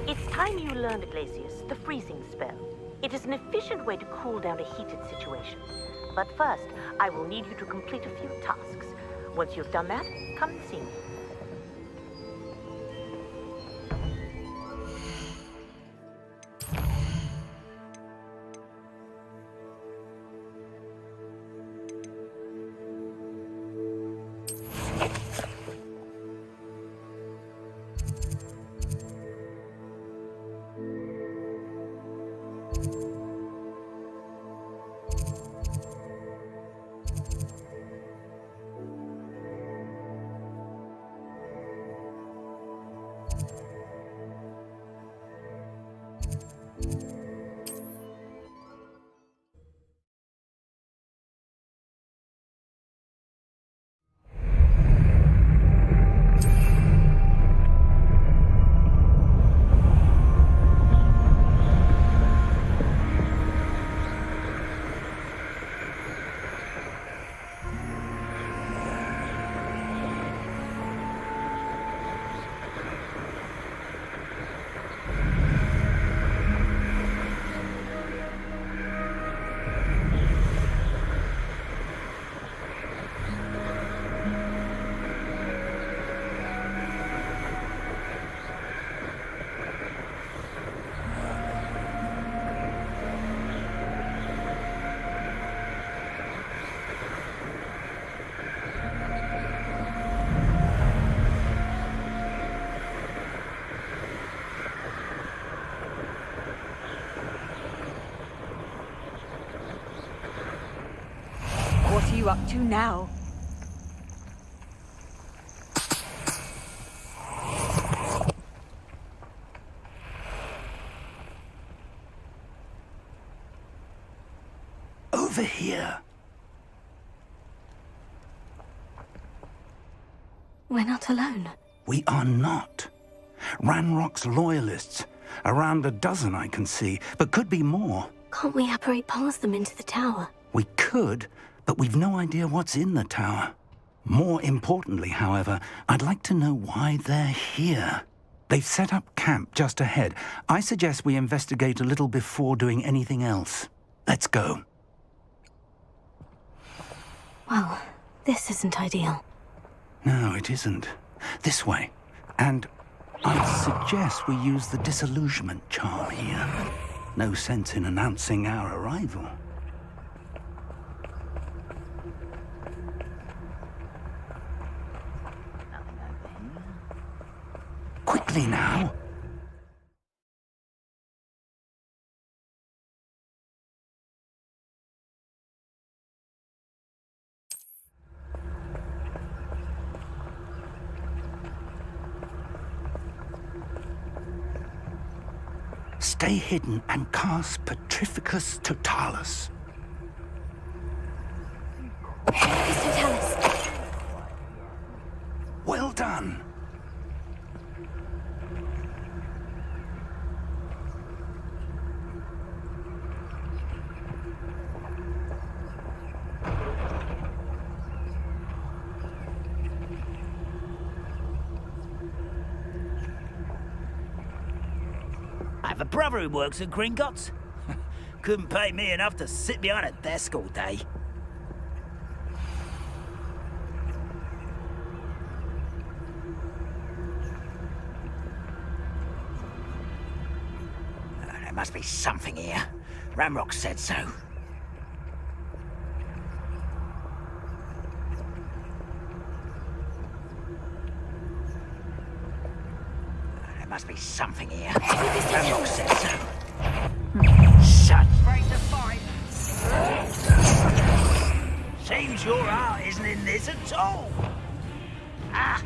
It's time you learned, Iglesias, the freezing spell. It is an efficient way to cool down a heated situation. But first, I will need you to complete a few tasks. Once you've done that, come and see me. What are you up to now? Over here. We're not alone. We are not. Ranrock's loyalists. Around a dozen I can see, but could be more. Can't we apparate past them into the tower? We could, but we've no idea what's in the tower. More importantly, however, I'd like to know why they're here. They've set up camp just ahead. I suggest we investigate a little before doing anything else. Let's go. Well, this isn't ideal. No, it isn't. This way. And I'd suggest we use the disillusionment charm here. No sense in announcing our arrival. Quickly now. Stay hidden and cast Petrificus Totalis. Totalis. Well done. I have a brother who works at Gringotts. Couldn't pay me enough to sit behind a desk all day. There must be something here. Ramrock said so. There must be something here. Ramrock said so. Shut. Afraid to fight. Seems your heart isn't in this at all. Ah,